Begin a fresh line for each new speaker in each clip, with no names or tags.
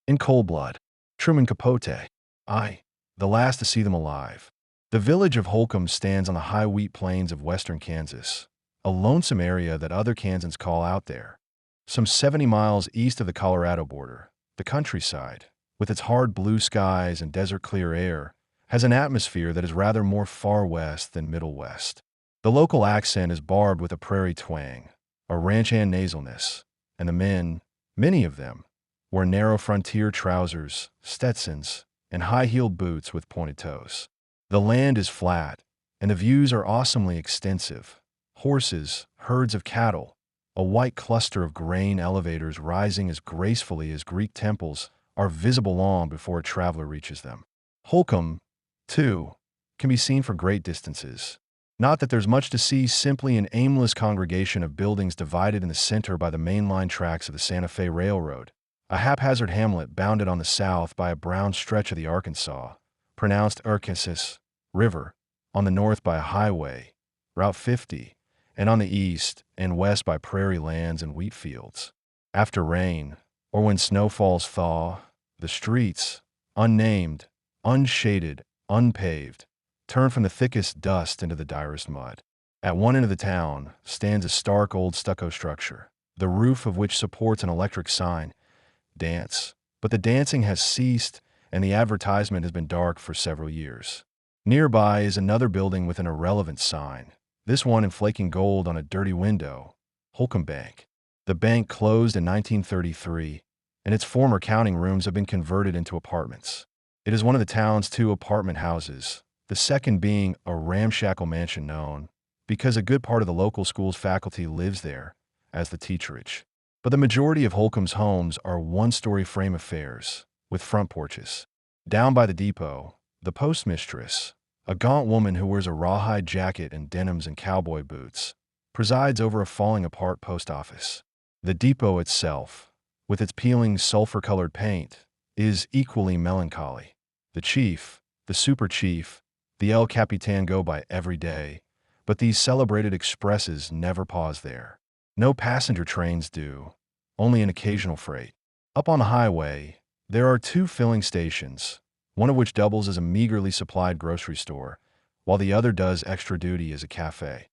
In cold blood. Truman Capote. I, the last to see them alive. The village of Holcomb stands on the high wheat plains of western Kansas, a lonesome area that other Kansans call out there. Some 70 miles east of the Colorado border, the countryside, with its hard blue skies and desert-clear air, has an atmosphere that is rather more far west than Middle West. The local accent is barbed with a prairie twang, a ranch-hand nasalness, and the men, many of them, wear narrow frontier trousers, Stetsons, and high-heeled boots with pointed toes. The land is flat, and the views are awesomely extensive. Horses, herds of cattle, a white cluster of grain elevators rising as gracefully as Greek temples are visible long before a traveler reaches them. Holcomb, too, can be seen for great distances. Not that there's much to see, simply an aimless congregation of buildings divided in the center by the mainline tracks of the Santa Fe Railroad, a haphazard hamlet bounded on the south by a brown stretch of the Arkansas, pronounced Arkansas, River, on the north by a highway, Route 50, and on the east and west by prairie lands and wheat fields. After rain, or when snowfalls thaw, the streets, unnamed, unshaded, unpaved, turn from the thickest dust into the direst mud. At one end of the town stands a stark old stucco structure, the roof of which supports an electric sign, Dance. But the dancing has ceased, and the advertisement has been dark for several years. Nearby is another building with an irrelevant sign, this one in flaking gold on a dirty window, Holcomb Bank. The bank closed in 1933, and its former counting rooms have been converted into apartments. It is one of the town's two apartment houses, the second being a ramshackle mansion known, because a good part of the local school's faculty lives there, as the teacherage. But the majority of Holcomb's homes are one-story frame affairs, with front porches. Down by the depot, the postmistress, a gaunt woman who wears a rawhide jacket and denims and cowboy boots, presides over a falling-apart post office. The depot itself, with its peeling sulfur-colored paint, is equally melancholy. The chief, the super chief, the El Capitan go by every day, but these celebrated expresses never pause there. No passenger trains do, only an occasional freight. Up on the highway, there are two filling stations, one of which doubles as a meagerly supplied grocery store, while the other does extra duty as a cafe.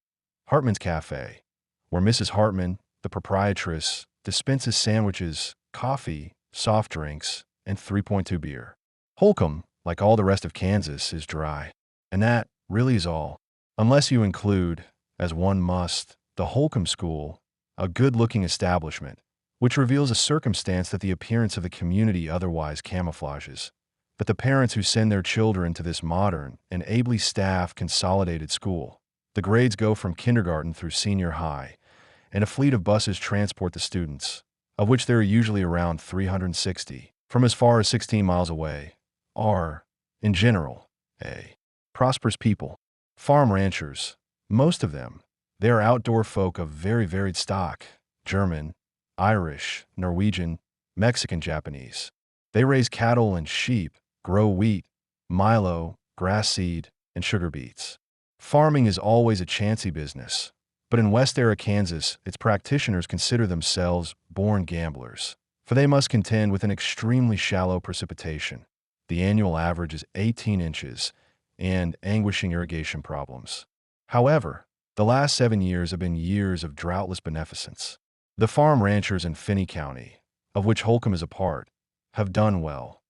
Hartman's Cafe, where Mrs. Hartman, the proprietress, dispenses sandwiches, coffee, soft drinks, and 3.2 beer. Holcomb, like all the rest of Kansas, is dry. And that really is all. Unless you include, as one must, the Holcomb School, a good-looking establishment, which reveals a circumstance that the appearance of the community otherwise camouflages. But the parents who send their children to this modern and ably staffed consolidated school, the grades go from kindergarten through senior high, and a fleet of buses transport the students, of which there are usually around 360, from as far as 16 miles away, are, in general, a prosperous people. Farm ranchers, most of them. They are outdoor folk of very varied stock, German, Irish, Norwegian, Mexican, Japanese. They raise cattle and sheep, grow wheat, milo, grass seed, and sugar beets. Farming is always a chancy business, but in West Era Kansas, its practitioners consider themselves born gamblers, for they must contend with an extremely shallow precipitation. The annual average is 18 inches, and anguishing irrigation problems. However, the last 7 years have been years of droughtless beneficence. The farm ranchers in Finney County, of which Holcomb is a part, have done well.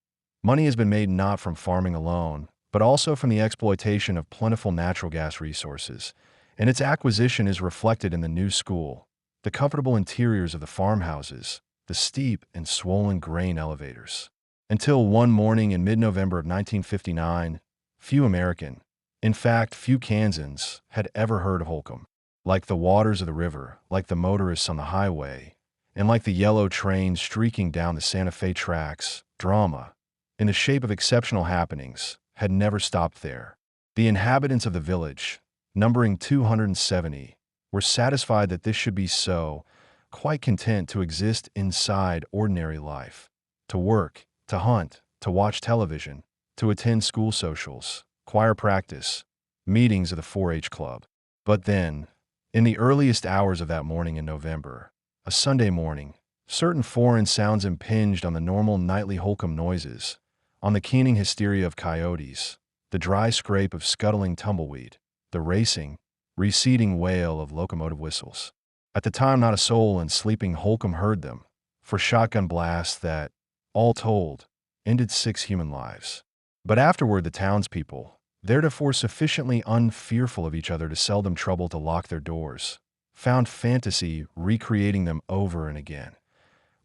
Money has been made not from farming alone, but also from the exploitation of plentiful natural gas resources, and its acquisition is reflected in the new school, the comfortable interiors of the farmhouses, the steep and swollen grain elevators. Until one morning in mid-November of 1959, few American, in fact, few Kansans, had ever heard of Holcomb. Like the waters of the river, like the motorists on the highway, and like the yellow train streaking down the Santa Fe tracks, drama, in the shape of exceptional happenings, had never stopped there. The inhabitants of the village, numbering 270, were satisfied that this should be so, quite content to exist inside ordinary life, to work, to hunt, to watch television, to attend school socials, choir practice, meetings of the 4-H club. But then, in the earliest hours of that morning in November, a Sunday morning, Certain foreign sounds impinged on the normal nightly Holcomb noises, on the keening hysteria of coyotes, the dry scrape of scuttling tumbleweed, the racing, receding wail of locomotive whistles. At the time, not a soul in sleeping Holcomb heard them, for shotgun blasts that, all told, ended 6 human lives. But afterward, the townspeople, theretofore sufficiently unfearful of each other to seldom trouble to lock their doors, found fantasy recreating them over and again.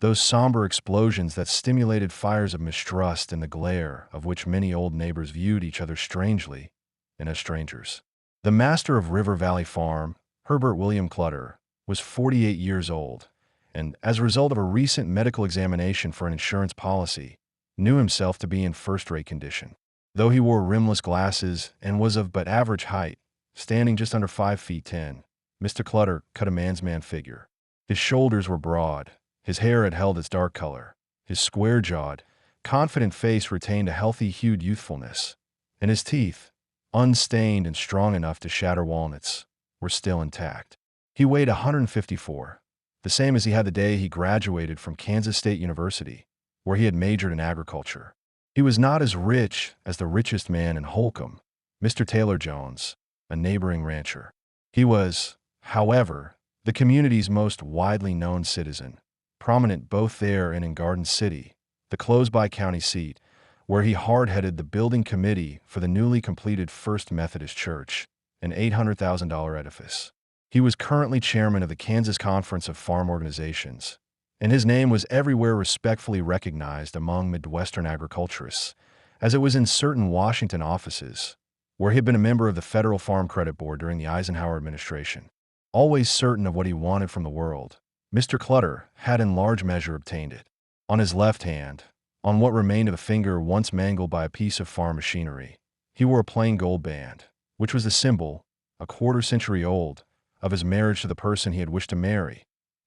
Those somber explosions that stimulated fires of mistrust in the glare of which many old neighbors viewed each other strangely and as strangers. The master of River Valley Farm, Herbert William Clutter, was 48 years old, and as a result of a recent medical examination for an insurance policy, knew himself to be in first-rate condition. Though he wore rimless glasses and was of but average height, standing just under 5 feet 10, Mr. Clutter cut a man's man figure. His shoulders were broad, his hair had held its dark color, his square-jawed, confident face retained a healthy-hued youthfulness, and his teeth, unstained and strong enough to shatter walnuts, were still intact. He weighed 154, the same as he had the day he graduated from Kansas State University, where he had majored in agriculture. He was not as rich as the richest man in Holcomb, Mr. Taylor Jones, a neighboring rancher. He was, however, the community's most widely known citizen, prominent both there and in Garden City, the close-by county seat, where he hard-headed the building committee for the newly completed First Methodist Church, an $800,000 edifice. He was currently chairman of the Kansas Conference of Farm Organizations, and his name was everywhere respectfully recognized among Midwestern agriculturists, as it was in certain Washington offices, where he had been a member of the Federal Farm Credit Board during the Eisenhower administration. Always certain of what he wanted from the world, Mr. Clutter had in large measure obtained it. On his left hand, on what remained of a finger once mangled by a piece of farm machinery, he wore a plain gold band, which was the symbol, a quarter-century old, of his marriage to the person he had wished to marry,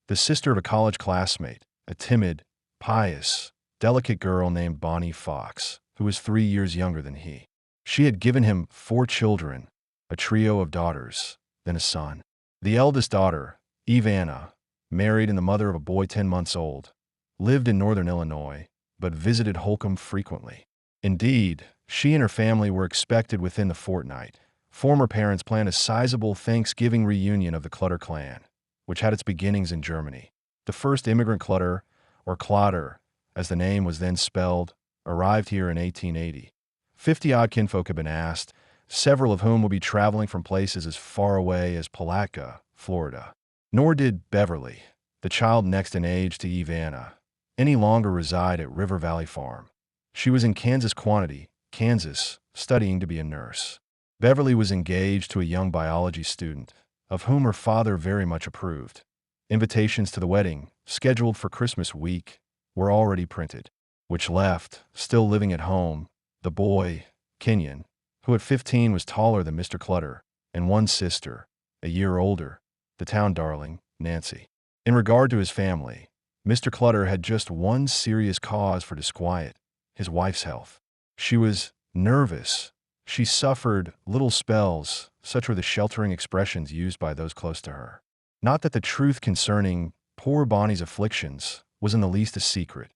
the sister of a college classmate, a timid, pious, delicate girl named Bonnie Fox, who was 3 years younger than he. She had given him 4 children, a trio of daughters, then a son. The eldest daughter, Ivana, married and the mother of a boy 10 months old, lived in northern Illinois, but visited Holcomb frequently. Indeed, she and her family were expected within the fortnight. Former parents planned a sizable Thanksgiving reunion of the Clutter clan, which had its beginnings in Germany. The first immigrant Clutter, or Clotter, as the name was then spelled, arrived here in 1880. 50-odd kinfolk had been asked, several of whom would be traveling from places as far away as Palatka, Florida. Nor did Beverly, the child next in age to Ivana, any longer reside at River Valley Farm. She was in Kansas, studying to be a nurse. Beverly was engaged to a young biology student, of whom her father very much approved. Invitations to the wedding, scheduled for Christmas week, were already printed, which left, still living at home, the boy, Kenyon, who at 15 was taller than Mr. Clutter, and one sister, a year older, the town darling, Nancy. In regard to his family, Mr. Clutter had just one serious cause for disquiet: his wife's health. She was nervous. She suffered little spells, such were the sheltering expressions used by those close to her. Not that the truth concerning poor Bonnie's afflictions was in the least a secret.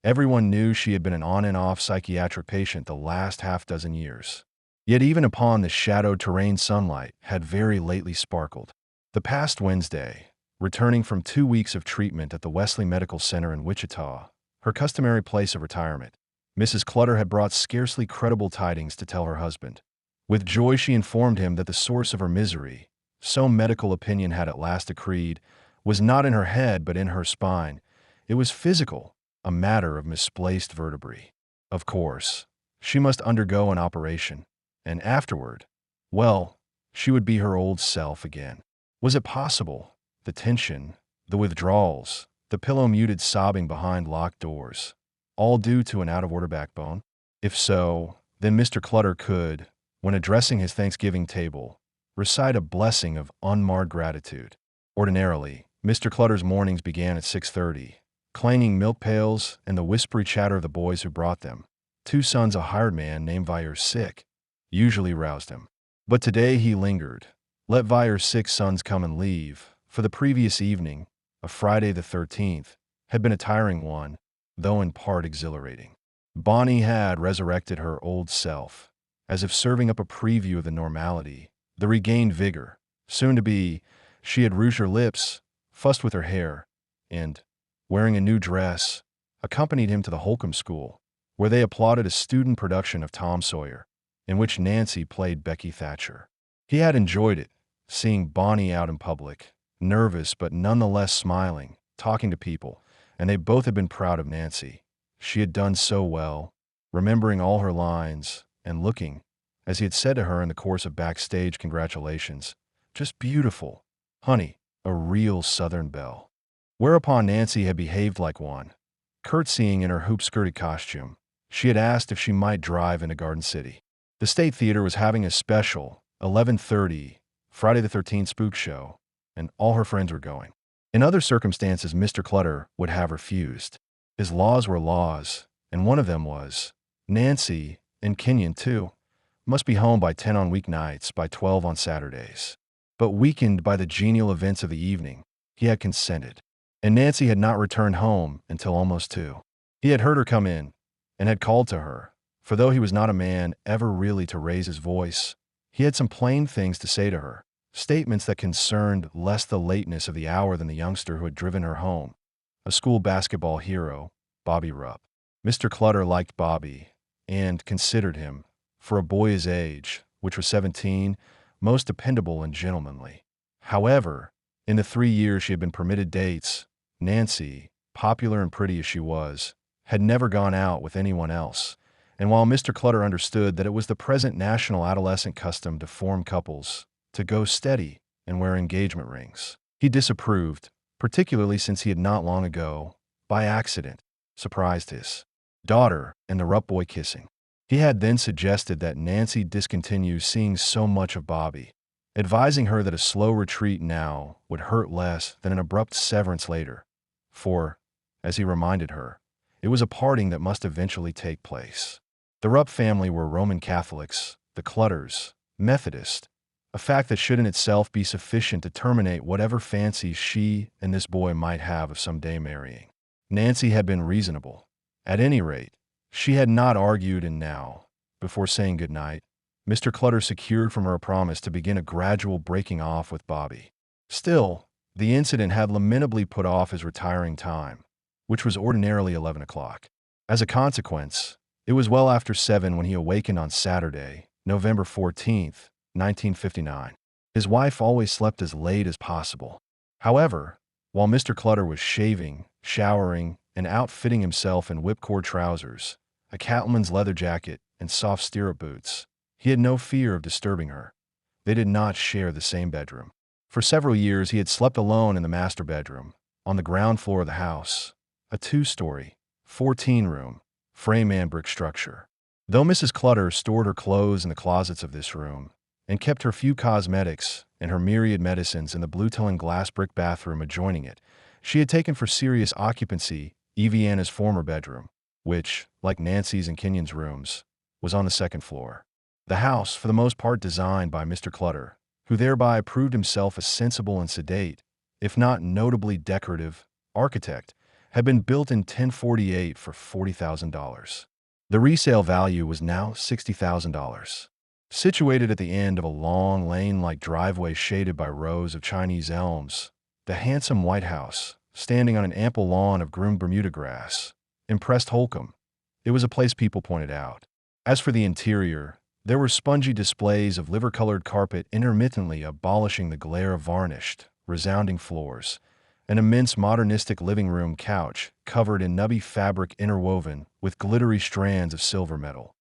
Everyone knew she had been an on-and-off psychiatric patient the last half-dozen years. Yet even upon the shadowed terrain sunlight had very lately sparkled. The past Wednesday, returning from 2 weeks of treatment at the Wesley Medical Center in Wichita, her customary place of retirement, Mrs. Clutter had brought scarcely credible tidings to tell her husband. With joy she informed him that the source of her misery, so medical opinion had at last decreed, was not in her head but in her spine. It was physical, a matter of misplaced vertebrae. Of course, she must undergo an operation, and afterward, well, she would be her old self again. Was it possible? The tension, the withdrawals, the pillow-muted sobbing behind locked doors, all due to an out-of-order backbone? If so, then Mr. Clutter could, when addressing his Thanksgiving table, recite a blessing of unmarred gratitude. Ordinarily, Mr. Clutter's mornings began at 6:30, clanging milk pails and the whispery chatter of the boys who brought them. 2 sons, a hired man named Vyer's sick, usually roused him. But today he lingered. Let Vyer's 6 sons come and leave. For the previous evening, of Friday the 13th, had been a tiring one, though in part exhilarating. Bonnie had resurrected her old self, as if serving up a preview of the normality, the regained vigor. Soon to be, she had rouged her lips, fussed with her hair, and, wearing a new dress, accompanied him to the Holcomb School, where they applauded a student production of Tom Sawyer, in which Nancy played Becky Thatcher. He had enjoyed it, seeing Bonnie out in public, nervous but nonetheless smiling, talking to people, and they both had been proud of Nancy. She had done so well, remembering all her lines, and looking, as he had said to her in the course of backstage congratulations, just beautiful. Honey, a real Southern belle. Whereupon Nancy had behaved like one, curtsying in her hoop-skirted costume. She had asked if she might drive into Garden City. The State Theater was having a special, 11:30, Friday the 13th spook show, and all her friends were going. In other circumstances, Mr. Clutter would have refused. His laws were laws, and one of them was, Nancy, and Kenyon too, must be home by 10 on weeknights, by 12 on Saturdays. But weakened by the genial events of the evening, he had consented, and Nancy had not returned home until almost 2. He had heard her come in, and had called to her, for though he was not a man ever really to raise his voice, he had some plain things to say to her, statements that concerned less the lateness of the hour than the youngster who had driven her home, a school basketball hero, Bobby Rupp. Mr. Clutter liked Bobby, and considered him, for a boy his age, which was 17, most dependable and gentlemanly. However, in the 3 years she had been permitted dates, Nancy, popular and pretty as she was, had never gone out with anyone else, and while Mr. Clutter understood that it was the present national adolescent custom to form couples, to go steady and wear engagement rings, he disapproved, particularly since he had not long ago, by accident, surprised his daughter and the Rupp boy kissing. He had then suggested that Nancy discontinue seeing so much of Bobby, advising her that a slow retreat now would hurt less than an abrupt severance later, for, as he reminded her, it was a parting that must eventually take place. The Rupp family were Roman Catholics, the Clutters, Methodist, a fact that should in itself be sufficient to terminate whatever fancies she and this boy might have of some day marrying. Nancy had been reasonable. At any rate, she had not argued, and now, before saying good night, Mr. Clutter secured from her a promise to begin a gradual breaking off with Bobby. Still, the incident had lamentably put off his retiring time, which was ordinarily 11 o'clock. As a consequence, it was well after 7 when he awakened on Saturday, November 14th, 1959. His wife always slept as late as possible. However, while Mr. Clutter was shaving, showering, and outfitting himself in whipcord trousers, a cattleman's leather jacket, and soft stirrup boots, he had no fear of disturbing her. They did not share the same bedroom. For several years he had slept alone in the master bedroom, on the ground floor of the house, a 2-story, 14-room, frame and brick structure. Though Mrs. Clutter stored her clothes in the closets of this room, and kept her few cosmetics and her myriad medicines in the blue-tone glass brick bathroom adjoining it, she had taken for serious occupancy Eviana's former bedroom, which, like Nancy's and Kenyon's rooms, was on the 2nd floor. The house, for the most part designed by Mr. Clutter, who thereby proved himself a sensible and sedate, if not notably decorative, architect, had been built in 1048 for $40,000. The resale value was now $60,000. Situated at the end of a long lane-like driveway shaded by rows of Chinese elms, the handsome White House, standing on an ample lawn of groomed Bermuda grass, impressed Holcomb. It was a place people pointed out. As for the interior, there were spongy displays of liver-colored carpet intermittently abolishing the glare of varnished, resounding floors, an immense modernistic living room couch covered in nubby fabric interwoven with glittery strands of silver metal,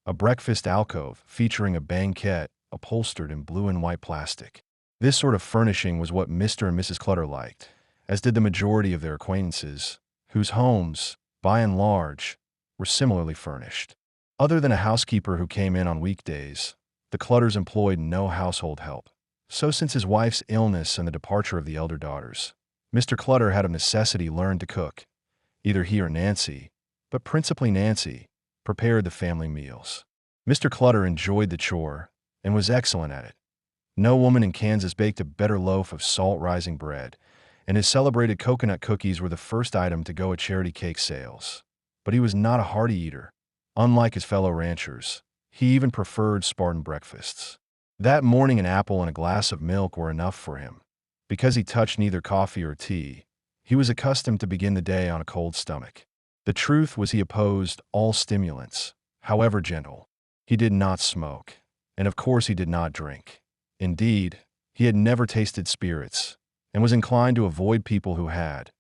a breakfast alcove featuring a banquette upholstered in blue and white plastic. This sort of furnishing was what Mr. and Mrs. Clutter liked, as did the majority of their acquaintances, whose homes, by and large, were similarly furnished. Other than a housekeeper who came in on weekdays, the Clutters employed no household help. So since his wife's illness and the departure of the elder daughters, Mr. Clutter had of necessity learned to cook. Either he or Nancy, but principally Nancy, prepared the family meals. Mr. Clutter enjoyed the chore and was excellent at it. No woman in Kansas baked a better loaf of salt-rising bread, and his celebrated coconut cookies were the first item to go at charity cake sales. But he was not a hearty eater. Unlike his fellow ranchers, he even preferred Spartan breakfasts. That morning, an apple and a glass of milk were enough for him. Because he touched neither coffee or tea, he was accustomed to begin the day on a cold stomach. The truth was he opposed all stimulants, however gentle. He did not smoke, and of course he did not drink. Indeed, he had never tasted spirits, and was inclined to avoid people who had,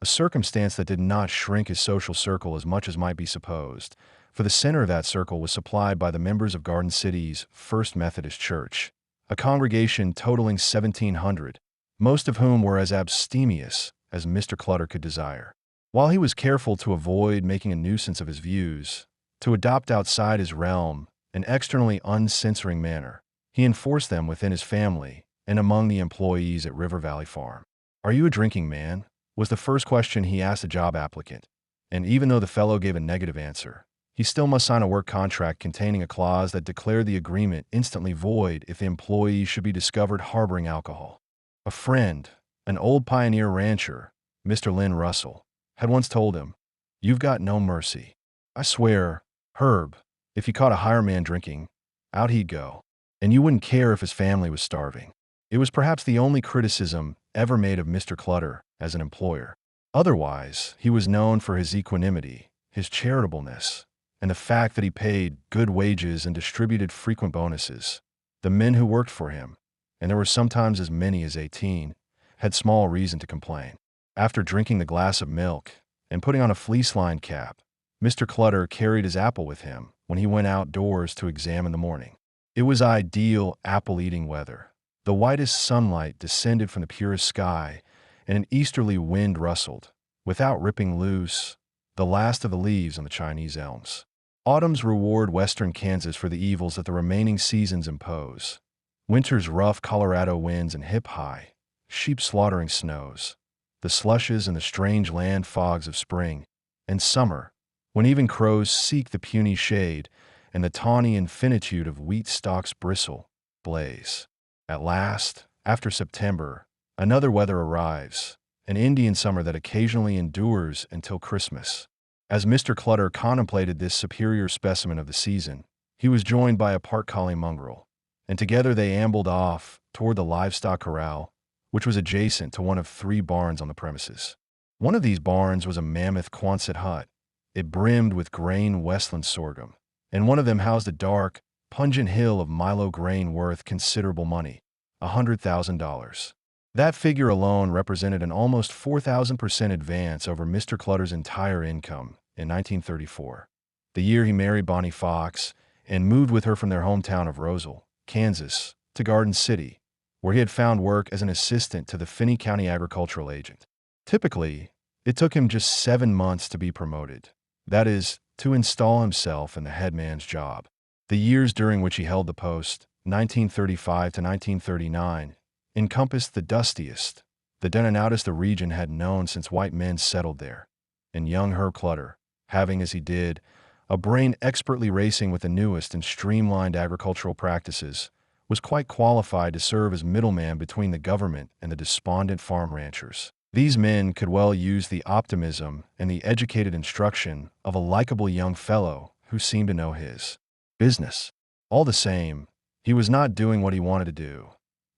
a circumstance that did not shrink his social circle as much as might be supposed, for the center of that circle was supplied by the members of Garden City's First Methodist Church, a congregation totaling 1,700, most of whom were as abstemious as Mr. Clutter could desire. While he was careful to avoid making a nuisance of his views, to adopt outside his realm an externally uncensoring manner, he enforced them within his family and among the employees at River Valley Farm. "Are you a drinking man?" was the first question he asked a job applicant, and even though the fellow gave a negative answer, he still must sign a work contract containing a clause that declared the agreement instantly void if the employee should be discovered harboring alcohol. A friend, an old pioneer rancher, Mr. Lynn Russell, had once told him, "You've got no mercy. I swear, Herb, if you caught a hired man drinking, out he'd go, and you wouldn't care if his family was starving." It was perhaps the only criticism ever made of Mr. Clutter as an employer. Otherwise, he was known for his equanimity, his charitableness, and the fact that he paid good wages and distributed frequent bonuses. The men who worked for him, and there were sometimes as many as 18, had small reason to complain. After drinking the glass of milk and putting on a fleece-lined cap, Mr. Clutter carried his apple with him when he went outdoors to examine the morning. It was ideal apple-eating weather. The whitest sunlight descended from the purest sky, and an easterly wind rustled, without ripping loose, the last of the leaves on the Chinese elms. Autumns reward western Kansas for the evils that the remaining seasons impose. Winter's rough Colorado winds and hip-high, sheep-slaughtering snows, the slushes and the strange land fogs of spring, and summer, when even crows seek the puny shade and the tawny infinitude of wheat stalks bristle, blaze. At last, after September, another weather arrives, an Indian summer that occasionally endures until Christmas. As Mr. Clutter contemplated this superior specimen of the season, he was joined by a part collie mongrel, and together they ambled off toward the livestock corral, which was adjacent to one of 3 barns on the premises. One of these barns was a mammoth Quonset hut. It brimmed with grain Westland sorghum, and one of them housed a dark, pungent hill of Milo grain worth considerable money, $100,000. That figure alone represented an almost 4,000% advance over Mr. Clutter's entire income in 1934, the year he married Bonnie Fox and moved with her from their hometown of Roselle, Kansas, to Garden City, where he had found work as an assistant to the Finney County agricultural agent. Typically, it took him just 7 months to be promoted, that is, to install himself in the headman's job. The years during which he held the post, 1935 to 1939, encompassed the dustiest, the down and outest the region had known since white men settled there, and young Herb Clutter, having, as he did, a brain expertly racing with the newest and streamlined agricultural practices, was quite qualified to serve as middleman between the government and the despondent farm ranchers. These men could well use the optimism and the educated instruction of a likable young fellow who seemed to know his business. All the same, he was not doing what he wanted to do.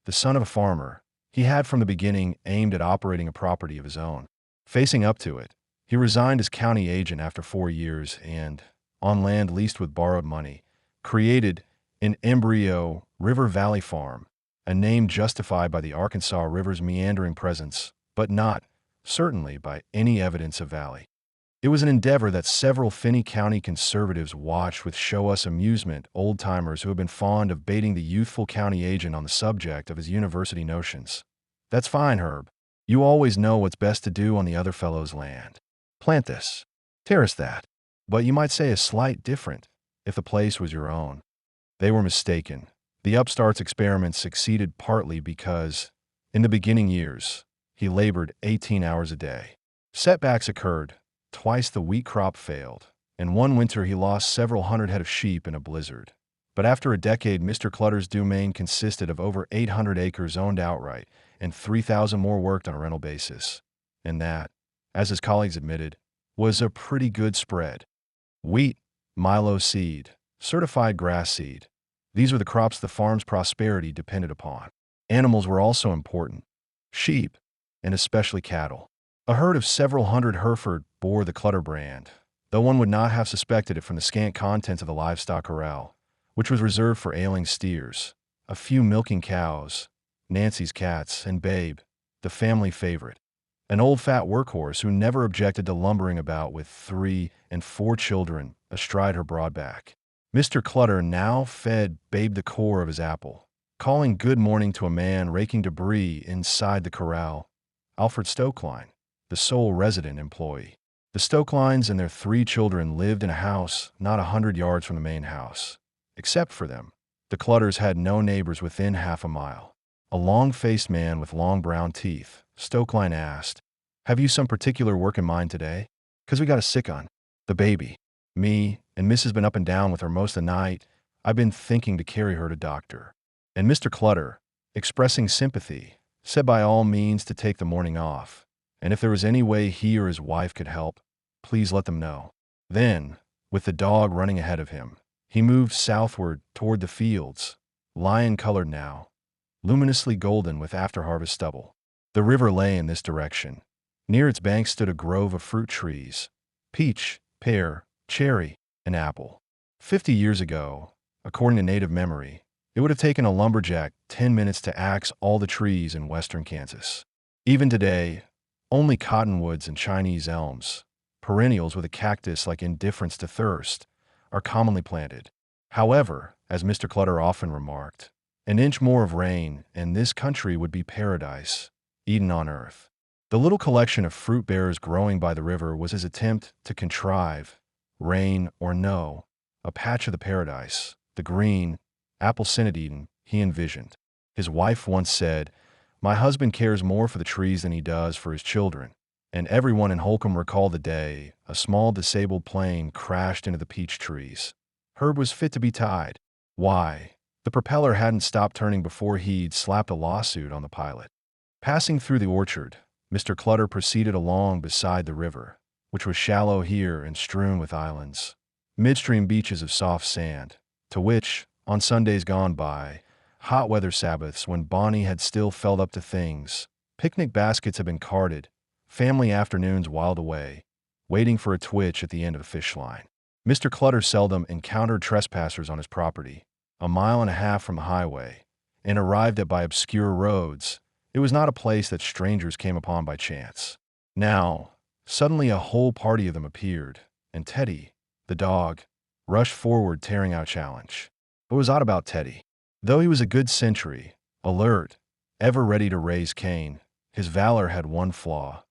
The son of a farmer, he had from the beginning aimed at operating a property of his own. Facing up to it, he resigned as county agent after 4 years and, on land leased with borrowed money, created, in embryo, River Valley Farm, a name justified by the Arkansas River's meandering presence, but not, certainly, by any evidence of valley. It was an endeavor that several Finney County conservatives watched with show-us amusement, old-timers who had been fond of baiting the youthful county agent on the subject of his university notions. "That's fine, Herb. You always know what's best to do on the other fellow's land. Plant this, terrace that. But you might say a slight different if the place was your own." They were mistaken. The upstart's experiment succeeded partly because, in the beginning years, he labored 18 hours a day. Setbacks occurred. Twice the wheat crop failed, and one winter he lost several hundred head of sheep in a blizzard. But after a decade, Mr. Clutter's domain consisted of over 800 acres owned outright and 3,000 more worked on a rental basis. And that, as his colleagues admitted, was a pretty good spread. Wheat, milo seed, certified grass seed. These were the crops the farm's prosperity depended upon. Animals were also important. Sheep, and especially cattle. A herd of several hundred Hereford bore the Clutter brand, though one would not have suspected it from the scant contents of the livestock corral, which was reserved for ailing steers, a few milking cows, Nancy's cats, and Babe, the family favorite, an old fat workhorse who never objected to lumbering about with 3 and 4 children astride her broad back. Mr. Clutter now fed Babe the core of his apple, calling good morning to a man raking debris inside the corral, Alfred Stokeline, the sole resident employee. The Stokelines and their 3 children lived in a house not 100 yards from the main house. Except for them, the Clutters had no neighbors within half a mile. A long-faced man with long brown teeth, Stokeline asked, "Have you some particular work in mind today? 'Cause we got a sick un. The baby. Me and Miss has been up and down with her most of the night. I've been thinking to carry her to doctor." And Mr. Clutter, expressing sympathy, said by all means to take the morning off, and if there was any way he or his wife could help, please let them know. Then, with the dog running ahead of him, he moved southward toward the fields, lion-colored now, luminously golden with after-harvest stubble. The river lay in this direction. Near its banks stood a grove of fruit trees, peach, pear, cherry, and apple. 50 years ago, according to native memory, it would have taken a lumberjack 10 minutes to axe all the trees in western Kansas. Even today, only cottonwoods and Chinese elms, perennials with a cactus-like indifference to thirst, are commonly planted. However, as Mr. Clutter often remarked, an inch more of rain and this country would be paradise, Eden on earth. The little collection of fruit bearers growing by the river was his attempt to contrive, rain or no, a patch of the paradise, the green, apple-scented Eden he envisioned. His wife once said, "My husband cares more for the trees than he does for his children." And everyone in Holcomb recalled the day a small disabled plane crashed into the peach trees. Herb was fit to be tied. Why? The propeller hadn't stopped turning before he'd slapped a lawsuit on the pilot. Passing through the orchard, Mr. Clutter proceeded along beside the river, which was shallow here and strewn with islands, midstream beaches of soft sand, to which, on Sundays gone by, hot weather Sabbaths when Bonnie had still felt up to things, picnic baskets had been carted, family afternoons whiled away, waiting for a twitch at the end of a fish line. Mr. Clutter seldom encountered trespassers on his property, a mile and a half from the highway, and arrived at by obscure roads. It was not a place that strangers came upon by chance. Now, suddenly a whole party of them appeared, and Teddy, the dog, rushed forward tearing out challenge. What was odd about Teddy? Though he was a good sentry, alert, ever ready to raise Cain, his valor had one flaw.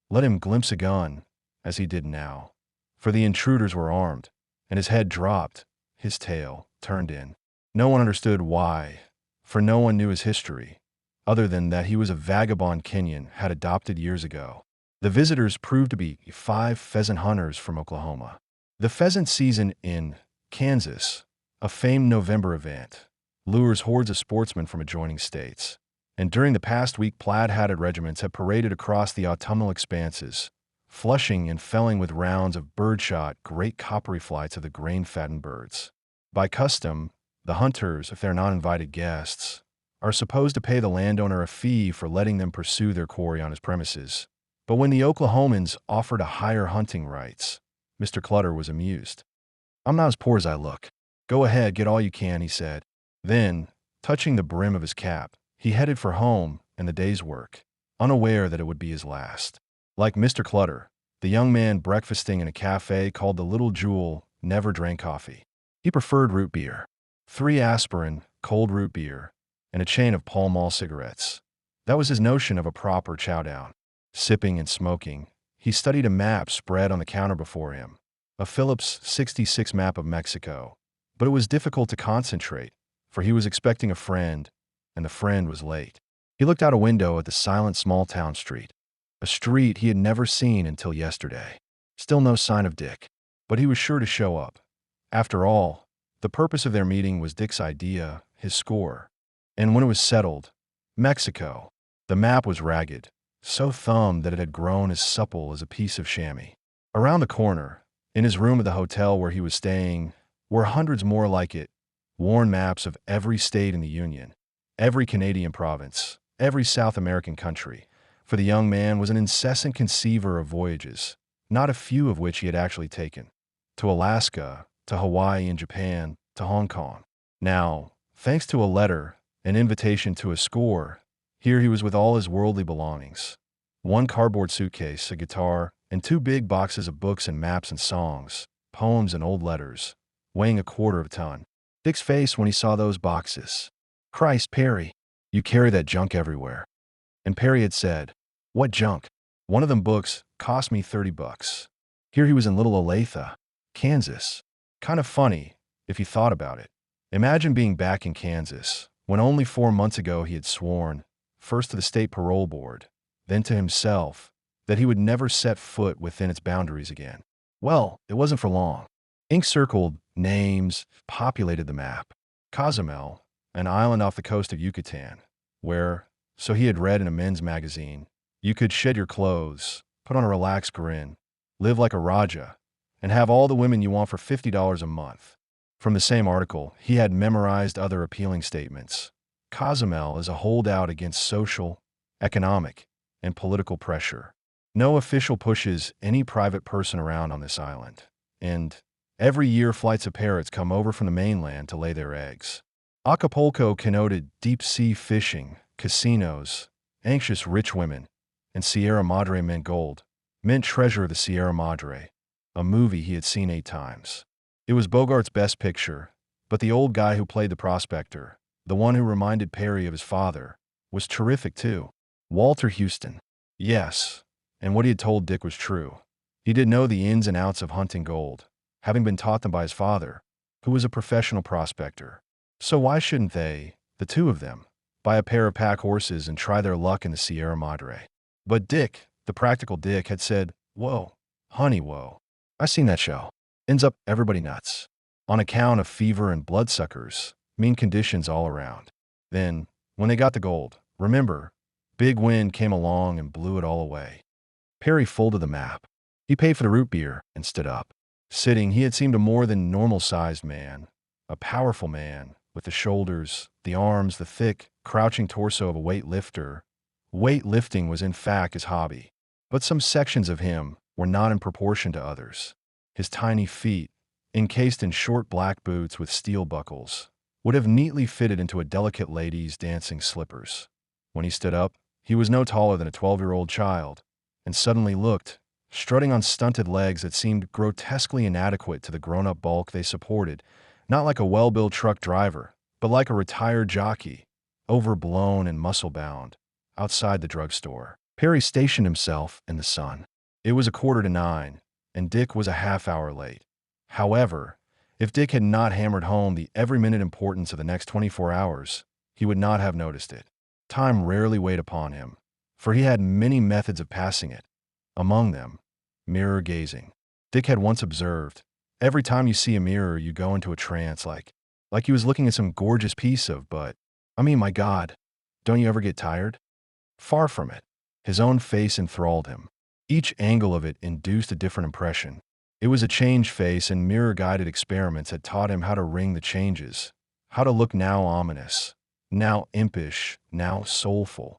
Let him glimpse a gun, as he did now. For the intruders were armed, and his head dropped, his tail turned in. No one understood why, for no one knew his history, other than that he was a vagabond Kenyan had adopted years ago. The visitors proved to be 5 pheasant hunters from Oklahoma. The pheasant season in Kansas, a famed November event, lures hordes of sportsmen from adjoining states. And during the past week, plaid-hatted regiments have paraded across the autumnal expanses, flushing and felling with rounds of birdshot great coppery flights of the grain-fattened birds. By custom, the hunters, if they're not invited guests, are supposed to pay the landowner a fee for letting them pursue their quarry on his premises. But when the Oklahomans offered a higher hunting rights, Mr. Clutter was amused. "I'm not as poor as I look. Go ahead, get all you can," he said. Then, touching the brim of his cap, he headed for home and the day's work, unaware that it would be his last. Like Mr. Clutter, the young man breakfasting in a cafe called the Little Jewel never drank coffee. He preferred root beer. 3 aspirin, cold root beer, and a chain of Pall Mall cigarettes. That was his notion of a proper chowdown. Sipping and smoking, he studied a map spread on the counter before him, a Phillips 66 map of Mexico. But it was difficult to concentrate, for he was expecting a friend, and the friend was late. He looked out a window at the silent small-town street, a street he had never seen until yesterday. Still no sign of Dick, but he was sure to show up. After all, The purpose of their meeting was Dick's idea, his score. And when it was settled, Mexico. The map was ragged, so thumbed that it had grown as supple as a piece of chamois. Around the corner, in his room at the hotel where he was staying, were hundreds more like it, worn maps of every state in the Union, every Canadian province, every South American country. For the young man was an incessant conceiver of voyages, not a few of which he had actually taken. To Alaska, to Hawaii and Japan, to Hong Kong. Now, thanks to a letter, an invitation to a score, here he was with all his worldly belongings. One cardboard suitcase, a guitar, and 2 big boxes of books and maps and songs, poems and old letters, weighing 1/4 ton. Dick's face when he saw those boxes. "Christ, Perry, you carry that junk everywhere." And Perry had said, "What junk? One of them books cost me $30. Here he was in Little Olathe, Kansas. Kind of funny, if you thought about it. Imagine being back in Kansas, when only 4 months ago he had sworn, first to the state parole board, then to himself, that he would never set foot within its boundaries again. Well, it wasn't for long. Ink-circled names populated the map. Cozumel, an island off the coast of Yucatan, where, so he had read in a men's magazine, you could shed your clothes, put on a relaxed grin, live like a Raja, and have all the women you want for $50 a month. From the same article, he had memorized other appealing statements. Cozumel is a holdout against social, economic, and political pressure. No official pushes any private person around on this island. And every year flights of parrots come over from the mainland to lay their eggs. Acapulco connoted deep-sea fishing, casinos, anxious rich women, and Sierra Madre meant gold, meant treasure of the Sierra Madre, a movie he had seen 8 times. It was Bogart's best picture, but the old guy who played the prospector, the one who reminded Perry of his father, was terrific too. Walter Houston. Yes, and what he had told Dick was true. He did know the ins and outs of hunting gold, having been taught them by his father, who was a professional prospector. So why shouldn't they, the two of them, buy a pair of pack horses and try their luck in the Sierra Madre? But Dick, the practical Dick, had said, "Whoa, honey, whoa. I seen that show. Ends up everybody nuts. On account of fever and bloodsuckers, mean conditions all around." Then, when they got the gold, remember, big wind came along and blew it all away. Perry folded the map. He paid for the root beer and stood up. Sitting, he had seemed a more than normal-sized man, a powerful man, with the shoulders, the arms, the thick, crouching torso of a weightlifter. Weightlifting was in fact his hobby, but some sections of him were not in proportion to others. His tiny feet, encased in short black boots with steel buckles, would have neatly fitted into a delicate lady's dancing slippers. When he stood up, he was no taller than a 12-year-old child, and suddenly looked, strutting on stunted legs that seemed grotesquely inadequate to the grown-up bulk they supported, not like a well-built truck driver, but like a retired jockey, overblown and muscle-bound, outside the drugstore. Perry stationed himself in the sun. It was 9:15, and Dick was a half-hour late. However, if Dick had not hammered home the every-minute importance of the next 24 hours, he would not have noticed it. Time rarely weighed upon him, for he had many methods of passing it. Among them, mirror gazing. Dick had once observed, every time you see a mirror, you go into a trance like he was looking at some gorgeous piece of, my God, don't you ever get tired? Far from it. His own face enthralled him. Each angle of it induced a different impression. It was a change face, and mirror-guided experiments had taught him how to ring the changes, how to look now ominous, now impish, now soulful.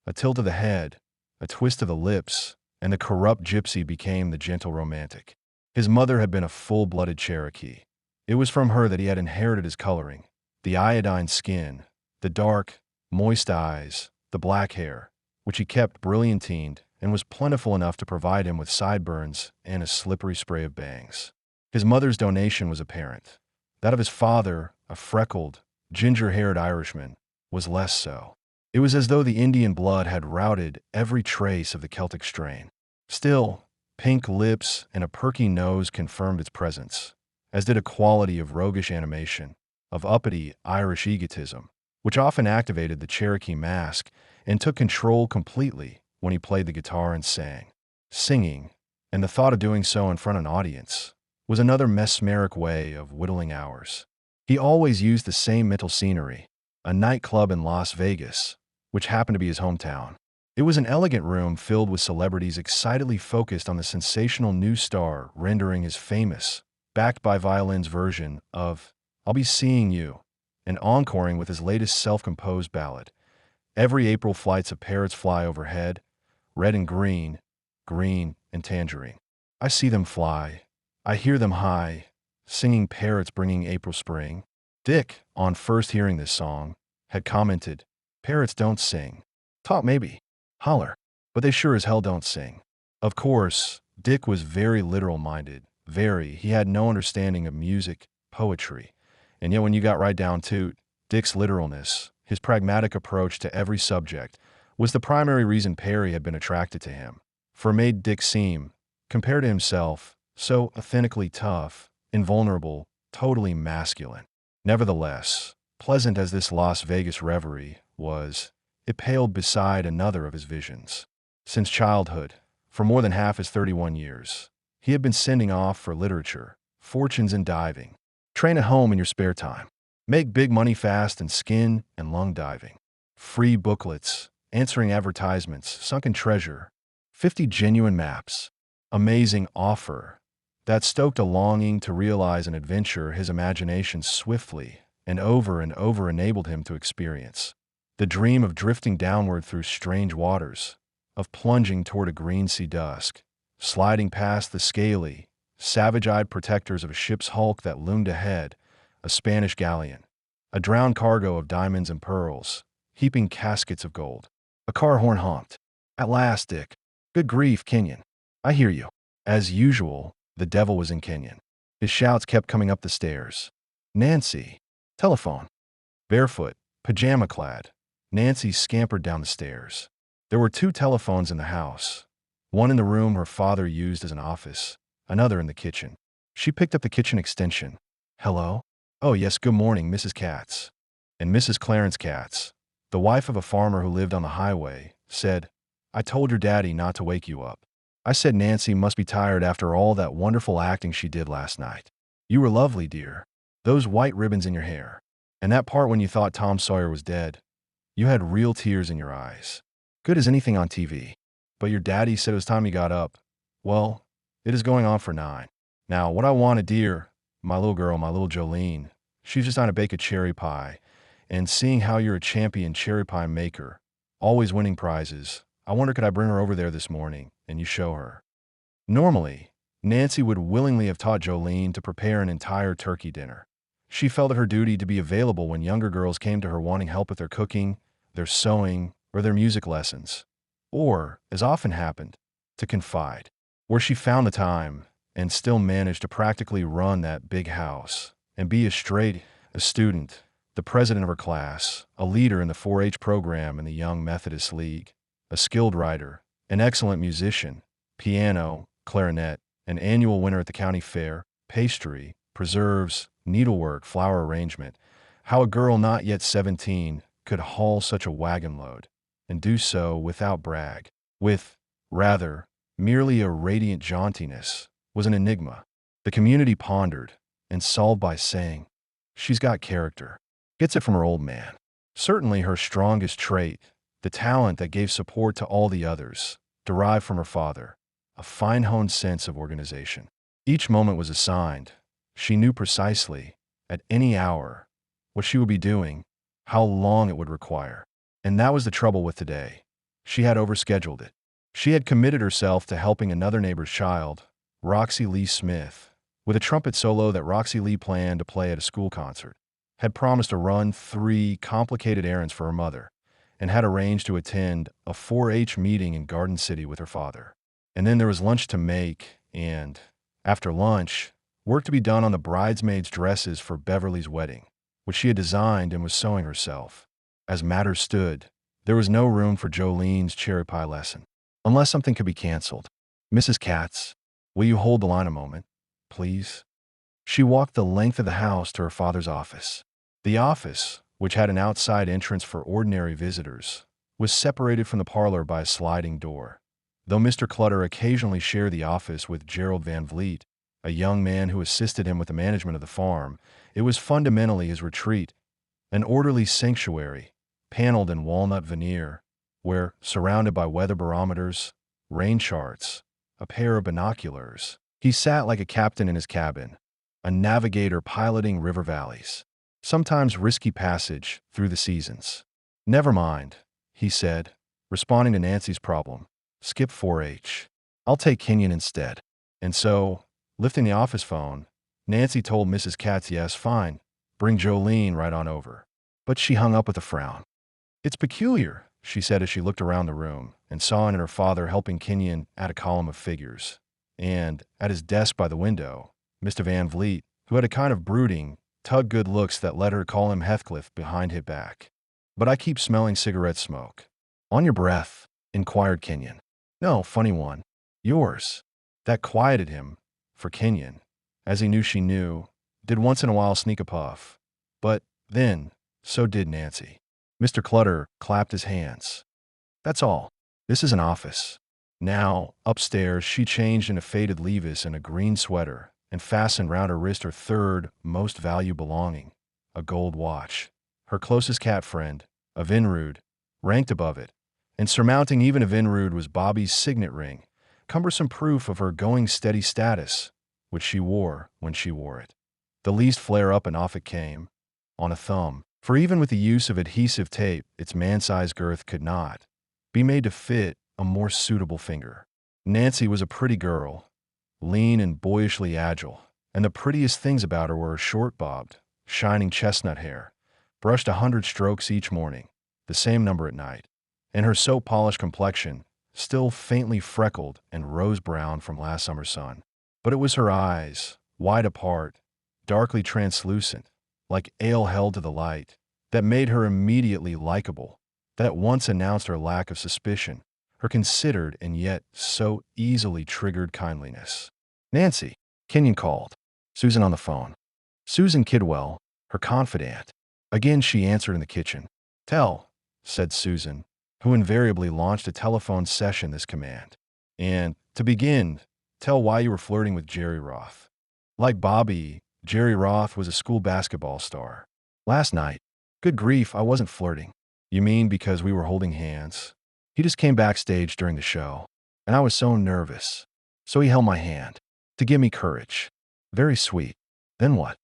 A tilt of the head, a twist of the lips, and the corrupt gypsy became the gentle romantic. His mother had been a full-blooded Cherokee. It was from her that he had inherited his coloring, the iodine skin, the dark, moist eyes, the black hair, which he kept brilliantined and was plentiful enough to provide him with sideburns and a slippery spray of bangs. His mother's donation was apparent. That of his father, a freckled, ginger-haired Irishman, was less so. It was as though the Indian blood had routed every trace of the Celtic strain. Still, pink lips and a perky nose confirmed its presence, as did a quality of roguish animation, of uppity Irish egotism, which often activated the Cherokee mask and took control completely when he played the guitar and sang. Singing, and the thought of doing so in front of an audience, was another mesmeric way of whittling hours. He always used the same mental scenery, a nightclub in Las Vegas, which happened to be his hometown. It was an elegant room filled with celebrities excitedly focused on the sensational new star rendering his famous, backed by violins version of I'll Be Seeing You, and encoring with his latest self-composed ballad. Every April flights of parrots fly overhead, red and green, green and tangerine. I see them fly, I hear them high, singing parrots bringing April spring. Dick, on first hearing this song, had commented, "Parrots don't sing. Talk maybe, holler, but they sure as hell don't sing." Of course, Dick was very literal-minded, he had no understanding of music, poetry, and yet when you got right down to it, Dick's literalness, his pragmatic approach to every subject, was the primary reason Perry had been attracted to him, for it made Dick seem, compared to himself, so authentically tough, invulnerable, totally masculine. Nevertheless, pleasant as this Las Vegas reverie was, it paled beside another of his visions. Since childhood, for more than half his 31 years, he had been sending off for literature, fortunes and diving. Train at home in your spare time. Make big money fast in skin and lung diving. Free booklets, answering advertisements, sunken treasure, 50 genuine maps. Amazing offer that stoked a longing to realize an adventure his imagination swiftly and over enabled him to experience. The dream of drifting downward through strange waters, of plunging toward a green sea dusk, sliding past the scaly, savage-eyed protectors of a ship's hulk that loomed ahead, a Spanish galleon, a drowned cargo of diamonds and pearls, heaping caskets of gold. A car horn honked. At last, Dick. Good grief, Kenyon. I hear you. As usual, the devil was in Kenyon. His shouts kept coming up the stairs. Nancy. Telephone. Barefoot, pajama-clad, Nancy scampered down the stairs. There were 2 telephones in the house. One in the room her father used as an office, another in the kitchen. She picked up the kitchen extension. Hello? Oh yes, good morning, Mrs. Katz. And Mrs. Clarence Katz, the wife of a farmer who lived on the highway, said, I told your daddy not to wake you up. I said Nancy must be tired after all that wonderful acting she did last night. You were lovely, dear. Those white ribbons in your hair. And that part when you thought Tom Sawyer was dead. You had real tears in your eyes. Good as anything on TV. But your daddy said it was time you got up. Well, it is going on for 9. Now, what I wanted, dear, my little girl, my little Jolene, she's just trying to bake a cherry pie. And seeing how you're a champion cherry pie maker, always winning prizes, I wonder could I bring her over there this morning and you show her. Normally, Nancy would willingly have taught Jolene to prepare an entire turkey dinner. She felt it her duty to be available when younger girls came to her wanting help with their cooking, their sewing, or their music lessons. Or, as often happened, to confide. Where she found the time and still managed to practically run that big house and be a student, the president of her class, a leader in the 4-H program in the Young Methodist League, a skilled writer, an excellent musician, piano, clarinet, an annual winner at the county fair, pastry, preserves, needlework, flower arrangement. How a girl not yet 17 could haul such a wagon load, and do so without brag, with, rather, merely a radiant jauntiness, was an enigma. The community pondered and solved by saying, she's got character. Gets it from her old man. Certainly her strongest trait, the talent that gave support to all the others, derived from her father, a fine-honed sense of organization. Each moment was assigned. She knew precisely, at any hour, what she would be doing, how long it would require. And that was the trouble with today. She had overscheduled it. She had committed herself to helping another neighbor's child, Roxy Lee Smith, with a trumpet solo that Roxy Lee planned to play at a school concert, had promised to run 3 complicated errands for her mother, and had arranged to attend a 4-H meeting in Garden City with her father. And then there was lunch to make, and, after lunch, work to be done on the bridesmaids' dresses for Beverly's wedding, which she had designed and was sewing herself. As matters stood, there was no room for Jolene's cherry pie lesson, unless something could be canceled. Mrs. Katz, will you hold the line a moment, please? She walked the length of the house to her father's office. The office, which had an outside entrance for ordinary visitors, was separated from the parlor by a sliding door. Though Mr. Clutter occasionally shared the office with Gerald Van Vliet, a young man who assisted him with the management of the farm. It was fundamentally his retreat, an orderly sanctuary, paneled in walnut veneer, where, surrounded by weather barometers, rain charts, a pair of binoculars, he sat like a captain in his cabin, a navigator piloting river valleys, sometimes risky passage through the seasons. "Never mind," he said, responding to Nancy's problem. "Skip 4-H. I'll take Kenyon instead." And so, lifting the office phone, Nancy told Mrs. Katz, "Yes, fine. Bring Jolene right on over." But she hung up with a frown. "It's peculiar," she said as she looked around the room and saw in her father helping Kenyon add a column of figures. And, at his desk by the window, Mr. Van Vliet, who had a kind of brooding, tug-good looks that led her to call him Heathcliff behind his back. "But I keep smelling cigarette smoke." "On your breath?" inquired Kenyon. "No, funny one. Yours." That quieted him, for Kenyon, as he knew she knew, did once in a while sneak a puff. But then, so did Nancy. Mr. Clutter clapped his hands. "That's all. This is an office." Now, upstairs, she changed in a faded levis and a green sweater and fastened round her wrist her third most valued belonging, a gold watch. Her closest cat friend, a Vinrood, ranked above it, and surmounting even a Vinrood was Bobby's signet ring, cumbersome proof of her going steady status, which she wore when she wore it. The least flare-up and off it came, on a thumb, for even with the use of adhesive tape, its man-sized girth could not be made to fit a more suitable finger. Nancy was a pretty girl, lean and boyishly agile, and the prettiest things about her were her short-bobbed, shining chestnut hair, brushed 100 strokes each morning, the same number at night, and her soap-polished complexion, still faintly freckled and rose-brown from last summer's sun. But it was her eyes, wide apart, darkly translucent, like ale held to the light, that made her immediately likable, that at once announced her lack of suspicion, her considered and yet so easily triggered kindliness. "Nancy," Kenyon called. "Susan on the phone." Susan Kidwell, her confidant. Again she answered in the kitchen. "Tell," said Susan, who invariably launched a telephone session this command. "And, to begin, tell why you were flirting with Jerry Roth." Like Bobby, Jerry Roth was a school basketball star. "Last night." "Good grief, I wasn't flirting." "You mean because we were holding hands?" "He just came backstage during the show, and I was so nervous. So he held my hand, to give me courage. Very sweet. Then what?"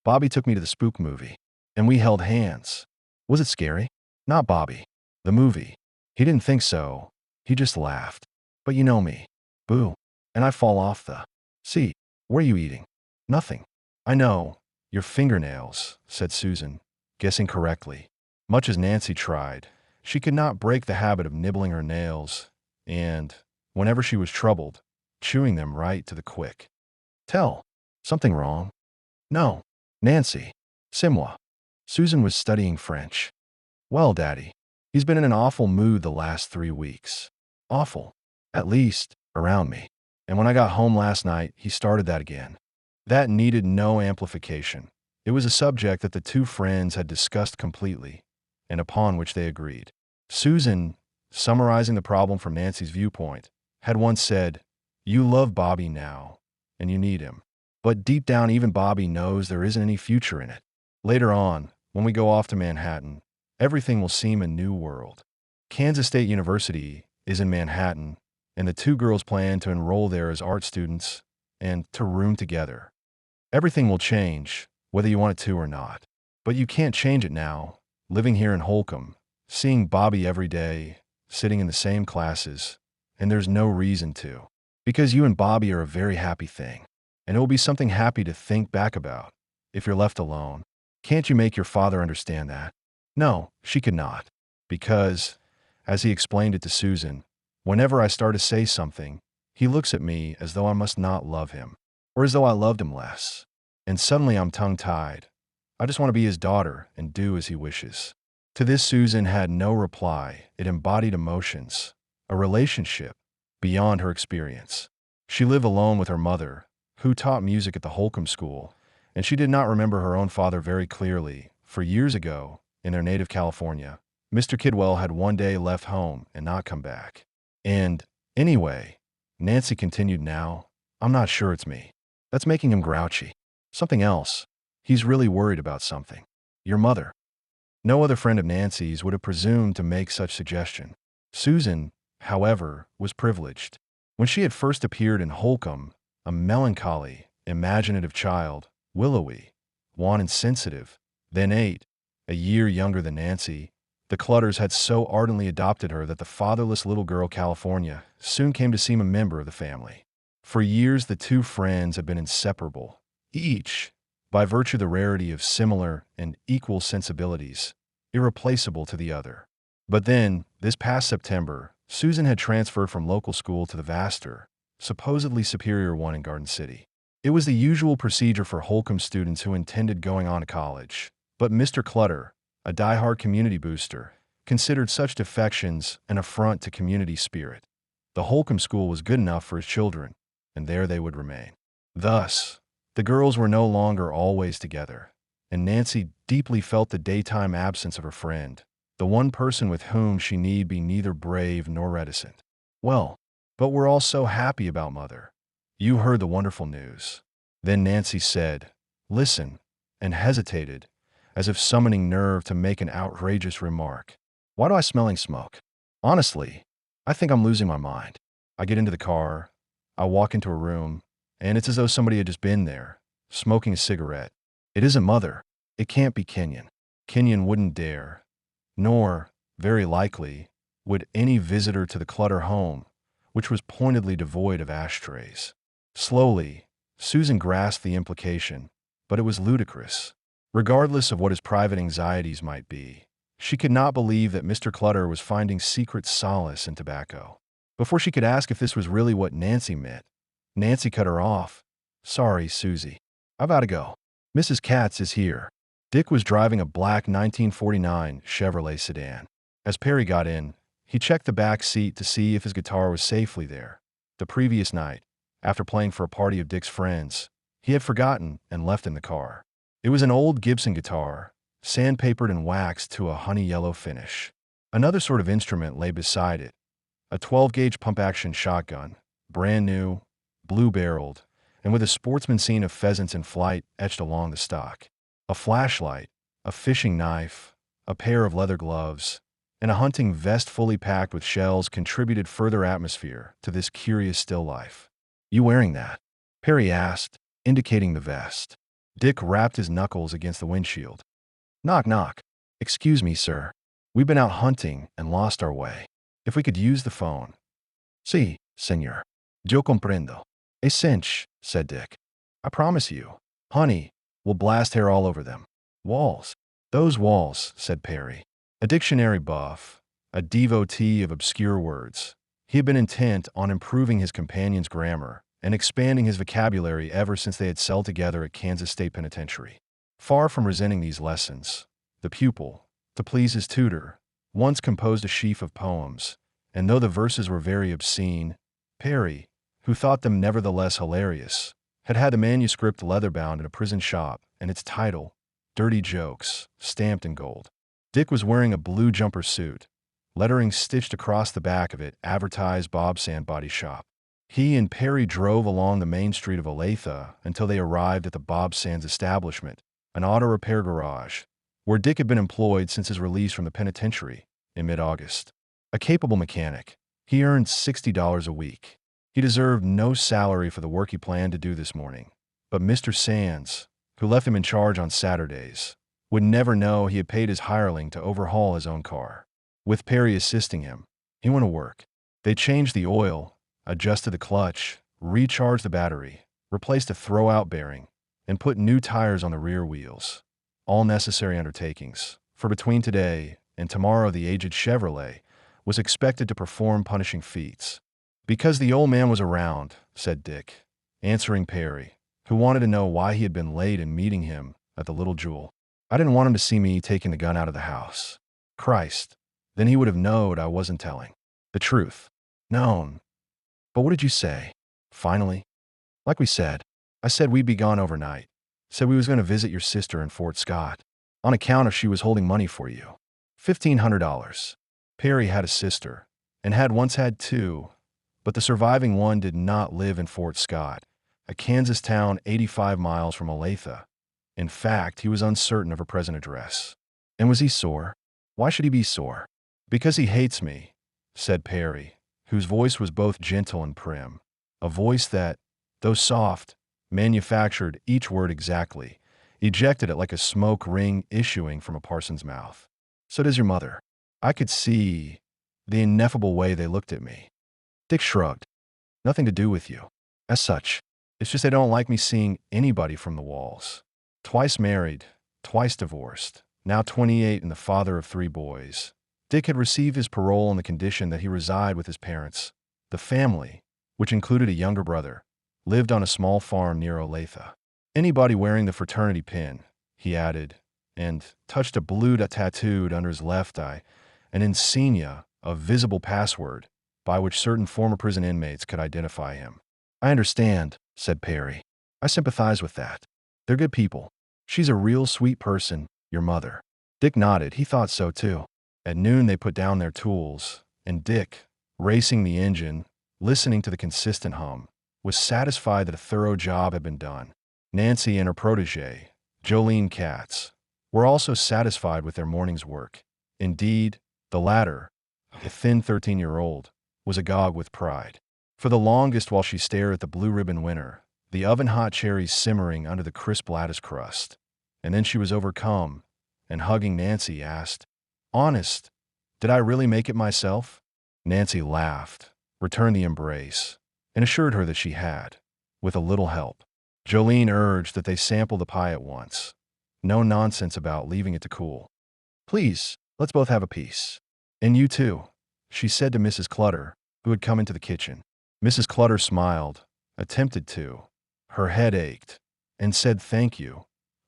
"Bobby took me to the spook movie, and we held hands." "Was it scary?" "Not Bobby. The movie. He didn't think so. He just laughed. But you know me. Boo. And I fall off the seat." "What are you eating?" "Nothing." "I know. Your fingernails," said Susan, guessing correctly. Much as Nancy tried, she could not break the habit of nibbling her nails and, whenever she was troubled, chewing them right to the quick. "Tell. Something wrong?" "No. Nancy. C'est moi." Susan was studying French. "Well, Daddy, he's been in an awful mood the last 3 weeks. Awful. At least, around me. And when I got home last night, he started that again." That needed no amplification. It was a subject that the two friends had discussed completely, and upon which they agreed. Susan, summarizing the problem from Nancy's viewpoint, had once said, "You love Bobby now, and you need him. But deep down, even Bobby knows there isn't any future in it. Later on, when we go off to Manhattan, everything will seem a new world. Kansas State University is in Manhattan, and the two girls plan to enroll there as art students and to room together. Everything will change, whether you want it to or not. But you can't change it now, living here in Holcomb, seeing Bobby every day, sitting in the same classes, and there's no reason to. Because you and Bobby are a very happy thing, and it will be something happy to think back about, if you're left alone. Can't you make your father understand that?" No, she could not. Because, as he explained it to Susan, whenever I start to say something, he looks at me as though I must not love him, or as though I loved him less. And suddenly I'm tongue-tied. I just want to be his daughter and do as he wishes. To this Susan had no reply. It embodied emotions, a relationship, beyond her experience. She lived alone with her mother, who taught music at the Holcomb School, and she did not remember her own father very clearly, for years ago, in their native California, Mr. Kidwell had one day left home and not come back. "And, anyway," Nancy continued now, "I'm not sure it's me." That's making him grouchy. Something else. He's really worried about something. Your mother. No other friend of Nancy's would have presumed to make such suggestion. Susan, however, was privileged. When she had first appeared in Holcombe, a melancholy, imaginative child, willowy, wan and sensitive, then 8, a year younger than Nancy, the Clutters had so ardently adopted her that the fatherless little girl California soon came to seem a member of the family. For years the two friends had been inseparable, each, by virtue of the rarity of similar and equal sensibilities, irreplaceable to the other. But then, this past September, Susan had transferred from local school to the vaster, supposedly superior one in Garden City. It was the usual procedure for Holcombe students who intended going on to college, but Mr. Clutter, a diehard community booster, considered such defections an affront to community spirit. The Holcombe school was good enough for his children, and there they would remain. Thus, the girls were no longer always together, and Nancy deeply felt the daytime absence of her friend, the one person with whom she need be neither brave nor reticent. Well, but we're all so happy about Mother. You heard the wonderful news. Then Nancy said, "Listen," and hesitated, as if summoning nerve to make an outrageous remark. Why do I smelling smoke? Honestly, I think I'm losing my mind. I get into the car, I walk into a room, and it's as though somebody had just been there, smoking a cigarette. It isn't Mother. It can't be Kenyon. Kenyon wouldn't dare, nor, very likely, would any visitor to the Clutter home, which was pointedly devoid of ashtrays. Slowly, Susan grasped the implication, but it was ludicrous. Regardless of what his private anxieties might be, she could not believe that Mr. Clutter was finding secret solace in tobacco. Before she could ask if this was really what Nancy meant, Nancy cut her off. "Sorry, Susie. I've got to go. Mrs. Katz is here." Dick was driving a black 1949 Chevrolet sedan. As Perry got in, he checked the back seat to see if his guitar was safely there. The previous night, after playing for a party of Dick's friends, he had forgotten and left in the car. It was an old Gibson guitar, sandpapered and waxed to a honey yellow finish. Another sort of instrument lay beside it, a 12-gauge pump-action shotgun, brand new, blue-barreled, and with a sportsman scene of pheasants in flight etched along the stock. A flashlight, a fishing knife, a pair of leather gloves, and a hunting vest fully packed with shells contributed further atmosphere to this curious still life. "You wearing that?" Perry asked, indicating the vest. Dick rapped his knuckles against the windshield. "Knock, knock. Excuse me, sir. We've been out hunting and lost our way. If we could use the phone." "Sí, señor. Yo comprendo." "A cinch," said Dick. "I promise you. Honey, we'll blast hair all over them." "Walls." "Those walls," said Perry. A dictionary buff, a devotee of obscure words, he had been intent on improving his companion's grammar and expanding his vocabulary ever since they had celled together at Kansas State Penitentiary. Far from resenting these lessons, the pupil, to please his tutor, once composed a sheaf of poems, and though the verses were very obscene, Perry, who thought them nevertheless hilarious, had had the manuscript leather-bound in a prison shop and its title, "Dirty Jokes," stamped in gold. Dick was wearing a blue jumper suit. Lettering stitched across the back of it advertised Bob Sand Body Shop. He and Perry drove along the main street of Olathe until they arrived at the Bob Sands establishment, an auto repair garage, where Dick had been employed since his release from the penitentiary in mid-August. A capable mechanic, he earned $60 a week. He deserved no salary for the work he planned to do this morning, but Mr. Sands, who left him in charge on Saturdays, would never know he had paid his hireling to overhaul his own car. With Perry assisting him, he went to work. They changed the oil, adjusted the clutch, recharged the battery, replaced a throw-out bearing, and put new tires on the rear wheels. All necessary undertakings, for between today and tomorrow the aged Chevrolet was expected to perform punishing feats. "Because the old man was around," said Dick, answering Perry, who wanted to know why he had been late in meeting him at the Little Jewel. "I didn't want him to see me taking the gun out of the house." "Christ, then he would have knowed I wasn't telling the truth." "Known. But what did you say?" "Finally?" "Like we said. I said we'd be gone overnight. Said we was going to visit your sister in Fort Scott, on account of she was holding money for you. $1,500. Perry had a sister, and had once had two, but the surviving one did not live in Fort Scott, a Kansas town 85 miles from Olathe. In fact, he was uncertain of her present address. And was he sore? Why should he be sore? Because he hates me, said Perry, whose voice was both gentle and prim. A voice that, though soft, manufactured each word exactly, ejected it like a smoke ring issuing from a parson's mouth. So does your mother. I could see the ineffable way they looked at me. Dick shrugged. Nothing to do with you. As such, it's just they don't like me seeing anybody from the walls. Twice married, twice divorced, now 28 and the father of 3 boys. Dick had received his parole on the condition that he reside with his parents. The family, which included a younger brother, lived on a small farm near Olathe. Anybody wearing the fraternity pin, he added, and touched a blue dot tattooed under his left eye, an insignia, a visible password, by which certain former prison inmates could identify him. I understand, said Perry. I sympathize with that. They're good people. She's a real sweet person, your mother. Dick nodded. He thought so too. At noon they put down their tools, and Dick, racing the engine, listening to the consistent hum, was satisfied that a thorough job had been done. Nancy and her protege, Jolene Katz, were also satisfied with their morning's work. Indeed, the latter, a thin 13-year-old, was agog with pride. For the longest while she stared at the blue ribbon winner, the oven-hot cherries simmering under the crisp lattice crust, and then she was overcome, and hugging Nancy asked, Honest, did I really make it myself? Nancy laughed, returned the embrace, and assured her that she had, with a little help. Jolene urged that they sample the pie at once. No nonsense about leaving it to cool. Please, let's both have a piece. And you too, she said to Mrs. Clutter, who had come into the kitchen. Mrs. Clutter smiled, attempted to. Her head ached, and said thank you,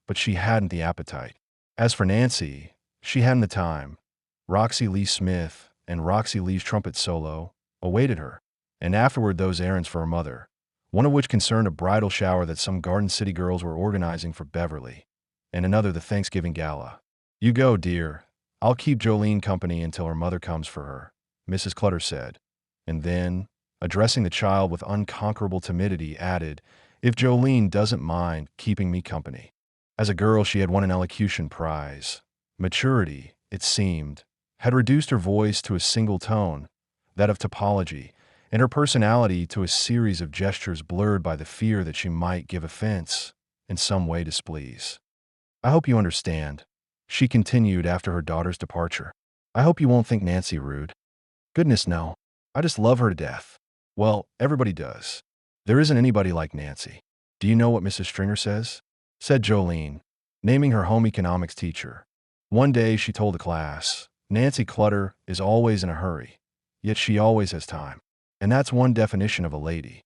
but she hadn't the appetite. As for Nancy, she hadn't the time. Roxy Lee Smith and Roxy Lee's trumpet solo awaited her, and afterward those errands for her mother, one of which concerned a bridal shower that some Garden City girls were organizing for Beverly, and another the Thanksgiving gala. You go, dear. I'll keep Jolene company until her mother comes for her, Mrs. Clutter said, and then, addressing the child with unconquerable timidity, added, if Jolene doesn't mind keeping me company. As a girl, she had won an elocution prize. Maturity, it seemed, had reduced her voice to a single tone, that of topology, and her personality to a series of gestures blurred by the fear that she might give offense, in some way displease. I hope you understand, she continued after her daughter's departure. I hope you won't think Nancy rude. Goodness, no. I just love her to death. Well, everybody does. There isn't anybody like Nancy. Do you know what Mrs. Stringer says? Said Jolene, naming her home economics teacher. One day she told the class, Nancy Clutter is always in a hurry, yet she always has time. And that's one definition of a lady.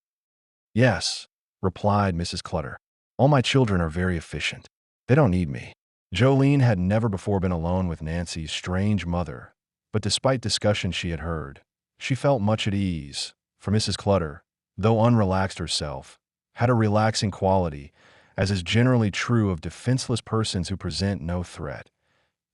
Yes, replied Mrs. Clutter. All my children are very efficient. They don't need me. Jolene had never before been alone with Nancy's strange mother, but despite discussions she had heard, she felt much at ease, for Mrs. Clutter, though unrelaxed herself, had a relaxing quality, as is generally true of defenseless persons who present no threat.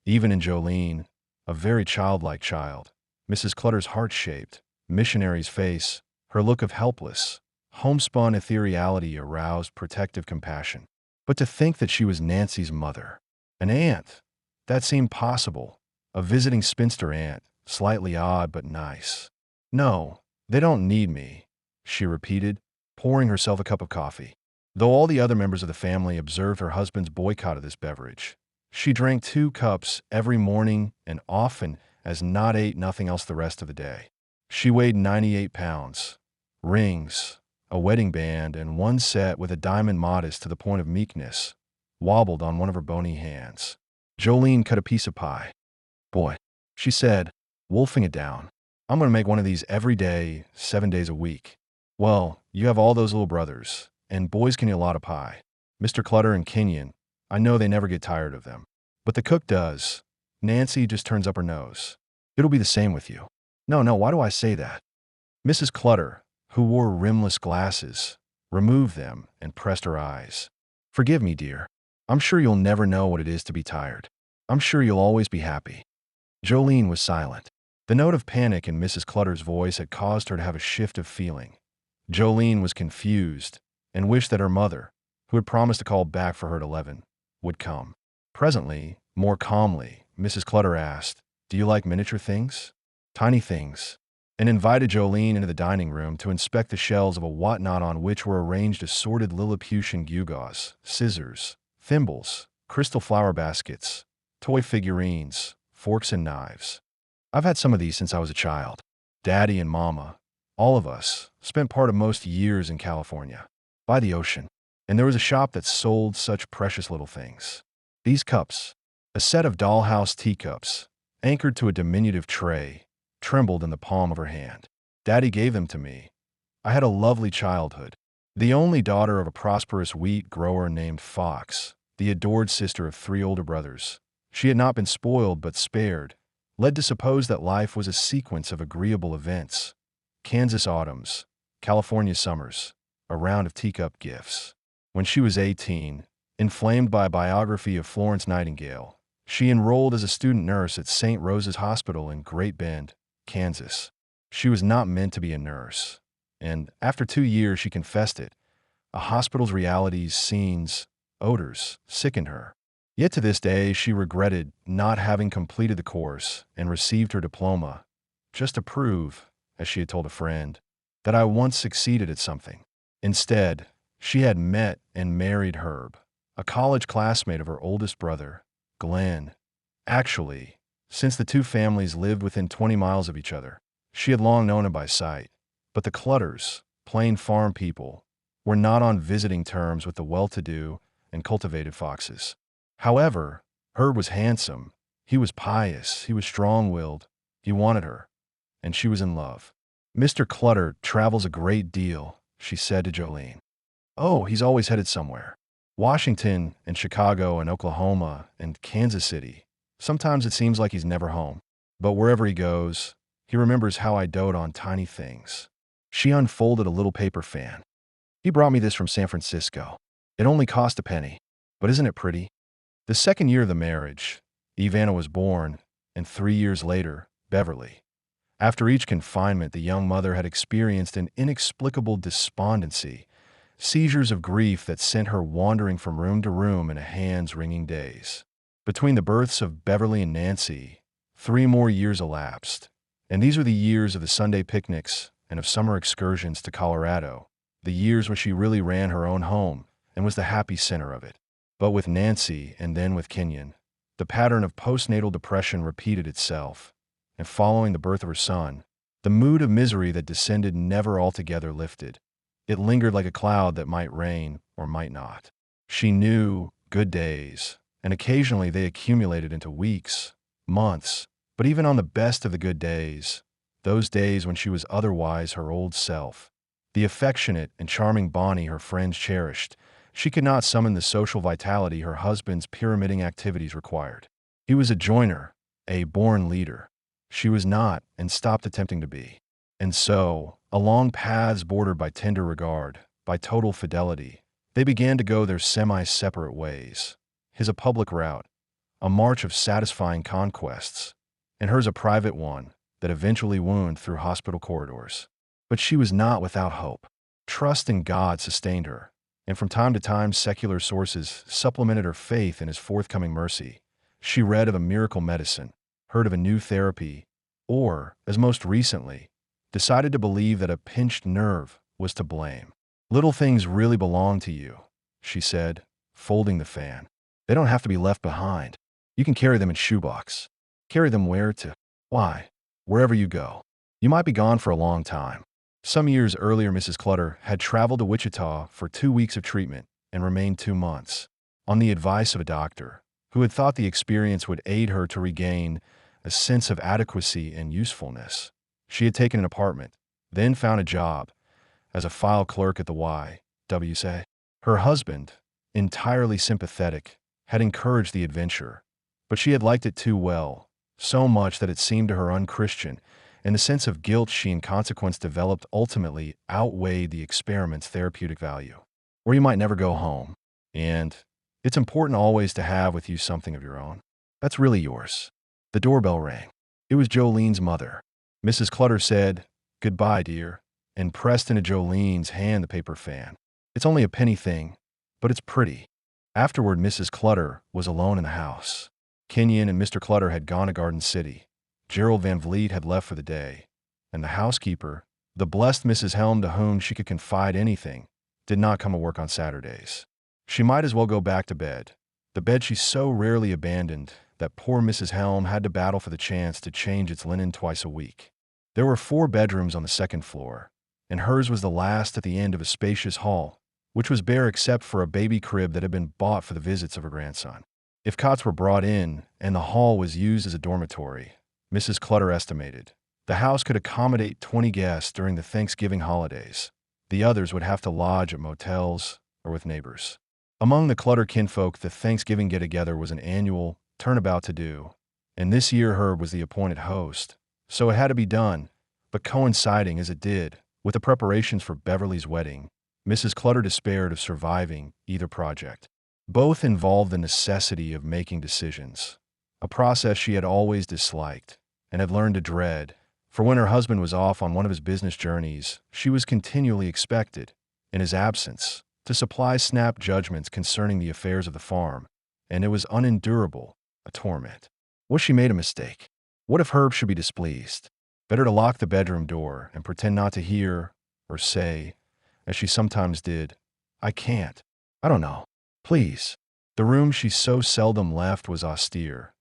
Even in Jolene, a very childlike child, Mrs. Clutter's heart-shaped, missionary's face, her look of helpless, homespun ethereality aroused protective compassion. But to think that she was Nancy's mother, an aunt, that seemed possible, a visiting spinster aunt, slightly odd but nice. No, they don't need me, she repeated, pouring herself a cup of coffee. Though all the other members of the family observed her husband's boycott of this beverage, she drank 2 cups every morning and often as not ate nothing else the rest of the day. She weighed 98 pounds. Rings, a wedding band, and one set with a diamond modest to the point of meekness, wobbled on one of her bony hands. Jolene cut a piece of pie. Boy, she said, wolfing it down. I'm going to make one of these every day, 7 days a week. Well, you have all those little brothers, and boys can eat a lot of pie. Mr. Clutter and Kenyon, I know they never get tired of them. But the cook does. Nancy just turns up her nose. It'll be the same with you. No, why do I say that? Mrs. Clutter, who wore rimless glasses, removed them and pressed her eyes. Forgive me, dear. I'm sure you'll never know what it is to be tired. I'm sure you'll always be happy. Jolene was silent. The note of panic in Mrs. Clutter's voice had caused her to have a shift of feeling. Jolene was confused, and wished that her mother, who had promised to call back for her at 11, would come. Presently, more calmly, Mrs. Clutter asked, "Do you like miniature things? Tiny things?" and invited Jolene into the dining room to inspect the shelves of a whatnot on which were arranged assorted Lilliputian gewgaws, scissors, thimbles, crystal flower baskets, toy figurines, forks and knives. "I've had some of these since I was a child. Daddy and Mama, all of us, spent part of most years in California, by the ocean, and there was a shop that sold such precious little things. These cups, a set of dollhouse teacups, anchored to a diminutive tray, trembled in the palm of her hand. Daddy gave them to me. I had a lovely childhood. The only daughter of a prosperous wheat grower named Fox, the adored sister of 3 older brothers. She had not been spoiled but spared, led to suppose that life was a sequence of agreeable events. Kansas autumns, California summers, a round of teacup gifts. When she was 18, inflamed by a biography of Florence Nightingale, she enrolled as a student nurse at St. Rose's Hospital in Great Bend, Kansas. She was not meant to be a nurse, and after 2 years she confessed it. A hospital's realities, scenes, odors sickened her. Yet to this day she regretted not having completed the course and received her diploma, just to prove, as she had told a friend, that I once succeeded at something. Instead, she had met and married Herb, a college classmate of her oldest brother, Glenn. Actually, since the two families lived within 20 miles of each other, she had long known him by sight. But the Clutters, plain farm people, were not on visiting terms with the well-to-do and cultivated Foxes. However, Herb was handsome, he was pious, he was strong-willed, he wanted her, and she was in love. "Mr. Clutter travels a great deal," she said to Jolene. "Oh, he's always headed somewhere. Washington and Chicago and Oklahoma and Kansas City. Sometimes it seems like he's never home. But wherever he goes, he remembers how I dote on tiny things." She unfolded a little paper fan. "He brought me this from San Francisco. It only cost a penny. But isn't it pretty?" The second year of the marriage, Ivana was born, and 3 years later, Beverly. After each confinement, the young mother had experienced an inexplicable despondency, seizures of grief that sent her wandering from room to room in a hands-wringing daze. Between the births of Beverly and Nancy, 3 more years elapsed, and these were the years of the Sunday picnics and of summer excursions to Colorado, the years when she really ran her own home and was the happy center of it. But with Nancy and then with Kenyon, the pattern of postnatal depression repeated itself, and following the birth of her son, the mood of misery that descended never altogether lifted. It lingered like a cloud that might rain or might not. She knew good days, and occasionally they accumulated into weeks, months, but even on the best of the good days, those days when she was otherwise her old self, the affectionate and charming Bonnie her friends cherished, she could not summon the social vitality her husband's pyramiding activities required. He was a joiner, a born leader. She was not, and stopped attempting to be. And so, along paths bordered by tender regard, by total fidelity, they began to go their semi-separate ways. His a public route, a march of satisfying conquests, and hers a private one that eventually wound through hospital corridors. But she was not without hope. Trust in God sustained her, and from time to time secular sources supplemented her faith in his forthcoming mercy. She read of a miracle medicine, heard of a new therapy, or, as most recently, decided to believe that a pinched nerve was to blame. "Little things really belong to you," she said, folding the fan. "They don't have to be left behind. You can carry them in shoebox. Carry them where to? Why, wherever you go. You might be gone for a long time." Some years earlier, Mrs. Clutter had traveled to Wichita for 2 weeks of treatment and remained 2 months, on the advice of a doctor who had thought the experience would aid her to regain a sense of adequacy and usefulness. She had taken an apartment, then found a job as a file clerk at the Y.W.C.A. Her husband, entirely sympathetic, had encouraged the adventure, but she had liked it too well, so much that it seemed to her unchristian, and the sense of guilt she in consequence developed ultimately outweighed the experiment's therapeutic value. Or you might never go home, and it's important always to have with you something of your own. That's really yours. The doorbell rang. It was Jolene's mother. Mrs. Clutter said, "Goodbye, dear," and pressed into Jolene's hand the paper fan. It's only a penny thing, but it's pretty." Afterward, Mrs. Clutter was alone in the house. Kenyon and Mr. Clutter had gone to Garden City. Gerald Van Vliet had left for the day, and the housekeeper, the blessed Mrs. Helm to whom she could confide anything, did not come to work on Saturdays. She might as well go back to bed, the bed she so rarely abandoned that poor Mrs. Helm had to battle for the chance to change its linen twice a week. There were 4 bedrooms on the second floor, and hers was the last at the end of a spacious hall, which was bare except for a baby crib that had been bought for the visits of her grandson. If cots were brought in and the hall was used as a dormitory, Mrs. Clutter estimated, the house could accommodate 20 guests during the Thanksgiving holidays. The others would have to lodge at motels or with neighbors. Among the Clutter kinfolk, the Thanksgiving get-together was an annual turnabout to do, and this year Herb was the appointed host, so it had to be done. But coinciding as it did with the preparations for Beverly's wedding, Mrs. Clutter despaired of surviving either project. Both involved the necessity of making decisions, a process she had always disliked and had learned to dread, for when her husband was off on one of his business journeys, she was continually expected, in his absence, to supply snap judgments concerning the affairs of the farm, and it was unendurable, a torment. What if she made a mistake? What if Herb should be displeased? Better to lock the bedroom door and pretend not to hear, or say, as she sometimes did, "I can't. I don't know. Please." The room she so seldom left was austere.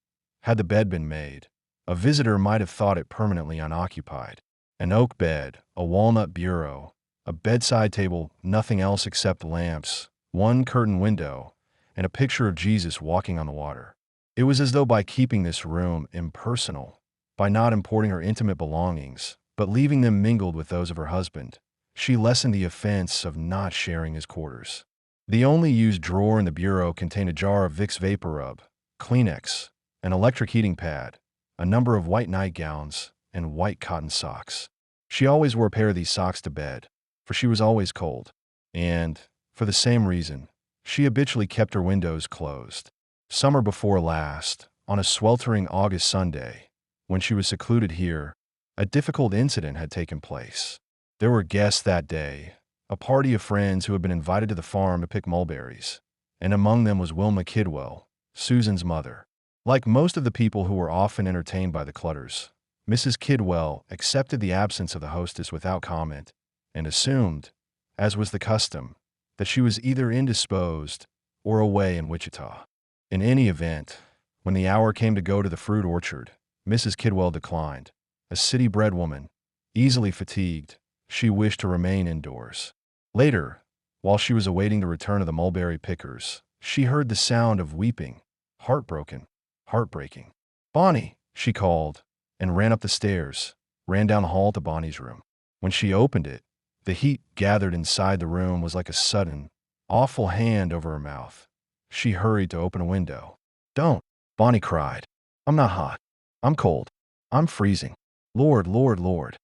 Had the bed been made, a visitor might have thought it permanently unoccupied. An oak bed, a walnut bureau, a bedside table, nothing else except lamps, one curtained window, and a picture of Jesus walking on the water. It was as though by keeping this room impersonal, by not importing her intimate belongings, but leaving them mingled with those of her husband, she lessened the offense of not sharing his quarters. The only used drawer in the bureau contained a jar of Vicks Vapor Rub, Kleenex, an electric heating pad, a number of white nightgowns, and white cotton socks. She always wore a pair of these socks to bed, for she was always cold, and, for the same reason, she habitually kept her windows closed. Summer before last, on a sweltering August Sunday, when she was secluded here, a difficult incident had taken place. There were guests that day, a party of friends who had been invited to the farm to pick mulberries, and among them was Wilma Kidwell, Susan's mother. Like most of the people who were often entertained by the Clutters, Mrs. Kidwell accepted the absence of the hostess without comment, and assumed, as was the custom, that she was either indisposed or away in Wichita. In any event, when the hour came to go to the fruit orchard, Mrs. Kidwell declined. A city-bred woman, easily fatigued, she wished to remain indoors. Later, while she was awaiting the return of the mulberry pickers, she heard the sound of weeping, heartbreaking. "Bonnie," she called, and ran up the stairs, ran down the hall to Bonnie's room. When she opened it, the heat gathered inside the room was like a sudden, awful hand over her mouth. She hurried to open a window. "Don't," Bonnie cried. "I'm not hot. I'm cold. I'm freezing. Lord, Lord, Lord."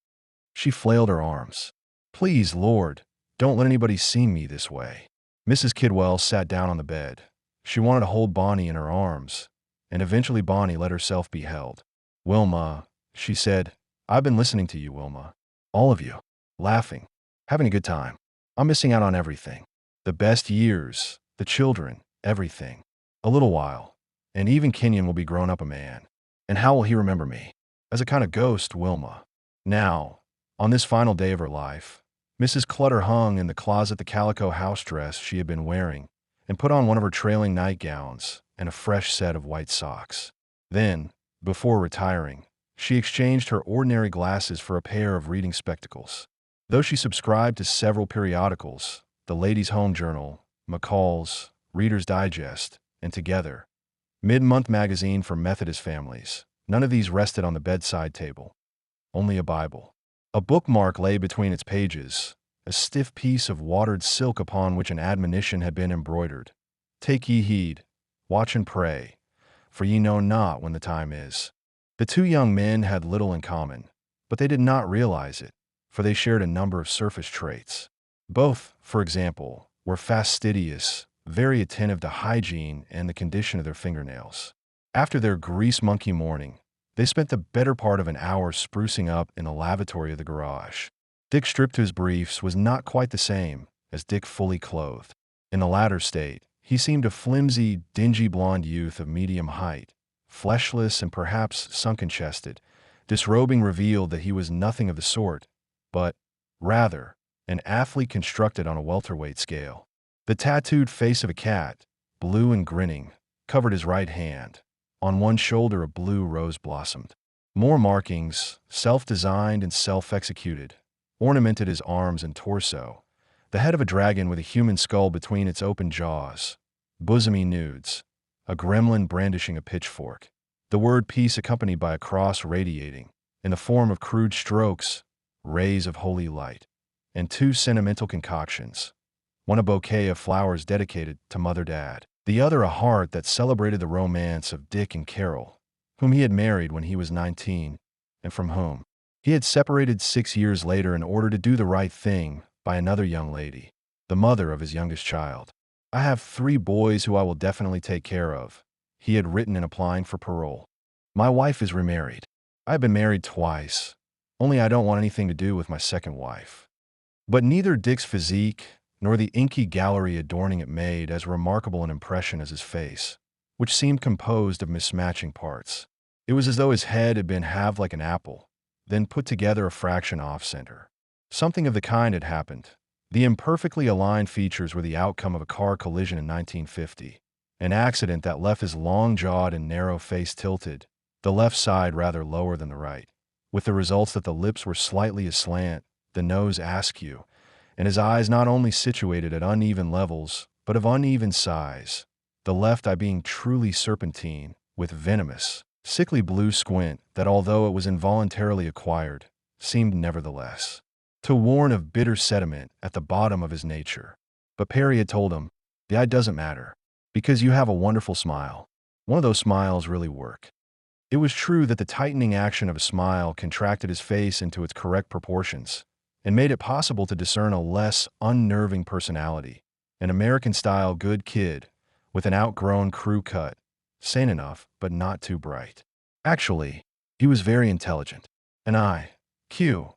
She flailed her arms. "Please, Lord, don't let anybody see me this way." Mrs. Kidwell sat down on the bed. She wanted to hold Bonnie in her arms, and eventually Bonnie let herself be held. "Wilma," she said, "I've been listening to you, Wilma. All of you. Laughing. Having a good time. I'm missing out on everything. The best years, the children, everything. A little while, and even Kenyon will be grown up a man. And how will he remember me? As a kind of ghost, Wilma." Now, on this final day of her life, Mrs. Clutter hung in the closet the calico house dress she had been wearing and put on one of her trailing nightgowns and a fresh set of white socks. Then, before retiring, she exchanged her ordinary glasses for a pair of reading spectacles. Though she subscribed to several periodicals, the Ladies' Home Journal, McCall's, Reader's Digest, and Together, Mid-Month Magazine for Methodist families, none of these rested on the bedside table. Only a Bible. A bookmark lay between its pages, a stiff piece of watered silk upon which an admonition had been embroidered. "Take ye heed, watch and pray, for ye know not when the time is." The two young men had little in common, but they did not realize it, for they shared a number of surface traits. Both, for example, were fastidious, very attentive to hygiene and the condition of their fingernails. After their grease monkey morning, they spent the better part of an hour sprucing up in the lavatory of the garage. Dick, stripped to his briefs, was not quite the same, as Dick fully clothed. In the latter state, he seemed a flimsy, dingy blonde youth of medium height, fleshless and perhaps sunken-chested. Disrobing revealed that he was nothing of the sort, but, rather, an athlete constructed on a welterweight scale. The tattooed face of a cat, blue and grinning, covered his right hand. On one shoulder a blue rose blossomed. More markings, self-designed and self-executed, ornamented his arms and torso. The head of a dragon with a human skull between its open jaws. Bosomy nudes. A gremlin brandishing a pitchfork. The word peace accompanied by a cross radiating, in the form of crude strokes, rays of holy light. And two sentimental concoctions. One a bouquet of flowers dedicated to Mother Dad. The other a heart that celebrated the romance of Dick and Carol, whom he had married when he was 19, and from whom he had separated 6 years later in order to do the right thing by another young lady, the mother of his youngest child. I have 3 boys who I will definitely take care of, he had written in applying for parole. My wife is remarried. I have been married twice, only I don't want anything to do with my second wife. But neither Dick's physique nor the inky gallery adorning it made as remarkable an impression as his face, which seemed composed of mismatching parts. It was as though his head had been halved like an apple, then put together a fraction off-center. Something of the kind had happened. The imperfectly aligned features were the outcome of a car collision in 1950, an accident that left his long-jawed and narrow face tilted, the left side rather lower than the right, with the results that the lips were slightly aslant, the nose askew, and his eyes not only situated at uneven levels, but of uneven size, the left eye being truly serpentine, with venomous, sickly blue squint that, although it was involuntarily acquired, seemed nevertheless to warn of bitter sediment at the bottom of his nature. But Perry had told him, the eye doesn't matter, because you have a wonderful smile. One of those smiles really work. It was true that the tightening action of a smile contracted his face into its correct proportions, and made it possible to discern a less unnerving personality, an American-style good kid with an outgrown crew cut, sane enough but not too bright. Actually, he was very intelligent. An I.Q.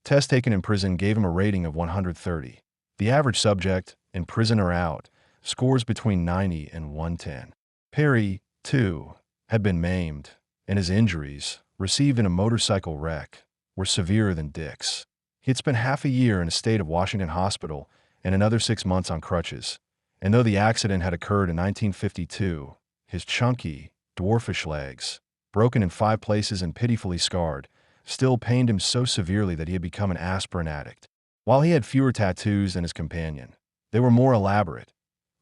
test taken in prison gave him a rating of 130. The average subject, in prison or out, scores between 90 and 110. Perry, too, had been maimed, and his injuries, received in a motorcycle wreck, were severer than Dick's. He had spent half a year in a state of Washington hospital and another 6 months on crutches, and though the accident had occurred in 1952, his chunky, dwarfish legs, broken in 5 places and pitifully scarred, still pained him so severely that he had become an aspirin addict. While he had fewer tattoos than his companion, they were more elaborate,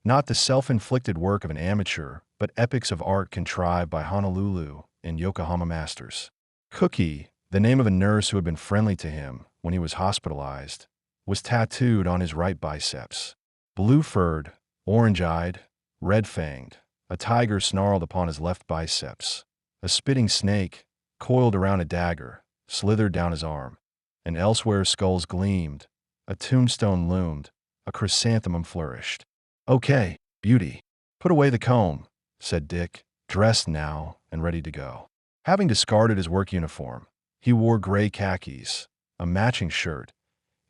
not the self-inflicted work of an amateur, but epics of art contrived by Honolulu and Yokohama masters. Cookie, the name of a nurse who had been friendly to him when he was hospitalized, was tattooed on his right biceps. Blue-furred, orange-eyed, red-fanged, a tiger snarled upon his left biceps. A spitting snake, coiled around a dagger, slithered down his arm, and elsewhere skulls gleamed, a tombstone loomed, a chrysanthemum flourished. "Okay, beauty. Put away the comb," said Dick, dressed now and ready to go. Having discarded his work uniform, he wore gray khakis, a matching shirt,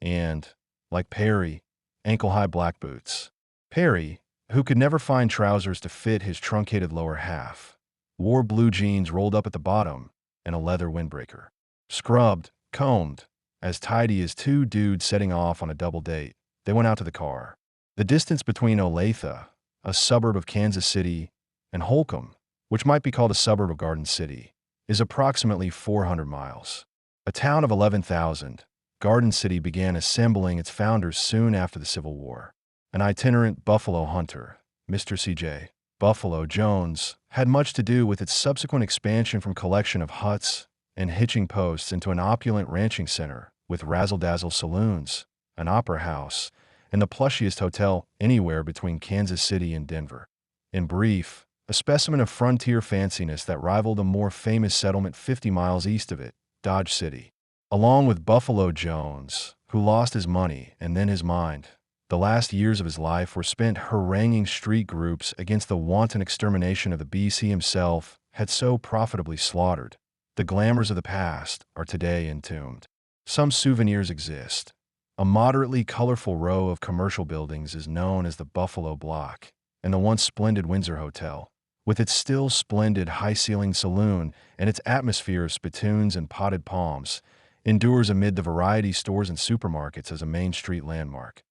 and, like Perry, ankle-high black boots. Perry, who could never find trousers to fit his truncated lower half, wore blue jeans rolled up at the bottom and a leather windbreaker. Scrubbed, combed, as tidy as 2 dudes setting off on a double date, they went out to the car. The distance between Olathe, a suburb of Kansas City, and Holcomb, which might be called a suburb of Garden City, is approximately 400 miles. A town of 11,000, Garden City began assembling its founders soon after the Civil War. An itinerant buffalo hunter, Mr. C.J. Buffalo Jones, had much to do with its subsequent expansion from collection of huts and hitching posts into an opulent ranching center with razzle-dazzle saloons, an opera house, and the plushiest hotel anywhere between Kansas City and Denver. In brief, a specimen of frontier fanciness that rivaled a more famous settlement 50 miles east of it, Dodge City. Along with Buffalo Jones, who lost his money and then his mind, the last years of his life were spent haranguing street groups against the wanton extermination of the beasts he himself had so profitably slaughtered. The glamours of the past are today entombed. Some souvenirs exist, A moderately colorful row of commercial buildings is known as the Buffalo Block, and the once splendid Windsor Hotel, with its still splendid high-ceilinged saloon and its atmosphere of spittoons and potted palms, endures amid the variety stores and supermarkets as a Main Street landmark.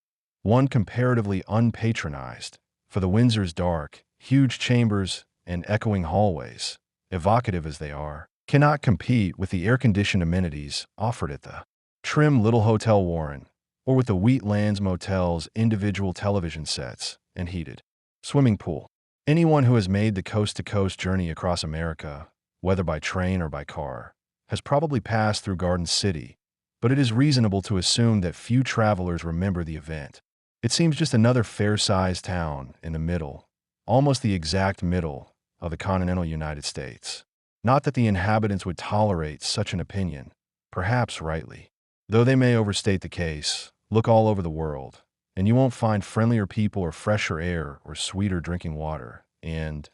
One comparatively unpatronized, for the Windsor's dark, huge chambers and echoing hallways, evocative as they are, cannot compete with the air-conditioned amenities offered at the trim little Hotel Warren, or with the Wheatlands Motel's individual television sets and heated swimming pool. Anyone who has made the coast-to-coast journey across America, whether by train or by car, has probably passed through Garden City, but it is reasonable to assume that few travelers remember the event. It seems just another fair-sized town in the middle, almost the exact middle, of the continental United States. Not that the inhabitants would tolerate such an opinion, perhaps rightly. Though they may overstate the case, look all over the world, and you won't find friendlier people or fresher air or sweeter drinking water. And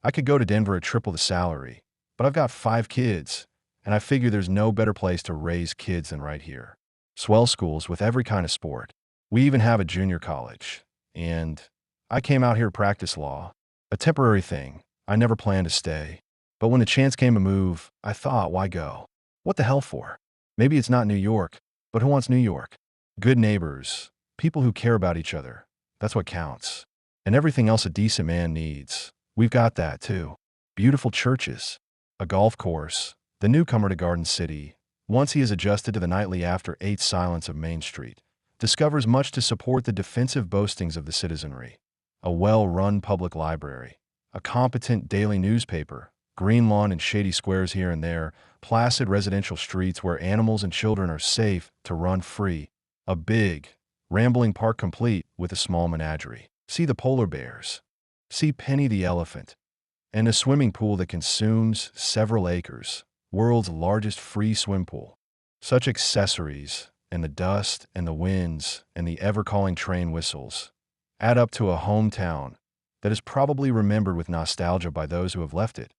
I could go to Denver at triple the salary, but I've got 5 kids, and I figure there's no better place to raise kids than right here. Swell schools with every kind of sport. We even have a junior college. And I came out here to practice law. A temporary thing. I never planned to stay. But when the chance came to move, I thought, why go? What the hell for? Maybe it's not New York, but who wants New York? Good neighbors, people who care about each other. That's what counts. And everything else a decent man needs. We've got that, too. Beautiful churches, a golf course, the newcomer to Garden City, once he has adjusted to the nightly after-8 silence of Main Street, discovers much to support the defensive boastings of the citizenry. A well-run public library, a competent daily newspaper, green lawn and shady squares here and there, placid residential streets where animals and children are safe to run free, a big, rambling park complete with a small menagerie. See the polar bears. See Penny the elephant. And a swimming pool that consumes several acres, world's largest free swim pool. Such accessories, and the dust and the winds and the ever-calling train whistles, add up to a hometown that is probably remembered with nostalgia by those who have left it,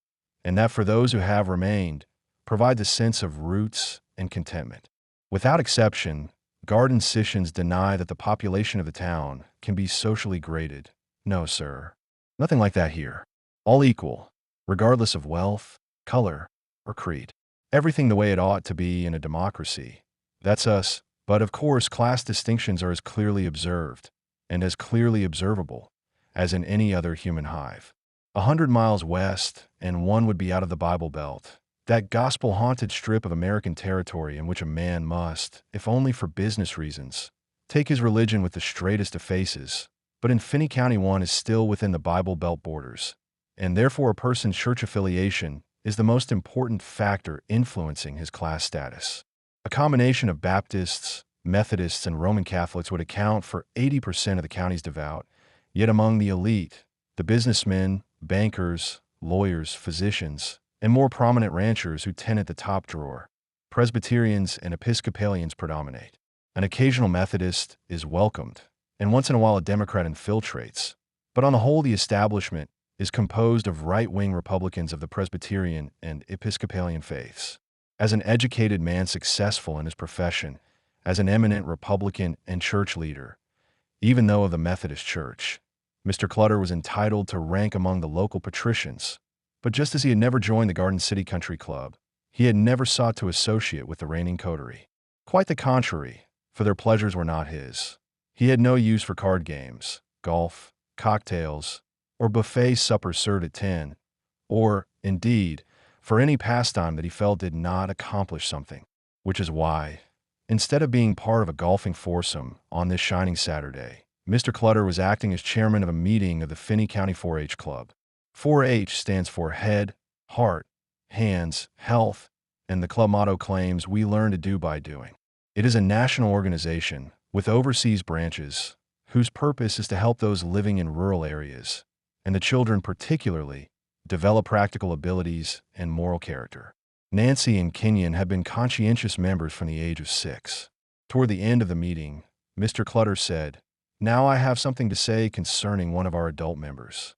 and that for those who have remained, provides a sense of roots and contentment. Without exception, Garden Citians deny that the population of the town can be socially graded. No, sir. Nothing like that here. All equal, regardless of wealth, color, or creed. Everything the way it ought to be in a democracy. That's us. But of course, class distinctions are as clearly observed, and as clearly observable, as in any other human hive. 100 miles west, and one would be out of the Bible Belt, that gospel-haunted strip of American territory in which a man must, if only for business reasons, take his religion with the straightest of faces. But in Finney County, one is still within the Bible Belt borders, and therefore a person's church affiliation is the most important factor influencing his class status. A combination of Baptists, Methodists, and Roman Catholics would account for 80% of the county's devout, yet among the elite, the businessmen, bankers, lawyers, physicians, and more prominent ranchers who tenant the top drawer, Presbyterians and Episcopalians predominate. An occasional Methodist is welcomed, and once in a while a Democrat infiltrates, but on the whole the establishment is composed of right-wing Republicans of the Presbyterian and Episcopalian faiths. As an educated man successful in his profession, as an eminent Republican and church leader, even though of the Methodist Church, Mr. Clutter was entitled to rank among the local patricians. But just as he had never joined the Garden City Country Club, he had never sought to associate with the reigning coterie. Quite the contrary, for their pleasures were not his. He had no use for card games, golf, cocktails, or buffet suppers served at 10, or, indeed, for any pastime that he felt did not accomplish something, which is why, instead of being part of a golfing foursome on this shining Saturday, Mr. Clutter was acting as chairman of a meeting of the Finney County 4-H Club. 4-H stands for Head, Heart, Hands, Health, and the club motto claims we learn to do by doing. It is a national organization with overseas branches whose purpose is to help those living in rural areas, and the children particularly, develop practical abilities and moral character. Nancy and Kenyon had been conscientious members from the age of 6. Toward the end of the meeting, Mr. Clutter said, "Now I have something to say concerning one of our adult members."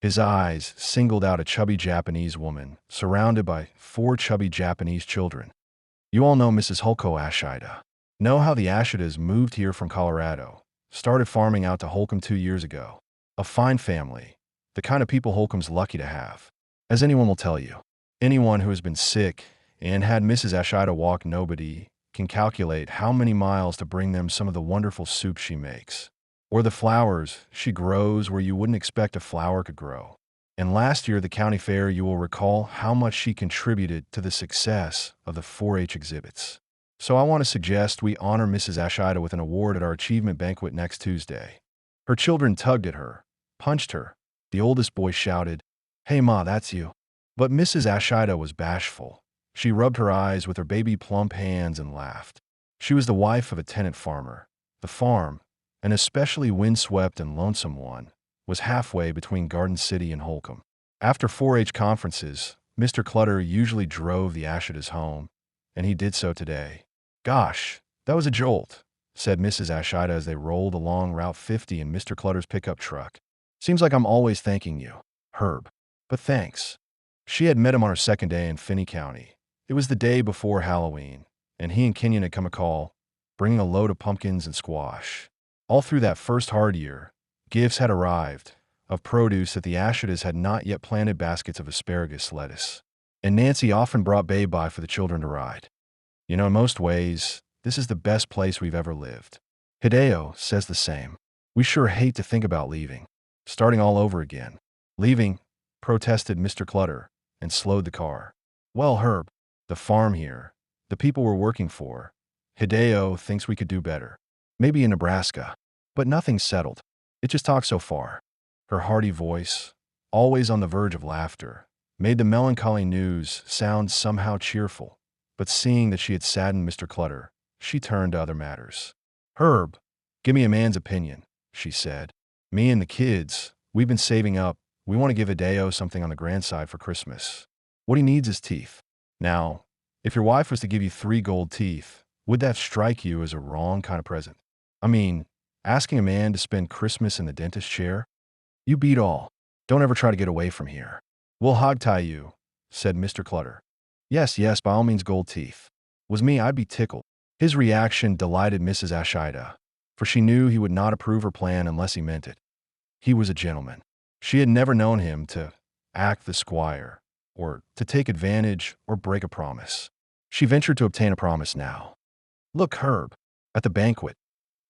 His eyes singled out a chubby Japanese woman, surrounded by 4 chubby Japanese children. "You all know Mrs. Hulko Ashida." Know how the Ashidas moved here from Colorado, started farming out to Holcomb 2 years ago. A fine family, the kind of people Holcomb's lucky to have. As anyone will tell you, anyone who has been sick and had Mrs. Ashida walk nobody can calculate how many miles to bring them some of the wonderful soup she makes, or the flowers she grows where you wouldn't expect a flower could grow. And last year, the county fair, you will recall how much she contributed to the success of the 4-H exhibits. So I want to suggest we honor Mrs. Ashida with an award at our achievement banquet next Tuesday. Her children tugged at her, punched her. The oldest boy shouted, "Hey Ma, that's you." But Mrs. Ashida was bashful. She rubbed her eyes with her baby plump hands and laughed. She was the wife of a tenant farmer. The farm, an especially windswept and lonesome one, was halfway between Garden City and Holcomb. After 4-H conferences, Mr. Clutter usually drove the Ashidas home, and he did so today. "Gosh, that was a jolt," said Mrs. Ashida as they rolled along Route 50 in Mr. Clutter's pickup truck. "Seems like I'm always thanking you, Herb. But thanks." She had met him on her second day in Finney County. It was the day before Halloween, and he and Kenyon had come a call, bringing a load of pumpkins and squash. All through that first hard year, gifts had arrived, of produce that the Ashidas had not yet planted baskets of asparagus lettuce. And Nancy often brought Babe by for the children to ride. "You know, in most ways, this is the best place we've ever lived." Hideo says the same. "We sure hate to think about leaving. Starting all over again." "Leaving?" protested Mr. Clutter, and slowed the car. "Well, Herb, the farm here, the people we're working for, Hideo thinks we could do better. Maybe in Nebraska. But nothing's settled. It just talks so far." Her hearty voice, always on the verge of laughter, made the melancholy news sound somehow cheerful. But seeing that she had saddened Mr. Clutter, she turned to other matters. "Herb, give me a man's opinion," she said. "Me and the kids, we've been saving up. We want to give Hideo something on the grand side for Christmas. What he needs is teeth. Now, if your wife was to give you 3 gold teeth, would that strike you as a wrong kind of present? I mean, asking a man to spend Christmas in the dentist chair? You beat all. Don't ever try to get away from here. We'll hog-tie you," said Mr. Clutter. "Yes, yes, by all means, gold teeth." Was me, I'd be tickled." His reaction delighted Mrs. Ashida, for she knew he would not approve her plan unless he meant it. He was a gentleman. She had never known him to act the squire, or to take advantage or break a promise. She ventured to obtain a promise now. "Look, Herb, at the banquet.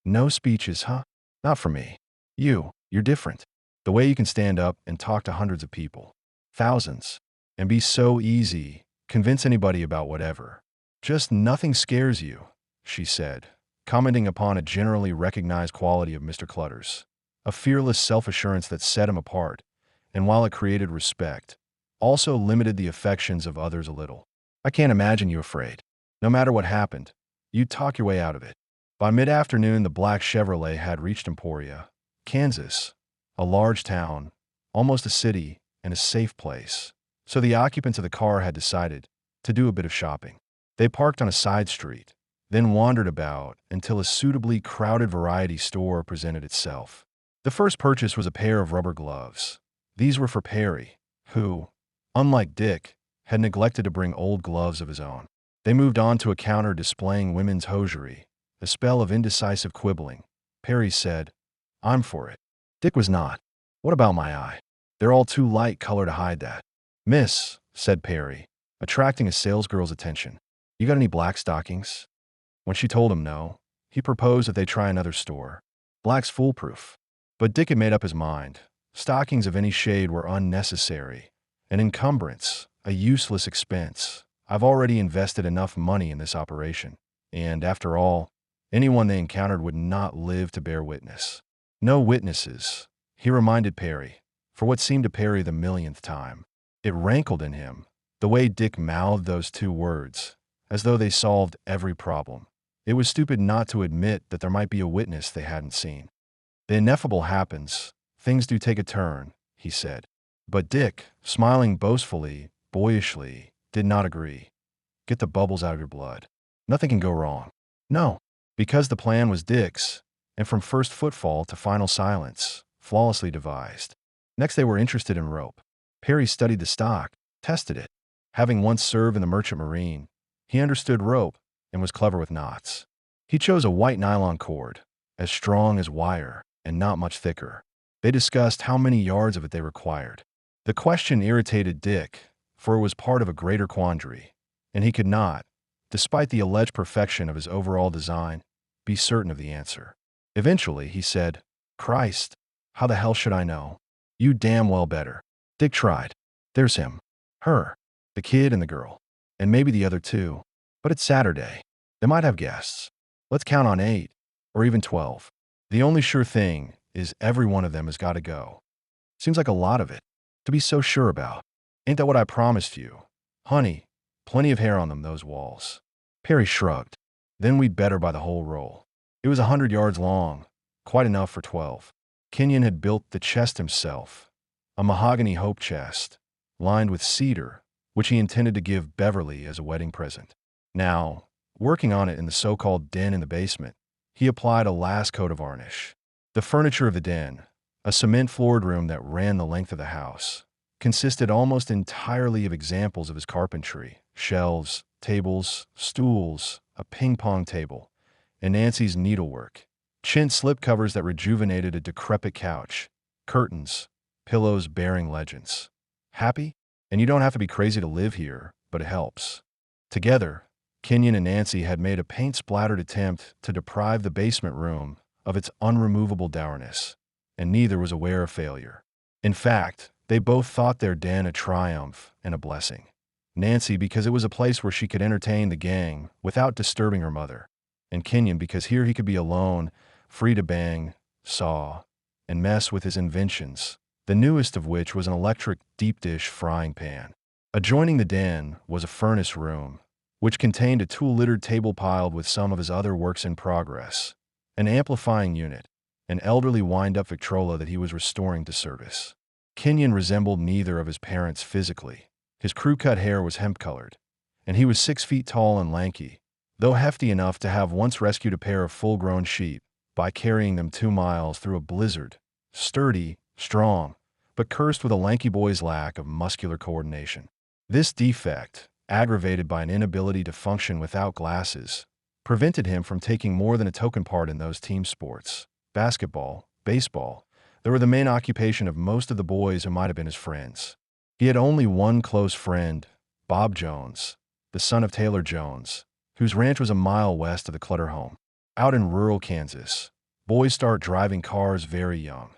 No speeches, huh? Not for me. You're different. The way you can stand up and talk to hundreds of people, thousands, and be so easy, convince anybody about whatever. Just nothing scares you," she said, commenting upon a generally recognized quality of Mr. Clutter's, a fearless self-assurance that set him apart, and while it created respect, also limited the affections of others a little. "I can't imagine you afraid. No matter what happened, you'd talk your way out of it." By mid-afternoon, the black Chevrolet had reached Emporia, Kansas, a large town, almost a city, and a safe place. So the occupants of the car had decided to do a bit of shopping. They parked on a side street, then wandered about until a suitably crowded variety store presented itself. The first purchase was a pair of rubber gloves. These were for Perry, who, unlike Dick, had neglected to bring old gloves of his own. They moved on to a counter displaying women's hosiery. A spell of indecisive quibbling. Perry said, "I'm for it." Dick was not. "What about my eye? They're all too light color to hide that." "Miss," said Perry, attracting a salesgirl's attention, "you got any black stockings?" When she told him no, he proposed that they try another store. "Black's foolproof." But Dick had made up his mind. Stockings of any shade were unnecessary, an encumbrance, a useless expense. "I've already invested enough money in this operation, and after all, anyone they encountered would not live to bear witness." No witnesses, he reminded Perry, for what seemed to Perry the millionth time. It rankled in him, the way Dick mouthed those 2 words, as though they solved every problem. It was stupid not to admit that there might be a witness they hadn't seen. "The ineffable happens. Things do take a turn," he said. But Dick, smiling boastfully, boyishly, did not agree. "Get the bubbles out of your blood. Nothing can go wrong." No, because the plan was Dick's, and from first footfall to final silence, flawlessly devised. Next, they were interested in rope. Perry studied the stock, tested it. Having once served in the merchant marine, he understood rope and was clever with knots. He chose a white nylon cord, as strong as wire and not much thicker. They discussed how many yards of it they required. The question irritated Dick, for it was part of a greater quandary, and he could not, despite the alleged perfection of his overall design, be certain of the answer. Eventually, he said, "Christ, how the hell should I know? You damn well better." Dick tried. There's him, her, the kid and the girl, and maybe the other two. But it's Saturday. They might have guests. Let's count on 8, or even 12. The only sure thing is every one of them has got to go. Seems like a lot of it to be so sure about. Ain't that what I promised you? Honey, plenty of hair on them, those walls. Perry shrugged. Then we'd better buy the whole roll. It was 100 yards long, quite enough for 12. Kenyon had built the chest himself, a mahogany hope chest, lined with cedar, which he intended to give Beverly as a wedding present. Now, working on it in the so-called den in the basement, he applied a last coat of varnish. The furniture of the den, a cement-floored room that ran the length of the house, consisted almost entirely of examples of his carpentry: shelves, tables, stools, a ping-pong table, and Nancy's needlework, chintz slipcovers that rejuvenated a decrepit couch, curtains, pillows bearing legends. Happy? And you don't have to be crazy to live here, but it helps. Together, Kenyon and Nancy had made a paint-splattered attempt to deprive the basement room of its unremovable dourness, and neither was aware of failure. In fact, they both thought their den a triumph and a blessing. Nancy because it was a place where she could entertain the gang without disturbing her mother, and Kenyon because here he could be alone, free to bang, saw, and mess with his inventions, the newest of which was an electric deep-dish frying pan. Adjoining the den was a furnace room, which contained a tool-littered table piled with some of his other works in progress, an amplifying unit, an elderly wind-up Victrola that he was restoring to service. Kenyon resembled neither of his parents physically. His crew-cut hair was hemp-colored, and he was 6 feet tall and lanky, though hefty enough to have once rescued a pair of full-grown sheep by carrying them 2 miles through a blizzard, sturdy, strong, but cursed with a lanky boy's lack of muscular coordination. This defect, aggravated by an inability to function without glasses, prevented him from taking more than a token part in those team sports: basketball, baseball. They were the main occupation of most of the boys who might have been his friends. He had only one close friend, Bob Jones, the son of Taylor Jones, whose ranch was a mile west of the Clutter home. Out in rural Kansas, boys start driving cars very young.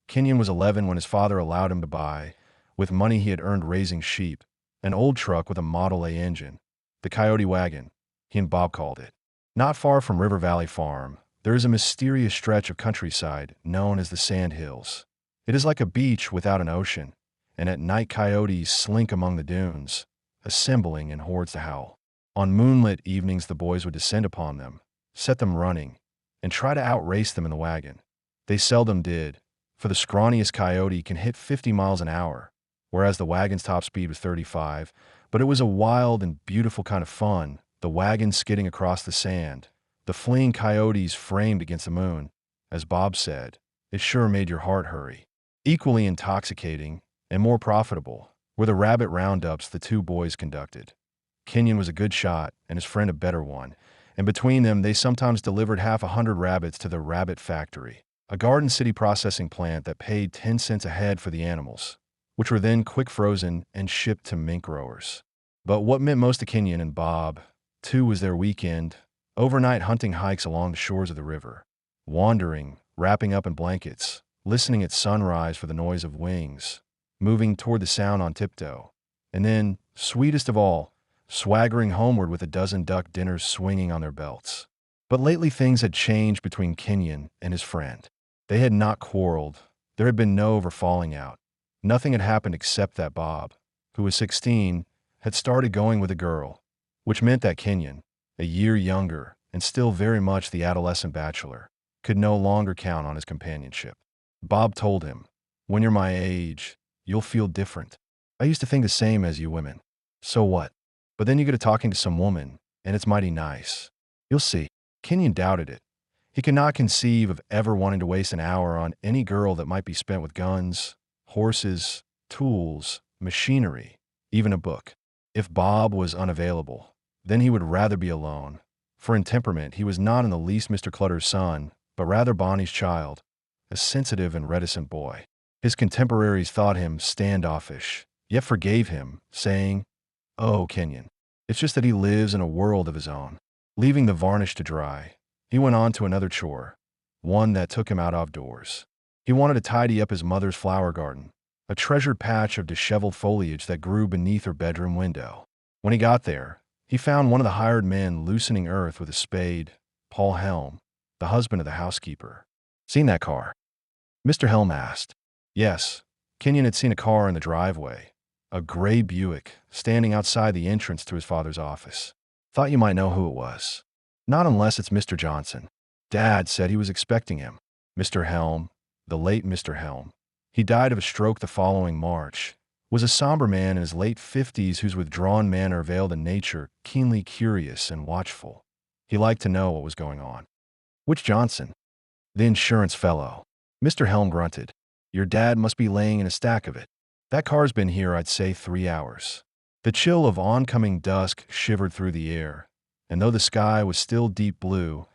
Kenyon was 11 when his father allowed him to buy, with money he had earned raising sheep, an old truck with a Model A engine, the Coyote wagon, he and Bob called it. Not far from River Valley Farm, there is a mysterious stretch of countryside known as the Sand Hills. It is like a beach without an ocean, and at night coyotes slink among the dunes, assembling in hordes to howl. On moonlit evenings the boys would descend upon them, set them running, and try to outrace them in the wagon. They seldom did, for the scrawniest coyote can hit 50 miles an hour, whereas the wagon's top speed was 35, but it was a wild and beautiful kind of fun, the wagon skidding across the sand, the fleeing coyotes framed against the moon. As Bob said, it sure made your heart hurry. Equally intoxicating, and more profitable, were the rabbit roundups the two boys conducted. Kenyon was a good shot, and his friend a better one, and between them they sometimes delivered 100 rabbits to the Rabbit Factory, a Garden City processing plant that paid 10 cents a head for the animals, which were then quick frozen and shipped to mink growers. But what meant most to Kenyon and Bob, too, was their weekend, overnight hunting hikes along the shores of the river, wandering, wrapping up in blankets, listening at sunrise for the noise of wings, moving toward the sound on tiptoe, and then, sweetest of all, swaggering homeward with a dozen duck dinners swinging on their belts. But lately things had changed between Kenyon and his friend. They had not quarreled. There had been no over-falling out. Nothing had happened except that Bob, who was 16, had started going with a girl, which meant that Kenyon, a year younger and still very much the adolescent bachelor, could no longer count on his companionship. Bob told him, "When you're my age, you'll feel different. I used to think the same as you women. So what? But then you get to talking to some woman, and it's mighty nice. You'll see." Kenyon doubted it. He could not conceive of ever wanting to waste an hour on any girl that might be spent with guns, horses, tools, machinery, even a book. If Bob was unavailable, then he would rather be alone, For in temperament, he was not in the least Mr. Clutter's son, but rather Bonnie's child, a sensitive and reticent boy. His contemporaries thought him standoffish, yet forgave him, saying, "Oh, Kenyon, it's just that he lives in a world of his own." Leaving the varnish to dry, he went on to another chore, one that took him out of doors. He wanted to tidy up his mother's flower garden, a treasured patch of disheveled foliage that grew beneath her bedroom window. When he got there, he found one of the hired men loosening earth with a spade, Paul Helm, the husband of the housekeeper. "Seen that car?" Mr. Helm asked. Yes, Kenyon had seen a car in the driveway, a gray Buick, standing outside the entrance to his father's office. "Thought you might know who it was." "Not unless it's Mr. Johnson. Dad said he was expecting him." Mr. Helm, the late Mr. Helm, he died of a stroke the following March, was a somber man in his late 50s whose withdrawn manner veiled a nature keenly curious and watchful. He liked to know what was going on. "Which Johnson?" "The insurance fellow." Mr. Helm grunted. "Your dad must be laying in a stack of it. That car's been here, I'd say, 3 hours." The chill of oncoming dusk shivered through the air, and though the sky was still deep blue,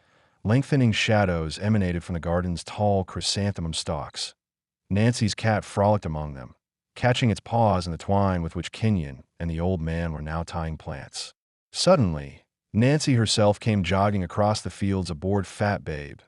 lengthening shadows emanated from the garden's tall chrysanthemum stalks. Nancy's cat frolicked among them, catching its paws in the twine with which Kenyon and the old man were now tying plants. Suddenly, Nancy herself came jogging across the fields aboard Fat Babe.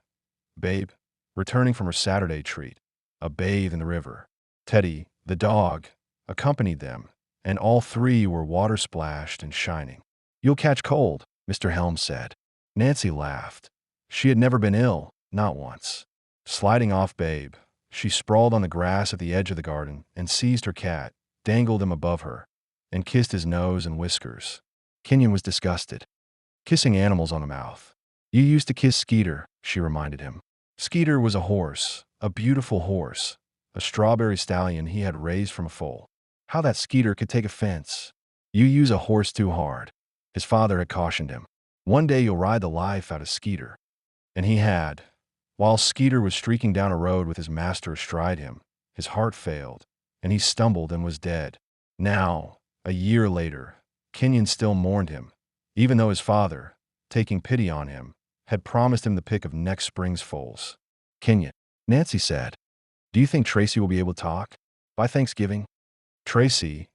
Babe, returning from her Saturday treat, a bathe in the river. Teddy, the dog, accompanied them, and all three were water-splashed and shining. "You'll catch cold," Mr. Helm said. Nancy laughed. She had never been ill, not once. Sliding off Babe, she sprawled on the grass at the edge of the garden and seized her cat, dangled him above her, and kissed his nose and whiskers. Kenyon was disgusted. Kissing animals on the mouth. "You used to kiss Skeeter," she reminded him. Skeeter was a horse, a beautiful horse, a strawberry stallion he had raised from a foal. How that Skeeter could take offense. "You use a horse too hard," his father had cautioned him. "One day you'll ride the life out of Skeeter." And he had. While Skeeter was streaking down a road with his master astride him, his heart failed, and he stumbled and was dead. Now, a year later, Kenyon still mourned him, even though his father, taking pity on him, had promised him the pick of next spring's foals. "Kenyon," Nancy said, "do you think Tracy will be able to talk by Thanksgiving?" Tracy,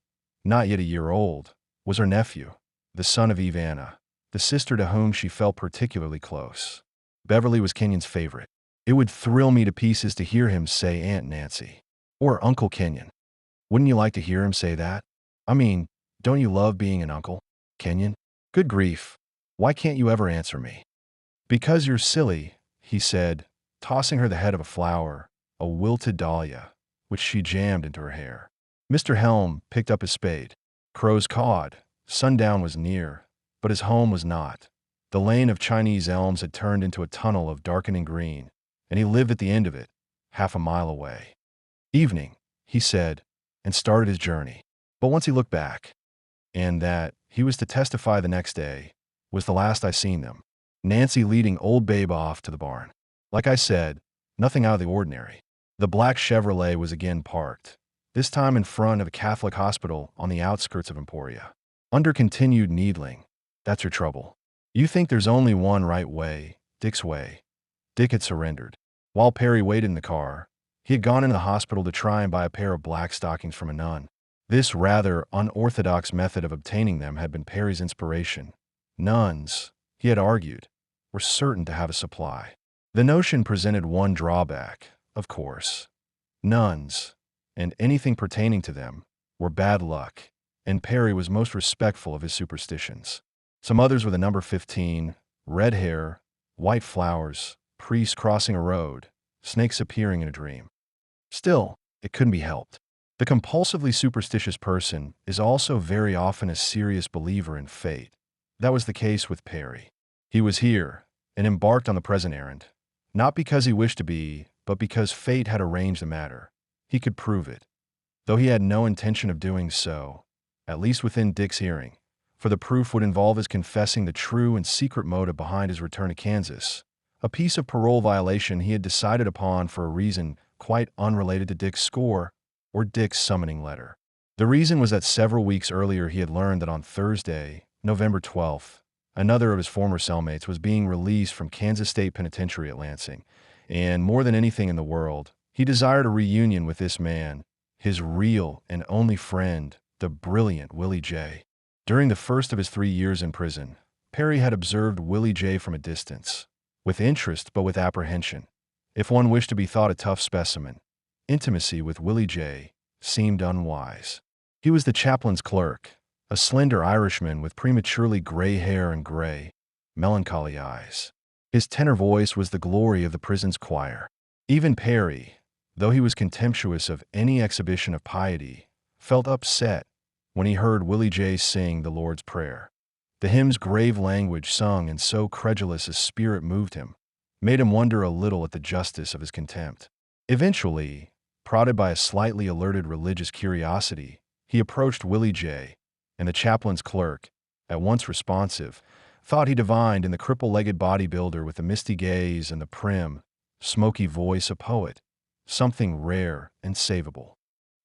not yet a year old, was her nephew, the son of Ivana, the sister to whom she felt particularly close. Beverly was Kenyon's favorite. "It would thrill me to pieces to hear him say Aunt Nancy, or Uncle Kenyon." "Wouldn't you like to hear him say that? I mean, don't you love being an uncle, Kenyon?" "Good grief, why can't you ever answer me?" "Because you're silly," he said, tossing her the head of a flower, a wilted dahlia, which she jammed into her hair. Mr. Helm picked up his spade. Crows cawed. Sundown was near, but his home was not. The lane of Chinese elms had turned into a tunnel of darkening green, and he lived at the end of it, half a mile away. "Evening," he said, and started his journey. But once he looked back, and that, he was to testify the next day, was the last I seen them. Nancy leading old Babe off to the barn. Like I said, nothing out of the ordinary. The black Chevrolet was again parked, this time in front of a Catholic hospital on the outskirts of Emporia. Under continued needling. "That's your trouble. You think there's only one right way, Dick's way." Dick had surrendered. While Perry waited in the car, he had gone into the hospital to try and buy a pair of black stockings from a nun. This rather unorthodox method of obtaining them had been Perry's inspiration. Nuns, he had argued, were certain to have a supply. The notion presented one drawback, of course. Nuns, and anything pertaining to them, were bad luck, and Perry was most respectful of his superstitions. Some others were the number 15, red hair, white flowers, priests crossing a road, snakes appearing in a dream. Still, it couldn't be helped. The compulsively superstitious person is also very often a serious believer in fate. That was the case with Perry. He was here, and embarked on the present errand, not because he wished to be, but because fate had arranged the matter. He could prove it, though he had no intention of doing so, at least within Dick's hearing, for the proof would involve his confessing the true and secret motive behind his return to Kansas, a piece of parole violation he had decided upon for a reason quite unrelated to Dick's score or Dick's summoning letter. The reason was that several weeks earlier he had learned that on Thursday, November 12th, another of his former cellmates, was being released from Kansas State Penitentiary at Lansing, and more than anything in the world, he desired a reunion with this man, his real and only friend, the brilliant Willie J. During the first of his 3 years in prison, Perry had observed Willie J. from a distance, with interest but with apprehension. If one wished to be thought a tough specimen, intimacy with Willie J. seemed unwise. He was the chaplain's clerk, a slender Irishman with prematurely gray hair and gray, melancholy eyes. His tenor voice was the glory of the prison's choir. Even Perry, though he was contemptuous of any exhibition of piety, felt upset when he heard Willie J. sing the Lord's Prayer. The hymn's grave language, sung in so credulous a spirit, moved him, made him wonder a little at the justice of his contempt. Eventually, prodded by a slightly alerted religious curiosity, he approached Willie J., and the chaplain's clerk, at once responsive, thought he divined in the cripple-legged bodybuilder with the misty gaze and the prim, smoky voice a poet, something rare and savable.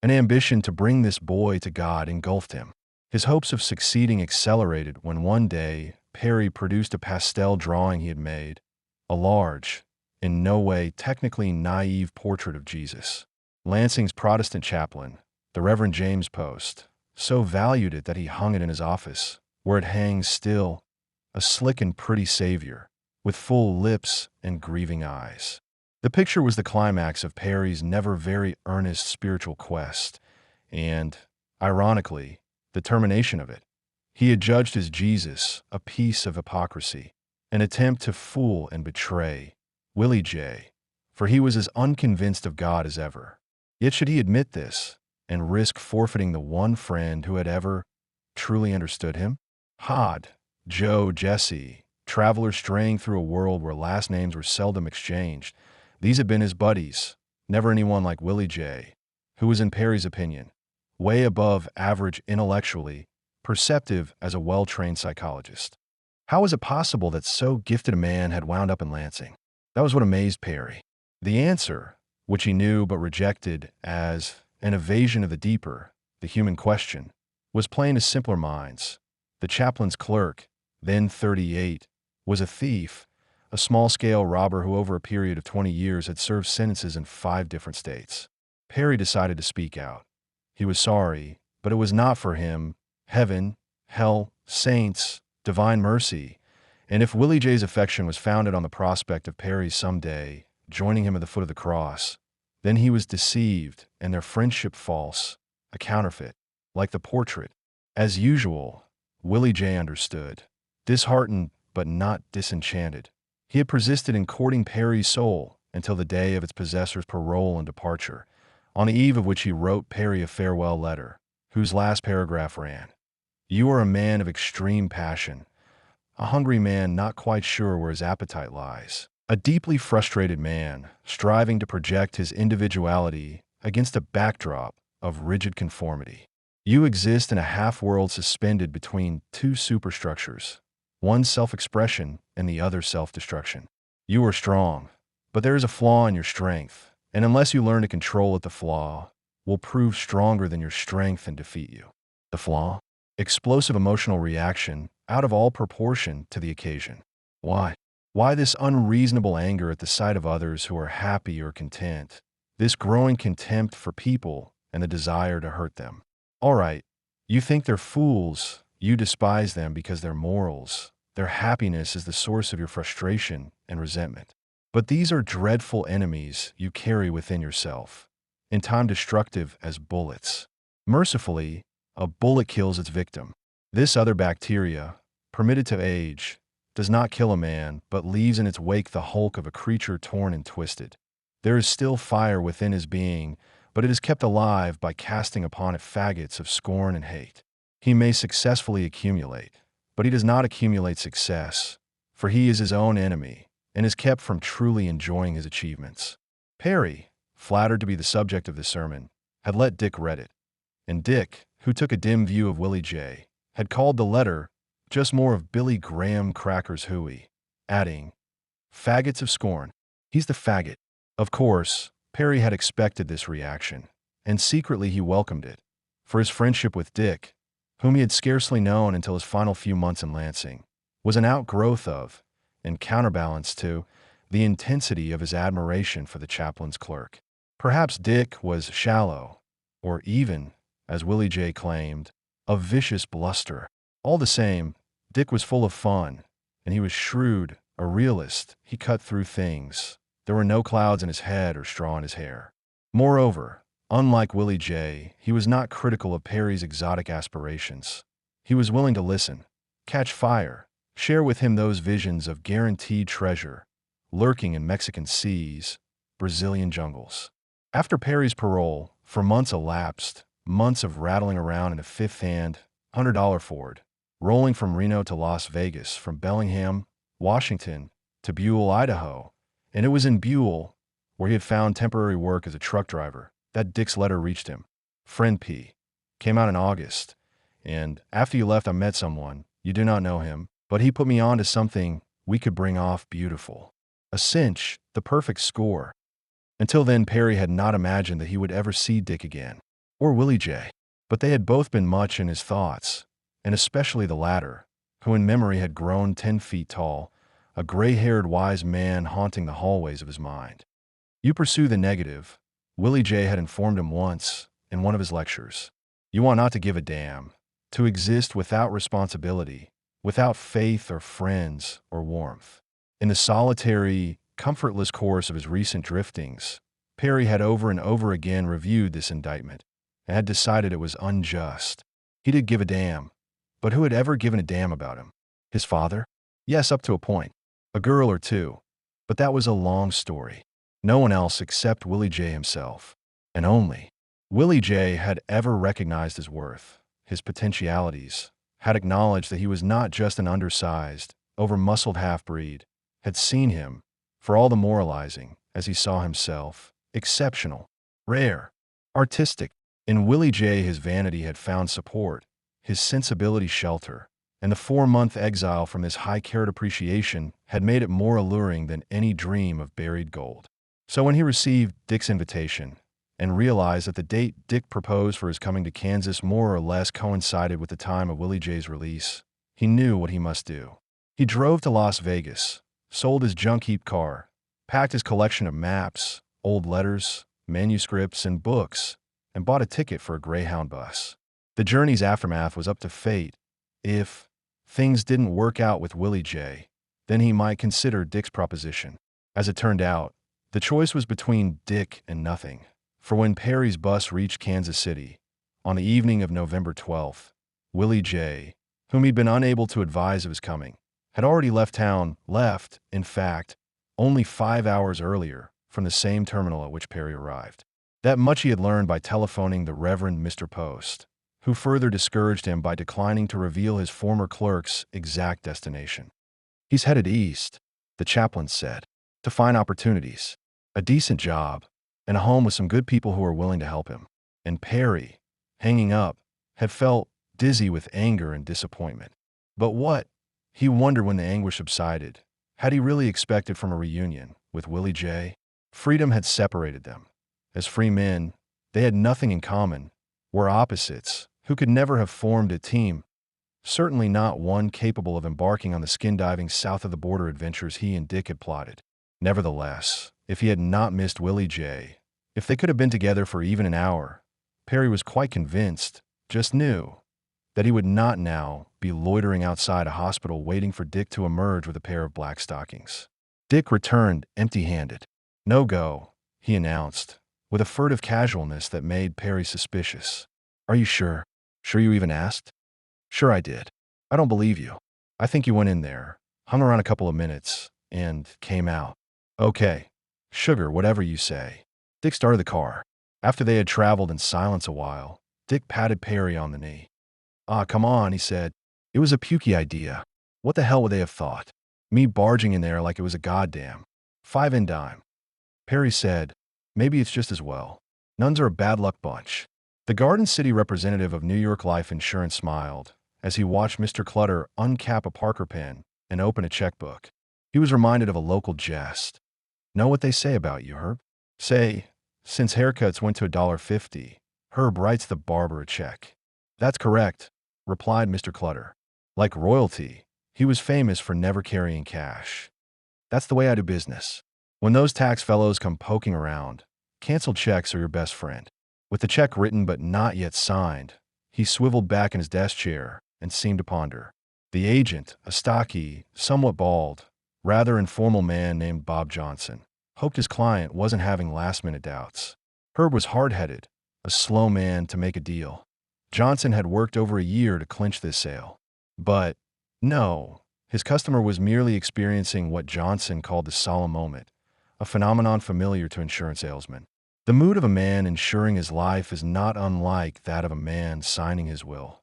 An ambition to bring this boy to God engulfed him. His hopes of succeeding accelerated when one day Perry produced a pastel drawing he had made, a large, in no way technically naive portrait of Jesus. Lansing's Protestant chaplain, the Reverend James Post, so valued it that he hung it in his office, where it hangs still, a slick and pretty Savior, with full lips and grieving eyes. The picture was the climax of Perry's never very earnest spiritual quest, and, ironically, the termination of it. He had judged his Jesus a piece of hypocrisy, an attempt to fool and betray Willie J., for he was as unconvinced of God as ever. Yet should he admit this and risk forfeiting the one friend who had ever truly understood him? Hod, Joe, Jesse, travelers straying through a world where last names were seldom exchanged, these had been his buddies, never anyone like Willie J., who was, in Perry's opinion, way above average intellectually, perceptive as a well-trained psychologist. How was it possible that so gifted a man had wound up in Lansing? That was what amazed Perry. The answer, which he knew but rejected as an evasion of the deeper, the human question, was plain to simpler minds. The chaplain's clerk, then 38, was a thief, a small-scale robber who over a period of 20 years had served sentences in 5 different states. Perry decided to speak out. He was sorry, but it was not for him. Heaven, hell, saints, divine mercy. And if Willie J.'s affection was founded on the prospect of Perry's someday joining him at the foot of the cross, then he was deceived and their friendship false, a counterfeit, like the portrait. As usual, Willie J. understood, disheartened but not disenchanted. He had persisted in courting Perry's soul until the day of its possessor's parole and departure, on the eve of which he wrote Perry a farewell letter, whose last paragraph ran, "You are a man of extreme passion, a hungry man not quite sure where his appetite lies, a deeply frustrated man striving to project his individuality against a backdrop of rigid conformity. You exist in a half-world suspended between 2 superstructures, one self-expression and the other self-destruction. You are strong, but there is a flaw in your strength, and unless you learn to control it, the flaw will prove stronger than your strength and defeat you." The flaw? Explosive emotional reaction, out of all proportion to the occasion. Why? Why this unreasonable anger at the sight of others who are happy or content? This growing contempt for people and the desire to hurt them. All right, you think they're fools, you despise them because their morals, their happiness is the source of your frustration and resentment. But these are dreadful enemies you carry within yourself, in time destructive as bullets. Mercifully, a bullet kills its victim. This other bacteria, permitted to age, does not kill a man, but leaves in its wake the hulk of a creature torn and twisted. There is still fire within his being, but it is kept alive by casting upon it faggots of scorn and hate. He may successfully accumulate, but he does not accumulate success, for he is his own enemy and is kept from truly enjoying his achievements. Perry, flattered to be the subject of this sermon, had let Dick read it, and Dick, who took a dim view of Willie J., had called the letter just more of Billy Graham crackers hooey, adding, "Faggots of scorn. He's the faggot." Of course, Perry had expected this reaction, and secretly he welcomed it, for his friendship with Dick, whom he had scarcely known until his final few months in Lansing, was an outgrowth of, and counterbalance to, the intensity of his admiration for the chaplain's clerk. Perhaps Dick was shallow, or even, as Willie J. claimed, a vicious bluster. All the same, Dick was full of fun, and he was shrewd, a realist. He cut through things. There were no clouds in his head or straw in his hair. Moreover, unlike Willie J., he was not critical of Perry's exotic aspirations. He was willing to listen, catch fire, share with him those visions of guaranteed treasure, lurking in Mexican seas, Brazilian jungles. After Perry's parole, for months elapsed, months of rattling around in a fifth-hand, $100 Ford, rolling from Reno to Las Vegas, from Bellingham, Washington, to Buell, Idaho. And it was in Buell, where he had found temporary work as a truck driver, that Dick's letter reached him. Friend P. Came out in August, and after you left I met someone. You do not know him, but he put me on to something we could bring off beautiful. A cinch, the perfect score. Until then, Perry had not imagined that he would ever see Dick again, or Willie J. But they had both been much in his thoughts, and especially the latter, who in memory had grown 10 feet tall, a gray-haired wise man haunting the hallways of his mind. You pursue the negative, Willie J. had informed him once in one of his lectures. You want not to give a damn, to exist without responsibility, without faith or friends or warmth. In the solitary, comfortless course of his recent driftings, Perry had over and over again reviewed this indictment and had decided it was unjust. He did give a damn, but who had ever given a damn about him? His father? Yes, up to a point. A girl or two. But that was a long story. No one else except Willie J. himself, and only Willie J. had ever recognized his worth, his potentialities, had acknowledged that he was not just an undersized, over-muscled half-breed, had seen him, for all the moralizing, as he saw himself, exceptional, rare, artistic. In Willie J. his vanity had found support, his sensibility shelter, and the 4-month exile from this high-carat appreciation had made it more alluring than any dream of buried gold. So when he received Dick's invitation and realized that the date Dick proposed for his coming to Kansas more or less coincided with the time of Willie J.'s release, he knew what he must do. He drove to Las Vegas, sold his junk heap car, packed his collection of maps, old letters, manuscripts, and books, and bought a ticket for a Greyhound bus. The journey's aftermath was up to fate. If things didn't work out with Willie J., then he might consider Dick's proposition. As it turned out, the choice was between Dick and nothing. For when Perry's bus reached Kansas City, on the evening of November 12th, Willie J., whom he'd been unable to advise of his coming, had already left town, in fact, only 5 hours earlier from the same terminal at which Perry arrived. That much he had learned by telephoning the Reverend Mr. Post, who further discouraged him by declining to reveal his former clerk's exact destination. He's headed east, the chaplain said, to find opportunities, a decent job, and a home with some good people who are willing to help him. And Perry, hanging up, had felt dizzy with anger and disappointment. But what, he wondered when the anguish subsided, had he really expected from a reunion with Willie J.? Freedom had separated them. As free men, they had nothing in common, were opposites, who could never have formed a team, certainly not one capable of embarking on the skin-diving south-of-the-border adventures he and Dick had plotted. Nevertheless, if he had not missed Willie J., if they could have been together for even an hour, Perry was quite convinced, just knew, that he would not now be loitering outside a hospital waiting for Dick to emerge with a pair of black stockings. Dick returned empty-handed. "No go," he announced, with a furtive casualness that made Perry suspicious. "Are you sure? Sure you even asked?" "Sure I did. I don't believe you. I think you went in there, hung around a couple of minutes, and came out." "Okay. Sugar, whatever you say." Dick started the car. After they had traveled in silence a while, Dick patted Perry on the knee. "Ah, come on," he said. "It was a pukey idea. What the hell would they have thought? Me barging in there like it was a goddamn 5 and dime." Perry said, "Maybe it's just as well. Nuns are a bad luck bunch." The Garden City representative of New York Life Insurance smiled as he watched Mr. Clutter uncap a Parker pen and open a checkbook. He was reminded of a local jest. "Know what they say about you, Herb? Say, since haircuts went to $1.50, Herb writes the barber a check." "That's correct," replied Mr. Clutter. "Like royalty, He was famous for never carrying cash. That's the way I do business. When those tax fellows come poking around, canceled checks are your best friend. With the check written but not yet signed, he swiveled back in his desk chair and seemed to ponder. The agent, a stocky, somewhat bald, rather informal man named Bob Johnson, hoped his client wasn't having last-minute doubts. Herb was hard-headed, a slow man to make a deal. Johnson had worked over a year to clinch this sale. But no, his customer was merely experiencing what Johnson called the solemn moment, a phenomenon familiar to insurance salesmen. The mood of a man insuring his life is not unlike that of a man signing his will.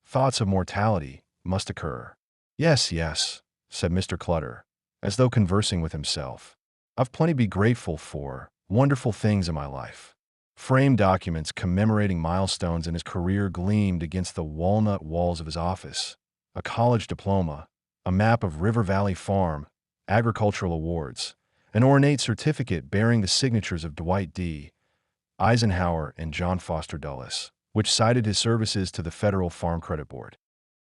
Thoughts of mortality must occur. Yes, yes, said Mr. Clutter, as though conversing with himself. I've plenty to be grateful for, wonderful things in my life. Framed documents commemorating milestones in his career gleamed against the walnut walls of his office. A college diploma, a map of River Valley Farm, agricultural awards, an ornate certificate bearing the signatures of Dwight D. Eisenhower and John Foster Dulles, which cited his services to the Federal Farm Credit Board.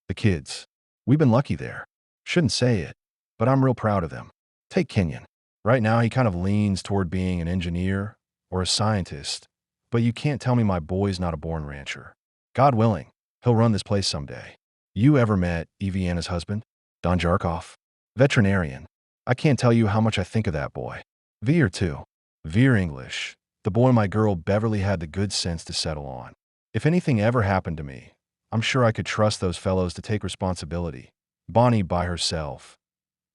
The kids. We've been lucky there. Shouldn't say it, but I'm real proud of them. Take Kenyon. Right now he kind of leans toward being an engineer or a scientist, but you can't tell me my boy's not a born rancher. God willing, he'll run this place someday. You ever met Eviana's husband? Don Jarkoff? Veterinarian. I can't tell you how much I think of that boy. Veer too. Veer English. The boy my girl Beverly had the good sense to settle on. If anything ever happened to me, I'm sure I could trust those fellows to take responsibility. Bonnie by herself.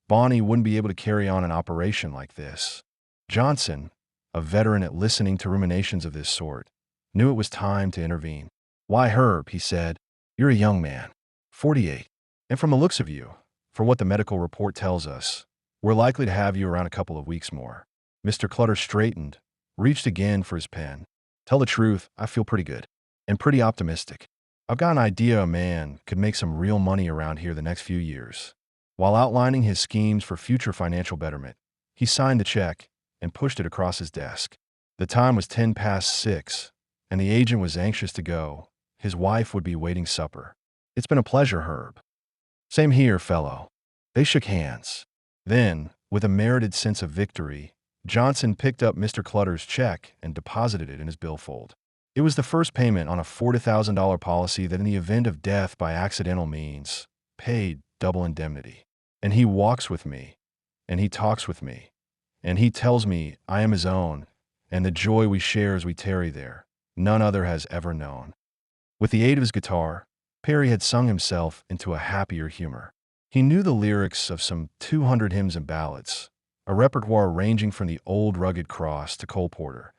Bonnie wouldn't be able to carry on an operation like this. Johnson, a veteran at listening to ruminations of this sort, knew it was time to intervene. Why, Herb, he said, you're a young man, 48, and from the looks of you, for what the medical report tells us, we're likely to have you around a couple of weeks more. Mr. Clutter straightened, reached again for his pen. Tell the truth, I feel pretty good, and pretty optimistic. I've got an idea a man could make some real money around here the next few years. While outlining his schemes for future financial betterment, he signed the check and pushed it across his desk. The time was 6:10, and the agent was anxious to go. His wife would be waiting supper. It's been a pleasure, Herb. Same here, fellow. They shook hands. Then, with a merited sense of victory, Johnson picked up Mr. Clutter's check and deposited it in his billfold. It was the first payment on a $40,000 policy that in the event of death by accidental means, paid double indemnity. And he walks with me, and he talks with me, and he tells me I am his own, and the joy we share as we tarry there, none other has ever known. With the aid of his guitar, Perry had sung himself into a happier humor. He knew the lyrics of some 200 hymns and ballads, a repertoire ranging from the old rugged cross to Cole Porter,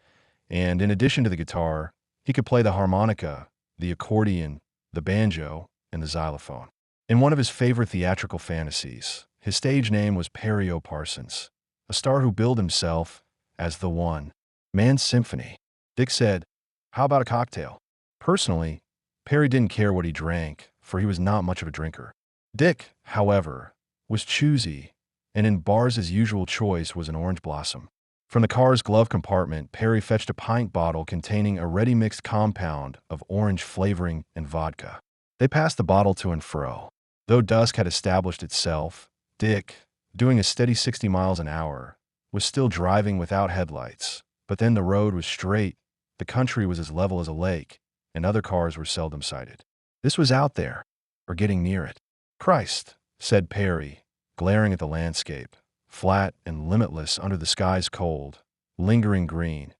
and in addition to the guitar, he could play the harmonica, the accordion, the banjo, and the xylophone. In one of his favorite theatrical fantasies, his stage name was Perry O. Parsons, a star who billed himself as the one man symphony. Dick said, how about a cocktail? Personally, Perry didn't care what he drank, for he was not much of a drinker. Dick, however, was choosy, and in bars his usual choice was an orange blossom. From the car's glove compartment, Perry fetched a pint bottle containing a ready-mixed compound of orange flavoring and vodka. They passed the bottle to and fro. Though dusk had established itself, Dick, doing a steady 60 miles an hour, was still driving without headlights. But then the road was straight, the country was as level as a lake, and other cars were seldom sighted. This was out there, or getting near it. Christ, said Perry, glaring at the landscape, flat and limitless under the sky's cold, lingering green,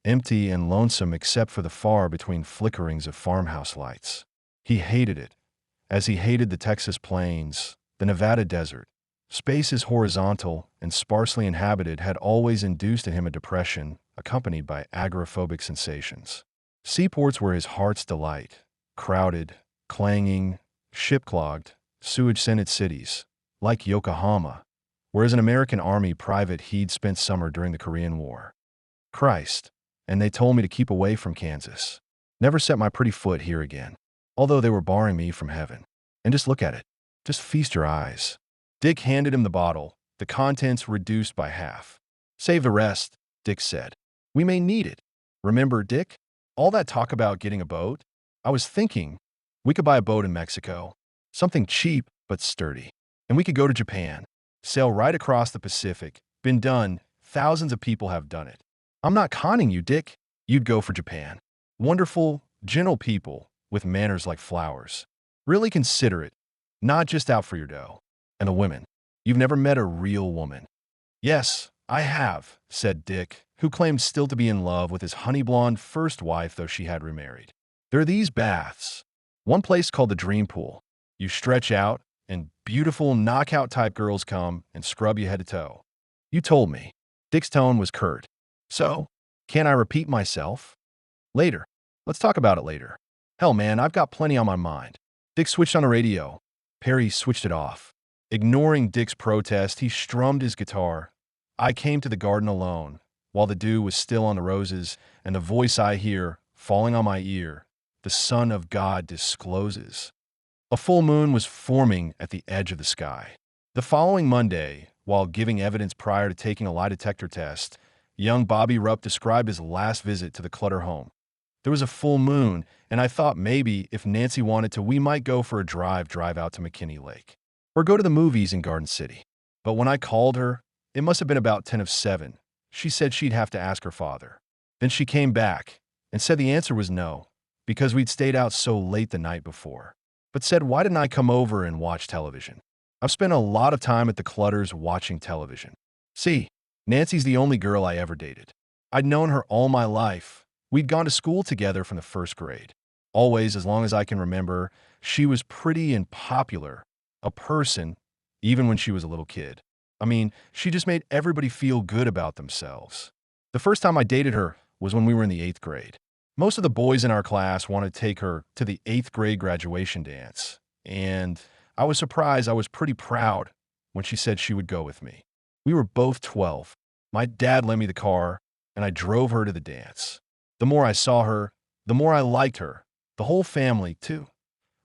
empty and lonesome except for the far between flickerings of farmhouse lights. He hated it, as he hated the Texas plains, the Nevada desert. Spaces horizontal and sparsely inhabited had always induced in him a depression accompanied by agoraphobic sensations. Seaports were his heart's delight, crowded, clanging, ship-clogged, sewage-scented cities, like Yokohama, where as an American Army private he'd spent summer during the Korean War. Christ, and they told me to keep away from Kansas. Never set my pretty foot here again, although they were barring me from heaven. And just look at it. Just feast your eyes. Dick handed him the bottle, the contents reduced by half. Save the rest, Dick said. We may need it. Remember, Dick? All that talk about getting a boat? I was thinking we could buy a boat in Mexico. Something cheap but sturdy. And we could go to Japan. Sail right across the Pacific. Been done. Thousands of people have done it. I'm not conning you, Dick. You'd go for Japan. Wonderful, gentle people with manners like flowers. Really considerate, not just out for your dough. And the women. You've never met a real woman. Yes, I have, said Dick, who claimed still to be in love with his honey blonde first wife, though she had remarried. There are these baths. One place called the Dream Pool. You stretch out, and beautiful knockout-type girls come and scrub you head to toe. You told me. Dick's tone was curt. So, can I repeat myself? Later. Let's talk about it later. Hell, man, I've got plenty on my mind. Dick switched on the radio. Perry switched it off. Ignoring Dick's protest, he strummed his guitar. I came to the garden alone, while the dew was still on the roses, and the voice I hear, falling on my ear, the Son of God discloses. A full moon was forming at the edge of the sky. The following Monday, while giving evidence prior to taking a lie detector test, young Bobby Rupp described his last visit to the Clutter home. There was a full moon, and I thought maybe if Nancy wanted to, we might go for a drive out to McKinney Lake. Or go to the movies in Garden City. But when I called her, it must have been about 10 of 7. She said she'd have to ask her father. Then she came back and said the answer was no, because we'd stayed out so late the night before. But said, why didn't I come over and watch television? I've spent a lot of time at the Clutters watching television. See, Nancy's the only girl I ever dated. I'd known her all my life. We'd gone to school together from the first grade. Always, as long as I can remember, she was pretty and popular. A person, even when she was a little kid. I mean, she just made everybody feel good about themselves. The first time I dated her was when we were in the 8th grade. Most of the boys in our class wanted to take her to the 8th grade graduation dance. And I was surprised, I was pretty proud when she said she would go with me. We were both 12. My dad lent me the car, and I drove her to the dance. The more I saw her, the more I liked her. The whole family, too.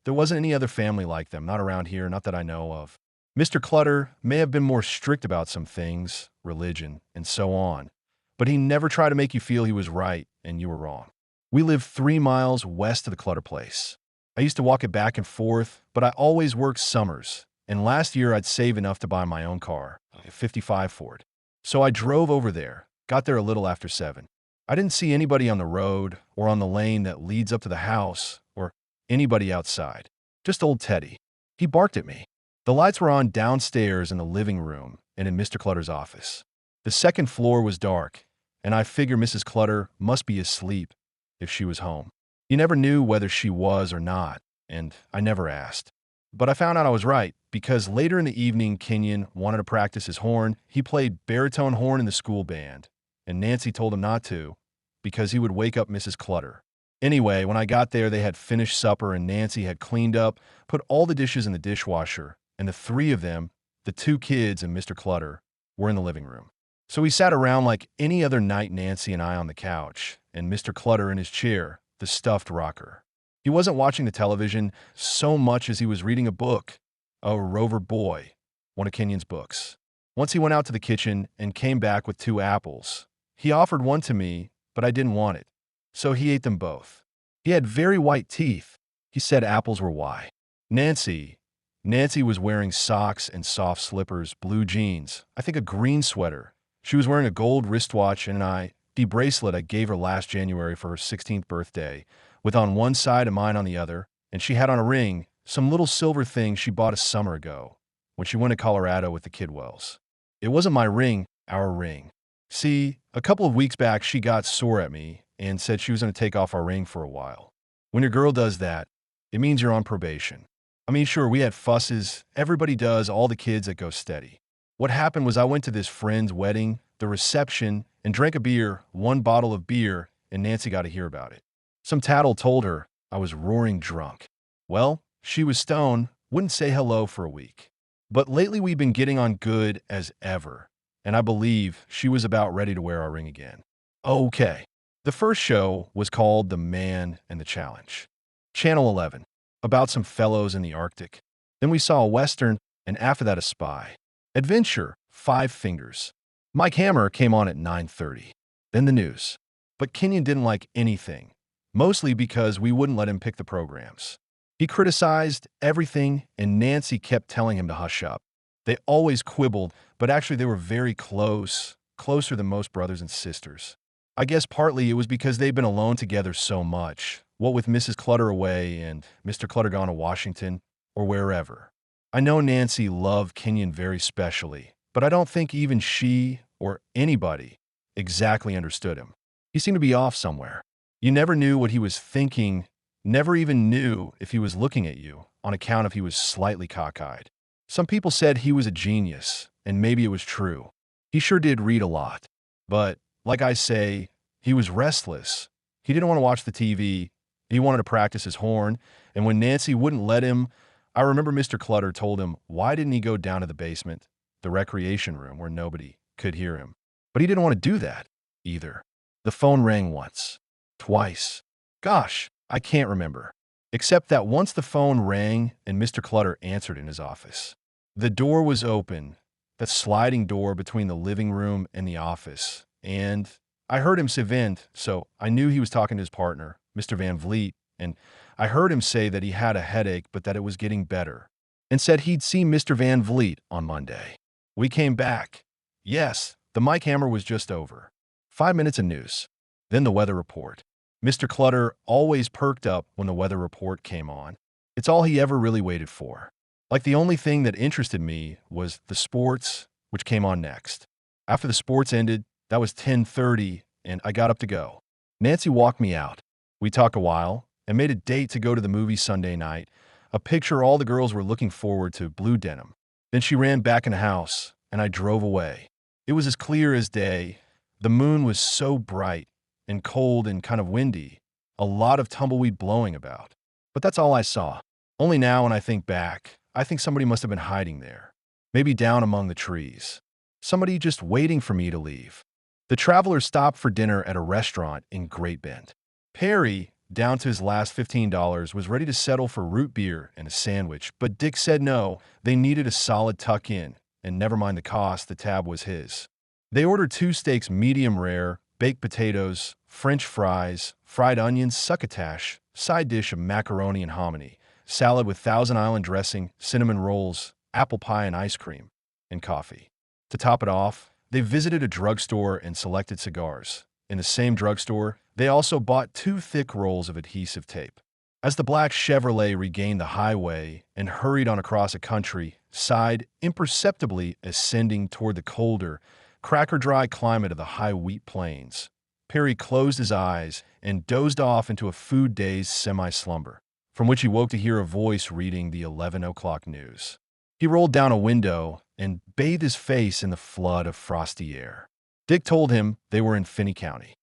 There wasn't any other family like them, not around here, not that I know of. Mr. Clutter may have been more strict about some things, religion, and so on, but he never tried to make you feel he was right and you were wrong. We lived 3 miles west of the Clutter place. I used to walk it back and forth, but I always worked summers, and last year I'd save enough to buy my own car, a 55 Ford. So I drove over there, got there a little after 7. I didn't see anybody on the road or on the lane that leads up to the house or anybody outside. Just old Teddy. He barked at me. The lights were on downstairs in the living room and in Mr. Clutter's office. The second floor was dark, and I figured Mrs. Clutter must be asleep if she was home. You never knew whether she was or not, and I never asked. But I found out I was right, because later in the evening, Kenyon wanted to practice his horn. He played baritone horn in the school band, and Nancy told him not to, because he would wake up Mrs. Clutter. Anyway, when I got there, they had finished supper, and Nancy had cleaned up, put all the dishes in the dishwasher, and the 3 of them, the 2 kids and Mr. Clutter, were in the living room. So we sat around like any other night, Nancy and I on the couch, and Mr. Clutter in his chair, the stuffed rocker. He wasn't watching the television so much as he was reading a book, a Rover Boy, one of Kenyon's books. Once he went out to the kitchen and came back with 2 apples. He offered one to me, but I didn't want it, so he ate them both. He had very white teeth. He said apples were why. Nancy was wearing socks and soft slippers, blue jeans, I think a green sweater. She was wearing a gold wristwatch and an ID bracelet I gave her last January for her 16th birthday, with on one side and mine on the other, and she had on a ring, some little silver thing she bought a summer ago, when she went to Colorado with the Kidwells. It wasn't my ring, our ring. See, a couple of weeks back she got sore at me and said she was going to take off our ring for a while. When your girl does that, it means you're on probation. I mean, sure, we had fusses. Everybody does, all the kids that go steady. What happened was I went to this friend's wedding, the reception, and drank a beer, 1 bottle of beer, and Nancy got to hear about it. Some tattle told her I was roaring drunk. Well, she was stoned, wouldn't say hello for a week. But lately we've been getting on good as ever, and I believe she was about ready to wear our ring again. Okay. The first show was called The Man and the Challenge. Channel 11. About some fellows in the Arctic. Then we saw a Western, and after that a spy. Adventure, 5 Fingers. Mike Hammer came on at 9:30. Then the news. But Kenyon didn't like anything, mostly because we wouldn't let him pick the programs. He criticized everything, and Nancy kept telling him to hush up. They always quibbled, but actually they were very close, closer than most brothers and sisters. I guess partly it was because they'd been alone together so much, what with Mrs. Clutter away and Mr. Clutter gone to Washington or wherever. I know Nancy loved Kenyon very specially, but I don't think even she or anybody exactly understood him. He seemed to be off somewhere. You never knew what he was thinking, never even knew if he was looking at you, on account of he was slightly cockeyed. Some people said he was a genius, and maybe it was true. He sure did read a lot. But, like I say, he was restless. He didn't want to watch the TV. He wanted to practice his horn, and when Nancy wouldn't let him, I remember Mr. Clutter told him why didn't he go down to the basement, the recreation room where nobody could hear him. But he didn't want to do that, either. The phone rang once, twice. Gosh, I can't remember. Except that once the phone rang and Mr. Clutter answered in his office. The door was open, that sliding door between the living room and the office, and I heard him say vent, so I knew he was talking to his partner, Mr. Van Vliet, and I heard him say that he had a headache but that it was getting better, and said he'd see Mr. Van Vliet on Monday. We came back. Yes, the mic hammer was just over. 5 minutes of news. Then the weather report. Mr. Clutter always perked up when the weather report came on. It's all he ever really waited for. Like the only thing that interested me was the sports, which came on next. After the sports ended, that was 10:30, and I got up to go. Nancy walked me out. We talked a while and made a date to go to the movie Sunday night, a picture all the girls were looking forward to, blue denim. Then she ran back in the house, and I drove away. It was as clear as day. The moon was so bright and cold and kind of windy, a lot of tumbleweed blowing about. But that's all I saw. Only now when I think back, I think somebody must have been hiding there, maybe down among the trees. Somebody just waiting for me to leave. The travelers stopped for dinner at a restaurant in Great Bend. Perry, down to his last $15, was ready to settle for root beer and a sandwich, but Dick said no, they needed a solid tuck-in, and never mind the cost, the tab was his. They ordered 2 steaks medium rare, baked potatoes, French fries, fried onions, succotash, side dish of macaroni and hominy, salad with Thousand Island dressing, cinnamon rolls, apple pie and ice cream, and coffee. To top it off, they visited a drugstore and selected cigars. In the same drugstore, they also bought 2 thick rolls of adhesive tape. As the black Chevrolet regained the highway and hurried on across a country, side imperceptibly ascending toward the colder, cracker-dry climate of the high wheat plains, Perry closed his eyes and dozed off into a food-dazed semi-slumber, from which he woke to hear a voice reading the 11 o'clock news. He rolled down a window and bathed his face in the flood of frosty air. Dick told him they were in Finney County.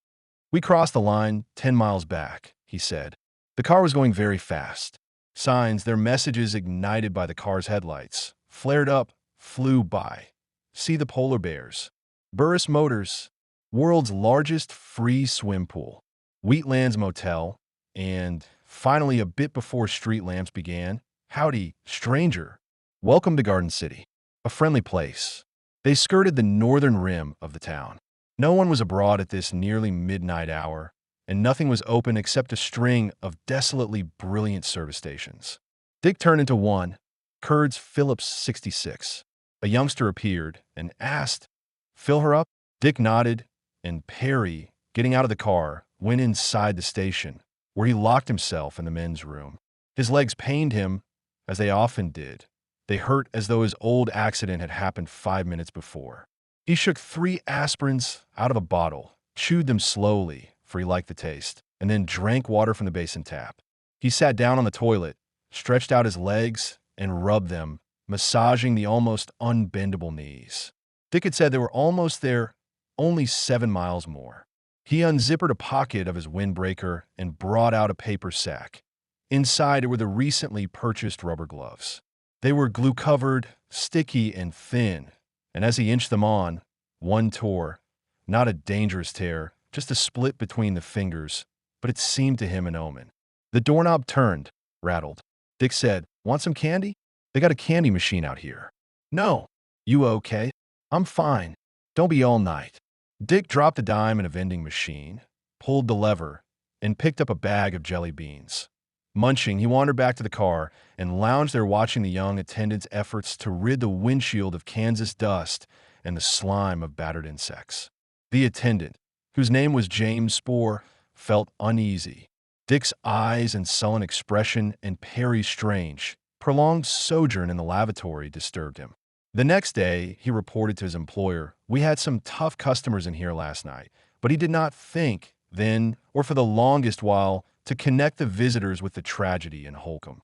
We crossed the line 10 miles back, he said. The car was going very fast. Signs, their messages ignited by the car's headlights, flared up, flew by. See the polar bears. Burris Motors, world's largest free swim pool. Wheatlands Motel, and finally a bit before street lamps began, howdy, stranger. Welcome to Garden City, a friendly place. They skirted the northern rim of the town. No one was abroad at this nearly midnight hour, and nothing was open except a string of desolately brilliant service stations. Dick turned into one, Curds Phillips 66. A youngster appeared and asked, "Fill her up?" Dick nodded, and Perry, getting out of the car, went inside the station, where he locked himself in the men's room. His legs pained him, as they often did. They hurt as though his old accident had happened 5 minutes before. He shook 3 aspirins out of a bottle, chewed them slowly, for he liked the taste, and then drank water from the basin tap. He sat down on the toilet, stretched out his legs, and rubbed them, massaging the almost unbendable knees. Dick had said they were almost there, only 7 miles more. He unzippered a pocket of his windbreaker and brought out a paper sack. Inside were the recently purchased rubber gloves. They were glue-covered, sticky, and thin, and as he inched them on, one tore. Not a dangerous tear, just a split between the fingers, but it seemed to him an omen. The doorknob turned, rattled. Dick said, "Want some candy? They got a candy machine out here." "No." "You okay?" "I'm fine. Don't be all night." Dick dropped a dime in a vending machine, pulled the lever, and picked up a bag of jelly beans. Munching, he wandered back to the car and lounged there watching the young attendant's efforts to rid the windshield of Kansas dust and the slime of battered insects. The attendant, whose name was James Spoor, felt uneasy. Dick's eyes and sullen expression and Perry's strange, prolonged sojourn in the lavatory disturbed him. The next day, he reported to his employer, "We had some tough customers in here last night," but he did not think, then, or for the longest while, to connect the visitors with the tragedy in Holcomb.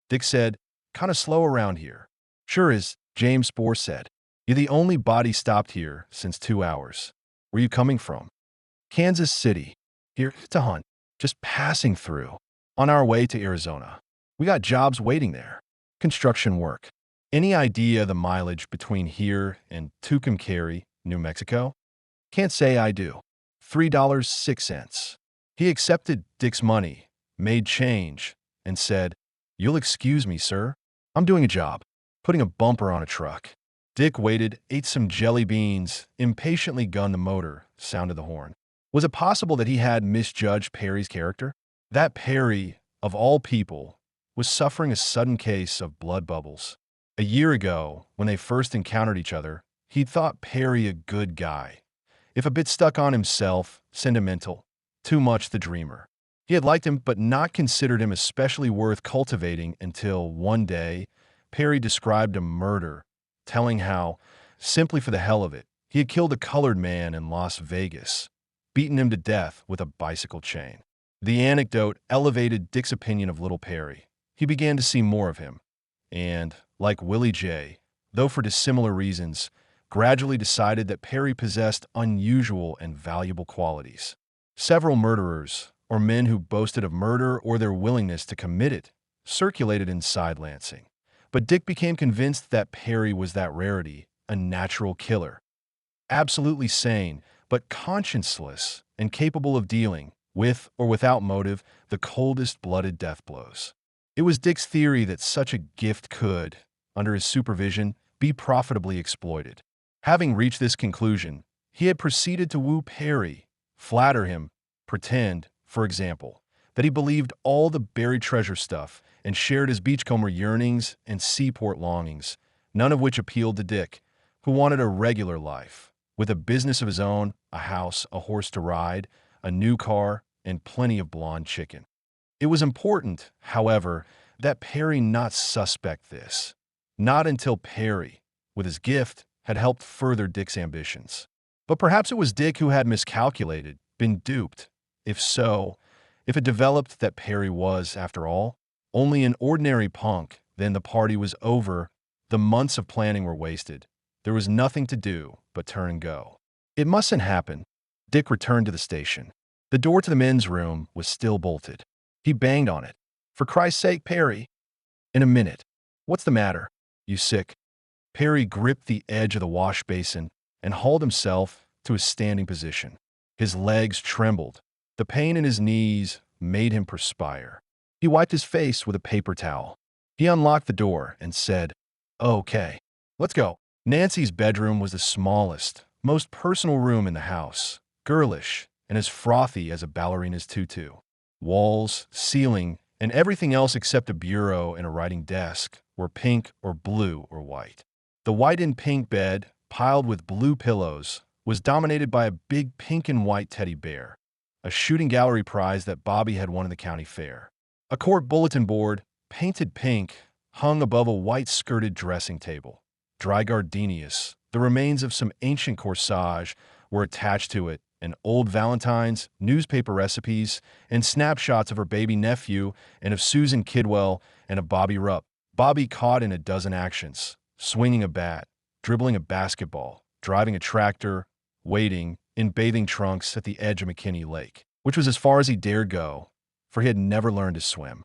Dick said, "Kind of slow around here." "Sure is," James Spoor said. "You're the only body stopped here since 2 hours. Where you coming from?" "Kansas City. Here to hunt. Just passing through. On our way to Arizona. We got jobs waiting there. Construction work." "Any idea the mileage between here and Tucumcari, New Mexico?" "Can't say I do. $3.06. He accepted Dick's money, made change, and said, "You'll excuse me, sir. I'm doing a job, putting a bumper on a truck." Dick waited, ate some jelly beans, impatiently gunned the motor, sounded the horn. Was it possible that he had misjudged Perry's character? That Perry, of all people, was suffering a sudden case of blood bubbles. A year ago, when they first encountered each other, he'd thought Perry a good guy. If a bit stuck on himself, sentimental, too much the dreamer. He had liked him but not considered him especially worth cultivating until, one day, Perry described a murder, telling how, simply for the hell of it, he had killed a colored man in Las Vegas, beaten him to death with a bicycle chain. The anecdote elevated Dick's opinion of little Perry. He began to see more of him, and, like Willie J., though for dissimilar reasons, gradually decided that Perry possessed unusual and valuable qualities. Several murderers, or men who boasted of murder or their willingness to commit it, circulated inside Lansing. But Dick became convinced that Perry was that rarity, a natural killer. Absolutely sane, but conscienceless and capable of dealing, with or without motive, the coldest-blooded death blows. It was Dick's theory that such a gift could, under his supervision, be profitably exploited. Having reached this conclusion, he had proceeded to woo Perry, flatter him, pretend, for example, that he believed all the buried treasure stuff and shared his beachcomber yearnings and seaport longings, none of which appealed to Dick, who wanted a regular life, with a business of his own, a house, a horse to ride, a new car, and plenty of blonde chicken. It was important, however, that Perry not suspect this. Not until Perry, with his gift, had helped further Dick's ambitions. But perhaps it was Dick who had miscalculated, been duped. If so, if it developed that Perry was, after all, only an ordinary punk, then the party was over, the months of planning were wasted. There was nothing to do but turn and go. It mustn't happen. Dick returned to the station. The door to the men's room was still bolted. He banged on it. "For Christ's sake, Perry." "In a minute." "What's the matter? You sick?" Perry gripped the edge of the wash basin and hauled himself to a standing position. His legs trembled. The pain in his knees made him perspire. He wiped his face with a paper towel. He unlocked the door and said, "Okay, let's go." Nancy's bedroom was the smallest, most personal room in the house, girlish and as frothy as a ballerina's tutu. Walls, ceiling, and everything else except a bureau and a writing desk were pink or blue or white. The white and pink bed, piled with blue pillows, was dominated by a big pink and white teddy bear, a shooting gallery prize that Bobby had won in the county fair. A court bulletin board, painted pink, hung above a white-skirted dressing table. Dry gardenias, the remains of some ancient corsage, were attached to it, and old valentines, newspaper recipes, and snapshots of her baby nephew and of Susan Kidwell and of Bobby Rupp. Bobby caught in a dozen actions, swinging a bat, dribbling a basketball, driving a tractor, waiting, in bathing trunks at the edge of McKinney Lake, which was as far as he dared go, for he had never learned to swim.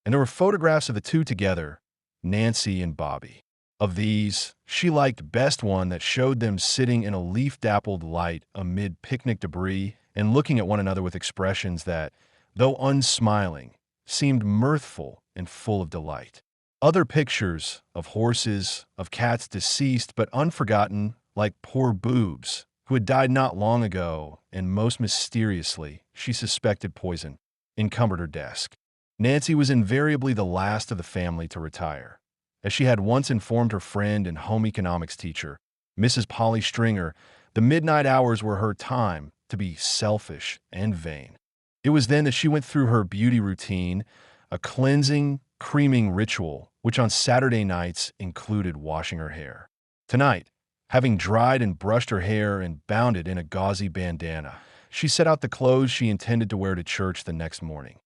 And there were photographs of the two together, Nancy and Bobby. Of these, she liked best one that showed them sitting in a leaf-dappled light amid picnic debris and looking at one another with expressions that, though unsmiling, seemed mirthful and full of delight. Other pictures of horses, of cats deceased but unforgotten, like poor Boobs, who had died not long ago and most mysteriously, she suspected poison, encumbered her desk. Nancy was invariably the last of the family to retire. As she had once informed her friend and home economics teacher, Mrs. Polly Stringer, the midnight hours were her time to be selfish and vain. It was then that she went through her beauty routine, a cleansing, creaming ritual, which on Saturday nights included washing her hair. Tonight, having dried and brushed her hair and bound it in a gauzy bandana, she set out the clothes she intended to wear to church the next morning.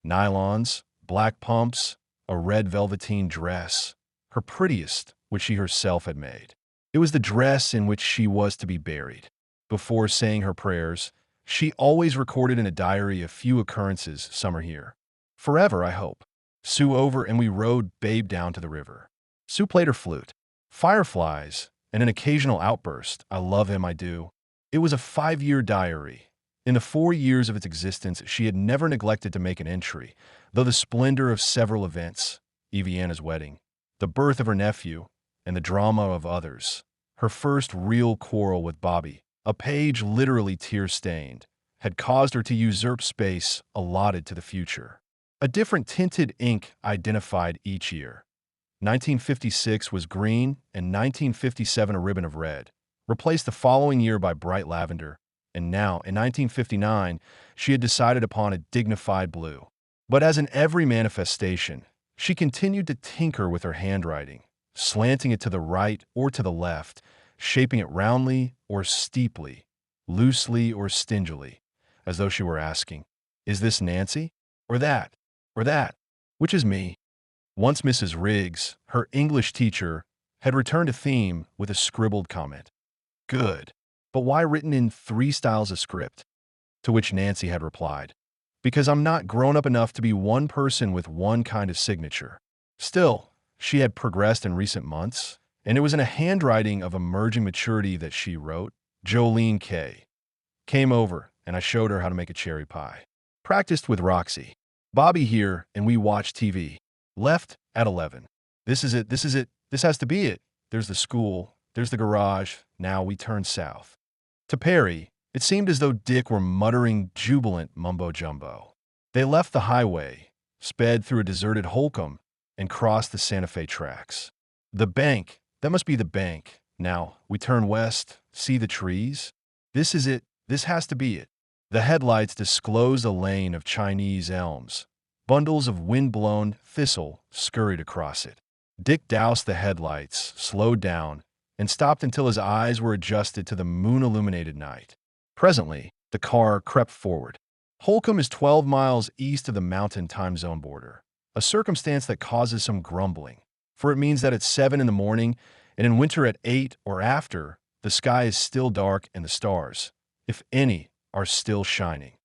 Nylons, black pumps, a red velveteen dress, her prettiest, which she herself had made. It was the dress in which she was to be buried. Before saying her prayers, she always recorded in a diary a few occurrences some are here. Forever, I hope. Sue over and we rode Babe down to the river. Sue played her flute. Fireflies, and an occasional outburst, I love him, I do. It was a 5-year diary. In the 4 years of its existence, she had never neglected to make an entry, though the splendor of several events, Eviana's wedding, the birth of her nephew, and the drama of others, her first real quarrel with Bobby, a page literally tear-stained, had caused her to usurp space allotted to the future. A different tinted ink identified each year. 1956 was green and 1957 a ribbon of red, replaced the following year by bright lavender, and now, in 1959, she had decided upon a dignified blue. But as in every manifestation, she continued to tinker with her handwriting, slanting it to the right or to the left, shaping it roundly or steeply, loosely or stingily, as though she were asking, "Is this Nancy? Or that? Or that? Which is me?" Once Mrs. Riggs, her English teacher, had returned a theme with a scribbled comment. "Good. But why written in 3 styles of script?" To which Nancy had replied, "Because I'm not grown up enough to be one person with one kind of signature." Still, she had progressed in recent months, and it was in a handwriting of emerging maturity that she wrote, "Jolene K. came over, and I showed her how to make a cherry pie. Practiced with Roxy. Bobby here, and we watched TV. Left at 11. This is it, this is it, this has to be it. There's the school, there's the garage, now we turn south." To Perry, it seemed as though Dick were muttering jubilant mumbo-jumbo. They left the highway, sped through a deserted Holcomb, and crossed the Santa Fe tracks. The bank, that must be the bank. Now, we turn west, see the trees. This is it, this has to be it. The headlights disclosed a lane of Chinese elms. Bundles of wind-blown thistle scurried across it. Dick doused the headlights, slowed down, and stopped until his eyes were adjusted to the moon-illuminated night. Presently, the car crept forward. Holcomb is 12 miles east of the Mountain Time Zone border, a circumstance that causes some grumbling, for it means that at 7 in the morning, and in winter at 8 or after, the sky is still dark and the stars, if any, are still shining,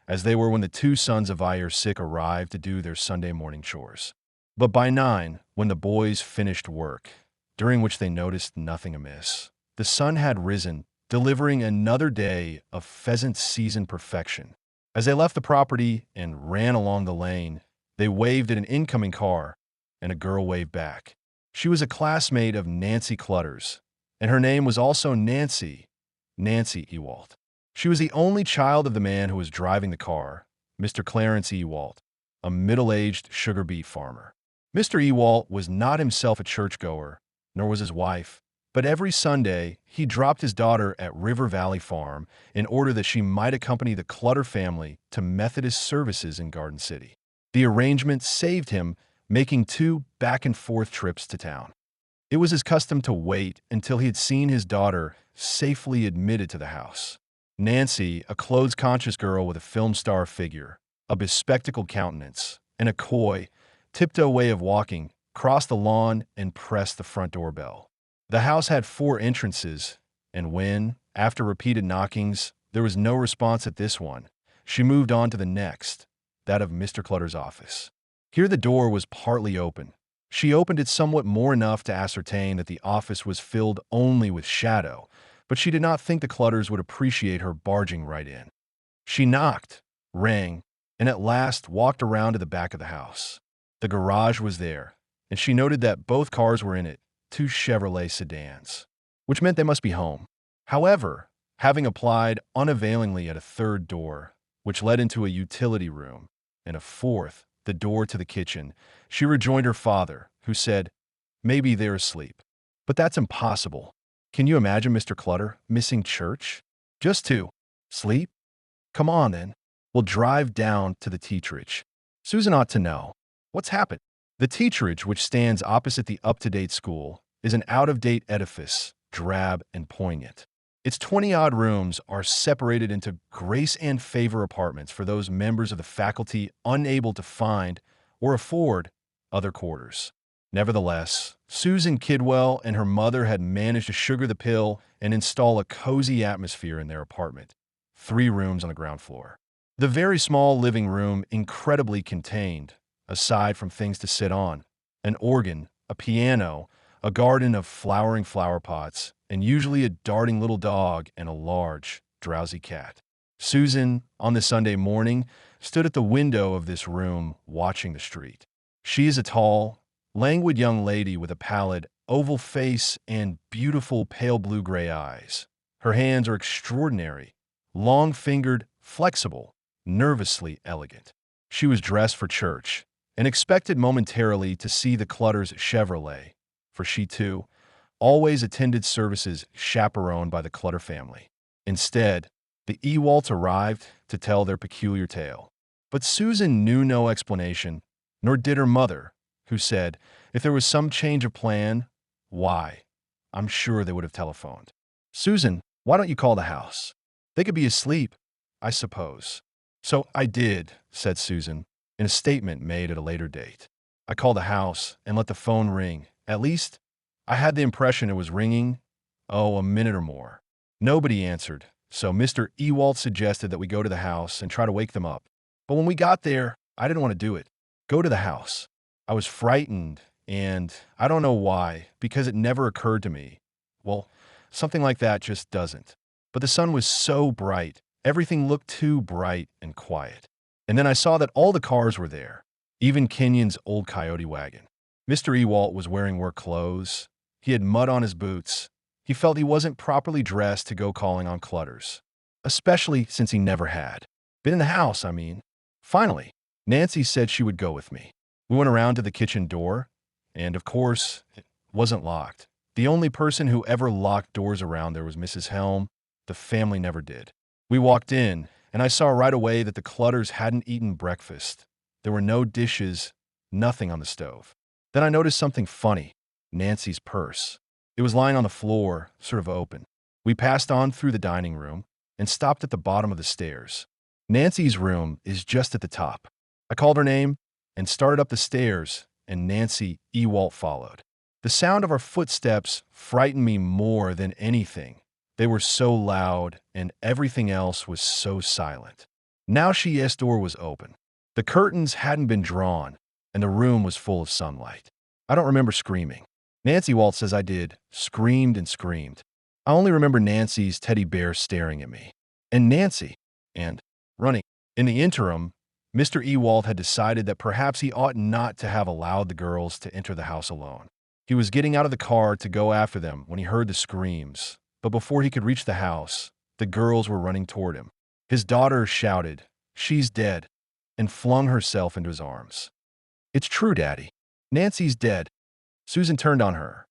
as they were when the 2 sons of Sick arrived to do their Sunday morning chores. But by 9, when the boys finished work, during which they noticed nothing amiss, the sun had risen, delivering another day of pheasant season perfection. As they left the property and ran along the lane, they waved at an incoming car, and a girl waved back. She was a classmate of Nancy Clutter's, and her name was also Nancy Ewalt. She was the only child of the man who was driving the car, Mr. Clarence Ewalt, a middle-aged sugar beet farmer. Mr. Ewalt was not himself a churchgoer, nor was his wife, but every Sunday he dropped his daughter at River Valley Farm in order that she might accompany the Clutter family to Methodist services in Garden City. The arrangement saved him making 2 back-and-forth trips to town. It was his custom to wait until he had seen his daughter safely admitted to the house. Nancy, a clothes-conscious girl with a film star figure, a bespectacled countenance, and a coy, tiptoe way of walking, crossed the lawn and pressed the front doorbell. The house had 4 entrances, and when, after repeated knockings, there was no response at this one, she moved on to the next, that of Mr. Clutter's office. Here the door was partly open. She opened it somewhat more enough to ascertain that the office was filled only with shadow, but she did not think the Clutters would appreciate her barging right in. She knocked, rang, and at last walked around to the back of the house. The garage was there, and she noted that both cars were in it, 2 Chevrolet sedans, which meant they must be home. However, having applied unavailingly at a 3rd door, which led into a utility room, and a 4th, the door to the kitchen, she rejoined her father, who said, "Maybe they're asleep." But that's impossible. Can you imagine Mr. Clutter missing church? Just to sleep? Come on, then. We'll drive down to the teacherage. Susan ought to know. What's happened? The teacherage, which stands opposite the up-to-date school, is an out-of-date edifice, drab and poignant. Its 20-odd rooms are separated into grace and favor apartments for those members of the faculty unable to find or afford other quarters. Nevertheless, Susan Kidwell and her mother had managed to sugar the pill and install a cozy atmosphere in their apartment. 3 rooms on the ground floor. The very small living room incredibly contained, aside from things to sit on, an organ, a piano, a garden of flowering flower pots, and usually a darting little dog and a large, drowsy cat. Susan, on the Sunday morning, stood at the window of this room watching the street. She is a tall, languid young lady with a pallid, oval face and beautiful pale blue-gray eyes. Her hands are extraordinary, long-fingered, flexible, nervously elegant. She was dressed for church and expected momentarily to see the Clutter's Chevrolet, for she, too, always attended services chaperoned by the Clutter family. Instead, the Ewalts arrived to tell their peculiar tale. But Susan knew no explanation, nor did her mother, who said if there was some change of plan, why, I'm sure they would have telephoned. "Susan, why don't you call the house? They could be asleep, I suppose." "So I did," said Susan, in a statement made at a later date. "I called the house and let the phone ring. At least, I had the impression it was ringing, a minute or more. Nobody answered, so Mr. Ewalt suggested that we go to the house and try to wake them up. But when we got there, I didn't want to do it. Go to the house. I was frightened, and I don't know why, because it never occurred to me. Well, something like that just doesn't. But the sun was so bright, everything looked too bright and quiet. And then I saw that all the cars were there, even Kenyon's old Coyote wagon. Mr. Ewalt was wearing work clothes. He had mud on his boots. He felt he wasn't properly dressed to go calling on Clutters, especially since he never had. Been in the house, I mean. Finally, Nancy said she would go with me. We went around to the kitchen door, and of course, it wasn't locked. The only person who ever locked doors around there was Mrs. Helm. The family never did. We walked in, and I saw right away that the Clutters hadn't eaten breakfast. There were no dishes, nothing on the stove. Then I noticed something funny, Nancy's purse. It was lying on the floor, sort of open. We passed on through the dining room and stopped at the bottom of the stairs. Nancy's room is just at the top. I called her name and started up the stairs, and Nancy Ewalt followed. The sound of our footsteps frightened me more than anything. They were so loud, and everything else was so silent. Now Chies' door was open. The curtains hadn't been drawn, and the room was full of sunlight. I don't remember screaming. Nancy Walt says I did, screamed and screamed. I only remember Nancy's teddy bear staring at me. And Nancy, and running. In the interim, Mr. Ewalt had decided that perhaps he ought not to have allowed the girls to enter the house alone. He was getting out of the car to go after them when he heard the screams, but before he could reach the house, the girls were running toward him. His daughter shouted, "She's dead," and flung herself into his arms. "It's true, Daddy. Nancy's dead." Susan turned on her.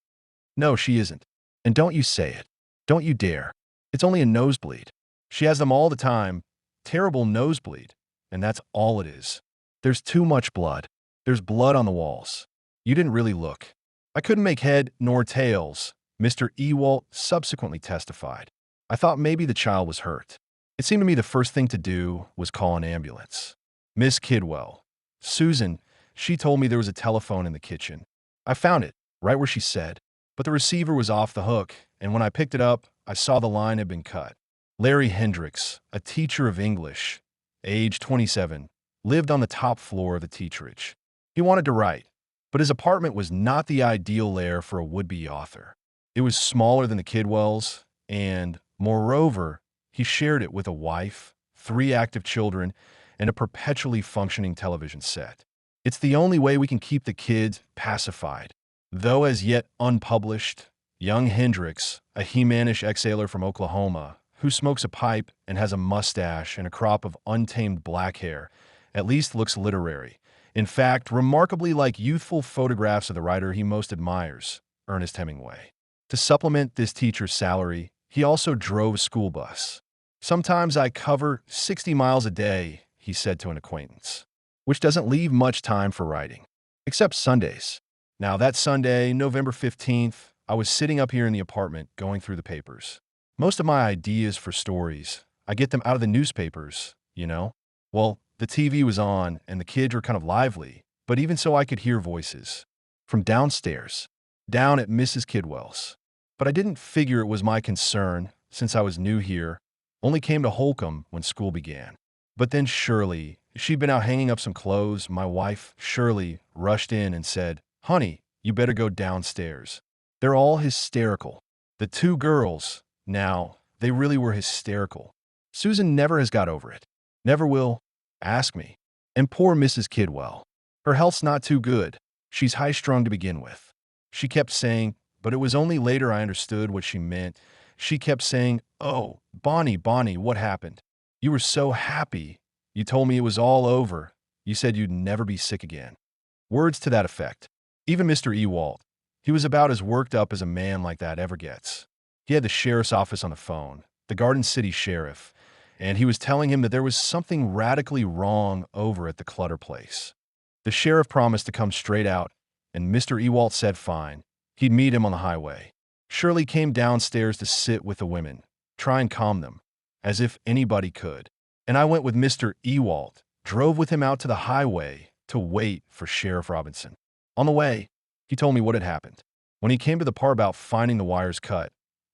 "No, she isn't. And don't you say it. Don't you dare. It's only a nosebleed. She has them all the time. Terrible nosebleed. And that's all it is. There's too much blood. There's blood on the walls. You didn't really look." I couldn't make head nor tails, Mr. Ewalt subsequently testified. I thought maybe the child was hurt. It seemed to me the first thing to do was call an ambulance. Miss Kidwell. Susan, she told me there was a telephone in the kitchen. I found it, right where she said, but the receiver was off the hook, and when I picked it up, I saw the line had been cut. Larry Hendricks, a teacher of English, age 27, lived on the top floor of the teacherage. He wanted to write, but his apartment was not the ideal lair for a would-be author. It was smaller than the Kidwells, and, moreover, he shared it with a wife, 3 active children, and a perpetually functioning television set. It's the only way we can keep the kids pacified. Though as yet unpublished, young Hendricks, a He-Manish exhaler from Oklahoma, who smokes a pipe and has a mustache and a crop of untamed black hair, at least looks literary, In fact, remarkably like youthful photographs of the writer he most admires, Ernest Hemingway. To supplement this teacher's salary, he also drove a school bus. "Sometimes I cover 60 miles a day," he said to an acquaintance, "which doesn't leave much time for writing, except Sundays." Now, that Sunday, November 15th, I was sitting up here in the apartment going through the papers. Most of my ideas for stories, I get them out of the newspapers, you know? Well, the TV was on and the kids were kind of lively, but even so I could hear voices from downstairs, down at Mrs. Kidwell's. But I didn't figure it was my concern, since I was new here, only came to Holcomb when school began. But then Shirley, she'd been out hanging up some clothes, my wife, Shirley, rushed in and said, "Honey, you better go downstairs. They're all hysterical." The two girls, now, they really were hysterical. Susan never has got over it. Never will. Ask me. And poor Mrs. Kidwell. Her health's not too good. She's high-strung to begin with. She kept saying, but it was only later I understood what she meant. She kept saying, "Oh, Bonnie, Bonnie, what happened? You were so happy. You told me it was all over. You said you'd never be sick again." Words to that effect. Even Mr. Ewald, he was about as worked up as a man like that ever gets. He had the sheriff's office on the phone, the Garden City sheriff, and he was telling him that there was something radically wrong over at the Clutter place. The sheriff promised to come straight out, and Mr. Ewald said fine. He'd meet him on the highway. Shirley came downstairs to sit with the women, try and calm them, as if anybody could. And I went with Mr. Ewald, drove with him out to the highway to wait for Sheriff Robinson. On the way, he told me what had happened. When he came to the part about finding the wires cut,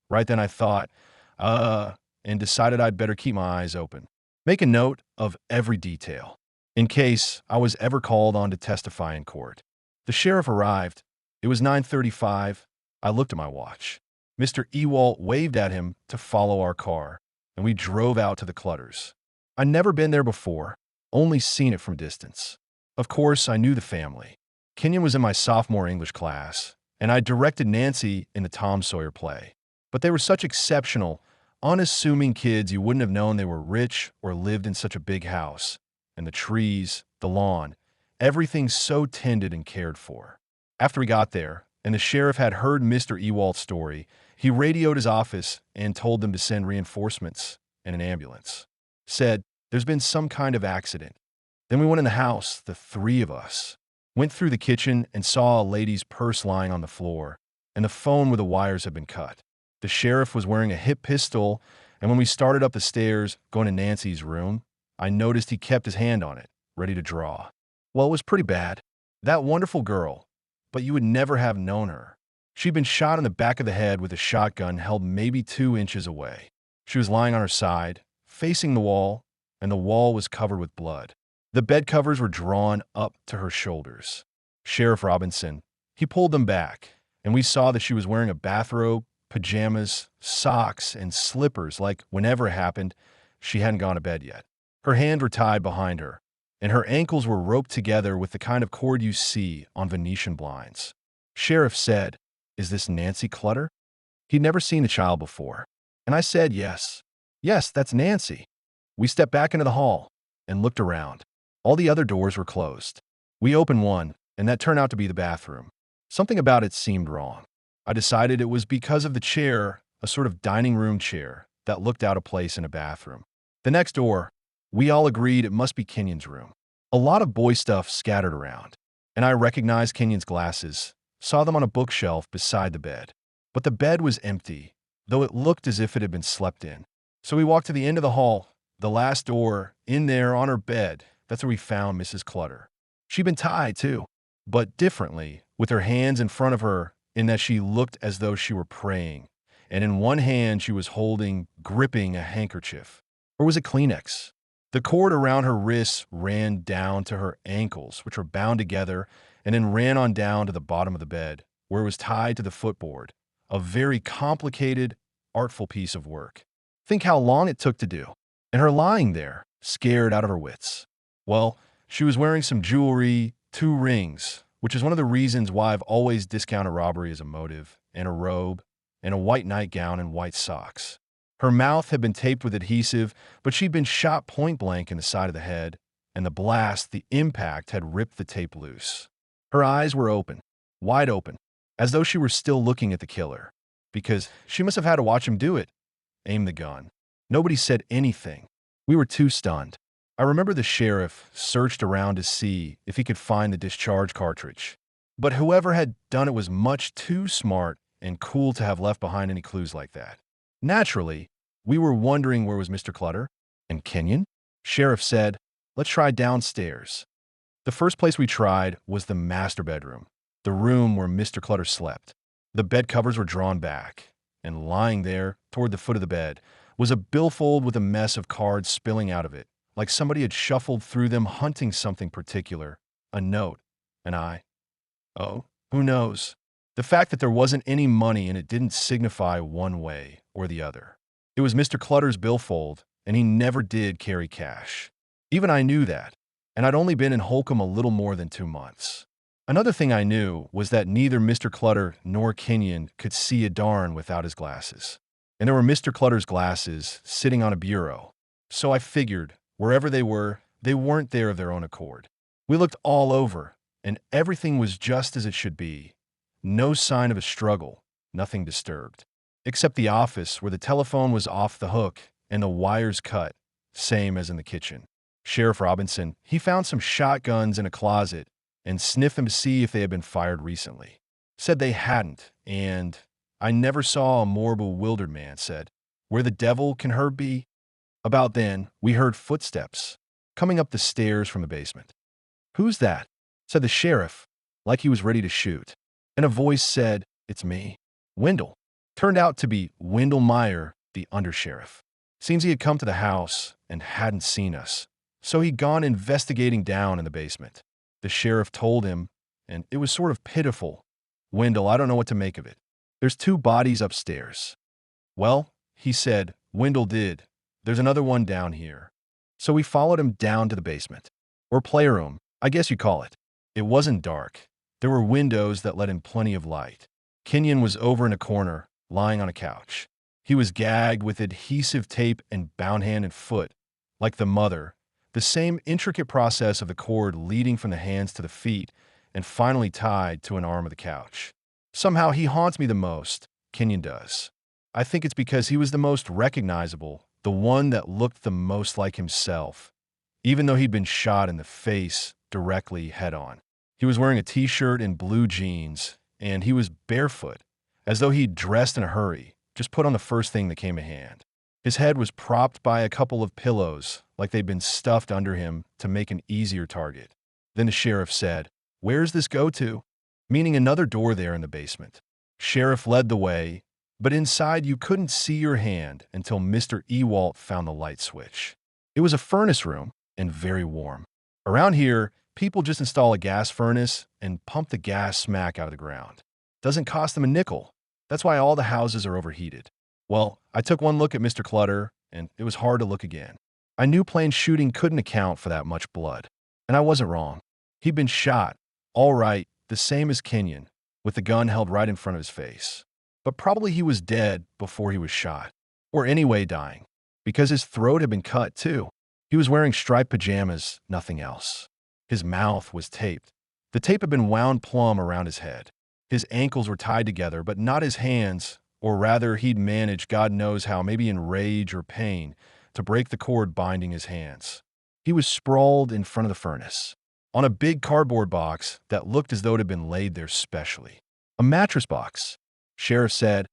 right then I thought, and decided I'd better keep my eyes open. Make a note of every detail, in case I was ever called on to testify in court. The sheriff arrived. It was 9:35. I looked at my watch. Mr. Ewald waved at him to follow our car, and we drove out to the Clutters. I'd never been there before, only seen it from distance. Of course, I knew the family. Kenyon was in my sophomore English class, and I directed Nancy in the Tom Sawyer play. But they were such exceptional, unassuming kids you wouldn't have known they were rich or lived in such a big house. And the trees, the lawn, everything so tended and cared for. After we got there, and the sheriff had heard Mr. Ewald's story, he radioed his office and told them to send reinforcements and an ambulance. Said, "There's been some kind of accident." Then we went in the house, the three of us. Went through the kitchen and saw a lady's purse lying on the floor, and the phone where the wires had been cut. The sheriff was wearing a hip pistol, and when we started up the stairs, going to Nancy's room, I noticed he kept his hand on it, ready to draw. Well, it was pretty bad. That wonderful girl, but you would never have known her. She'd been shot in the back of the head with a shotgun held maybe 2 inches away. She was lying on her side, facing the wall, and the wall was covered with blood. The bed covers were drawn up to her shoulders. Sheriff Robinson, he pulled them back, and we saw that she was wearing a bathrobe, pajamas, socks, and slippers like whenever it happened, she hadn't gone to bed yet. Her hands were tied behind her, and her ankles were roped together with the kind of cord you see on Venetian blinds. Sheriff said, "Is this Nancy Clutter?" He'd never seen the child before. And I said, "Yes. Yes, that's Nancy." We stepped back into the hall and looked around. All the other doors were closed. We opened one, and that turned out to be the bathroom. Something about it seemed wrong. I decided it was because of the chair, a sort of dining room chair, that looked out of place in a bathroom. The next door, we all agreed it must be Kenyon's room. A lot of boy stuff scattered around, and I recognized Kenyon's glasses, saw them on a bookshelf beside the bed. But the bed was empty, though it looked as if it had been slept in. So we walked to the end of the hall, the last door, in there on her bed. That's where we found Mrs. Clutter. She'd been tied, too, but differently, with her hands in front of her, in that she looked as though she were praying, and in one hand she was gripping a handkerchief. Or was it Kleenex? The cord around her wrists ran down to her ankles, which were bound together, and then ran on down to the bottom of the bed, where it was tied to the footboard. A very complicated, artful piece of work. Think how long it took to do. And her lying there, scared out of her wits. Well, she was wearing some jewelry, 2 rings, which is one of the reasons why I've always discounted robbery as a motive, and a robe, and a white nightgown and white socks. Her mouth had been taped with adhesive, but she'd been shot point blank in the side of the head, and the impact had ripped the tape loose. Her eyes were open, wide open, as though she were still looking at the killer. Because she must have had to watch him do it. Aim the gun. Nobody said anything. We were too stunned. I remember the sheriff searched around to see if he could find the discharge cartridge. But whoever had done it was much too smart and cool to have left behind any clues like that. Naturally, we were wondering where was Mr. Clutter and Kenyon. Sheriff said, "Let's try downstairs." The first place we tried was the master bedroom, the room where Mr. Clutter slept. The bed covers were drawn back, and lying there, toward the foot of the bed, was a billfold with a mess of cards spilling out of it, like somebody had shuffled through them hunting something particular, a note, oh, who knows? The fact that there wasn't any money and it didn't signify one way or the other. It was Mr. Clutter's billfold, and he never did carry cash. Even I knew that, and I'd only been in Holcomb a little more than 2 months. Another thing I knew was that neither Mr. Clutter nor Kenyon could see a darn without his glasses. And there were Mr. Clutter's glasses sitting on a bureau. So I figured, wherever they weren't there of their own accord. We looked all over, and everything was just as it should be. No sign of a struggle, nothing disturbed. Except the office where the telephone was off the hook and the wires cut, same as in the kitchen. Sheriff Robinson, he found some shotguns in a closet and sniffed them to see if they had been fired recently. Said they hadn't, and I never saw a more bewildered man, said, "Where the devil can her be?" About then, we heard footsteps coming up the stairs from the basement. "Who's that?" said the sheriff, like he was ready to shoot. And a voice said, "It's me, Wendell." Turned out to be Wendell Meyer, the undersheriff. Seems he had come to the house and hadn't seen us, so he'd gone investigating down in the basement. The sheriff told him, and it was sort of pitiful. "Wendell, I don't know what to make of it. There's 2 bodies upstairs." "Well," he said, Wendell did. "There's another one down here." So we followed him down to the basement, or playroom, I guess you call it. It wasn't dark. There were windows that let in plenty of light. Kenyon was over in a corner, lying on a couch. He was gagged with adhesive tape and bound hand and foot, like the mother, the same intricate process of the cord leading from the hands to the feet and finally tied to an arm of the couch. Somehow he haunts me the most, Kenyon does. I think it's because he was the most recognizable, the one that looked the most like himself, even though he'd been shot in the face directly head-on. He was wearing a t-shirt and blue jeans, and he was barefoot, as though he'd dressed in a hurry, just put on the first thing that came to hand. His head was propped by a couple of pillows, like they'd been stuffed under him to make an easier target. Then the sheriff said, "Where's this go to?" Meaning another door there in the basement. Sheriff led the way, but inside you couldn't see your hand until Mr. Ewalt found the light switch. It was a furnace room and very warm. Around here, people just install a gas furnace and pump the gas smack out of the ground. Doesn't cost them a nickel. That's why all the houses are overheated. Well, I took one look at Mr. Clutter, and it was hard to look again. I knew plain shooting couldn't account for that much blood. And I wasn't wrong. He'd been shot, all right, the same as Kenyon, with the gun held right in front of his face. But probably he was dead before he was shot. Or anyway dying. Because his throat had been cut, too. He was wearing striped pajamas, nothing else. His mouth was taped. The tape had been wound plumb around his head. His ankles were tied together, but not his hands, or rather he'd managed, God knows how, maybe in rage or pain, to break the cord binding his hands. He was sprawled in front of the furnace, on a big cardboard box that looked as though it had been laid there specially. A mattress box. Sheriff said,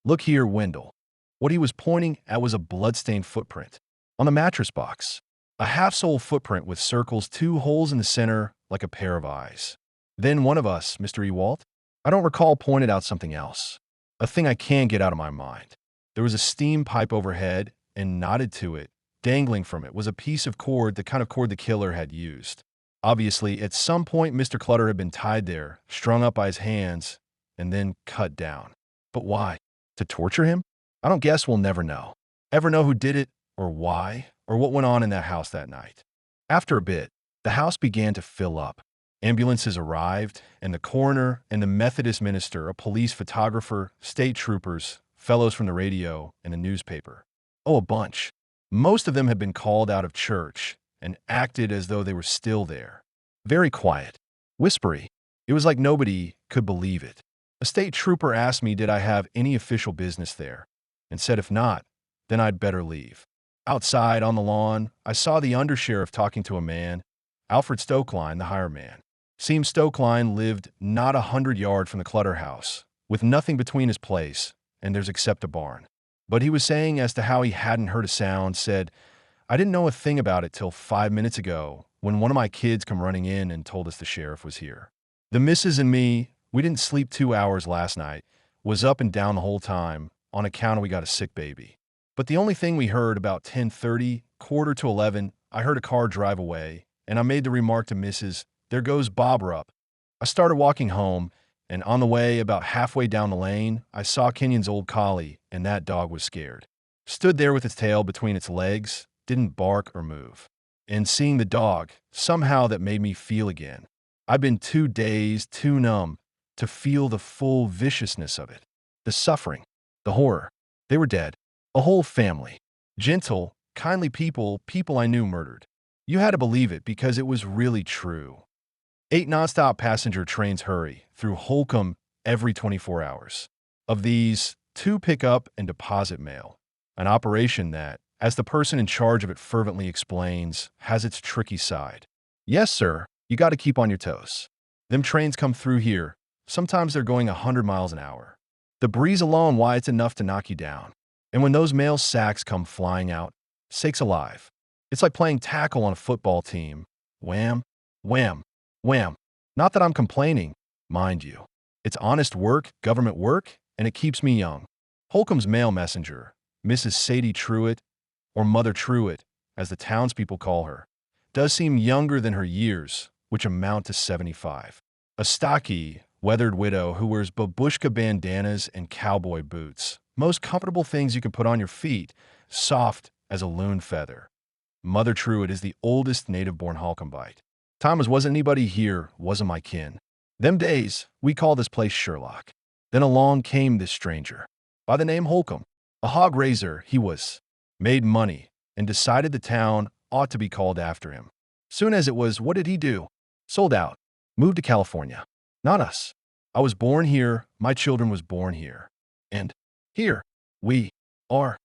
"Look here, Wendell." What he was pointing at was a blood-stained footprint on the mattress box. A half-sole footprint with circles, 2 holes in the center, like a pair of eyes. Then one of us, Mr. Ewalt, I don't recall, pointed out something else. A thing I can't get out of my mind. There was a steam pipe overhead, and knotted to it, dangling from it, was a piece of cord, the kind of cord the killer had used. Obviously, at some point, Mr. Clutter had been tied there, strung up by his hands, and then cut down. But why? To torture him? I don't guess we'll never know. Ever know who did it, or why, or what went on in that house that night. After a bit, the house began to fill up. Ambulances arrived, and the coroner and the Methodist minister, a police photographer, state troopers, fellows from the radio, and the newspaper. Oh, a bunch. Most of them had been called out of church, and acted as though they were still there. Very quiet, whispery. It was like nobody could believe it. A state trooper asked me did I have any official business there, and said if not, then I'd better leave. Outside on the lawn, I saw the undersheriff talking to a man, Alfred Stokeline, the hireman. Seems Stokeline lived not 100 yards from the Clutter house, with nothing between his place and theirs except a barn. But he was saying as to how he hadn't heard a sound, said, I didn't know a thing about it till 5 minutes ago when one of my kids come running in and told us the sheriff was here. The missus and me, we didn't sleep 2 hours last night, was up and down the whole time on account of we got a sick baby. But the only thing we heard about 10:30, quarter to 11, I heard a car drive away, and I made the remark to Mrs., there goes Bob Rupp. I started walking home, and on the way, about halfway down the lane, I saw Kenyon's old collie, and that dog was scared. Stood there with its tail between its legs, didn't bark or move. And seeing the dog, somehow that made me feel again. I've been too dazed, too numb, to feel the full viciousness of it. The suffering, the horror. They were dead. A whole family. Gentle, kindly people I knew murdered. You had to believe it because it was really true. 8 nonstop passenger trains hurry through Holcomb every 24 hours. Of these, 2 pick up and deposit mail. An operation that, as the person in charge of it fervently explains, has its tricky side. Yes, sir, you got to keep on your toes. Them trains come through here. Sometimes they're going 100 miles an hour. The breeze alone, why it's enough to knock you down. And when those mail sacks come flying out, sakes alive. It's like playing tackle on a football team. Wham, wham, wham. Not that I'm complaining, mind you. It's honest work, government work, and it keeps me young. Holcomb's mail messenger, Mrs. Sadie Truitt, or Mother Truitt, as the townspeople call her, does seem younger than her years, which amount to 75. A stocky, weathered widow who wears babushka bandanas and cowboy boots, most comfortable things you can put on your feet, soft as a loon feather. Mother Truitt is the oldest native-born Holcombite. Thomas wasn't anybody here, wasn't my kin. Them days, we call this place Sherlock. Then along came this stranger, by the name Holcomb. A hog raiser, he was. Made money, and decided the town ought to be called after him. Soon as it was, what did he do? Sold out. Moved to California. Not us. I was born here, my children was born here. And here, we are.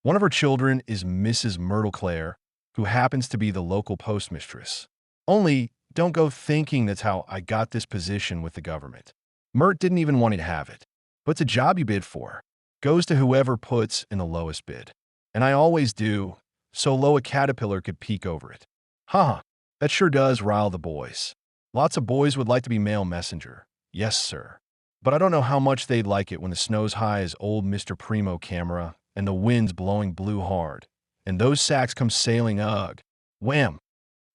One of her children is Mrs. Myrtle Clare, who happens to be the local postmistress. Only, don't go thinking that's how I got this position with the government. Myrt didn't even want me to have it. But it's a job you bid for. Goes to whoever puts in the lowest bid. And I always do, so low a caterpillar could peek over it. Huh, that sure does rile the boys. Lots of boys would like to be mail messenger. Yes, sir. But I don't know how much they'd like it when the snow's high as old Mr. Primo camera and the wind's blowing blue hard, and those sacks come sailing wham.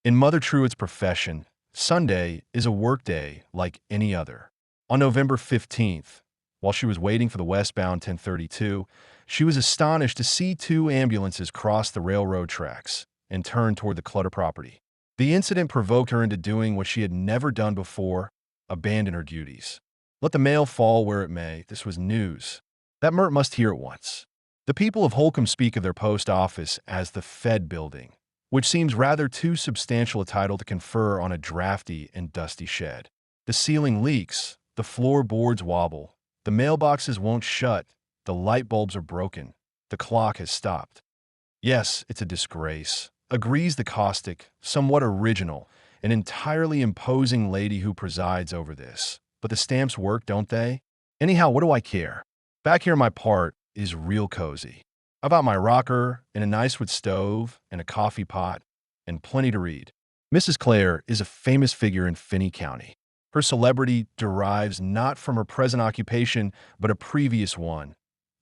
In Mother Truitt's profession, Sunday is a work day like any other. On November 15th, while she was waiting for the westbound 1032, she was astonished to see 2 ambulances cross the railroad tracks and turn toward the Clutter property. The incident provoked her into doing what she had never done before, abandon her duties. Let the mail fall where it may, this was news. That Myrt must hear at once. The people of Holcomb speak of their post office as the Fed building, which seems rather too substantial a title to confer on a drafty and dusty shed. The ceiling leaks, the floorboards wobble, the mailboxes won't shut, the light bulbs are broken, the clock has stopped. Yes, it's a disgrace, agrees the caustic, somewhat original, and entirely imposing lady who presides over this. But the stamps work, don't they? Anyhow, what do I care? Back here my part is real cozy. I've got my rocker and a nice wood stove and a coffee pot and plenty to read. Mrs. Clare is a famous figure in Finney County. Her celebrity derives not from her present occupation, but a previous one,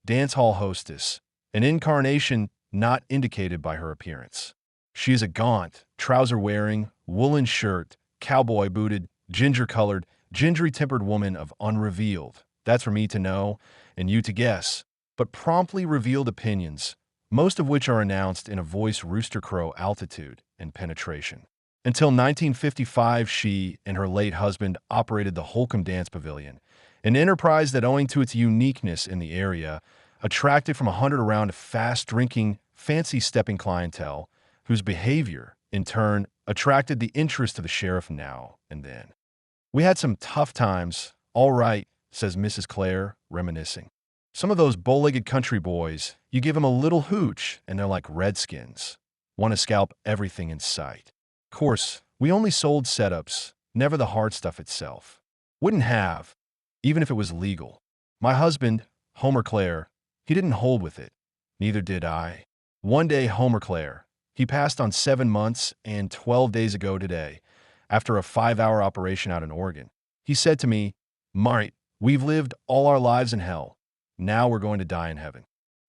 dance hall hostess, an incarnation not indicated by her appearance. She is a gaunt, trouser-wearing, woolen shirt, cowboy-booted, ginger-colored, gingery-tempered woman of unrevealed, that's for me to know and you to guess, but promptly revealed opinions, most of which are announced in a voice rooster crow altitude and penetration. Until 1955, she and her late husband operated the Holcomb Dance Pavilion, an enterprise that, owing to its uniqueness in the area, attracted from 100 around a fast-drinking, fancy-stepping clientele whose behavior, in turn, attracted the interest of the sheriff now and then. We had some tough times, all right, says Mrs. Clare, reminiscing. Some of those bow-legged country boys, you give 'em a little hooch and they're like redskins. Want to scalp everything in sight. Of course, we only sold setups, never the hard stuff itself. Wouldn't have, even if it was legal. My husband, Homer Clare, he didn't hold with it. Neither did I. One day, Homer Clare, he passed on 7 months and 12 days ago today, after a 5-hour operation out in Oregon. He said to me, Mart, we've lived all our lives in hell. Now we're going to die in heaven.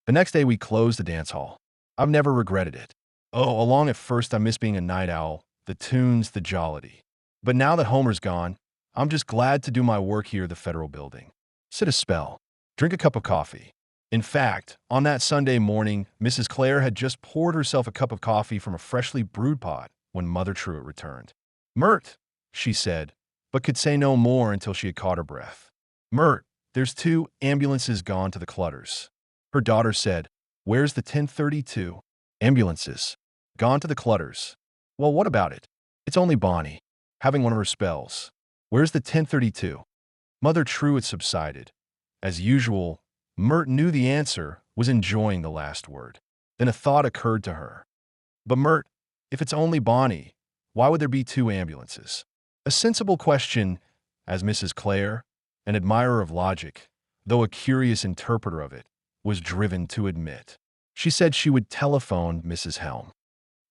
The next day, we closed the dance hall. I've never regretted it. Oh, along at first, I miss being a night owl, the tunes, the jollity. But now that Homer's gone, I'm just glad to do my work here at the Federal Building. Sit a spell. Drink a cup of coffee. In fact, on that Sunday morning, Mrs. Clare had just poured herself a cup of coffee from a freshly brewed pot when Mother Truett returned. Mert, she said, but could say no more until she had caught her breath. Mert, there's 2 ambulances gone to the Clutters. Her daughter said, Where's the 1032? Ambulances. Gone to the Clutters. Well, what about it? It's only Bonnie, having one of her spells. Where's the 1032? Mother Truett subsided. As usual, Mert knew the answer, was enjoying the last word. Then a thought occurred to her. But Mert, if it's only Bonnie, why would there be 2 ambulances? A sensible question, as Mrs. Clare, an admirer of logic, though a curious interpreter of it, was driven to admit. She said she would telephone Mrs. Helm.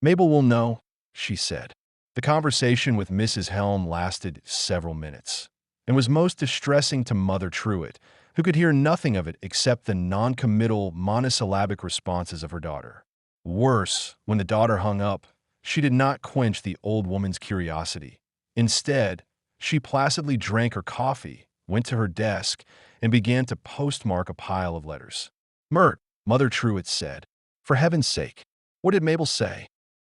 Mabel will know, she said. The conversation with Mrs. Helm lasted several minutes, and was most distressing to Mother Truett, who could hear nothing of it except the non-committal monosyllabic responses of her daughter. Worse, when the daughter hung up, she did not quench the old woman's curiosity. Instead, she placidly drank her coffee, went to her desk, and began to postmark a pile of letters. Mert, Mother Truett said, for heaven's sake, what did Mabel say?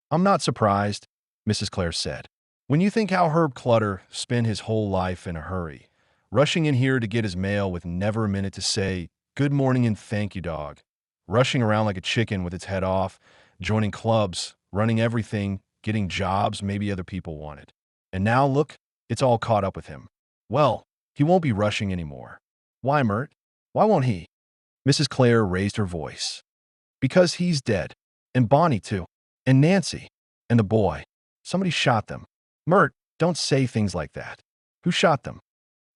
I'm not surprised, Mrs. Clare said. When you think how Herb Clutter spent his whole life in a hurry, rushing in here to get his mail with never a minute to say, good morning and thank you, dog, rushing around like a chicken with its head off, joining clubs, running everything, getting jobs maybe other people wanted. And now, look, it's all caught up with him. Well, he won't be rushing anymore. Why, Mert? Why won't he? Mrs. Clare raised her voice. Because he's dead. And Bonnie, too. And Nancy. And the boy. Somebody shot them. Mert, don't say things like that. Who shot them?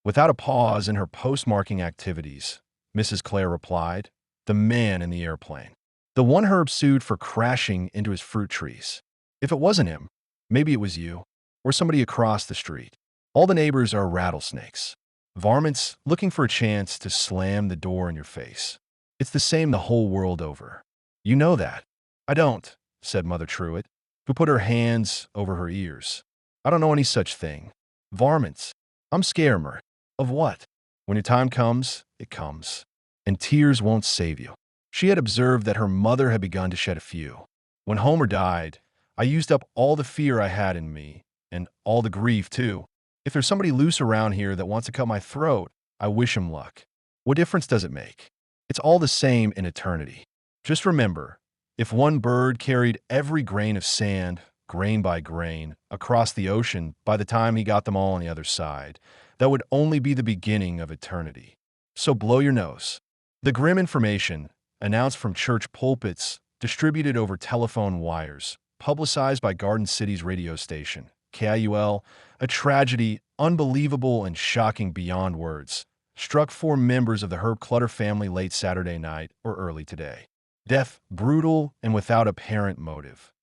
Without a pause in her postmarking activities, Mrs. Clare replied, the man in the airplane. The one Herb sued for crashing into his fruit trees. If it wasn't him, maybe it was you, or somebody across the street. All the neighbors are rattlesnakes. Varmints looking for a chance to slam the door in your face. It's the same the whole world over. You know that. I don't, said Mother Truett, who put her hands over her ears. I don't know any such thing. Varmints. I'm scared, Mert. Of what? When your time comes, it comes. And tears won't save you. She had observed that her mother had begun to shed a few. When Homer died, I used up all the fear I had in me, and all the grief, too. If there's somebody loose around here that wants to cut my throat, I wish him luck. What difference does it make? It's all the same in eternity. Just remember, if one bird carried every grain of sand, grain by grain, across the ocean by the time he got them all on the other side, that would only be the beginning of eternity. So blow your nose. The grim information, announced from church pulpits, distributed over telephone wires, publicized by Garden City's radio station, KIUL, a tragedy unbelievable and shocking beyond words, struck 4 members of the Herb Clutter family late Saturday night or early today. Death brutal and without apparent motive.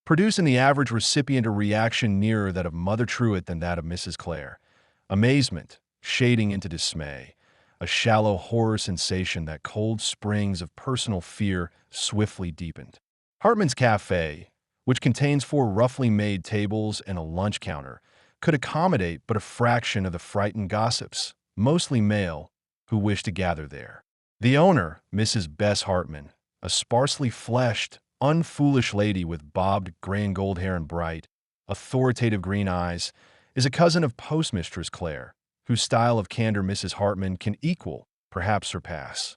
Producing the average recipient a reaction nearer that of Mother Truett than that of Mrs. Clare. Amazement, shading into dismay, a shallow horror sensation that cold springs of personal fear swiftly deepened. Hartman's Cafe, which contains 4 roughly made tables and a lunch counter, could accommodate but a fraction of the frightened gossips, mostly male, who wished to gather there. The owner, Mrs. Bess Hartman, a sparsely fleshed, unfoolish lady with bobbed gray and gold hair and bright, authoritative green eyes, is a cousin of Postmistress Clare, whose style of candor Mrs. Hartman can equal, perhaps surpass.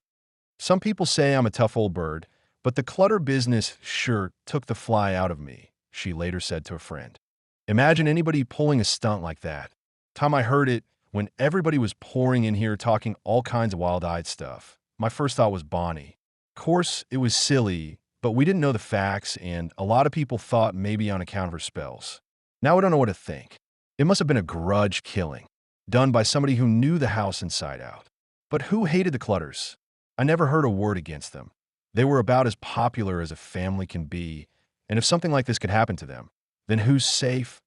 Some people say I'm a tough old bird, but the Clutter business sure took the fly out of me, she later said to a friend. Imagine anybody pulling a stunt like that. Time I heard it, when everybody was pouring in here talking all kinds of wild-eyed stuff, my first thought was Bonnie. Of course, it was silly, but we didn't know the facts, and a lot of people thought maybe on account of her spells. Now we don't know what to think. It must have been a grudge killing, done by somebody who knew the house inside out. But who hated the Clutters? I never heard a word against them. They were about as popular as a family can be, and if something like this could happen to them, then who's safe?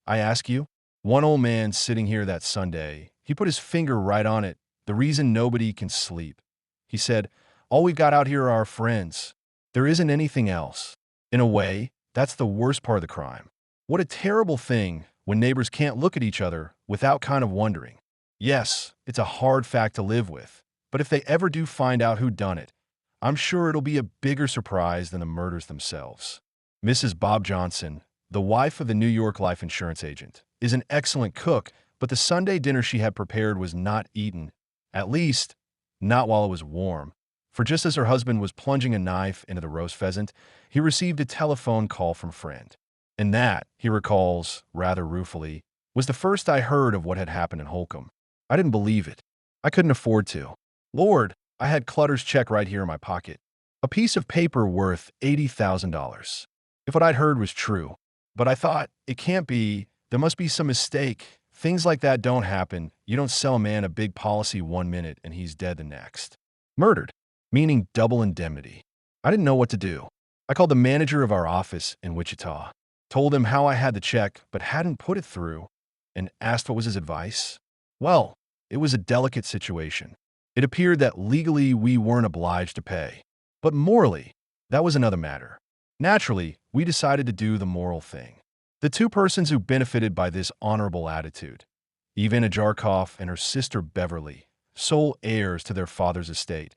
I ask you? One old man sitting here that Sunday, he put his finger right on it, the reason nobody can sleep. He said, all we've got out here are our friends. There isn't anything else. In a way, that's the worst part of the crime. What a terrible thing when neighbors can't look at each other without kind of wondering. Yes, it's a hard fact to live with, but if they ever do find out who done it, I'm sure it'll be a bigger surprise than the murders themselves. Mrs. Bob Johnson, the wife of the New York life insurance agent, is an excellent cook, but the Sunday dinner she had prepared was not eaten, at least, not while it was warm. For just as her husband was plunging a knife into the roast pheasant, he received a telephone call from a friend. And that, he recalls, rather ruefully, was the first I heard of what had happened in Holcomb. I didn't believe it. I couldn't afford to. Lord, I had Clutter's check right here in my pocket. A piece of paper worth $80,000. If what I'd heard was true. But I thought, it can't be. There must be some mistake. Things like that don't happen. You don't sell a man a big policy one minute and he's dead the next. Murdered, meaning double indemnity. I didn't know what to do. I called the manager of our office in Wichita, told him how I had the check but hadn't put it through, and asked what was his advice. Well, it was a delicate situation. It appeared that legally we weren't obliged to pay. But morally, that was another matter. Naturally, we decided to do the moral thing. The two persons who benefited by this honorable attitude, Ivana Jarkov and her sister Beverly, sole heirs to their father's estate,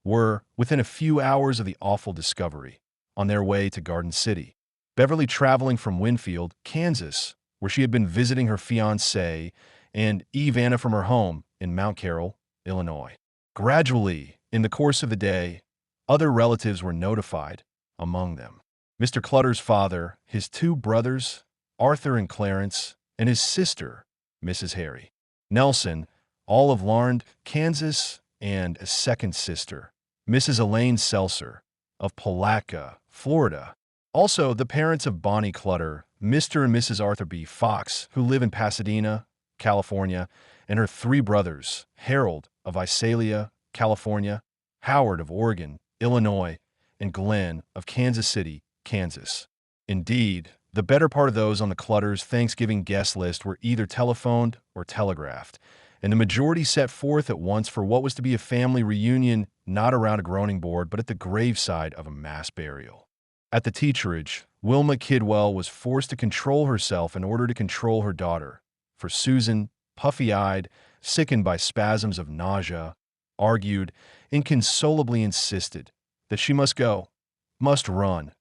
were, within a few hours of the awful discovery, on their way to Garden City. Beverly traveling from Winfield, Kansas, where she had been visiting her fiancé, and Ivana from her home in Mount Carroll, Illinois. Gradually, in the course of the day, other relatives were notified, among them Mr. Clutter's father, his two brothers, Arthur and Clarence, and his sister, Mrs. Harry. Nelson, all of Larned, Kansas, and a second sister, Mrs. Elaine Seltzer, of Palatka, Florida. Also, the parents of Bonnie Clutter, Mr. and Mrs. Arthur B. Fox, who live in Pasadena, California, and her three brothers, Harold of Visalia, California, Howard of Oregon, Illinois, and Glenn of Kansas City, Kansas. Indeed, the better part of those on the Clutters' Thanksgiving guest list were either telephoned or telegraphed, and the majority set forth at once for what was to be a family reunion not around a groaning board but at the graveside of a mass burial. At the teacherage, Wilma Kidwell was forced to control herself in order to control her daughter, for Susan, puffy-eyed, sickened by spasms of nausea, argued, inconsolably insisted that she must go, must run,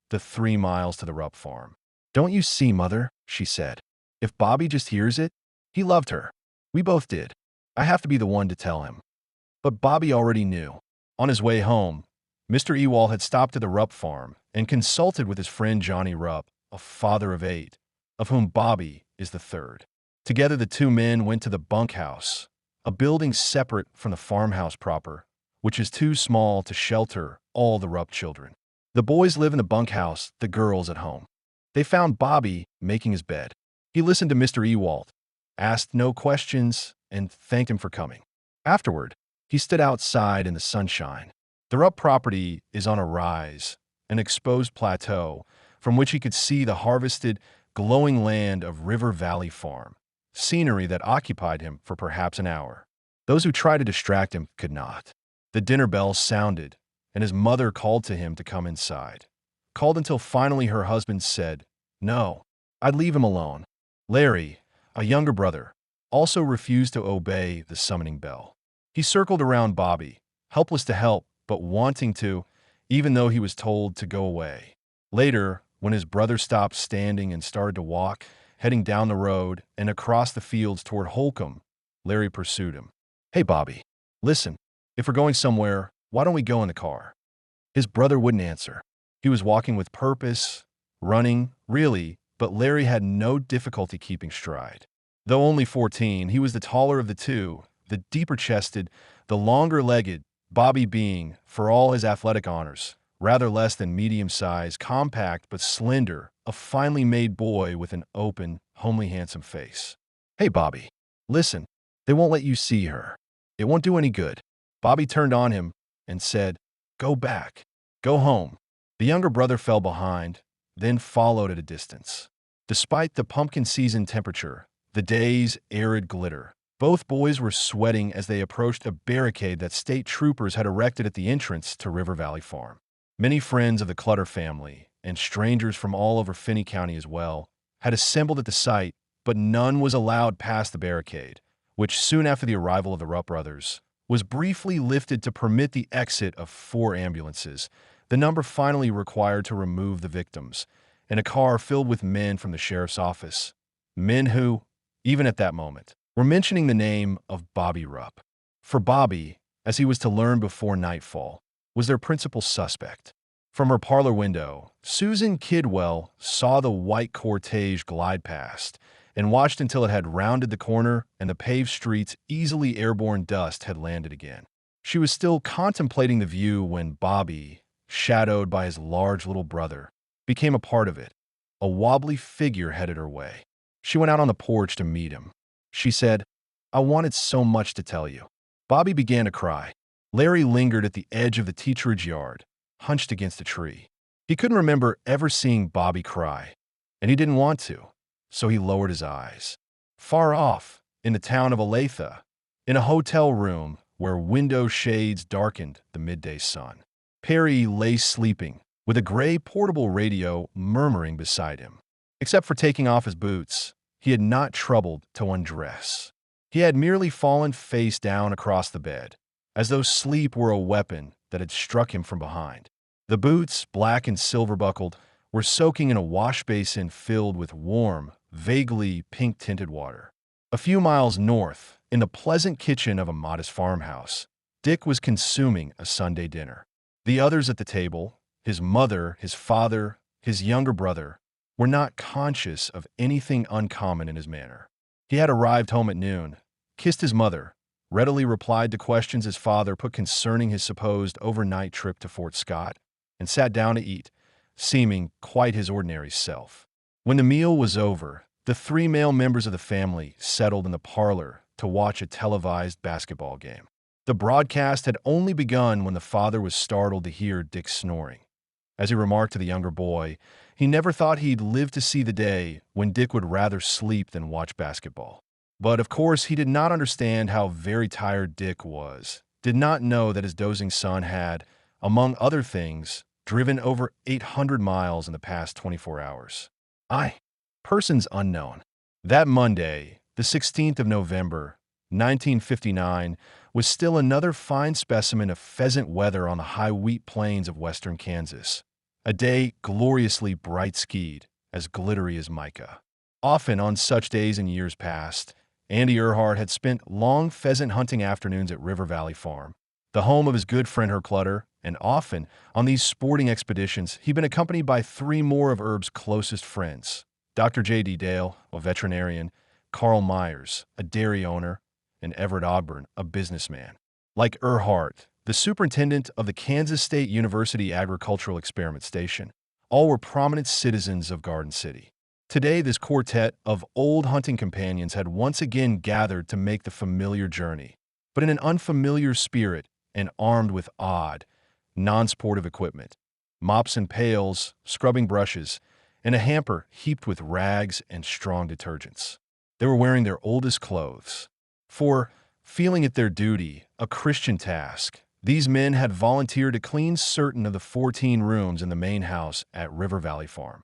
the 3 miles to the Rupp farm. Don't you see, Mother, she said. If Bobby just hears it, he loved her. We both did. I have to be the one to tell him. But Bobby already knew. On his way home, Mr. Ewald had stopped at the Rupp farm and consulted with his friend Johnny Rupp, a father of 8, of whom Bobby is the third. Together the two men went to the bunkhouse, a building separate from the farmhouse proper, which is too small to shelter all the Rupp children. The boys live in the bunkhouse, the girls at home. They found Bobby making his bed. He listened to Mr. Ewald, asked no questions, and thanked him for coming. Afterward, he stood outside in the sunshine. The Rupp property is on a rise, an exposed plateau, from which he could see the harvested, glowing land of River Valley Farm, scenery that occupied him for perhaps an hour. Those who tried to distract him could not. The dinner bell sounded, and his mother called to him to come inside. Called until finally her husband said, "No, I'd leave him alone." Larry, a younger brother, also refused to obey the summoning bell. He circled around Bobby, helpless to help, but wanting to, even though he was told to go away. Later, when his brother stopped standing and started to walk, heading down the road and across the fields toward Holcomb, Larry pursued him. "Hey, Bobby, listen, if we're going somewhere, why don't we go in the car?" His brother wouldn't answer. He was walking with purpose, running, really, but Larry had no difficulty keeping stride. Though only 14, he was the taller of the two, the deeper-chested, the longer-legged, Bobby being, for all his athletic honors, rather less than medium-sized, compact but slender, a finely made boy with an open, homely handsome face. "Hey, Bobby, listen, they won't let you see her. It won't do any good." Bobby turned on him and said, "Go back. Go home." The younger brother fell behind, then followed at a distance. Despite the pumpkin season temperature, the day's arid glitter, both boys were sweating as they approached a barricade that state troopers had erected at the entrance to River Valley Farm. Many friends of the Clutter family, and strangers from all over Finney County as well, had assembled at the site, but none was allowed past the barricade, which soon after the arrival of the Rupp brothers, was briefly lifted to permit the exit of 4 ambulances, the number finally required to remove the victims, and a car filled with men from the sheriff's office. Men who, even at that moment, were mentioning the name of Bobby Rupp. For Bobby, as he was to learn before nightfall, was their principal suspect. From her parlor window, Susan Kidwell saw the white cortege glide past and watched until it had rounded the corner and the paved street's easily airborne dust had landed again. She was still contemplating the view when Bobby, shadowed by his large little brother, became a part of it. A wobbly figure headed her way. She went out on the porch to meet him. She said, "I wanted so much to tell you." Bobby began to cry. Larry lingered at the edge of the teacherage yard, hunched against a tree. He couldn't remember ever seeing Bobby cry, and he didn't want to, so he lowered his eyes. Far off, in the town of Olathe, in a hotel room where window shades darkened the midday sun, Perry lay sleeping, with a gray portable radio murmuring beside him. Except for taking off his boots, he had not troubled to undress. He had merely fallen face down across the bed, as though sleep were a weapon that had struck him from behind. The boots, black and silver-buckled, were soaking in a wash basin filled with warm, vaguely pink-tinted water. A few miles north, in the pleasant kitchen of a modest farmhouse, Dick was consuming a Sunday dinner. The others at the table, his mother, his father, his younger brother, were not conscious of anything uncommon in his manner. He had arrived home at noon, kissed his mother, readily replied to questions his father put concerning his supposed overnight trip to Fort Scott, and sat down to eat, seeming quite his ordinary self. When the meal was over, the 3 male members of the family settled in the parlor to watch a televised basketball game. The broadcast had only begun when the father was startled to hear Dick snoring. As he remarked to the younger boy, he never thought he'd live to see the day when Dick would rather sleep than watch basketball. But of course, he did not understand how very tired Dick was, did not know that his dozing son had, among other things, driven over 800 miles in the past 24 hours. Persons unknown. That Monday, the 16th of November, 1959, was still another fine specimen of pheasant weather on the high wheat plains of western Kansas. A day gloriously bright-skied, as glittery as mica. Often on such days in years past, Andy Earhart had spent long pheasant hunting afternoons at River Valley Farm, the home of his good friend Herb Clutter, and often, on these sporting expeditions, he'd been accompanied by 3 more of Herb's closest friends, Dr. J.D. Dale, a veterinarian, Carl Myers, a dairy owner, and Everett Ogburn, a businessman. Like Earhart, the superintendent of the Kansas State University Agricultural Experiment Station, all were prominent citizens of Garden City. Today, this quartet of old hunting companions had once again gathered to make the familiar journey, but in an unfamiliar spirit and armed with odd, non-sportive equipment, mops and pails, scrubbing brushes, and a hamper heaped with rags and strong detergents. They were wearing their oldest clothes. For, feeling it their duty, a Christian task, these men had volunteered to clean certain of the 14 rooms in the main house at River Valley Farm.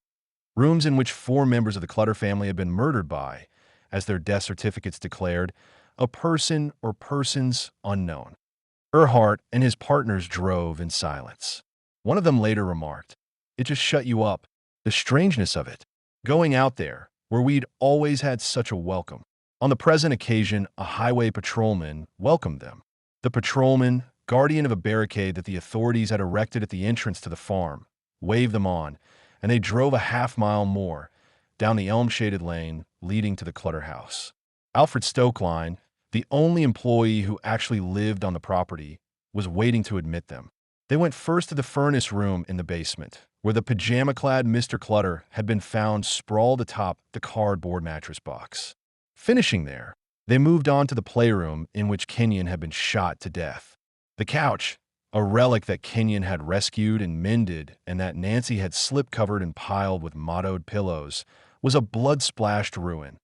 Rooms in which 4 members of the Clutter family had been murdered by, as their death certificates declared, a person or persons unknown. Earhart and his partners drove in silence. One of them later remarked, "It just shut you up. The strangeness of it. Going out there, where we'd always had such a welcome." On the present occasion, a highway patrolman welcomed them. The patrolman, guardian of a barricade that the authorities had erected at the entrance to the farm, waved them on, and they drove a half-mile more down the elm-shaded lane leading to the Clutter house. Alfred Stokeline, the only employee who actually lived on the property, was waiting to admit them. They went first to the furnace room in the basement, where the pajama-clad Mr. Clutter had been found sprawled atop the cardboard mattress box. Finishing there, they moved on to the playroom in which Kenyon had been shot to death. The couch, a relic that Kenyon had rescued and mended and that Nancy had slip-covered and piled with mottoed pillows, was a blood-splashed ruin.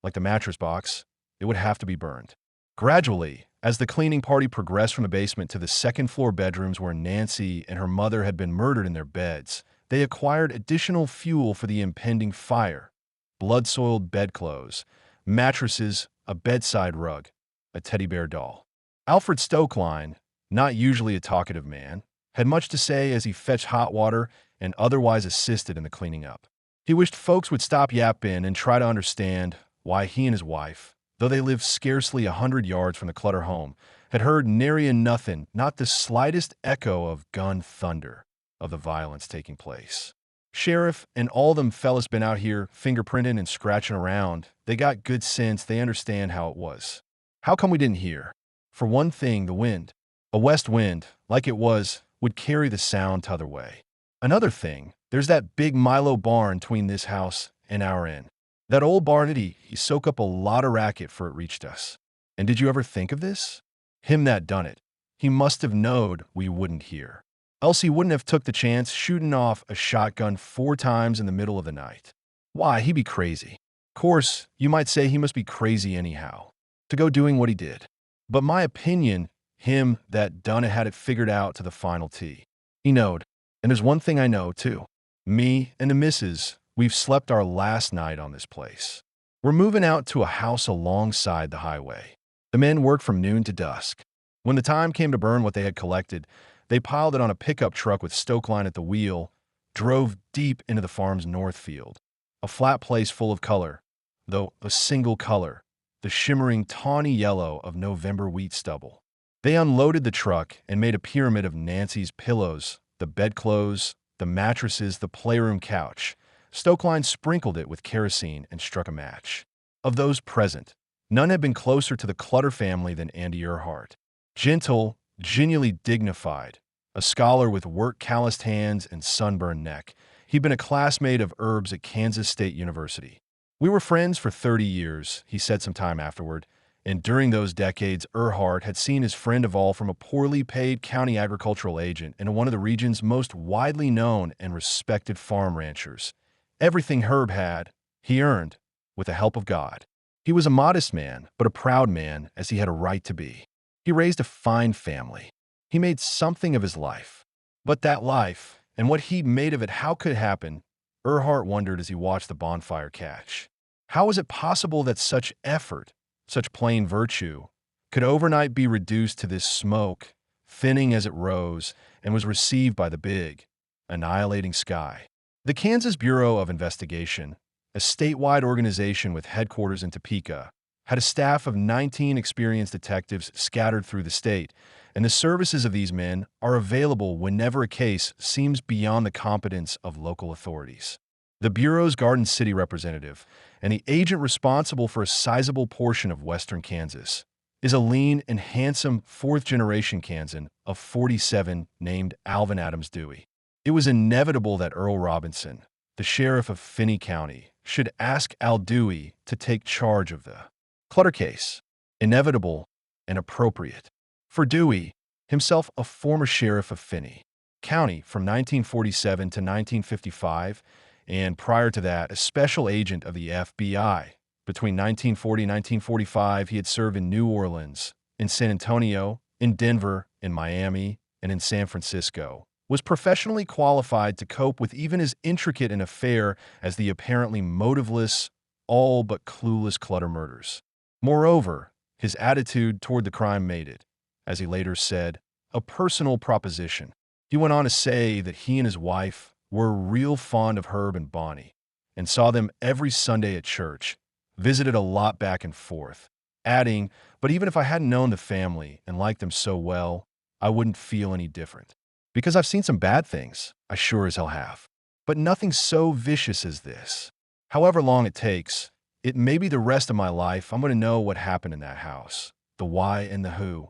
Like the mattress box, it would have to be burned. Gradually, as the cleaning party progressed from the basement to the second-floor bedrooms where Nancy and her mother had been murdered in their beds, they acquired additional fuel for the impending fire: blood-soiled bedclothes, mattresses, a bedside rug, a teddy bear doll. Alfred Stokeline, not usually a talkative man, had much to say as he fetched hot water and otherwise assisted in the cleaning up. He wished folks would stop yapping and try to understand why he and his wife, though they lived scarcely 100 yards from the Clutter home, had heard nary a nothing, not the slightest echo of gun thunder of the violence taking place. Sheriff and all them fellas been out here fingerprinting and scratching around. They got good sense. They understand how it was. How come we didn't hear? For one thing, the wind. A west wind, like it was, would carry the sound t'other way. Another thing, there's that big Milo barn between this house and our inn. That old barn, he soak up a lot of racket for it reached us. And did you ever think of this? Him that done it. He must have knowed we wouldn't hear. Else he wouldn't have took the chance shooting off a shotgun 4 times in the middle of the night. Why, he be crazy. Course, you might say he must be crazy anyhow, to go doing what he did. But my opinion, him that done it had it figured out to the final T. He knowed. And there's one thing I know, too. Me and the missus, we've slept our last night on this place. We're moving out to a house alongside the highway. The men worked from noon to dusk. When the time came to burn what they had collected, they piled it on a pickup truck with Stokeline at the wheel, drove deep into the farm's north field, a flat place full of color, though a single color, the shimmering tawny yellow of November wheat stubble. They unloaded the truck and made a pyramid of Nancy's pillows, the bedclothes, the mattresses, the playroom couch. Stokeline sprinkled it with kerosene and struck a match. Of those present, none had been closer to the Clutter family than Andy Earhart. Gentle, genially dignified, a scholar with work-calloused hands and sunburned neck, he'd been a classmate of Herb's at Kansas State University. We were friends for 30 years, he said some time afterward, and during those decades, Earhart had seen his friend evolve from a poorly paid county agricultural agent into one of the region's most widely known and respected farm ranchers. Everything Herb had, he earned, with the help of God. He was a modest man, but a proud man, as he had a right to be. He raised a fine family. He made something of his life. But that life, and what he'd made of it, how could it happen? Earhart wondered as he watched the bonfire catch. How was it possible that such effort, such plain virtue, could overnight be reduced to this smoke, thinning as it rose, and was received by the big, annihilating sky? The Kansas Bureau of Investigation, a statewide organization with headquarters in Topeka, had a staff of 19 experienced detectives scattered through the state, and the services of these men are available whenever a case seems beyond the competence of local authorities. The Bureau's Garden City representative, and the agent responsible for a sizable portion of western Kansas, is a lean and handsome fourth-generation Kansan of 47 named Alvin Adams Dewey. It was inevitable that Earl Robinson, the sheriff of Finney County, should ask Al Dewey to take charge of the Clutter case. Inevitable and appropriate. For Dewey, himself a former sheriff of Finney County from 1947 to 1955, and prior to that, a special agent of the FBI. Between 1940 and 1945, he had served in New Orleans, in San Antonio, in Denver, in Miami, and in San Francisco, was professionally qualified to cope with even as intricate an affair as the apparently motiveless, all but clueless Clutter murders. Moreover, his attitude toward the crime made it, as he later said, a personal proposition. He went on to say that he and his wife were real fond of Herb and Bonnie, and saw them every Sunday at church, visited a lot back and forth, adding, but even if I hadn't known the family and liked them so well, I wouldn't feel any different. Because I've seen some bad things, I sure as hell have. but nothing so vicious as this. However long it takes, it may be the rest of my life, I'm going to know what happened in that house, the why and the who.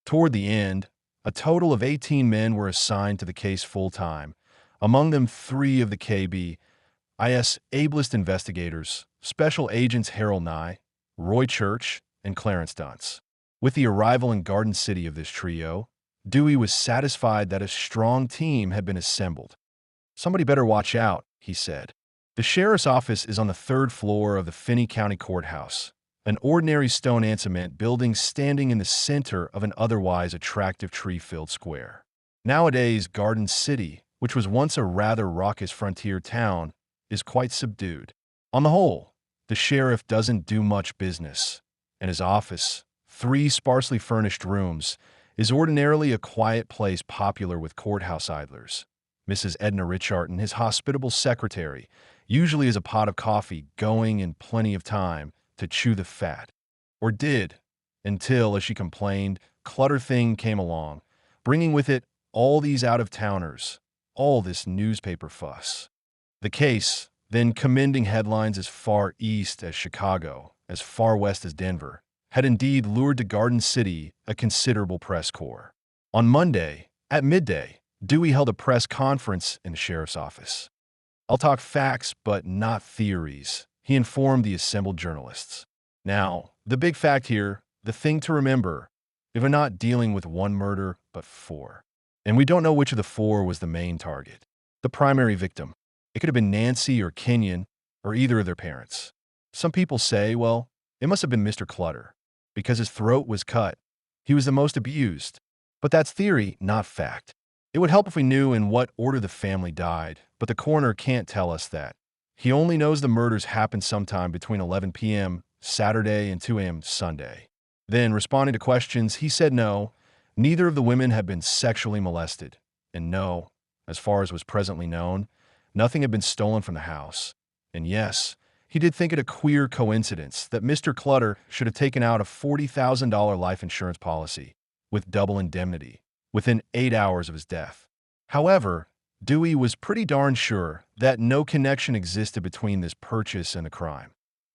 Toward the end, a total of 18 men were assigned to the case full-time, among them 3 of the KBI's ablest investigators, Special Agents Harold Nye, Roy Church, and Clarence Dunce. With the arrival in Garden City of this trio, Dewey was satisfied that a strong team had been assembled. "Somebody better watch out," he said. "The sheriff's office is on the 3rd floor of the Finney County Courthouse, an ordinary stone and cement building standing in the center of an otherwise attractive tree-filled square." Nowadays, Garden City, which was once a rather raucous frontier town, is quite subdued. On the whole, the sheriff doesn't do much business, and his office, 3 sparsely furnished rooms, is ordinarily a quiet place popular with courthouse idlers. Mrs. Edna Richardson, his hospitable secretary, usually has a pot of coffee going and plenty of time to chew the fat. Or did, until, as she complained, Clutter Thing came along, bringing with it all these out-of-towners, all this newspaper fuss. The case, then commanding headlines as far east as Chicago, as far west as Denver, had indeed lured to Garden City a considerable press corps. On Monday, at midday, Dewey held a press conference in the sheriff's office. "I'll talk facts, but not theories," he informed the assembled journalists. Now, the big fact here, the thing to remember, if we're not dealing with 1 murder, but 4. And we don't know which of the 4 was the main target, the primary victim. It could have been Nancy or Kenyon, or either of their parents. Some people say, well, it must have been Mr. Clutter, because his throat was cut. He was the most abused. But that's theory, not fact. It would help if we knew in what order the family died, but the coroner can't tell us that. He only knows the murders happened sometime between 11 p.m. Saturday and 2 a.m. Sunday. Then, responding to questions, he said no, neither of the women had been sexually molested, and no, as far as was presently known, nothing had been stolen from the house. And yes, he did think it a queer coincidence that Mr. Clutter should have taken out a $40,000 life insurance policy, with double indemnity, within 8 hours of his death. However, Dewey was pretty darn sure that no connection existed between this purchase and the crime.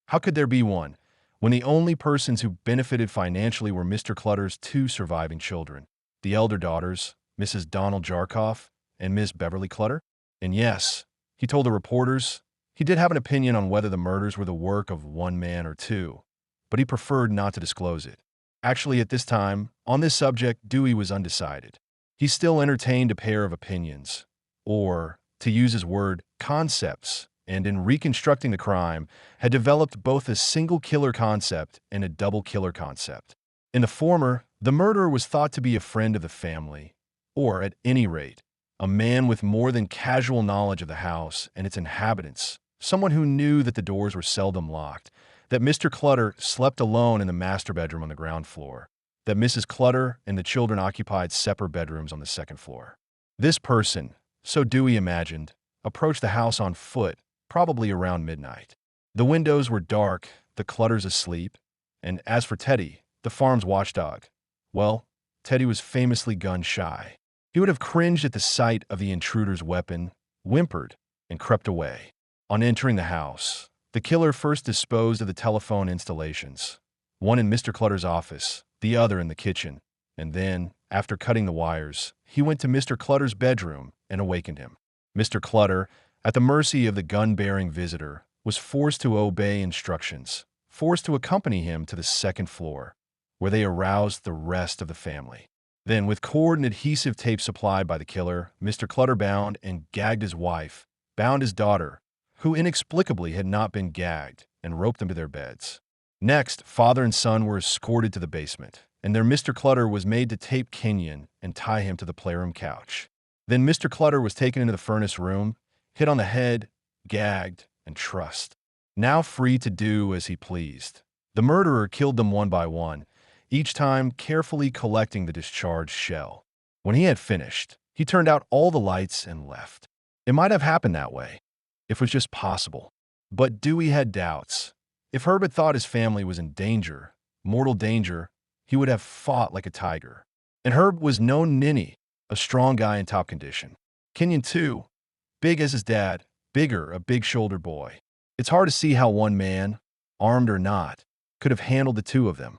How could there be one, when the only persons who benefited financially were Mr. Clutter's 2 surviving children, the elder daughters, Mrs. Donald Jarkoff and Miss Beverly Clutter? And yes, he told the reporters, he did have an opinion on whether the murders were the work of 1 man or 2, but he preferred not to disclose it. Actually, at this time, on this subject, Dewey was undecided. He still entertained a pair of opinions, or, to use his word, concepts, and in reconstructing the crime, had developed both a single killer concept and a double killer concept. In the former, the murderer was thought to be a friend of the family, or, at any rate, a man with more than casual knowledge of the house and its inhabitants, someone who knew that the doors were seldom locked, that Mr. Clutter slept alone in the master bedroom on the ground floor, that Mrs. Clutter and the children occupied separate bedrooms on the 2nd floor. This person, so Dewey imagined, approached the house on foot, probably around midnight. The windows were dark, the Clutters asleep, and as for Teddy, the farm's watchdog, well, Teddy was famously gun-shy. He would have cringed at the sight of the intruder's weapon, whimpered, and crept away. On entering the house, the killer first disposed of the telephone installations, one in Mr. Clutter's office, the other in the kitchen, and then, after cutting the wires, he went to Mr. Clutter's bedroom and awakened him. Mr. Clutter, at the mercy of the gun-bearing visitor, was forced to obey instructions, forced to accompany him to the 2nd floor, where they aroused the rest of the family. Then, with cord and adhesive tape supplied by the killer, Mr. Clutter bound and gagged his wife, bound his daughter, who inexplicably had not been gagged, and roped them to their beds. Next, father and son were escorted to the basement, and there Mr. Clutter was made to tape Kenyon and tie him to the playroom couch. Then Mr. Clutter was taken into the furnace room, hit on the head, gagged, and trussed. Now free to do as he pleased, the murderer killed them one by one, each time carefully collecting the discharged shell. When he had finished, he turned out all the lights and left. It might have happened that way, if it was just possible. But Dewey had doubts. If Herb had thought his family was in danger, mortal danger, he would have fought like a tiger. And Herb was no ninny, a strong guy in top condition. Kenyon, too. Big as his dad, bigger, a big-shouldered boy. It's hard to see how one man, armed or not, could have handled the two of them.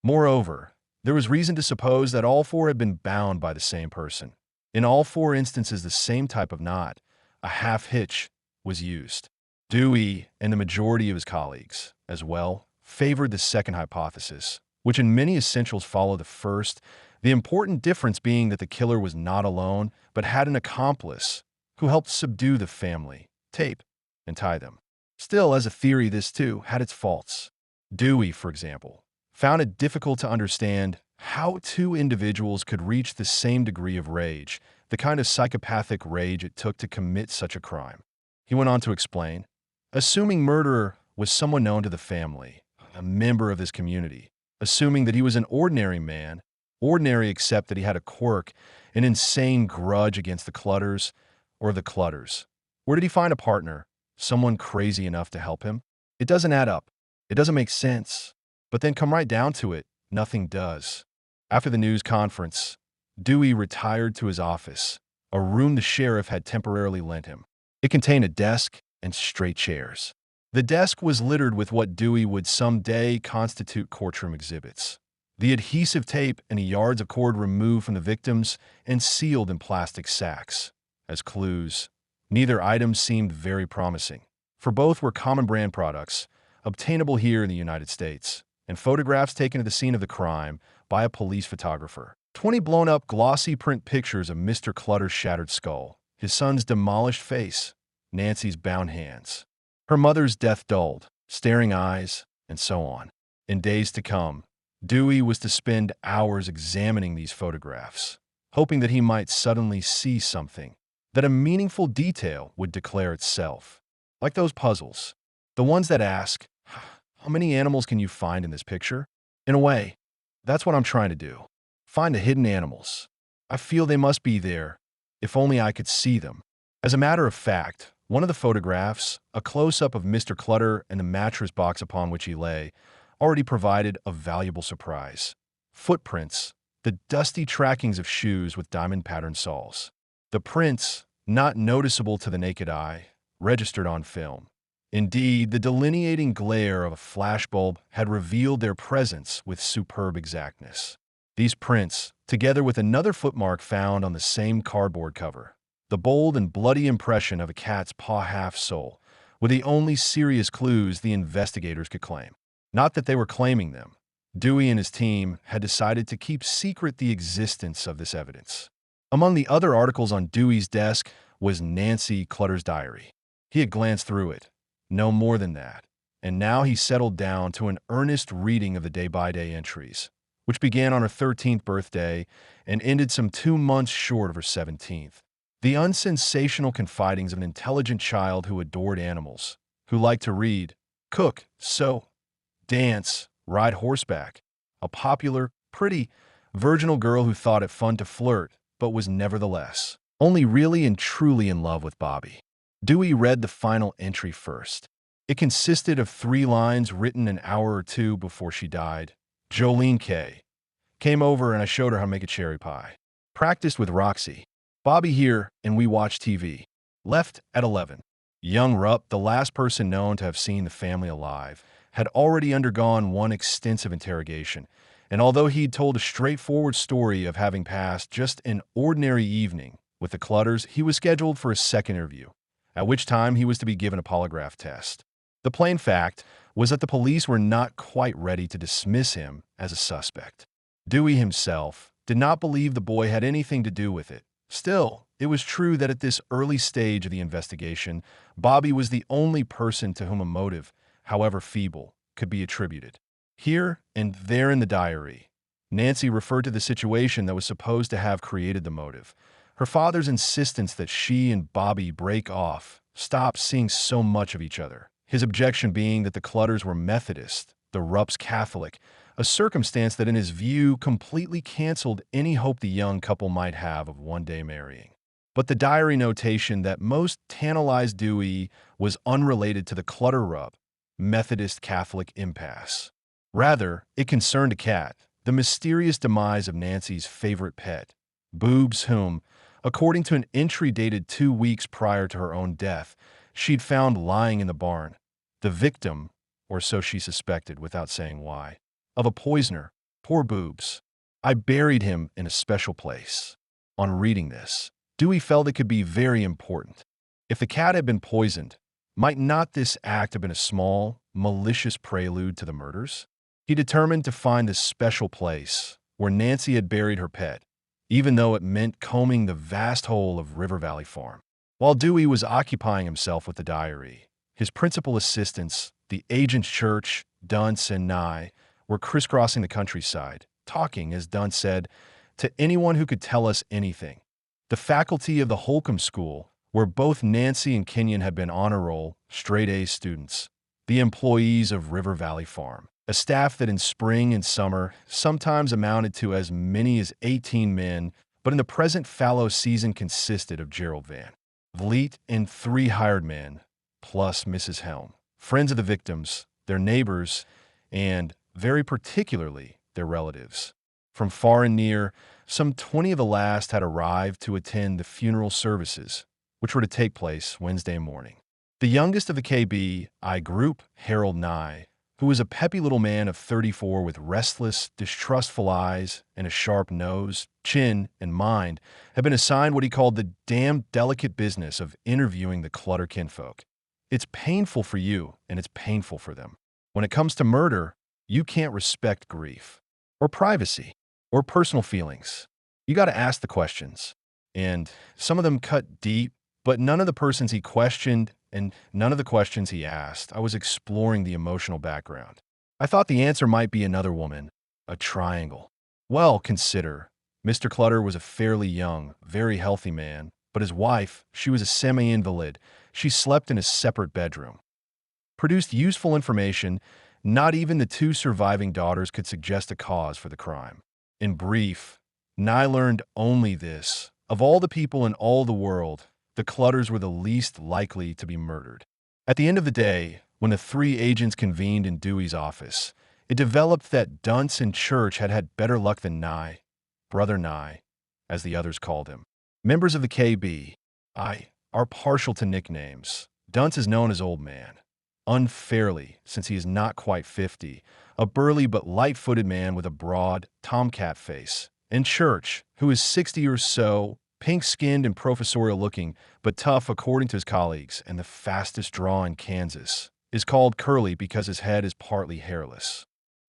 Moreover, there was reason to suppose that all four had been bound by the same person. In all four instances, the same type of knot, a half-hitch, was used. Dewey and the majority of his colleagues, as well, favored the second hypothesis, which in many essentials followed the first, the important difference being that the killer was not alone, but had an accomplice who helped subdue the family, tape, and tie them. Still, as a theory, this too had its faults. Dewey, for example, found it difficult to understand how two individuals could reach the same degree of rage, the kind of psychopathic rage it took to commit such a crime. He went on to explain, assuming murderer was someone known to the family, a member of this community, assuming that he was an ordinary man, ordinary except that he had a quirk, an insane grudge against the Clutters, or the Clutters. Where did he find a partner? Someone crazy enough to help him? It doesn't add up. It doesn't make sense. But then come right down to it, nothing does. After the news conference, Dewey retired to his office, a room the sheriff had temporarily lent him. It contained a desk and straight chairs. The desk was littered with what Dewey would someday constitute courtroom exhibits. The adhesive tape and yards of cord removed from the victims and sealed in plastic sacks. As clues, neither item seemed very promising, for both were common brand products, obtainable here in the United States, and photographs taken at the scene of the crime by a police photographer. 20 blown-up glossy print pictures of Mr. Clutter's shattered skull, his son's demolished face, Nancy's bound hands, her mother's death-dulled, staring eyes, and so on. In days to come, Dewey was to spend hours examining these photographs, hoping that he might suddenly see something, that a meaningful detail would declare itself. Like those puzzles, the ones that ask, how many animals can you find in this picture? In a way, that's what I'm trying to do. Find the hidden animals. I feel they must be there, if only I could see them. As a matter of fact, one of the photographs, a close-up of Mr. Clutter and the mattress box upon which he lay, already provided a valuable surprise. Footprints, the dusty trackings of shoes with diamond-patterned soles. The prints, not noticeable to the naked eye, registered on film. Indeed, the delineating glare of a flashbulb had revealed their presence with superb exactness. These prints, together with another footmark found on the same cardboard cover, the bold and bloody impression of a cat's paw half-sole, were the only serious clues the investigators could claim. Not that they were claiming them. Dewey and his team had decided to keep secret the existence of this evidence. Among the other articles on Dewey's desk was Nancy Clutter's diary. He had glanced through it, no more than that, and now he settled down to an earnest reading of the day-by-day entries, which began on her 13th birthday and ended some 2 months short of her 17th. The unsensational confidings of an intelligent child who adored animals, who liked to read, cook, sew, dance, ride horseback, a popular, pretty, virginal girl who thought it fun to flirt, but was nevertheless only really and truly in love with Bobby. Dewey read the final entry first. It consisted of 3 lines written an hour or 2 before she died. Jolene K. came over and I showed her how to make a cherry pie. Practiced with Roxy. Bobby here and we watched TV. Left at 11. Young Rupp, the last person known to have seen the family alive, had already undergone one extensive interrogation, and although he'd told a straightforward story of having passed just an ordinary evening with the Clutters, he was scheduled for a second interview, at which time he was to be given a polygraph test. The plain fact was that the police were not quite ready to dismiss him as a suspect. Dewey himself did not believe the boy had anything to do with it. Still, it was true that at this early stage of the investigation, Bobby was the only person to whom a motive, however feeble, could be attributed. Here and there in the diary, Nancy referred to the situation that was supposed to have created the motive. Her father's insistence that she and Bobby break off, stop seeing so much of each other. His objection being that the Clutters were Methodist, the Rupps Catholic, a circumstance that in his view completely canceled any hope the young couple might have of one day marrying. But the diary notation that most tantalized Dewey was unrelated to the Clutter-Rupp, Methodist Catholic impasse. Rather, it concerned a cat, the mysterious demise of Nancy's favorite pet, Boobs, whom, According to an entry dated 2 weeks prior to her own death, she'd found lying in the barn. The victim, or so she suspected without saying why, of a poisoner. Poor boobs. I buried him in a special place. On reading this, Dewey felt it could be very important. If the cat had been poisoned, might not this act have been a small, malicious prelude to the murders? He determined to find this special place where Nancy had buried her pet, even though it meant combing the vast whole of River Valley Farm. While Dewey was occupying himself with the diary, his principal assistants, the agent's church, Dunce and Nye, were crisscrossing the countryside, talking, as Dunce said, to anyone who could tell us anything. The faculty of the Holcomb School, where both Nancy and Kenyon had been honor roll, straight-A students. The employees of River Valley Farm, a staff that in spring and summer sometimes amounted to as many as 18 men, but in the present fallow season consisted of Gerald Van Vliet and 3 hired men, plus Mrs. Helm, friends of the victims, their neighbors, and, very particularly, their relatives. From far and near, some 20 of the last had arrived to attend the funeral services, which were to take place Wednesday morning. The youngest of the KBI group, Harold Nye, who was a peppy little man of 34 with restless, distrustful eyes and a sharp nose, chin, and mind, had been assigned what he called the damned delicate business of interviewing the Clutter kinfolk. It's painful for you, and it's painful for them. When it comes to murder, you can't respect grief, or privacy, or personal feelings. You got to ask the questions. And some of them cut deep, but none of the persons he questioned and none of the questions he asked. I was exploring the emotional background. I thought the answer might be another woman, a triangle. Well, consider. Mr. Clutter was a fairly young, very healthy man, but his wife, she was a semi-invalid. She slept in a separate bedroom. Produced useful information. Not even the 2 surviving daughters could suggest a cause for the crime. In brief, Nye learned only this. Of all the people in all the world, the Clutters were the least likely to be murdered. At the end of the day, when the 3 agents convened in Dewey's office, it developed that Dunce and Church had had better luck than Nye, Brother Nye, as the others called him. Members of the KBI are partial to nicknames. Dunce is known as Old Man. Unfairly, since he is not quite 50, a burly but light-footed man with a broad, tomcat face. And Church, who is 60 or so, pink-skinned and professorial-looking, but tough according to his colleagues, and the fastest draw in Kansas, is called Curly because his head is partly hairless.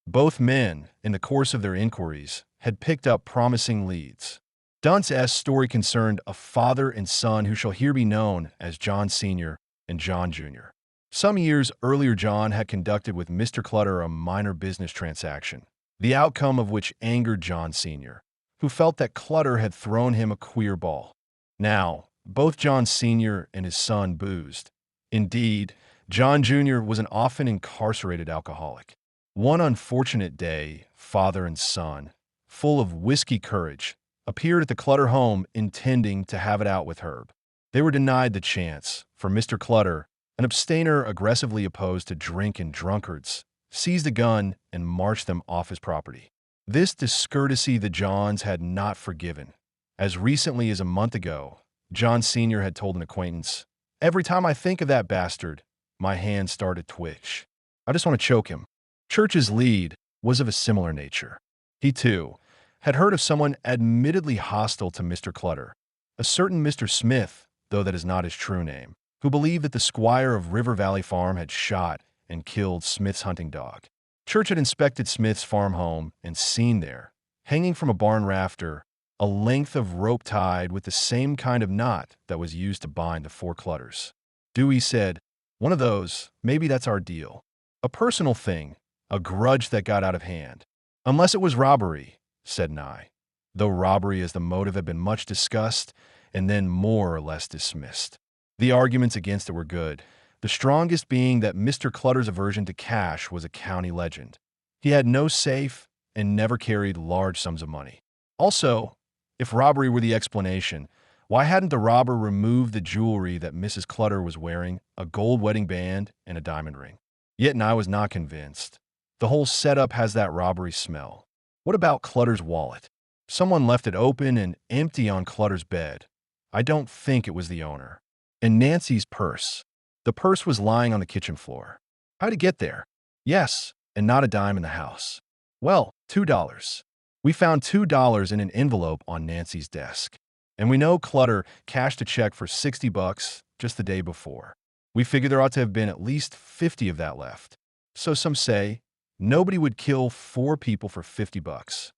Both men, in the course of their inquiries, had picked up promising leads. Dunce's story concerned a father and son who shall here be known as John Sr. and John Jr. Some years earlier, John had conducted with Mr. Clutter a minor business transaction, the outcome of which angered John Sr., who felt that Clutter had thrown him a queer ball. Now, both John Sr. and his son boozed. Indeed, John Jr. was an often incarcerated alcoholic. One unfortunate day, father and son, full of whiskey courage, appeared at the Clutter home intending to have it out with Herb. They were denied the chance, for Mr. Clutter, an abstainer aggressively opposed to drink and drunkards, seized a gun and marched them off his property. This discourtesy the Johns had not forgiven. As recently as a month ago, John Sr. had told an acquaintance, "Every time I think of that bastard, my hands start to twitch. I just want to choke him." Church's lead was of a similar nature. He, too, had heard of someone admittedly hostile to Mr. Clutter, a certain Mr. Smith, though that is not his true name, who believed that the squire of River Valley Farm had shot and killed Smith's hunting dog. Church had inspected Smith's farm home and seen there, hanging from a barn rafter, a length of rope tied with the same kind of knot that was used to bind the 4 Clutters. Dewey said, "One of those, maybe that's our deal. A personal thing, a grudge that got out of hand. Unless it was robbery," said Nye, though robbery as the motive had been much discussed and then more or less dismissed. The arguments against it were good, the strongest being that Mr. Clutter's aversion to cash was a county legend. He had no safe and never carried large sums of money. Also, if robbery were the explanation, why hadn't the robber removed the jewelry that Mrs. Clutter was wearing, a gold wedding band and a diamond ring? Yet I was not convinced. The whole setup has that robbery smell. What about Clutter's wallet? Someone left it open and empty on Clutter's bed. I don't think it was the owner. And Nancy's purse. The purse was lying on the kitchen floor. How'd it get there? Yes, and not a dime in the house. Well, $2. We found $2 in an envelope on Nancy's desk. And we know Clutter cashed a check for $60 just the day before. We figure there ought to have been at least 50 of that left. So some say, nobody would kill 4 people for $50.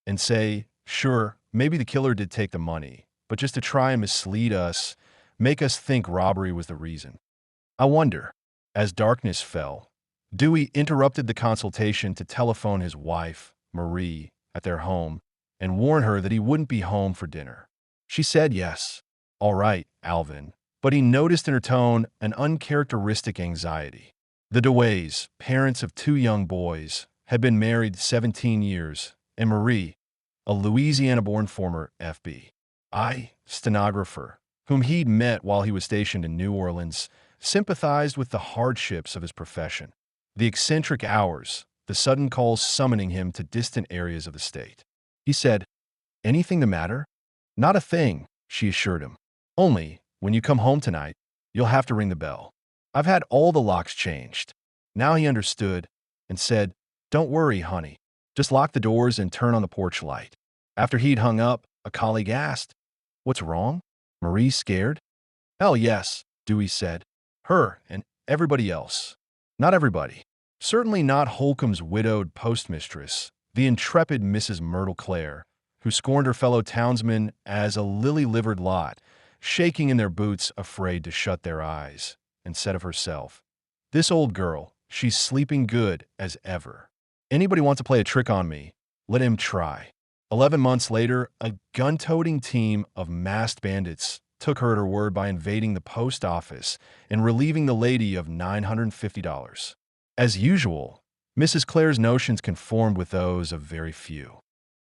And say, sure, maybe the killer did take the money, but just to try and mislead us, make us think robbery was the reason. I wonder, as darkness fell, Dewey interrupted the consultation to telephone his wife, Marie, at their home and warn her that he wouldn't be home for dinner. She said yes. All right, Alvin. But he noticed in her tone an uncharacteristic anxiety. The Deways, parents of 2 young boys, had been married 17 years, and Marie, a Louisiana-born former FBI stenographer, whom he'd met while he was stationed in New Orleans, sympathized with the hardships of his profession. The eccentric hours, the sudden calls summoning him to distant areas of the state. He said, "Anything the matter?" "Not a thing," she assured him. "Only, when you come home tonight, you'll have to ring the bell. I've had all the locks changed." Now he understood and said, "Don't worry, honey. Just lock the doors and turn on the porch light." After he'd hung up, a colleague asked, "What's wrong? Marie scared?" "Hell yes," Dewey said. "Her and everybody else." Not everybody. Certainly not Holcomb's widowed postmistress, the intrepid Mrs. Myrtle Clare, who scorned her fellow townsmen as a lily-livered lot, shaking in their boots, afraid to shut their eyes, and said of herself, "This old girl, she's sleeping good as ever. Anybody want to play a trick on me? Let him try." 11 months later, a gun-toting team of masked bandits took her at her word by invading the post office and relieving the lady of $950. As usual, Mrs. Clare's notions conformed with those of very few.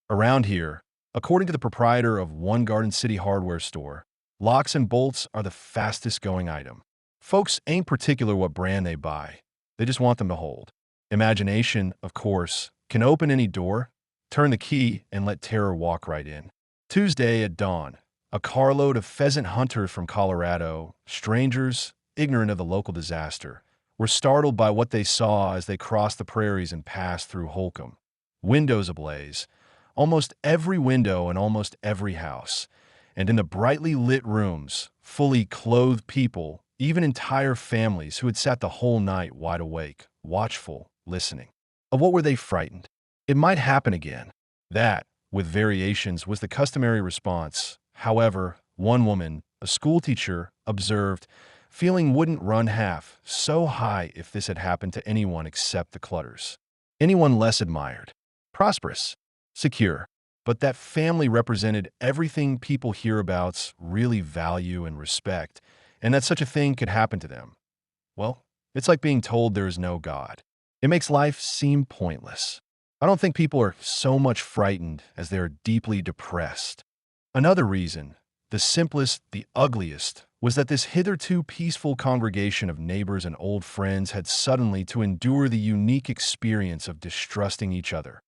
Around here, according to the proprietor of one Garden City hardware store, locks and bolts are the fastest-going item. Folks ain't particular what brand they buy. They just want them to hold. Imagination, of course, can open any door, turn the key, and let terror walk right in. Tuesday at dawn, a carload of pheasant hunters from Colorado, strangers, ignorant of the local disaster, were startled by what they saw as they crossed the prairies and passed through Holcomb. Windows ablaze, almost every window in almost every house, and in the brightly lit rooms, fully clothed people, even entire families who had sat the whole night wide awake, watchful, listening. Of what were they frightened? It might happen again. That, with variations, was the customary response. However, one woman, a schoolteacher, observed, "Feeling wouldn't run half so high if this had happened to anyone except the Clutters. Anyone less admired, prosperous, secure." But that family represented everything people hereabouts really value and respect, and that such a thing could happen to them. Well, it's like being told there is no God. It makes life seem pointless. I don't think people are so much frightened as they are deeply depressed. Another reason, the simplest, the ugliest, was that this hitherto peaceful congregation of neighbors and old friends had suddenly to endure the unique experience of distrusting each other.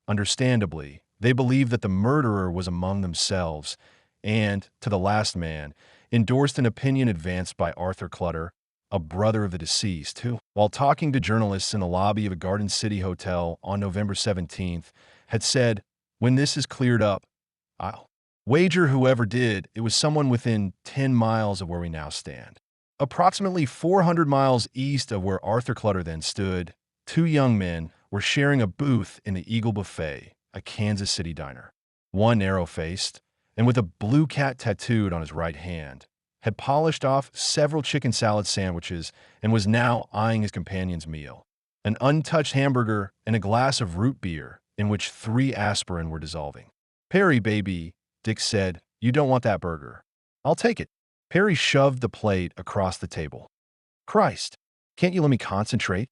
Understandably, they believed that the murderer was among themselves and, to the last man, endorsed an opinion advanced by Arthur Clutter, a brother of the deceased, who, while talking to journalists in the lobby of a Garden City hotel on November 17th, had said, "When this is cleared up, I'll wager whoever did, it was someone within 10 miles of where we now stand." Approximately 400 miles east of where Arthur Clutter then stood, 2 young men were sharing a booth in the Eagle Buffet, a Kansas City diner. One narrow-faced, and with a blue cat tattooed on his right hand, had polished off several chicken salad sandwiches and was now eyeing his companion's meal, an untouched hamburger and a glass of root beer in which 3 aspirin were dissolving. "Perry, baby," Dick said, "you don't want that burger." "I'll take it." Perry shoved the plate across the table. "Christ, can't you let me concentrate?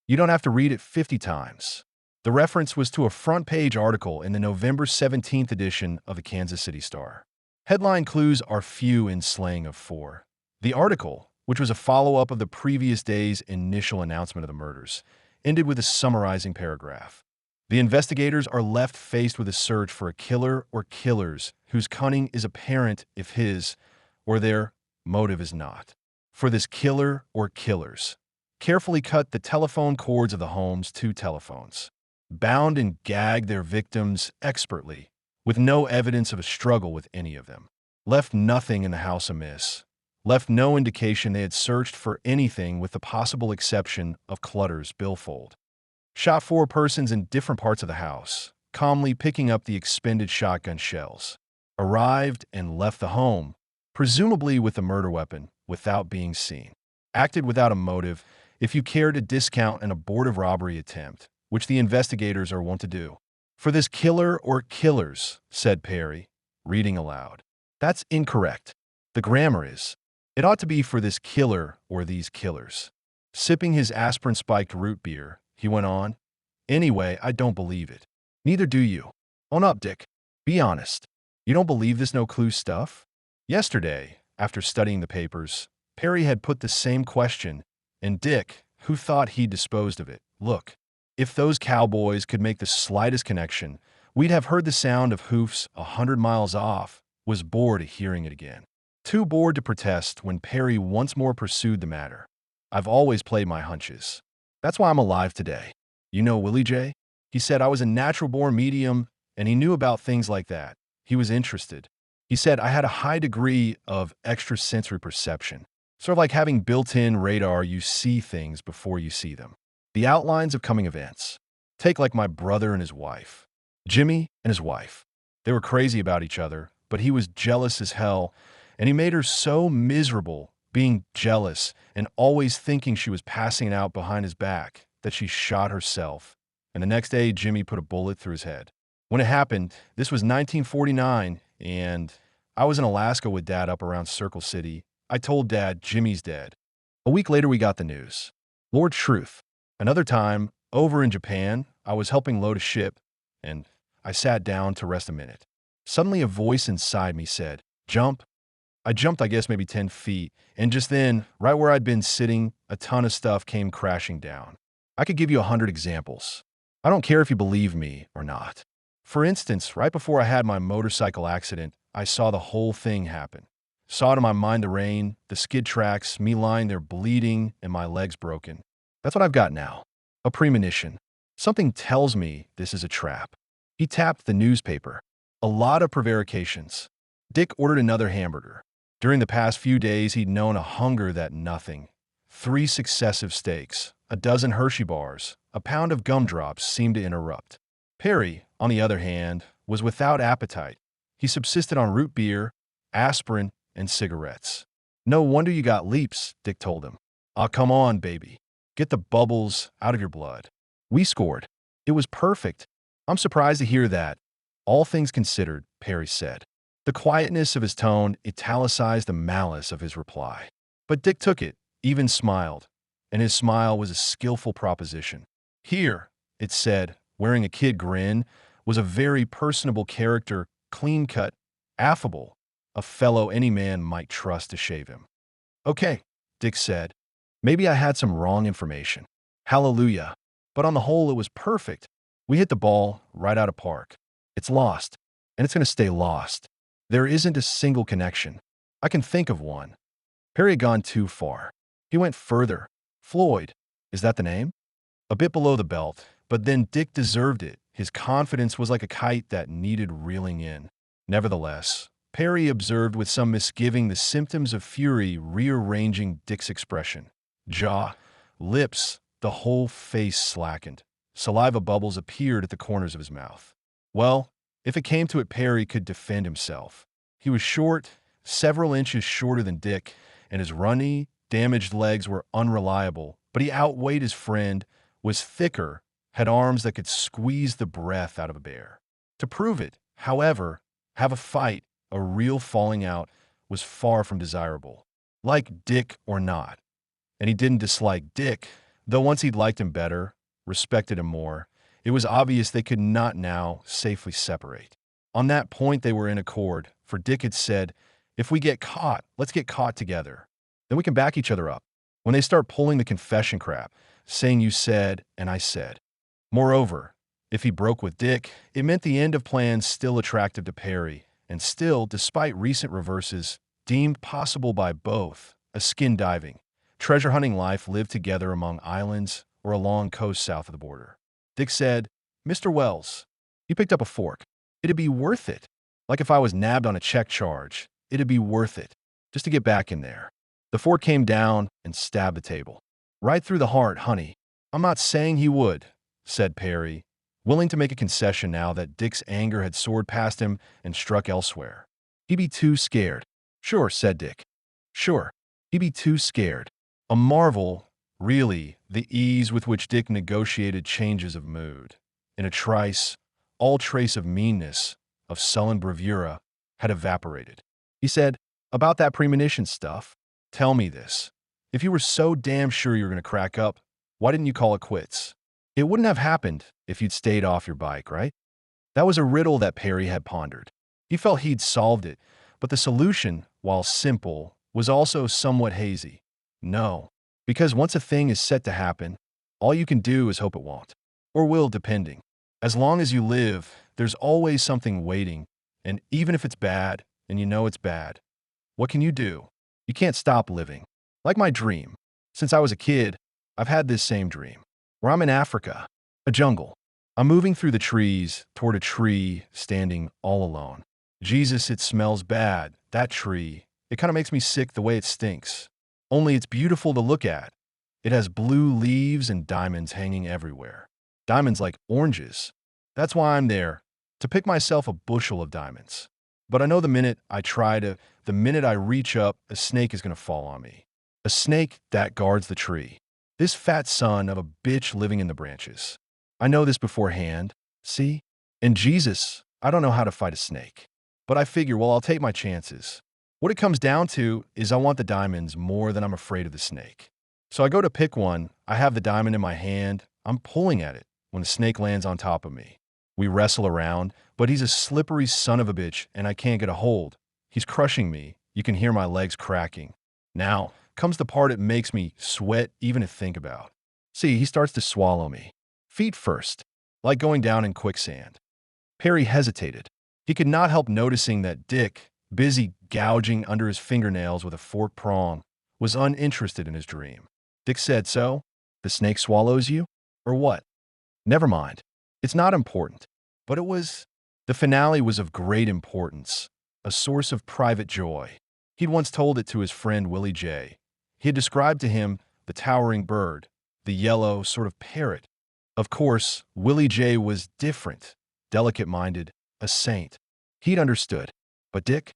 You don't have to read it 50 times. The reference was to a front-page article in the November 17th edition of the Kansas City Star. Headline clues are few in slaying of 4. The article, which was a follow-up of the previous day's initial announcement of the murders, ended with a summarizing paragraph. The investigators are left faced with a search for a killer or killers whose cunning is apparent if his or their motive is not. For this killer or killers, carefully cut the telephone cords of the home's two telephones, bound and gagged their victims expertly, with no evidence of a struggle with any of them, left nothing in the house amiss, left no indication they had searched for anything with the possible exception of Clutter's billfold. Shot 4 persons in different parts of the house, calmly picking up the expended shotgun shells. Arrived and left the home, presumably with the murder weapon, without being seen. Acted without a motive, if you care to discount an abortive robbery attempt, which the investigators are wont to do. For this killer or killers, said Perry, reading aloud. That's incorrect. The grammar is. It ought to be for this killer or these killers. Sipping his aspirin-spiked root beer, he went on. Anyway, I don't believe it. Neither do you. Own up, Dick. Be honest. You don't believe this no-clue stuff? Yesterday, after studying the papers, Perry had put the same question, and Dick, who thought he'd disposed of it, look, if those cowboys could make the slightest connection, we'd have heard the sound of hoofs 100 miles off, was bored at hearing it again. Too bored to protest when Perry once more pursued the matter. I've always played my hunches. That's why I'm alive today. You know Willie J? He said I was a natural-born medium, and he knew about things like that. He was interested. He said I had a high degree of extrasensory perception. Sort of like having built-in radar, you see things before you see them. The outlines of coming events. Take like my brother and his wife. Jimmy and his wife. They were crazy about each other, but he was jealous as hell, and he made her so miserable being jealous and always thinking she was passing out behind his back that she shot herself. And the next day, Jimmy put a bullet through his head. When it happened, this was 1949, and I was in Alaska with Dad up around Circle City. I told Dad Jimmy's dead. A week later, we got the news. Lord Truth. Another time, over in Japan, I was helping load a ship, and I sat down to rest a minute. Suddenly, a voice inside me said, "Jump." I jumped, I guess, maybe 10 feet, and just then, right where I'd been sitting, a ton of stuff came crashing down. I could give you 100 examples. I don't care if you believe me or not. For instance, right before I had my motorcycle accident, I saw the whole thing happen. Saw it in my mind the rain, the skid tracks, me lying there bleeding, and my legs broken. That's what I've got now. A premonition. Something tells me this is a trap. He tapped the newspaper. A lot of prevarications. Dick ordered another hamburger. During the past few days, he'd known a hunger that nothing. 3 successive steaks, a dozen Hershey bars, a pound of gumdrops seemed to interrupt. Perry, on the other hand, was without appetite. He subsisted on root beer, aspirin, and cigarettes. No wonder you got leaps, Dick told him. Ah, come on, baby. Get the bubbles out of your blood. We scored. It was perfect. I'm surprised to hear that. All things considered, Perry said. The quietness of his tone italicized the malice of his reply. But Dick took it, even smiled, and his smile was a skillful proposition. Here, it said, wearing a kid grin, was a very personable character, clean-cut, affable, a fellow any man might trust to shave him. Okay, Dick said. Maybe I had some wrong information. Hallelujah. But on the whole, it was perfect. We hit the ball right out of park. It's lost, and it's going to stay lost. There isn't a single connection. I can think of one. Perry had gone too far. He went further. Floyd. Is that the name? A bit below the belt, but then Dick deserved it. His confidence was like a kite that needed reeling in. Nevertheless, Perry observed with some misgiving the symptoms of fury rearranging Dick's expression. Jaw, lips, the whole face slackened. Saliva bubbles appeared at the corners of his mouth. Well, if it came to it, Perry could defend himself. He was short, several inches shorter than Dick, and his runny, damaged legs were unreliable, but he outweighed his friend, was thicker, had arms that could squeeze the breath out of a bear. To prove it, however, have a fight, a real falling out, was far from desirable. Like Dick or not. And he didn't dislike Dick, though once he'd liked him better, respected him more, it was obvious they could not now safely separate. On that point, they were in accord, for Dick had said, if we get caught, let's get caught together. Then we can back each other up. When they start pulling the confession crap, saying you said and I said. Moreover, If he broke with Dick, it meant the end of plans still attractive to Perry, and still, despite recent reverses, deemed possible by both. A skin diving, treasure hunting life lived together among islands or along coast south of the border. Dick said, "Mr. Wells, you picked up a fork. It'd be worth it. Like if I was nabbed on a check charge, it'd be worth it. Just to get back in there." The fork came down and stabbed the table. "Right through the heart, honey." "I'm not saying he would," said Perry, willing to make a concession now that Dick's anger had soared past him and struck elsewhere. "He'd be too scared." "Sure," said Dick. "Sure. He'd be too scared." A marvel, really, the ease with which Dick negotiated changes of mood. In a trice, all trace of meanness, of sullen bravura, had evaporated. He said, "About that premonition stuff, tell me this. If you were so damn sure you were going to crack up, why didn't you call it quits? It wouldn't have happened if you'd stayed off your bike, right?" That was a riddle that Perry had pondered. He felt he'd solved it, but the solution, while simple, was also somewhat hazy. No, because once a thing is set to happen, all you can do is hope it won't. Or will, depending. As long as you live, there's always something waiting, and even if it's bad, and you know it's bad, what can you do? You can't stop living. Like my dream. Since I was a kid, I've had this same dream, where I'm in Africa, a jungle. I'm moving through the trees toward a tree standing all alone. Jesus, it smells bad, that tree. It kind of makes me sick the way it stinks. Only it's beautiful to look at. It has blue leaves and diamonds hanging everywhere. Diamonds like oranges. That's why I'm there, to pick myself a bushel of diamonds. But I know the minute I reach up, a snake is going to fall on me. A snake that guards the tree. This fat son of a bitch living in the branches. I know this beforehand, see? And Jesus, I don't know how to fight a snake. But I figure, well, I'll take my chances. What it comes down to is I want the diamonds more than I'm afraid of the snake. So I go to pick one, I have the diamond in my hand, I'm pulling at it when the snake lands on top of me. We wrestle around, but he's a slippery son of a bitch and I can't get a hold. He's crushing me. You can hear my legs cracking. Now comes the part it makes me sweat even to think about. See, he starts to swallow me. Feet first, like going down in quicksand. Perry hesitated. He could not help noticing that Dick, busy gouging under his fingernails with a forked prong, was uninterested in his dream. Dick said, "So, the snake swallows you? Or what?" "Never mind. It's not important." But it was. The finale was of great importance, a source of private joy. He'd once told it to his friend Willie J. He had described to him the towering bird, the yellow sort of parrot. Of course, Willie J. was different, delicate-minded, a saint. He'd understood. But Dick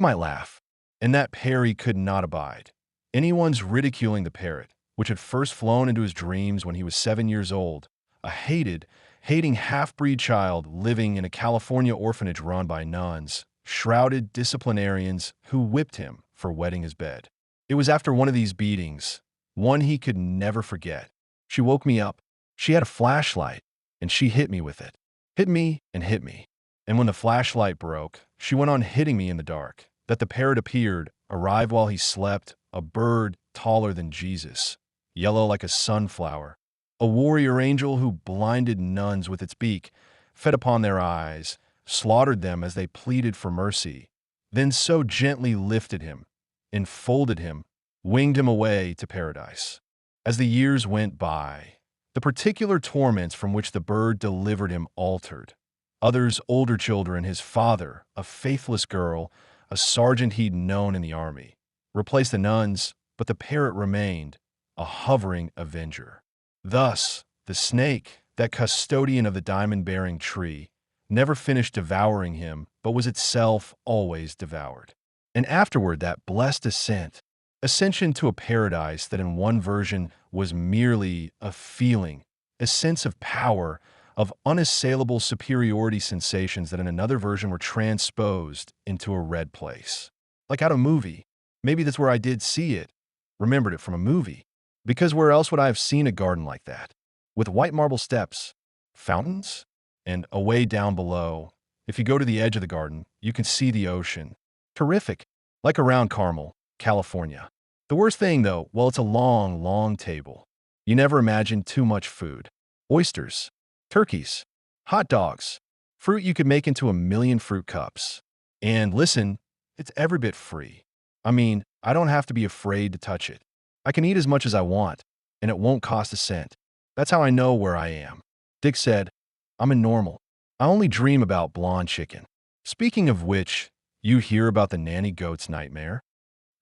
might laugh. And that Perry could not abide. Anyone's ridiculing the parrot, which had first flown into his dreams when he was 7 years old, a hating half-breed child living in a California orphanage run by nuns, shrouded disciplinarians who whipped him for wetting his bed. It was after one of these beatings, one he could never forget. She woke me up. She had a flashlight, and she hit me with it. Hit me and hit me. And when the flashlight broke, she went on hitting me in the dark. That the parrot appeared, arrived while he slept, a bird taller than Jesus, yellow like a sunflower, a warrior angel who blinded nuns with its beak, fed upon their eyes, slaughtered them as they pleaded for mercy, then so gently lifted him, enfolded him, winged him away to paradise. As the years went by, the particular torments from which the bird delivered him altered. Others, older children, his father, a faithless girl, a sergeant he'd known in the army, replaced the nuns, but the parrot remained, a hovering avenger. Thus, the snake, that custodian of the diamond-bearing tree, never finished devouring him, but was itself always devoured. And afterward that blessed ascension to a paradise that in one version was merely a feeling, a sense of power, of unassailable superiority sensations that in another version were transposed into a red place. Like out of a movie. Maybe that's where I did see it, remembered it from a movie. Because where else would I have seen a garden like that? With white marble steps, fountains, and away down below, if you go to the edge of the garden, you can see the ocean. Terrific. Like around Carmel, California. The worst thing, though, well, it's a long, long table. You never imagine too much food. Oysters, turkeys, hot dogs, fruit you could make into a million fruit cups. And listen, it's every bit free. I mean, I don't have to be afraid to touch it. I can eat as much as I want, and it won't cost a cent. That's how I know where I am. Dick said, I'm a normal. I only dream about blonde chicken. Speaking of which, you hear about the nanny goat's nightmare?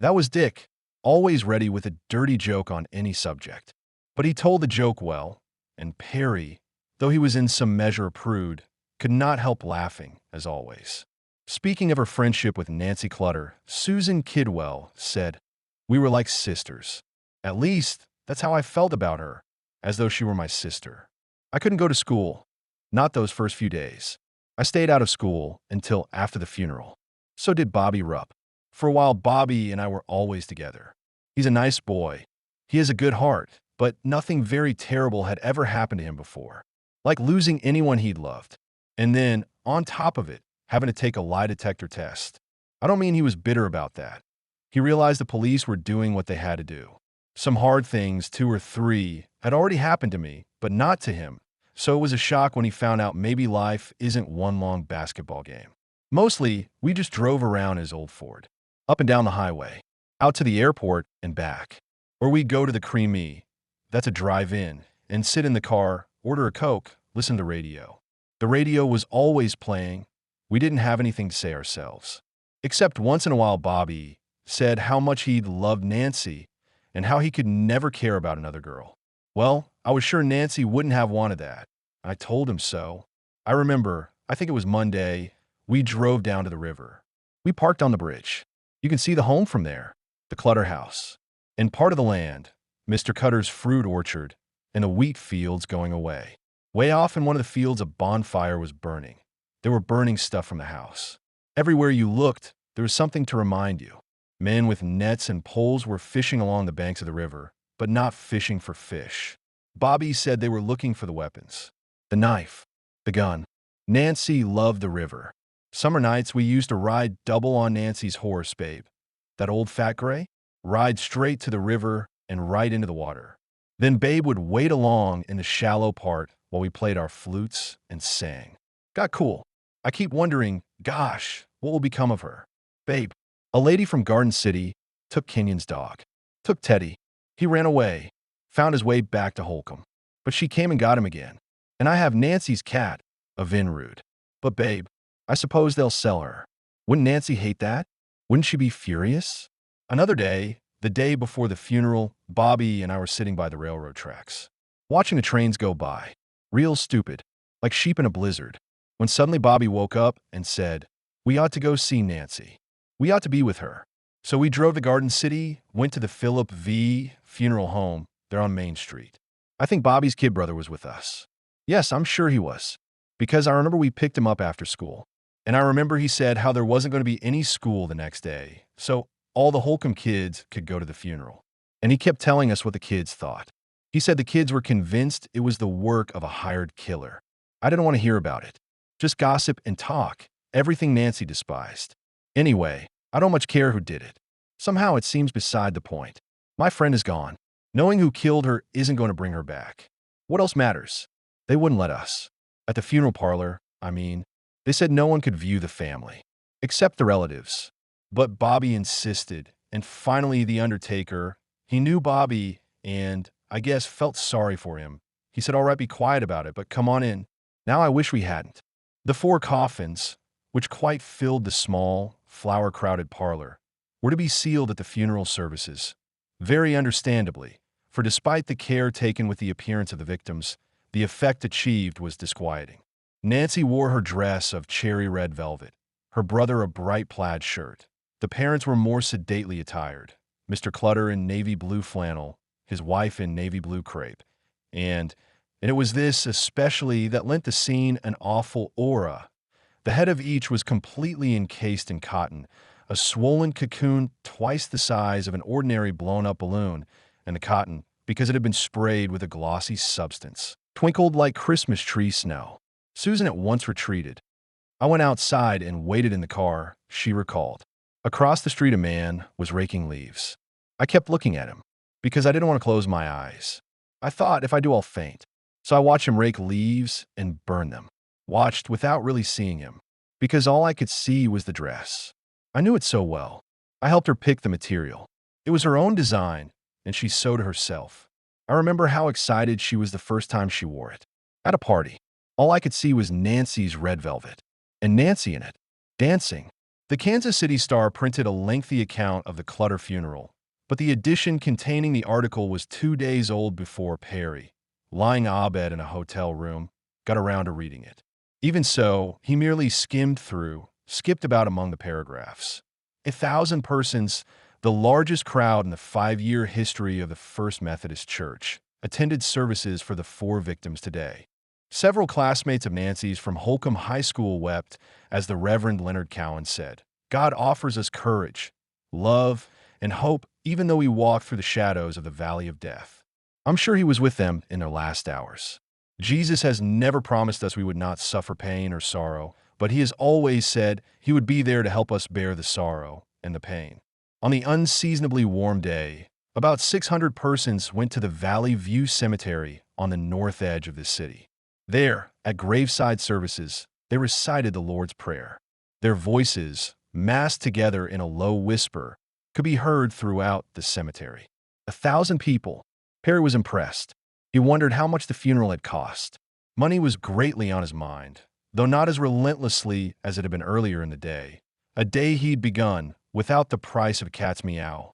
That was Dick, always ready with a dirty joke on any subject. But he told the joke well, and Perry, though he was in some measure a prude, could not help laughing, as always. Speaking of her friendship with Nancy Clutter, Susan Kidwell said, we were like sisters. At least, that's how I felt about her, as though she were my sister. I couldn't go to school, not those first few days. I stayed out of school until after the funeral. So did Bobby Rupp. For a while, Bobby and I were always together. He's a nice boy. He has a good heart, but nothing very terrible had ever happened to him before, like losing anyone he'd loved. And then, on top of it, having to take a lie detector test. I don't mean he was bitter about that. He realized the police were doing what they had to do. Some hard things, 2 or 3, had already happened to me, but not to him. So it was a shock when he found out maybe life isn't one long basketball game. Mostly, we just drove around his old Ford, up and down the highway, out to the airport and back. Or we'd go to the Creamy, that's a drive-in, and sit in the car, order a Coke, listen to the radio. The radio was always playing. We didn't have anything to say ourselves. Except once in a while Bobby said how much he'd loved Nancy and how he could never care about another girl. Well, I was sure Nancy wouldn't have wanted that. I told him so. I remember, I think it was Monday, we drove down to the river. We parked on the bridge. You can see the home from there, the Clutter house, and part of the land, Mr. Cutter's fruit orchard, and the wheat fields going away. Way off in one of the fields, a bonfire was burning. There were burning stuff from the house. Everywhere you looked, there was something to remind you. Men with nets and poles were fishing along the banks of the river, but not fishing for fish. Bobby said they were looking for the weapons. The knife, the gun. Nancy loved the river. Summer nights we used to ride double on Nancy's horse, Babe. That old fat gray? Ride straight to the river and right into the water. Then Babe would wait along in the shallow part while we played our flutes and sang. Got cool. I keep wondering, gosh, what will become of her? Babe, a lady from Garden City took Kenyon's dog. Took Teddy. He ran away, found his way back to Holcomb. But she came and got him again. And I have Nancy's cat, a Vinrood. But babe, I suppose they'll sell her. Wouldn't Nancy hate that? Wouldn't she be furious? Another day, the day before the funeral, Bobby and I were sitting by the railroad tracks, watching the trains go by. Real stupid, like sheep in a blizzard. When suddenly Bobby woke up and said, we ought to go see Nancy. We ought to be with her. So we drove to Garden City, went to the Philip V. funeral home there on Main Street. I think Bobby's kid brother was with us. Yes, I'm sure he was, because I remember we picked him up after school. And I remember he said how there wasn't going to be any school the next day, so all the Holcomb kids could go to the funeral. And he kept telling us what the kids thought. He said the kids were convinced it was the work of a hired killer. I didn't want to hear about it. Just gossip and talk, everything Nancy despised. Anyway, I don't much care who did it. Somehow it seems beside the point. My friend is gone. Knowing who killed her isn't going to bring her back. What else matters? They wouldn't let us. At the funeral parlor, I mean, they said no one could view the family, except the relatives. But Bobby insisted, and finally the undertaker, he knew Bobby and, I guess, felt sorry for him. He said, all right, be quiet about it, but come on in. Now I wish we hadn't. The 4 coffins, which quite filled the small, flower-crowded parlor, were to be sealed at the funeral services. Very understandably, for despite the care taken with the appearance of the victims, the effect achieved was disquieting. Nancy wore her dress of cherry red velvet, her brother a bright plaid shirt. The parents were more sedately attired, Mr. Clutter in navy blue flannel, his wife in navy blue crepe. And it was this especially that lent the scene an awful aura. The head of each was completely encased in cotton, a swollen cocoon twice the size of an ordinary blown-up balloon, and the cotton, because it had been sprayed with a glossy substance, twinkled like Christmas tree snow. Susan at once retreated. I went outside and waited in the car, she recalled. Across the street a man was raking leaves. I kept looking at him, because I didn't want to close my eyes. I thought, if I do, I'll faint. So I watched him rake leaves and burn them. watched without really seeing him, because all I could see was the dress. I knew it so well. I helped her pick the material. It was her own design, and she sewed it herself. I remember how excited she was the first time she wore it. At a party, all I could see was Nancy's red velvet, and Nancy in it, dancing. The Kansas City Star printed a lengthy account of the Clutter funeral, but the edition containing the article was 2 days old before Perry, lying abed in a hotel room, got around to reading it. Even so, he merely skimmed through, skipped about among the paragraphs. 1,000 persons, the largest crowd in the 5-year history of the First Methodist Church, attended services for the 4 victims today. Several classmates of Nancy's from Holcomb High School wept as the Reverend Leonard Cowan said, "God offers us courage, love, and hope even though we walk through the shadows of the valley of death." I'm sure he was with them in their last hours. Jesus has never promised us we would not suffer pain or sorrow, but he has always said he would be there to help us bear the sorrow and the pain. On the unseasonably warm day, about 600 persons went to the Valley View Cemetery on the north edge of the city. There, at graveside services, they recited the Lord's Prayer. Their voices, massed together in a low whisper, could be heard throughout the cemetery. 1,000 people. Perry was impressed. He wondered how much the funeral had cost. Money was greatly on his mind, though not as relentlessly as it had been earlier in the day. A day he'd begun without the price of a cat's meow.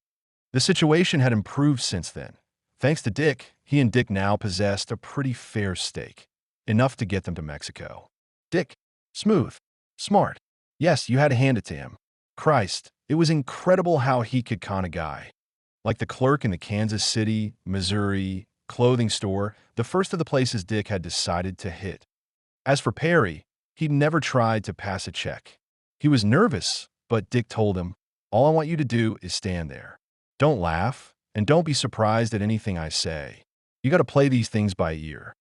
The situation had improved since then. Thanks to Dick, he and Dick now possessed a pretty fair stake. Enough to get them to Mexico. Dick, smooth, smart. Yes, you had to hand it to him. Christ, it was incredible how he could con a guy. Like the clerk in the Kansas City, Missouri clothing store, the first of the places Dick had decided to hit. As for Perry, he'd never tried to pass a check. He was nervous, but Dick told him, "All I want you to do is stand there. Don't laugh, and don't be surprised at anything I say. You got to play these things by ear."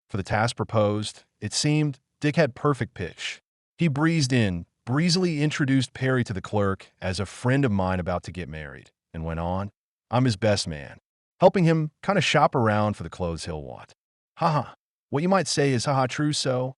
For the task proposed, it seemed Dick had perfect pitch. He breezed in, breezily introduced Perry to the clerk as a friend of mine about to get married, and went on, "I'm his best man," helping him kind of shop around for the clothes he'll want. Haha, what you might say is haha true so.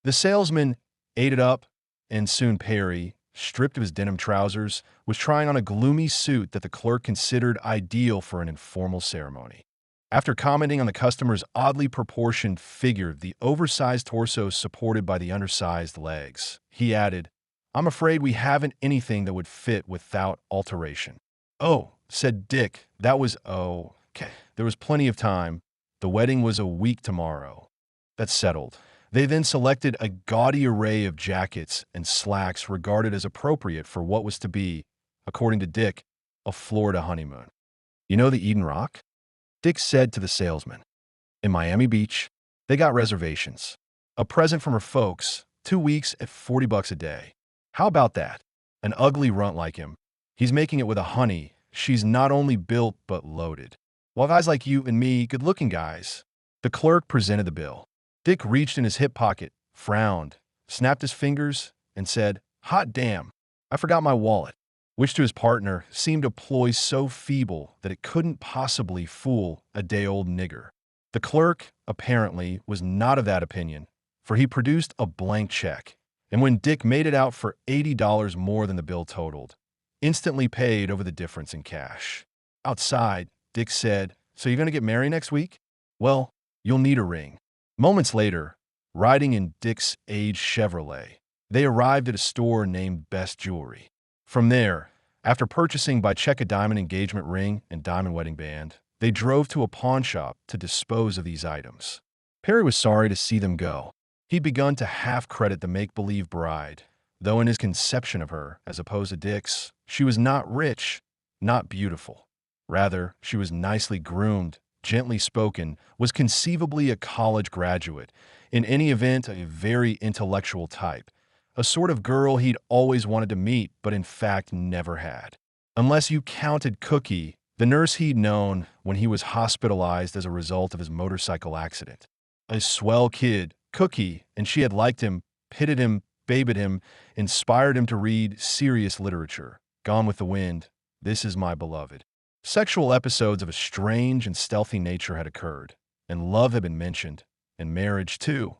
The salesman ate it up, and soon Perry, stripped of his denim trousers, was trying on a gloomy suit that the clerk considered ideal for an informal ceremony. After commenting on the customer's oddly proportioned figure, the oversized torso supported by the undersized legs, he added, "I'm afraid we haven't anything that would fit without alteration." "Oh," said Dick, "that was, okay. There was plenty of time. The wedding was a week tomorrow." That's settled. They then selected a gaudy array of jackets and slacks regarded as appropriate for what was to be, according to Dick, a Florida honeymoon. "You know the Eden Rock?" Dick said to the salesman. "In Miami Beach, they got reservations. A present from her folks, 2 weeks at $40 a day. How about that?" An ugly runt like him. He's making it with a honey. She's not only built, but loaded. While guys like you and me, good-looking guys. The clerk presented the bill. Dick reached in his hip pocket, frowned, snapped his fingers, and said, "Hot damn, I forgot my wallet," which to his partner seemed a ploy so feeble that it couldn't possibly fool a day-old nigger. The clerk, apparently, was not of that opinion, for he produced a blank check, and when Dick made it out for $80 more than the bill totaled, instantly paid over the difference in cash. Outside, Dick said, "So you're going to get married next week? Well, you'll need a ring." Moments later, riding in Dick's aged Chevrolet, they arrived at a store named Best Jewelry. From there, after purchasing by check a diamond engagement ring and diamond wedding band, they drove to a pawn shop to dispose of these items. Perry was sorry to see them go. He'd begun to half-credit the make-believe bride, though in his conception of her, as opposed to Dick's, she was not rich, not beautiful. Rather, she was nicely groomed, gently spoken, was conceivably a college graduate, in any event a very intellectual type, a sort of girl he'd always wanted to meet but in fact never had. Unless you counted Cookie, the nurse he'd known when he was hospitalized as a result of his motorcycle accident. A swell kid, Cookie, and she had liked him, pitted him, babied him, inspired him to read serious literature. Gone with the Wind, This Is My Beloved. Sexual episodes of a strange and stealthy nature had occurred, and love had been mentioned, and marriage too.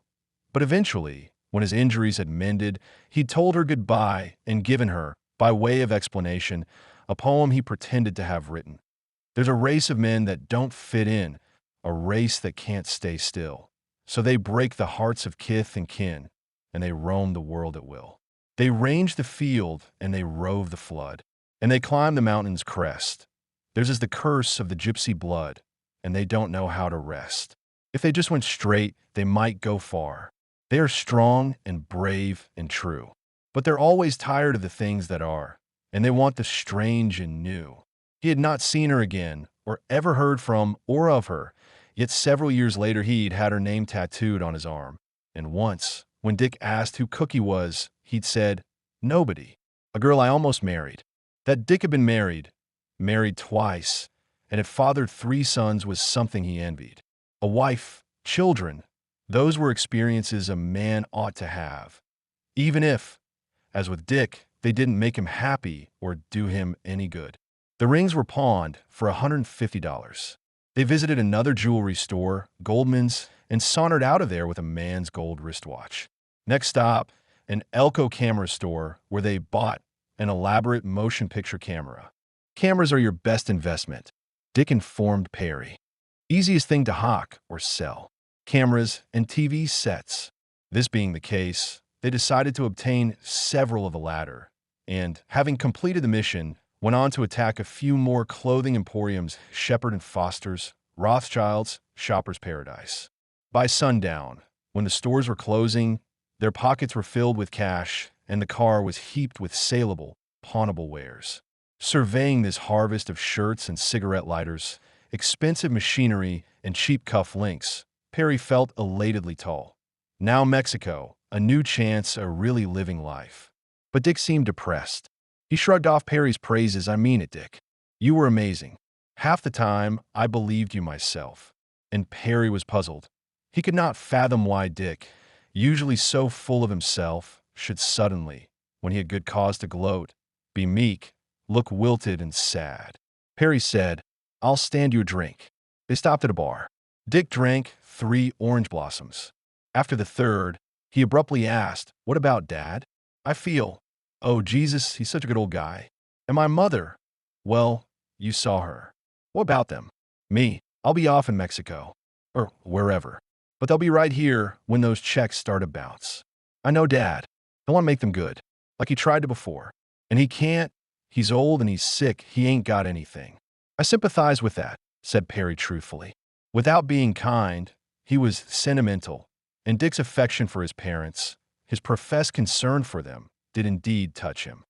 But eventually, When his injuries had mended, he'd told her goodbye and given her, by way of explanation, a poem he pretended to have written. There's a race of men that don't fit in, a race that can't stay still. So they break the hearts of kith and kin, and they roam the world at will. They range the field, and they rove the flood, and they climb the mountain's crest. Theirs is the curse of the gypsy blood, and they don't know how to rest. If they just went straight, they might go far. They are strong and brave and true, but they're always tired of the things that are, and they want the strange and new. He had not seen her again, or ever heard from or of her, yet several years later he'd had her name tattooed on his arm. And once, when Dick asked who Cookie was, he'd said, "Nobody. A girl I almost married." That Dick had been married twice, and had fathered 3 sons was something he envied. A wife, children, those were experiences a man ought to have, even if, as with Dick, they didn't make him happy or do him any good. The rings were pawned for $150. They visited another jewelry store, Goldman's, and sauntered out of there with a man's gold wristwatch. Next stop, an Elko camera store where they bought an elaborate motion picture camera. Cameras are your best investment, Dick informed Perry. Easiest thing to hawk or sell. Cameras and TV sets. This being the case, they decided to obtain several of the latter, and, having completed the mission, went on to attack a few more clothing emporiums, Shepherd and Foster's, Rothschild's, Shopper's Paradise. By sundown, when the stores were closing, their pockets were filled with cash, and the car was heaped with saleable, pawnable wares. Surveying this harvest of shirts and cigarette lighters, expensive machinery, and cheap cuff links, Perry felt elatedly tall. Now Mexico, a new chance, a really living life. But Dick seemed depressed. He shrugged off Perry's praises. "I mean it, Dick. You were amazing. Half the time, I believed you myself." And Perry was puzzled. He could not fathom why Dick, usually so full of himself, should suddenly, when he had good cause to gloat, be meek, look wilted and sad. Perry said, "I'll stand you a drink." They stopped at a bar. Dick drank 3 orange blossoms. After the third, he abruptly asked, "What about Dad?" "I feel, oh, Jesus, he's such a good old guy. And my mother, well, you saw her." "What about them?" "Me, I'll be off in Mexico, or wherever. But they'll be right here when those checks start to bounce. I know Dad. I want to make them good, like he tried to before. And he can't. He's old and he's sick. He ain't got anything." "I sympathize with that," said Perry truthfully. Without being kind, he was sentimental, and Dick's affection for his parents, his professed concern for them, did indeed touch him.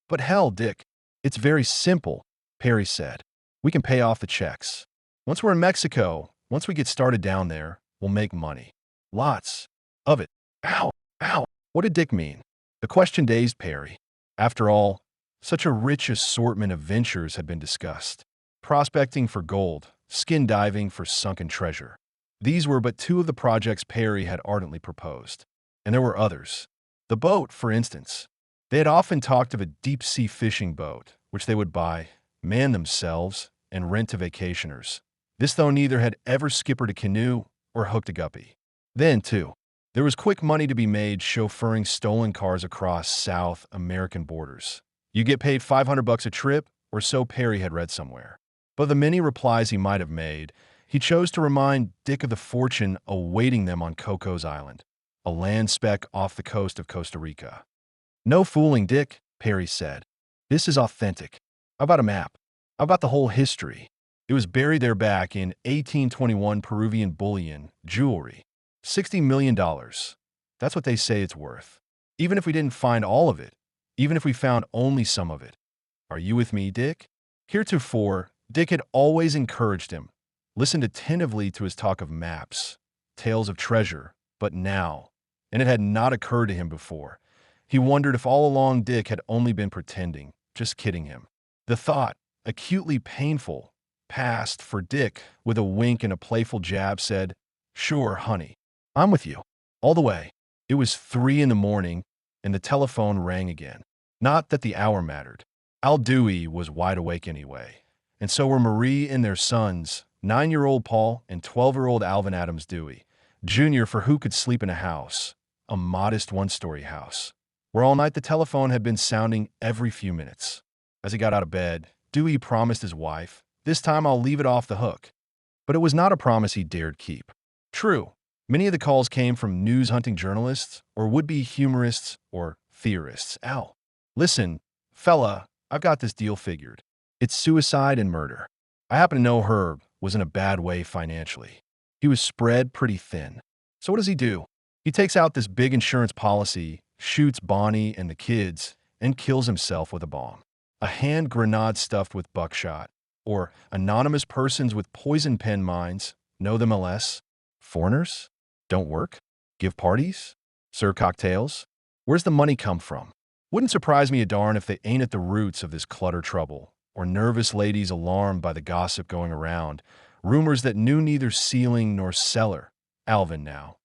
"But hell, Dick, it's very simple," Perry said. "We can pay off the checks. Once we're in Mexico, once we get started down there, we'll make money. Lots of it." Ow, ow. What did Dick mean? The question dazed Perry. After all, such a rich assortment of ventures had been discussed. Prospecting for gold, skin diving for sunken treasure. These were but 2 of the projects Perry had ardently proposed. And there were others. The boat, for instance. They had often talked of a deep-sea fishing boat, which they would buy, man themselves, and rent to vacationers. This though neither had ever skippered a canoe or hooked a guppy. Then, too, there was quick money to be made chauffeuring stolen cars across South American borders. You get paid $500 a trip, or so Perry had read somewhere. But of the many replies he might have made, he chose to remind Dick of the fortune awaiting them on Cocos Island, a land speck off the coast of Costa Rica. "No fooling, Dick," Perry said. "This is authentic. I've got a map. I've got the whole history. It was buried there back in 1821 Peruvian bullion, jewelry. $60 million. That's what they say it's worth. Even if we didn't find all of it, even if we found only some of it. Are you with me, Dick?" Heretofore, Dick had always encouraged him, listened attentively to his talk of maps, tales of treasure, but now, and it had not occurred to him before, he wondered if all along Dick had only been pretending, just kidding him. The thought, acutely painful, passed, for Dick, with a wink and a playful jab, said, "Sure, honey. I'm with you. All the way." It was 3 in the morning, and the telephone rang again. Not that the hour mattered. Al Dewey was wide awake anyway, and so were Marie and their sons, 9-year-old Paul and 12-year-old Alvin Adams Dewey, Jr., for who could sleep in a house, a modest one-story house, where all night the telephone had been sounding every few minutes. As he got out of bed, Dewey promised his wife, "This time I'll leave it off the hook." But it was not a promise he dared keep. True, many of the calls came from news-hunting journalists or would-be humorists or theorists. "Al, listen, fella, I've got this deal figured. It's suicide and murder. I happen to know Herb was in a bad way financially. He was spread pretty thin. So what does he do? He takes out this big insurance policy, shoots Bonnie and the kids, and kills himself with a bomb. A hand grenade stuffed with buckshot. Or anonymous persons with poison pen mines, know them less. Foreigners? Don't work? Give parties? Serve cocktails? Where's the money come from? Wouldn't surprise me a darn if they ain't at the roots of this clutter trouble, or nervous ladies alarmed by the gossip going around, rumors that knew neither ceiling nor cellar. Alvin, now,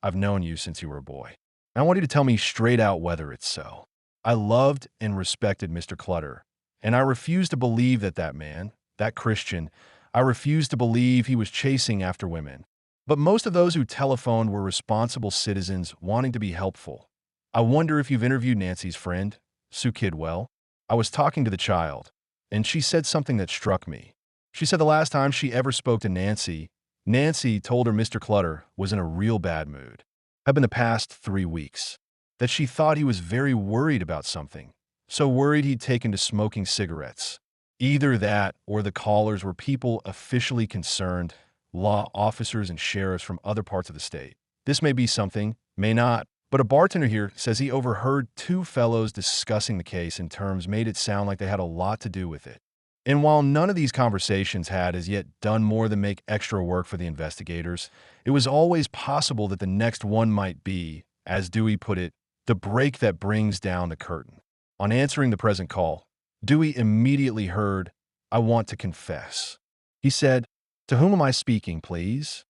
I've known you since you were a boy. I want you to tell me straight out whether it's so. I loved and respected Mr. Clutter, and I refuse to believe that man, that Christian, I refuse to believe he was chasing after women. But most of those who telephoned were responsible citizens wanting to be helpful. I wonder if you've interviewed Nancy's friend, Sue Kidwell. I was talking to the child, and she said something that struck me. She said the last time she ever spoke to Nancy, Nancy told her Mr. Clutter was in a real bad mood. Had been the past 3 weeks. That she thought he was very worried about something. So worried he'd taken to smoking cigarettes. Either that or the callers were people officially concerned, law officers and sheriffs from other parts of the state. This may be something, may not, but a bartender here says he overheard 2 fellows discussing the case in terms made it sound like they had a lot to do with it. And while none of these conversations had as yet done more than make extra work for the investigators, it was always possible that the next one might be, as Dewey put it, the break that brings down the curtain. On answering the present call, Dewey immediately heard, "I want to confess." He said, "To whom am I speaking, please?"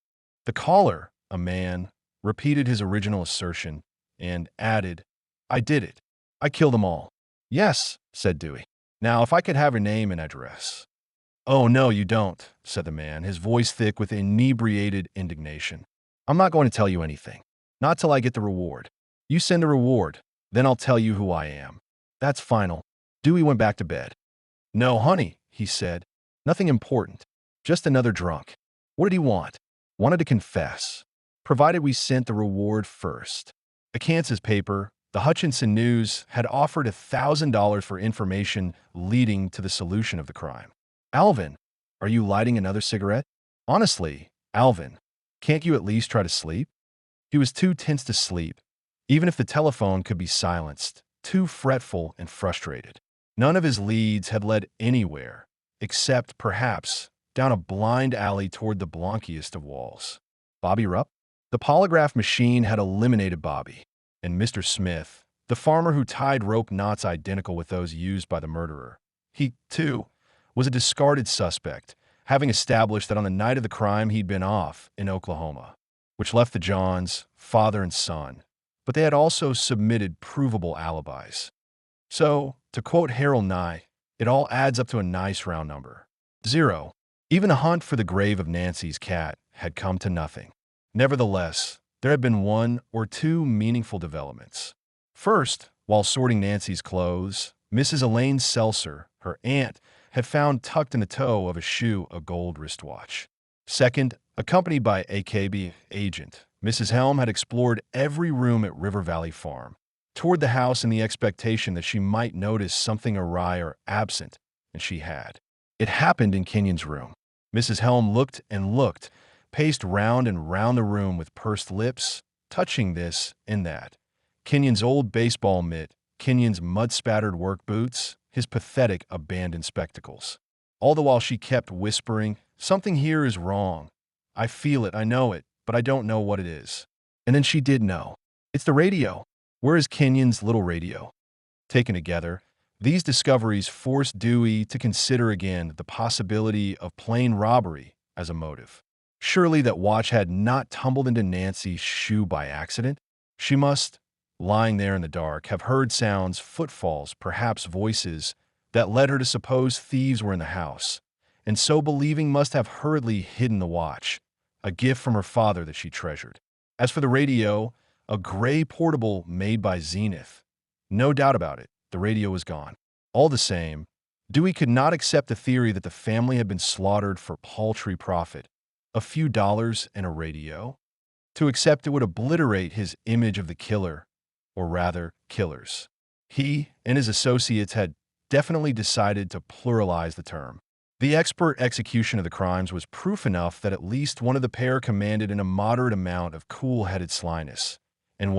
The caller, a man, repeated his original assertion and added, "I did it. I killed them all." "Yes," said Dewey. "Now, if I could have your name and address." "Oh, no, you don't," said the man, his voice thick with inebriated indignation. "I'm not going to tell you anything. Not till I get the reward. You send a reward, then I'll tell you who I am. That's final." Dewey went back to bed. "No, honey," he said. "Nothing important. Just another drunk." What did he want? Wanted to confess. Provided we sent the reward first. A Kansas paper, the Hutchinson News, had offered $1,000 for information leading to the solution of the crime. "Alvin, are you lighting another cigarette? Honestly, Alvin, can't you at least try to sleep?" He was too tense to sleep, even if the telephone could be silenced, too fretful and frustrated. None of his leads had led anywhere, except, perhaps, down a blind alley toward the blonkiest of walls. Bobby Rupp? The polygraph machine had eliminated Bobby, and Mr. Smith, the farmer who tied rope knots identical with those used by the murderer. He, too, was a discarded suspect, having established that on the night of the crime he'd been off in Oklahoma, which left the Johns, father and son, but they had also submitted provable alibis. So, to quote Harold Nye, it all adds up to a nice round number. 0. Even a hunt for the grave of Nancy's cat had come to nothing. Nevertheless, there had been 1 or 2 meaningful developments. First, while sorting Nancy's clothes, Mrs. Elaine Seltzer, her aunt, had found tucked in the toe of a shoe a gold wristwatch. Second, accompanied by AKB agent, Mrs. Helm had explored every room at River Valley Farm, toward the house in the expectation that she might notice something awry or absent, and she had. It happened in Kenyon's room. Mrs. Helm looked and looked, paced round and round the room with pursed lips, touching this and that. Kenyon's old baseball mitt, Kenyon's mud-spattered work boots, his pathetic abandoned spectacles. All the while she kept whispering, "Something here is wrong. I feel it, I know it, but I don't know what it is." And then she did know. "It's the radio. Where is Kenyon's little radio?" Taken together, these discoveries forced Dewey to consider again the possibility of plain robbery as a motive. Surely that watch had not tumbled into Nancy's shoe by accident. She must, lying there in the dark, have heard sounds, footfalls, perhaps voices, that led her to suppose thieves were in the house, and so believing must have hurriedly hidden the watch, a gift from her father that she treasured. As for the radio, a gray portable made by Zenith. No doubt about it, the radio was gone. All the same, Dewey could not accept the theory that the family had been slaughtered for paltry profit. A few dollars and a radio? To accept it would obliterate his image of the killer, or rather, killers. He and his associates had definitely decided to pluralize the term. The expert execution of the crimes was proof enough that at least one of the pair commanded in a moderate amount of cool-headed slyness, and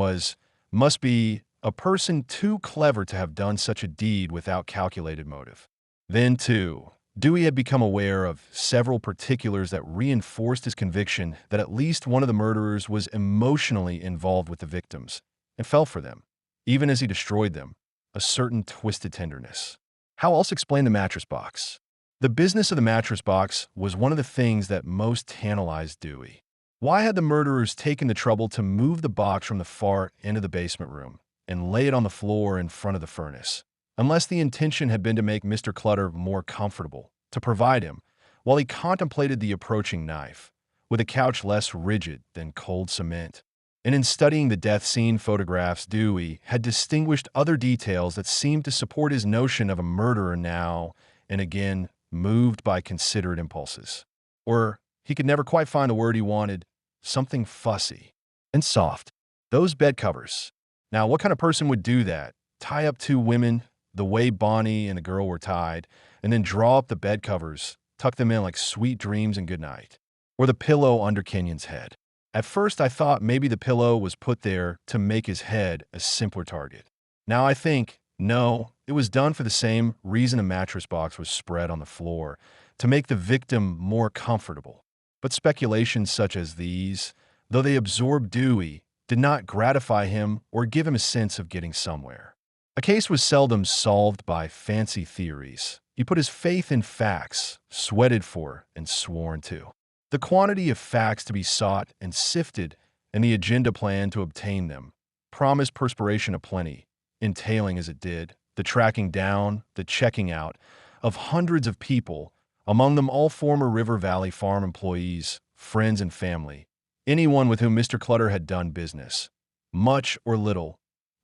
must be, a person too clever to have done such a deed without calculated motive. Then, too, Dewey had become aware of several particulars that reinforced his conviction that at least one of the murderers was emotionally involved with the victims, and fell for them, even as he destroyed them, a certain twisted tenderness. How else explain the mattress box? The business of the mattress box was one of the things that most tantalized Dewey. Why had the murderers taken the trouble to move the box from the far end of the basement room and lay it on the floor in front of the furnace? Unless the intention had been to make Mr. Clutter more comfortable, to provide him, while he contemplated the approaching knife, with a couch less rigid than cold cement. And in studying the death scene photographs, Dewey had distinguished other details that seemed to support his notion of a murderer now and again moved by considerate impulses. Or, he could never quite find the word he wanted, something fussy and soft. Those bed covers. Now, what kind of person would do that? Tie up two women the way Bonnie and the girl were tied, and then draw up the bed covers, tuck them in like sweet dreams and good night. Or the pillow under Kenyon's head. At first, I thought maybe the pillow was put there to make his head a simpler target. Now I think, no, it was done for the same reason a mattress box was spread on the floor, to make the victim more comfortable. But speculations such as these, though they absorbed Dewey, did not gratify him or give him a sense of getting somewhere. A case was seldom solved by fancy theories. He put his faith in facts, sweated for and sworn to. The quantity of facts to be sought and sifted, and the agenda plan to obtain them, promised perspiration aplenty, entailing as it did the tracking down, the checking out, of hundreds of people, among them all former River Valley Farm employees, friends and family, anyone with whom Mr. Clutter had done business. Much or little,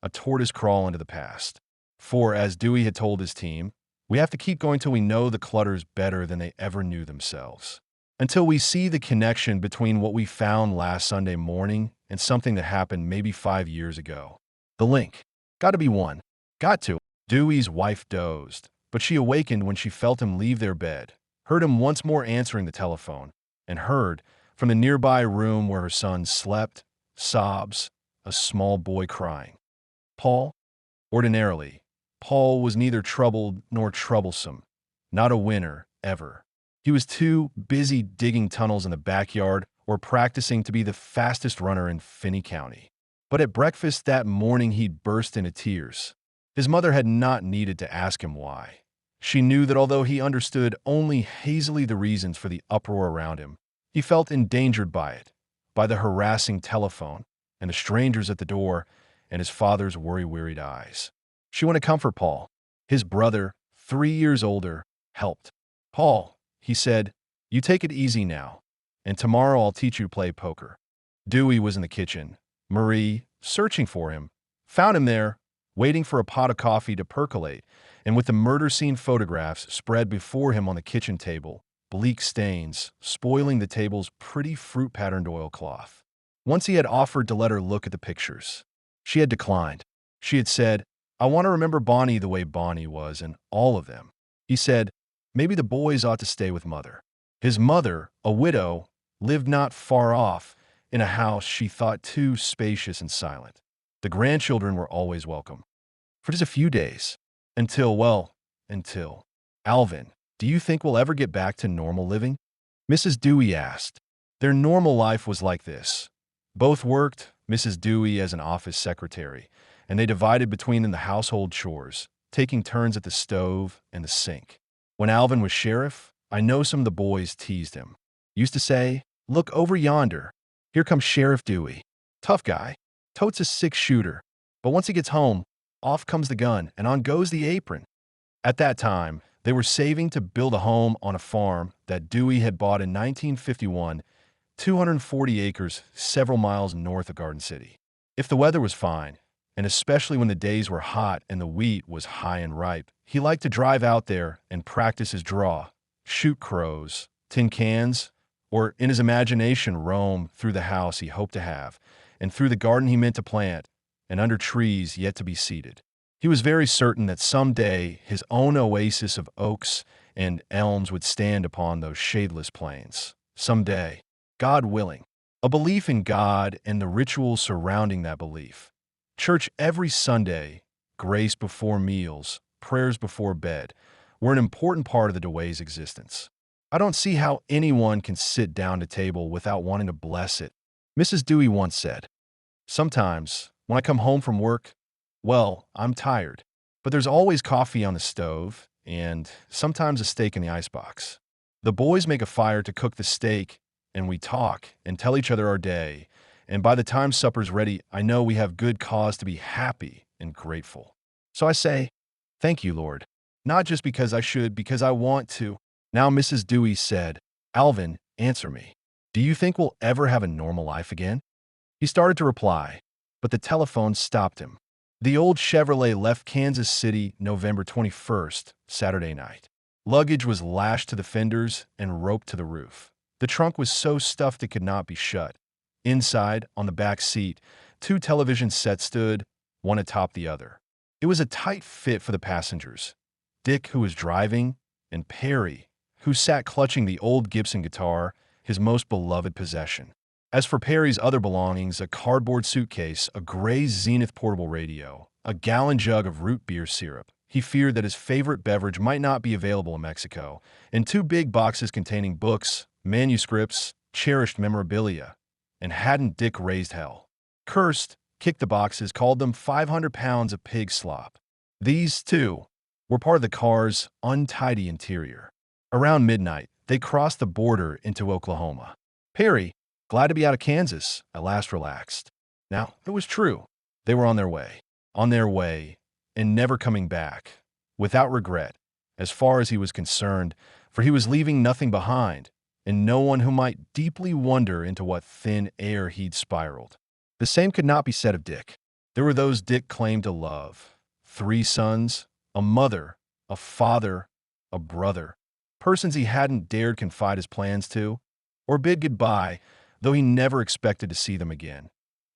a tortoise crawl into the past. For, as Dewey had told his team, we have to keep going till we know the Clutters better than they ever knew themselves. Until we see the connection between what we found last Sunday morning and something that happened maybe 5 years ago. The link. Got to be one. Got to. Dewey's wife dozed, but she awakened when she felt him leave their bed, heard him once more answering the telephone, and heard, from the nearby room where her son slept, sobs, a small boy crying. Paul? Ordinarily, Paul was neither troubled nor troublesome, not a winner, ever. He was too busy digging tunnels in the backyard or practicing to be the fastest runner in Finney County. But at breakfast that morning he'd burst into tears. His mother had not needed to ask him why. She knew that although he understood only hazily the reasons for the uproar around him, he felt endangered by it, by the harassing telephone, and the strangers at the door, and his father's worry-wearied eyes. She went to comfort Paul. His brother, 3 years older, helped. Paul, he said, you take it easy now, and tomorrow I'll teach you to play poker. Dewey was in the kitchen. Marie, searching for him, found him there, waiting for a pot of coffee to percolate, and with the murder scene photographs spread before him on the kitchen table, bleak stains spoiling the table's pretty fruit-patterned oilcloth. Once he had offered to let her look at the pictures. She had declined. She had said, I want to remember Bonnie the way Bonnie was, and all of them. He said, maybe the boys ought to stay with Mother. His mother, a widow, lived not far off, in a house she thought too spacious and silent. The grandchildren were always welcome. For just a few days. Until. Alvin, do you think we'll ever get back to normal living? Mrs. Dewey asked. Their normal life was like this. Both worked, Mrs. Dewey as an office secretary, and they divided between them the household chores, taking turns at the stove and the sink. When Alvin was sheriff, I know some of the boys teased him. Used to say, look over yonder. Here comes Sheriff Dewey. Tough guy. Totes a 6-shooter. But once he gets home, off comes the gun and on goes the apron. At that time, they were saving to build a home on a farm that Dewey had bought in 1951, 240 acres several miles north of Garden City. If the weather was fine, and especially when the days were hot and the wheat was high and ripe, he liked to drive out there and practice his draw, shoot crows, tin cans, or in his imagination roam through the house he hoped to have, and through the garden he meant to plant, and under trees yet to be seeded. He was very certain that someday his own oasis of oaks and elms would stand upon those shadeless plains. Someday, God willing. A belief in God and the rituals surrounding that belief. Church every Sunday, grace before meals, prayers before bed, were an important part of the Dewey's existence. I don't see how anyone can sit down to table without wanting to bless it, Mrs. Dewey once said. Sometimes, when I come home from work, well, I'm tired, but there's always coffee on the stove and sometimes a steak in the icebox. The boys make a fire to cook the steak, and we talk and tell each other our day, and by the time supper's ready, I know we have good cause to be happy and grateful. So I say, thank you, Lord. Not just because I should, because I want to. Now Mrs. Dewey said, Alvin, answer me. Do you think we'll ever have a normal life again? He started to reply, but the telephone stopped him. The old Chevrolet left Kansas City November 21st, Saturday night. Luggage was lashed to the fenders and roped to the roof. The trunk was so stuffed it could not be shut. Inside, on the back seat, two television sets stood, one atop the other. It was a tight fit for the passengers. Dick, who was driving, and Perry, who sat clutching the old Gibson guitar, his most beloved possession. As for Perry's other belongings, a cardboard suitcase, a gray Zenith portable radio, a gallon jug of root beer syrup, he feared that his favorite beverage might not be available in Mexico, and two big boxes containing books, manuscripts, cherished memorabilia. And hadn't Dick raised hell? Cursed, kicked the boxes, called them 500 pounds of pig slop. These, too, were part of the car's untidy interior. Around midnight, they crossed the border into Oklahoma. Perry, glad to be out of Kansas, at last relaxed. Now, it was true. They were on their way, and never coming back, without regret, as far as he was concerned, for he was leaving nothing behind, and no one who might deeply wonder into what thin air he'd spiraled. The same could not be said of Dick. There were those Dick claimed to love. 3 sons, a mother, a father, a brother. Persons he hadn't dared confide his plans to, or bid goodbye, though he never expected to see them again.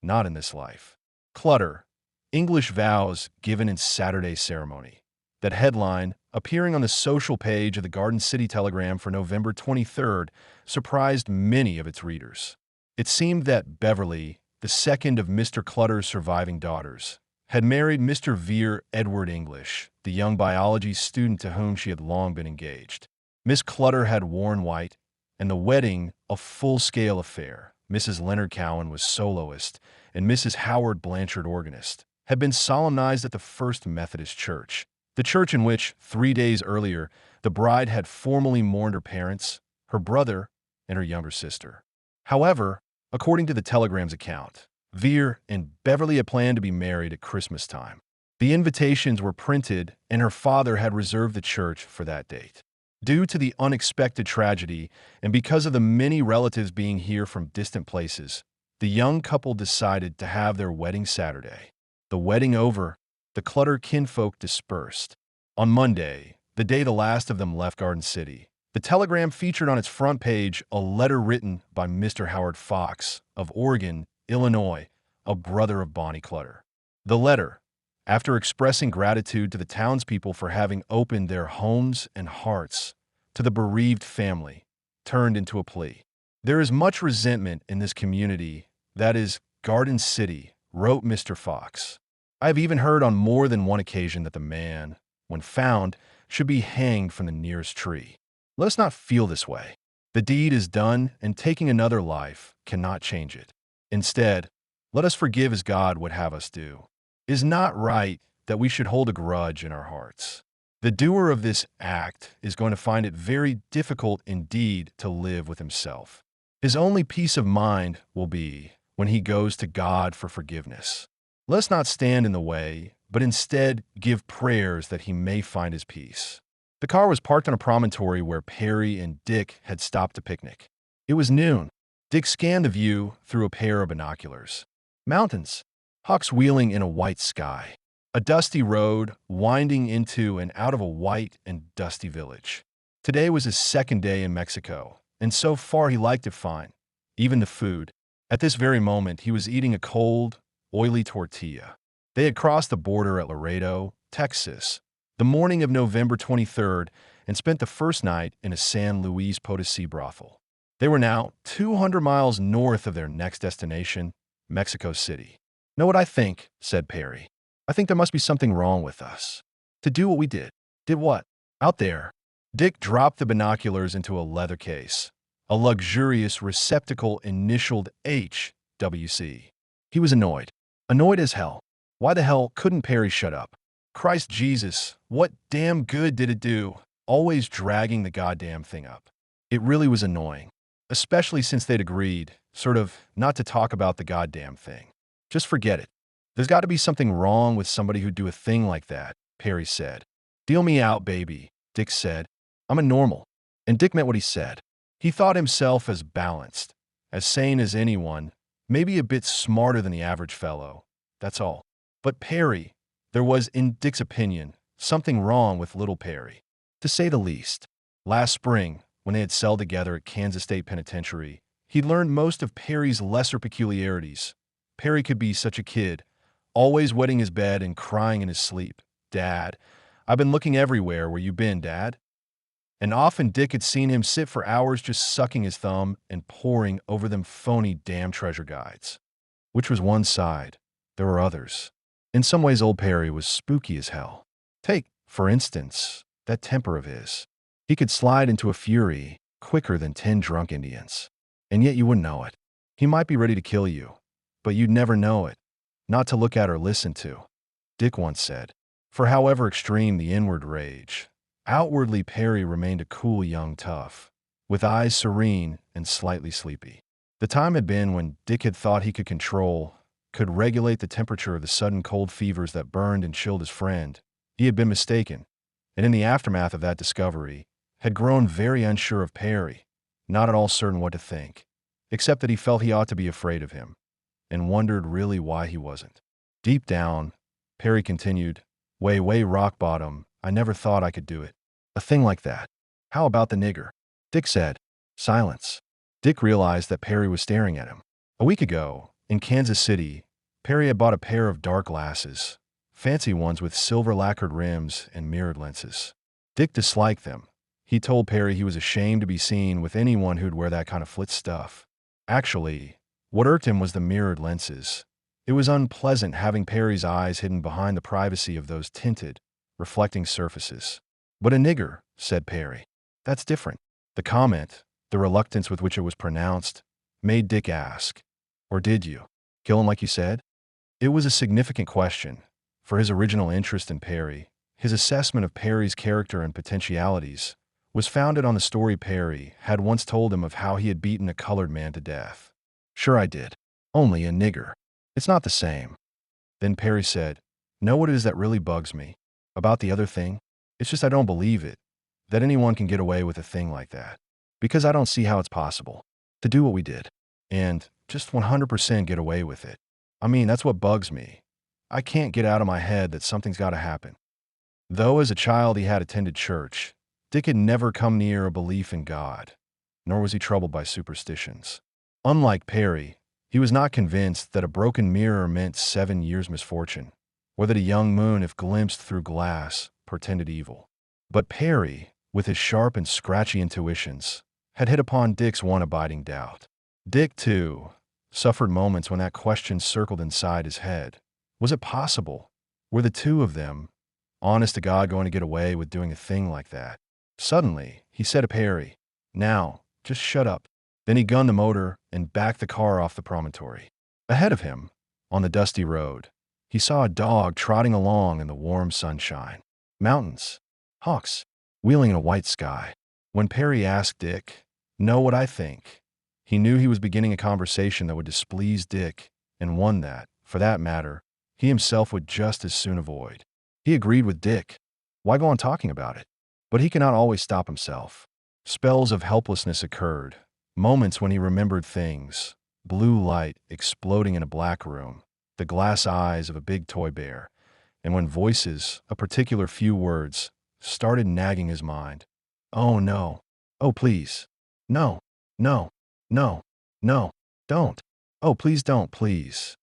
Not in this life. Clutter. English vows given in Saturday ceremony. That headline, appearing on the social page of the Garden City Telegram for November 23rd, surprised many of its readers. It seemed that Beverly, the second of Mr. Clutter's surviving daughters, had married Mr. Vere Edward English, the young biology student to whom she had long been engaged. Miss Clutter had worn white, and the wedding a full-scale affair. Mrs. Leonard Cowan was soloist, and Mrs. Howard Blanchard organist, had been solemnized at the First Methodist Church, the church in which, 3 days earlier, the bride had formally mourned her parents, her brother, and her younger sister. However, according to the Telegram's account, Vere and Beverly had planned to be married at Christmas time. The invitations were printed, and her father had reserved the church for that date. Due to the unexpected tragedy, and because of the many relatives being here from distant places, the young couple decided to have their wedding Saturday. The wedding over, the Clutter kinfolk dispersed. On Monday, the day the last of them left Garden City, the Telegram featured on its front page a letter written by Mr. Howard Fox of Oregon, Illinois, a brother of Bonnie Clutter. The letter, after expressing gratitude to the townspeople for having opened their homes and hearts to the bereaved family, turned into a plea. There is much resentment in this community, that is, Garden City, wrote Mr. Fox. I have even heard on more than one occasion that the man, when found, should be hanged from the nearest tree. Let us not feel this way. The deed is done, and taking another life cannot change it. Instead, let us forgive as God would have us do. It is not right that we should hold a grudge in our hearts. The doer of this act is going to find it very difficult indeed to live with himself. His only peace of mind will be when he goes to God for forgiveness. Let us not stand in the way, but instead give prayers that he may find his peace. The car was parked on a promontory where Perry and Dick had stopped to picnic. It was noon. Dick scanned the view through a pair of binoculars. Mountains. hawks wheeling in a white sky. A dusty road winding into and out of a white and dusty village. Today was his second day in Mexico, and so far he liked it fine. Even the food. At this very moment, he was eating a cold, oily tortilla. They had crossed the border at Laredo, Texas, the morning of November 23rd, and spent the first night in a San Luis Potosi brothel. They were now 200 miles north of their next destination, Mexico City. "Know what I think?" said Perry. "I think there must be something wrong with us. To do what we did." "Did what?" "Out there." Dick dropped the binoculars into a leather case, a luxurious receptacle initialed HWC. He was annoyed. Annoyed as hell. Why the hell couldn't Perry shut up? Christ Jesus, what damn good did it do? Always dragging the goddamn thing up. It really was annoying. Especially since they'd agreed, sort of, not to talk about the goddamn thing. Just forget it. "There's got to be something wrong with somebody who'd do a thing like that," Perry said. "Deal me out, baby," Dick said. "I'm a normal." And Dick meant what he said. He thought himself as balanced, as sane as anyone, maybe a bit smarter than the average fellow. That's all. But Perry, there was, in Dick's opinion, something wrong with little Perry, to say the least. Last spring, when they had celled together at Kansas State Penitentiary, he'd learned most of Perry's lesser peculiarities. Perry could be such a kid, always wetting his bed and crying in his sleep. "Dad, I've been looking everywhere. Where you been, Dad?" And often Dick had seen him sit for hours just sucking his thumb and poring over them phony damn treasure guides. Which was one side. There were others. In some ways, old Perry was spooky as hell. Take, for instance, that temper of his. He could slide into a fury quicker than 10 drunk Indians. And yet you wouldn't know it. He might be ready to kill you, but you'd never know it. Not to look at or listen to. Dick once said, for however extreme the inward rage, outwardly Perry remained a cool young tough, with eyes serene and slightly sleepy. The time had been when Dick had thought he could regulate the temperature of the sudden cold fevers that burned and chilled his friend. He had been mistaken, and in the aftermath of that discovery, had grown very unsure of Perry, not at all certain what to think, except that he felt he ought to be afraid of him, and wondered really why he wasn't. Deep down, Perry continued, way rock bottom, I never thought I could do it. A thing like that. How about the nigger? Dick said. Silence. Dick realized that Perry was staring at him. A week ago, in Kansas City, Perry had bought a pair of dark glasses, fancy ones with silver lacquered rims and mirrored lenses. Dick disliked them. He told Perry he was ashamed to be seen with anyone who'd wear that kind of flit stuff. Actually, what irked him was the mirrored lenses. It was unpleasant having Perry's eyes hidden behind the privacy of those tinted, reflecting surfaces. But a nigger, said Perry. That's different. The comment, the reluctance with which it was pronounced, made Dick ask, or did you kill him like you said? It was a significant question, for his original interest in Perry, his assessment of Perry's character and potentialities, was founded on the story Perry had once told him of how he had beaten a colored man to death. Sure I did. Only a nigger. It's not the same. Then Perry said, know what it is that really bugs me about the other thing? It's just I don't believe it, that anyone can get away with a thing like that. Because I don't see how it's possible to do what we did and just 100% get away with it. I mean, that's what bugs me. I can't get out of my head that something's got to happen. Though as a child he had attended church, Dick had never come near a belief in God, nor was he troubled by superstitions. Unlike Perry, he was not convinced that a broken mirror meant 7 years' misfortune, or that a young moon, if glimpsed through glass, portended evil. But Perry, with his sharp and scratchy intuitions, had hit upon Dick's one abiding doubt. Dick, too, suffered moments when that question circled inside his head. Was it possible? Were the two of them, honest to God, going to get away with doing a thing like that? Suddenly, he said to Perry, now, just shut up. Then he gunned the motor and backed the car off the promontory. Ahead of him, on the dusty road, he saw a dog trotting along in the warm sunshine. Mountains, hawks, wheeling in a white sky. When Perry asked Dick, know what I think, he knew he was beginning a conversation that would displease Dick, and one that, for that matter, he himself would just as soon avoid. He agreed with Dick. Why go on talking about it? But he could not always stop himself. Spells of helplessness occurred, moments when he remembered things, blue light exploding in a black room, the glass eyes of a big toy bear, and when voices, a particular few words, started nagging his mind. Oh no. Oh please. No. No. No. No. Don't. Oh please don't, please.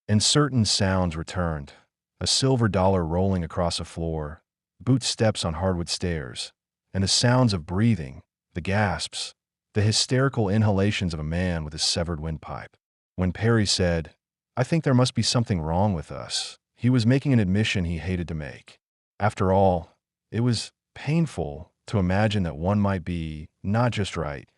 And certain sounds returned. A silver dollar rolling across a floor, boot steps on hardwood stairs, and the sounds of breathing, the gasps, the hysterical inhalations of a man with a severed windpipe. When Perry said, "I think there must be something wrong with us," he was making an admission he hated to make. After all, it was painful to imagine that one might be not just right,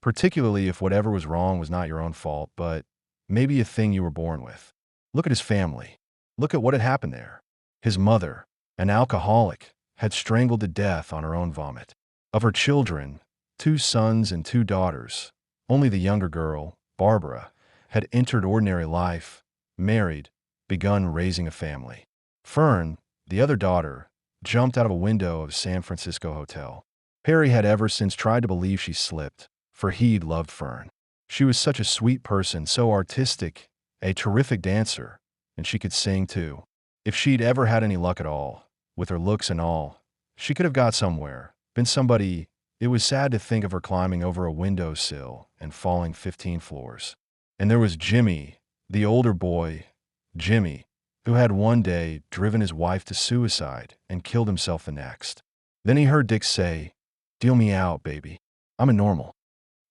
particularly if whatever was wrong was not your own fault, but maybe a thing you were born with. Look at his family. Look at what had happened there. His mother, an alcoholic, had strangled to death on her own vomit. Of her children, 2 sons and 2 daughters, only the younger girl, Barbara, had entered ordinary life, married, begun raising a family. Fern, the other daughter, jumped out of a window of a San Francisco hotel. Perry had ever since tried to believe she slipped, for he'd loved Fern. She was such a sweet person, so artistic, a terrific dancer, and she could sing too. If she'd ever had any luck at all, with her looks and all, she could have got somewhere, been somebody. It was sad to think of her climbing over a windowsill and falling 15 floors. And there was Jimmy, the older boy, Jimmy, who had one day driven his wife to suicide and killed himself the next. Then he heard Dick say, "Deal me out, baby. I'm a normal."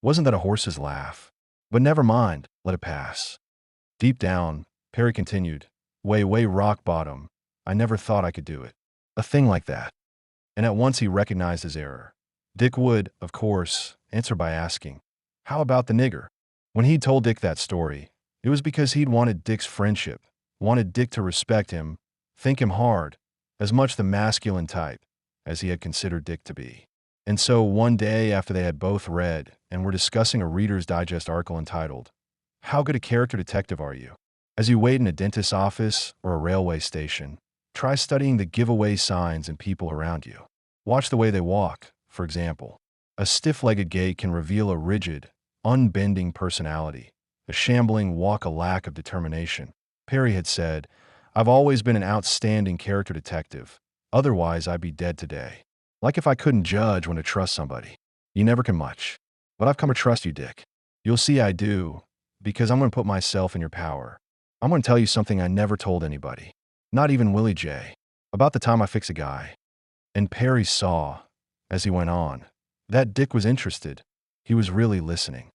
Wasn't that a horse's laugh? But never mind, let it pass. Deep down, Perry continued, way rock bottom, I never thought I could do it. A thing like that. And at once he recognized his error. Dick would, of course, answer by asking, "How about the nigger?" When he'd told Dick that story, it was because he'd wanted Dick's friendship, wanted Dick to respect him, think him hard, as much the masculine type as he had considered Dick to be. And so one day after they had both read and were discussing a Reader's Digest article entitled, "How Good a Character Detective Are You?" As you wait in a dentist's office or a railway station, try studying the giveaway signs and people around you. Watch the way they walk, for example. A stiff-legged gait can reveal a rigid, unbending personality. A shambling walk a lack of determination. Perry had said, "I've always been an outstanding character detective. Otherwise, I'd be dead today. Like if I couldn't judge when to trust somebody. You never can much. But I've come to trust you, Dick. You'll see I do, because I'm going to put myself in your power. I'm going to tell you something I never told anybody. Not even Willie J. About the time I fix a guy." And Perry saw, as he went on, that Dick was interested. He was really listening.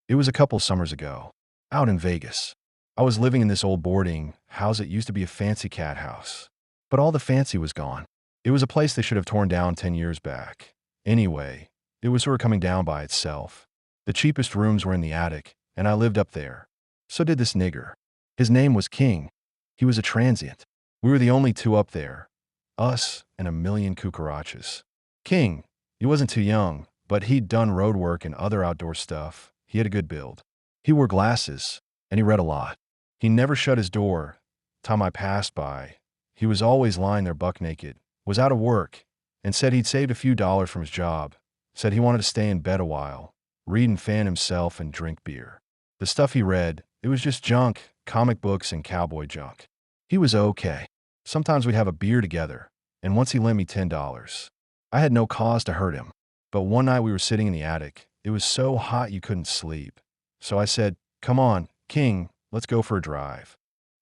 It was a couple summers ago, out in Vegas. I was living in this old boarding house that used to be a fancy cat house. But all the fancy was gone. It was a place they should have torn down 10 years back. Anyway, it was sort of coming down by itself. The cheapest rooms were in the attic, and I lived up there. So did this nigger. His name was King. He was a transient. We were the only two up there. Us and a million cucarachas. King, he wasn't too young, but he'd done road work and other outdoor stuff. He had a good build. He wore glasses, and he read a lot. He never shut his door. Time I passed by, he was always lying there buck naked, was out of work, and said he'd saved a few dollars from his job, said he wanted to stay in bed a while, read and fan himself and drink beer. The stuff he read, it was just junk, comic books and cowboy junk. He was okay. Sometimes we'd have a beer together, and once he lent me $10. I had no cause to hurt him. But one night we were sitting in the attic. It was so hot you couldn't sleep. So I said, "Come on, King, let's go for a drive."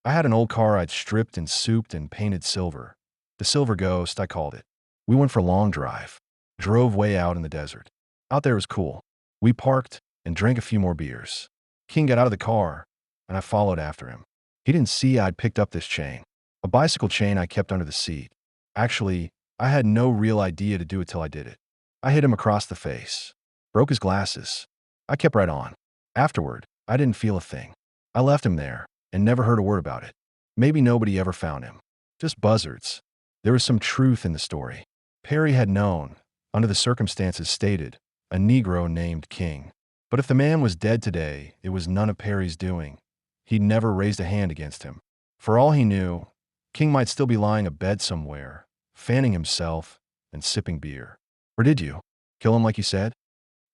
I had an old car I'd stripped and souped and painted silver. The Silver Ghost, I called it. We went for a long drive. Drove way out in the desert. Out there was cool. We parked and drank a few more beers. King got out of the car, and I followed after him. He didn't see I'd picked up this chain. A bicycle chain I kept under the seat. Actually, I had no real idea to do it till I did it. I hit him across the face. Broke his glasses. I kept right on. Afterward, I didn't feel a thing. I left him there and never heard a word about it. Maybe nobody ever found him. Just buzzards. There was some truth in the story. Perry had known, under the circumstances stated, a Negro named King. But if the man was dead today, it was none of Perry's doing. He'd never raised a hand against him. For all he knew, King might still be lying abed somewhere, fanning himself and sipping beer. Or did you kill him like you said?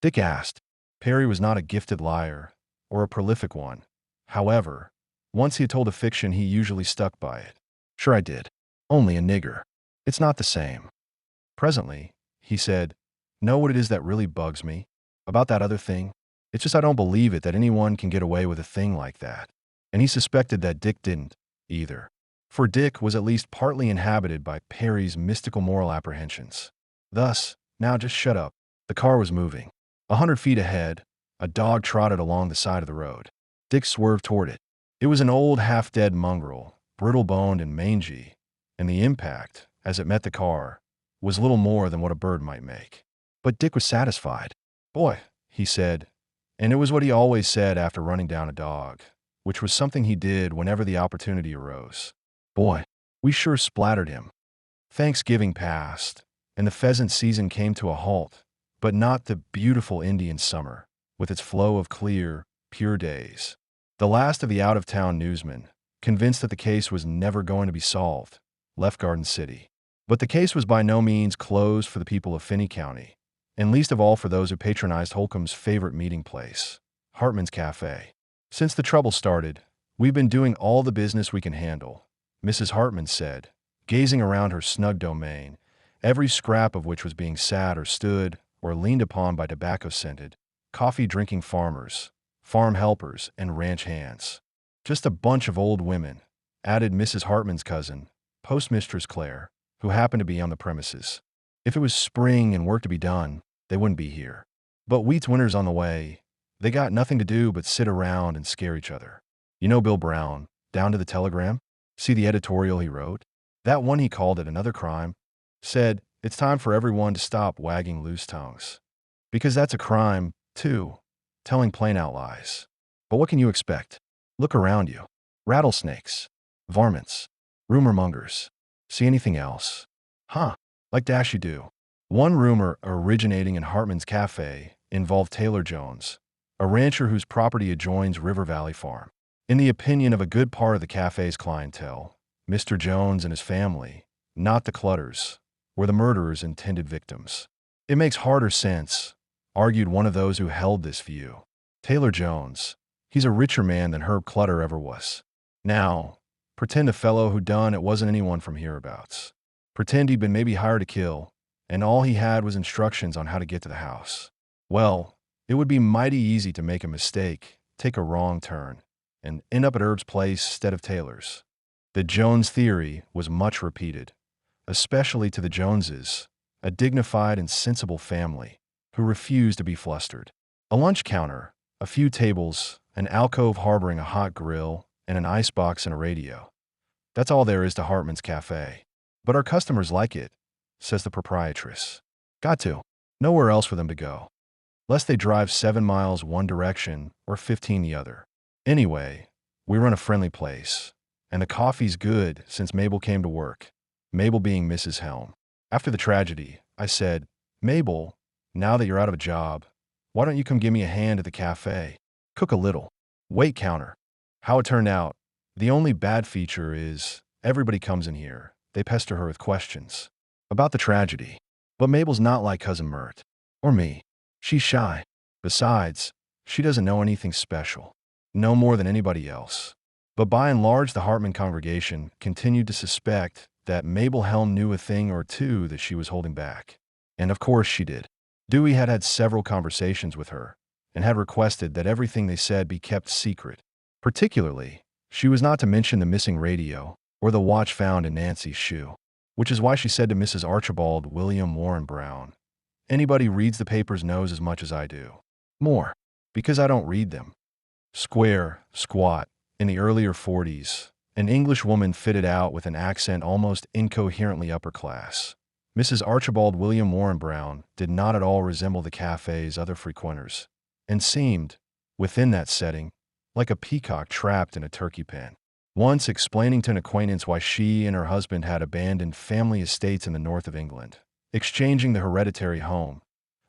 Dick asked. Perry was not a gifted liar, or a prolific one. However, Once he had told a fiction, he usually stuck by it. Sure I did. Only a nigger. It's not the same. Presently, he said, know what it is that really bugs me? About that other thing? It's just I don't believe it that anyone can get away with a thing like that. And he suspected that Dick didn't, either. For Dick was at least partly inhabited by Perry's mystical moral apprehensions. Thus, now just shut up. The car was moving. 100 feet ahead, a dog trotted along the side of the road. Dick swerved toward it. It was an old, half-dead mongrel, brittle-boned and mangy, and the impact, as it met the car, was little more than what a bird might make. But Dick was satisfied. Boy, he said, and it was what he always said after running down a dog, which was something he did whenever the opportunity arose. Boy, we sure splattered him. Thanksgiving passed, and the pheasant season came to a halt, but not the beautiful Indian summer, with its flow of clear, pure days. The last of the out-of-town newsmen, convinced that the case was never going to be solved, left Garden City. But the case was by no means closed for the people of Finney County, and least of all for those who patronized Holcomb's favorite meeting place, Hartman's Cafe. Since the trouble started, we've been doing all the business we can handle, Mrs. Hartman said, gazing around her snug domain, every scrap of which was being sat or stood or leaned upon by tobacco-scented, coffee-drinking farmers, farm helpers, and ranch hands. Just a bunch of old women, added Mrs. Hartman's cousin, Postmistress Claire, who happened to be on the premises. If it was spring and work to be done, they wouldn't be here. But wheat's winter's on the way. They got nothing to do but sit around and scare each other. You know Bill Brown, down to the Telegram? See the editorial he wrote? That one, he called it another crime, said, it's time for everyone to stop wagging loose tongues. Because that's a crime, too, telling plain-out lies. But what can you expect? Look around you. Rattlesnakes, varmints, rumor mongers. See anything else? Huh, like dash you do. One rumor originating in Hartman's Cafe involved Taylor Jones, a rancher whose property adjoins River Valley Farm. In the opinion of a good part of the cafe's clientele, Mr. Jones and his family, not the Clutters, were the murderer's intended victims. It makes harder sense, argued one of those who held this view. Taylor Jones, he's a richer man than Herb Clutter ever was. Now, pretend the fellow who done it wasn't anyone from hereabouts. Pretend he'd been maybe hired to kill, and all he had was instructions on how to get to the house. Well, it would be mighty easy to make a mistake, take a wrong turn, and end up at Herb's place instead of Taylor's. The Jones theory was much repeated, especially to the Joneses, a dignified and sensible family who refused to be flustered. A lunch counter, a few tables, an alcove harboring a hot grill, and an icebox and a radio. That's all there is to Hartman's Cafe. But our customers like it, says the proprietress. Got to. Nowhere else for them to go. Lest they drive 7 miles one direction or 15 the other. Anyway, we run a friendly place, and the coffee's good since Mabel came to work. Mabel being Mrs. Helm. After the tragedy, I said, Mabel, now that you're out of a job, why don't you come give me a hand at the cafe? Cook a little. Wait counter. How it turned out, the only bad feature is everybody comes in here. They pester her with questions about the tragedy. But Mabel's not like Cousin Mert. Or me. She's shy. Besides, she doesn't know anything special. No more than anybody else. But by and large, the Hartman congregation continued to suspect that Mabel Helm knew a thing or two that she was holding back. And of course she did. Dewey had had several conversations with her and had requested that everything they said be kept secret. Particularly, she was not to mention the missing radio or the watch found in Nancy's shoe, which is why she said to Mrs. Archibald William Warren Brown, anybody reads the papers knows as much as I do. More, because I don't read them. Square, squat, in the earlier 40s, an English woman fitted out with an accent almost incoherently upper class. Mrs. Archibald William Warren Brown did not at all resemble the cafe's other frequenters, and seemed, within that setting, like a peacock trapped in a turkey pen. Once explaining to an acquaintance why she and her husband had abandoned family estates in the north of England, exchanging the hereditary home,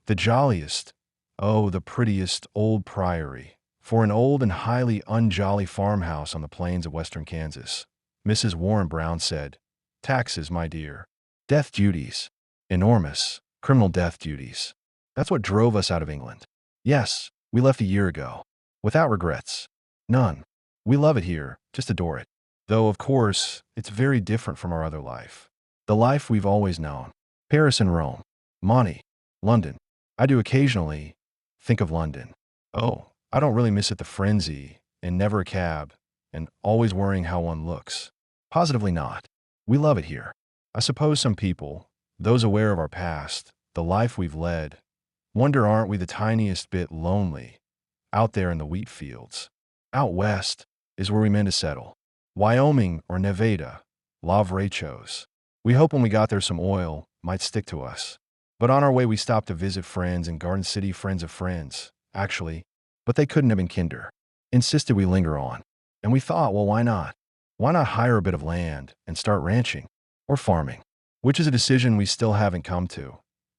the jolliest, oh, the prettiest old priory, for an old and highly unjolly farmhouse on the plains of western Kansas, Mrs. Warren Brown said, taxes, my dear. Death duties. Enormous. Criminal death duties. That's what drove us out of England. Yes, we left a year ago. Without regrets. None. We love it here, just adore it. Though, of course, it's very different from our other life. The life we've always known. Paris and Rome. Monty. London. I do occasionally think of London. Oh, I don't really miss it, the frenzy, and never a cab, and always worrying how one looks. Positively not. We love it here. I suppose some people, those aware of our past, the life we've led, wonder aren't we the tiniest bit lonely out there in the wheat fields? Out west is where we meant to settle. Wyoming or Nevada, Lavrechos. We hope when we got there some oil might stick to us. But on our way we stopped to visit friends in Garden City, friends of friends, actually, but they couldn't have been kinder. Insisted we linger on. And we thought, well, why not? Why not hire a bit of land and start ranching or farming? Which is a decision we still haven't come to,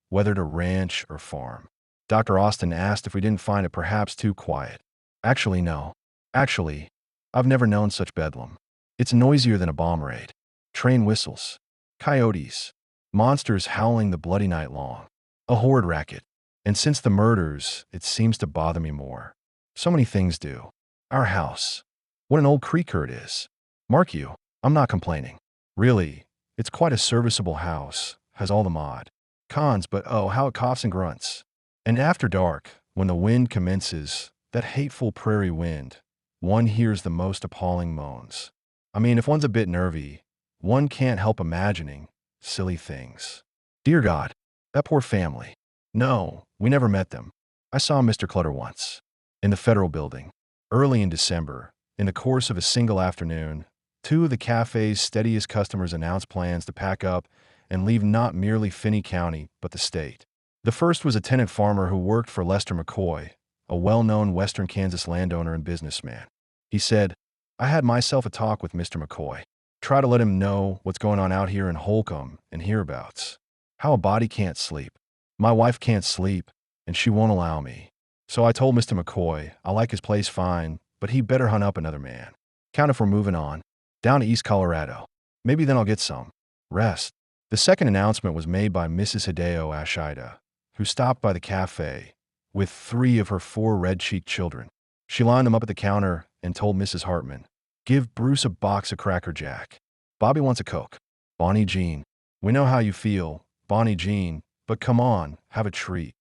whether to ranch or farm. Dr. Austin asked if we didn't find it perhaps too quiet. Actually, no. Actually, I've never known such bedlam. It's noisier than a bomb raid. Train whistles. Coyotes. Monsters howling the bloody night long. A horde racket. And since the murders, it seems to bother me more. So many things do. Our house. What an old creaker it is. Mark you, I'm not complaining. Really, it's quite a serviceable house. Has all the mod. Cons, but oh, how it coughs and grunts. And after dark, when the wind commences, that hateful prairie wind, one hears the most appalling moans. I mean, if one's a bit nervy, one can't help imagining silly things. Dear God, that poor family. No, we never met them. I saw Mr. Clutter once. In the Federal Building. Early in December, in the course of a single afternoon, two of the cafe's steadiest customers announced plans to pack up and leave not merely Finney County, but the state. The first was a tenant farmer who worked for Lester McCoy, a well-known Western Kansas landowner and businessman. He said, I had myself a talk with Mr. McCoy. Try to let him know what's going on out here in Holcomb and hereabouts. How a body can't sleep. My wife can't sleep, and she won't allow me. So I told Mr. McCoy I like his place fine, but he better hunt up another man. Count if we're moving on. Down to East Colorado. Maybe then I'll get some rest. The second announcement was made by Mrs. Hideo Ashida, who stopped by the cafe with 3 of her 4 red-cheeked children. She lined them up at the counter and told Mrs. Hartman, give Bruce a box of Cracker Jack. Bobby wants a Coke. Bonnie Jean. We know how you feel, Bonnie Jean, but come on, have a treat.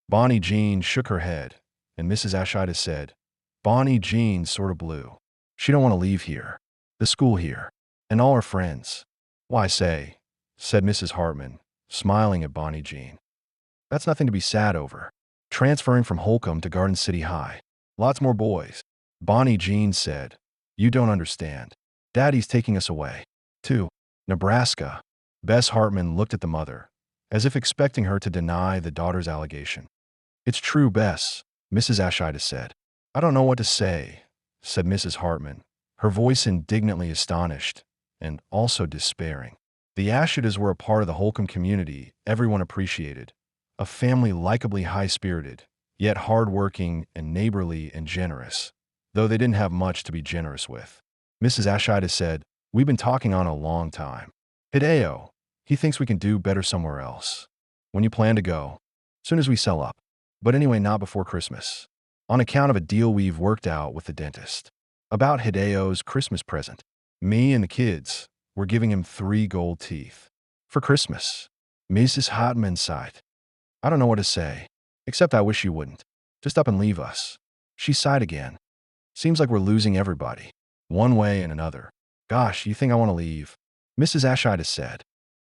Bonnie Jean shook her head, and Mrs. Ashida said, Bonnie Jean sort of blew. She don't want to leave here. The school here. And all her friends. Why say, said Mrs. Hartman, smiling at Bonnie Jean. That's nothing to be sad over. Transferring from Holcomb to Garden City High. Lots more boys. Bonnie Jean said, you don't understand. Daddy's taking us away. To Nebraska. Bess Hartman looked at the mother, as if expecting her to deny the daughter's allegation. It's true, Bess, Mrs. Ashida said. I don't know what to say, said Mrs. Hartman, her voice indignantly astonished and also despairing. The Ashidas were a part of the Holcomb community everyone appreciated, a family likably high-spirited, yet hard-working and neighborly and generous, though they didn't have much to be generous with. Mrs. Ashida said, we've been talking on a long time. Hideo, he thinks we can do better somewhere else. When you plan to go? Soon as we sell up. But anyway, not before Christmas. On account of a deal we've worked out with the dentist. About Hideo's Christmas present. Me and the kids were giving him 3 gold teeth. For Christmas. Mrs. Hartman sighed. I don't know what to say. Except I wish you wouldn't. Just up and leave us. She sighed again. Seems like we're losing everybody. One way and another. Gosh, you think I want to leave? Mrs. Ashida said.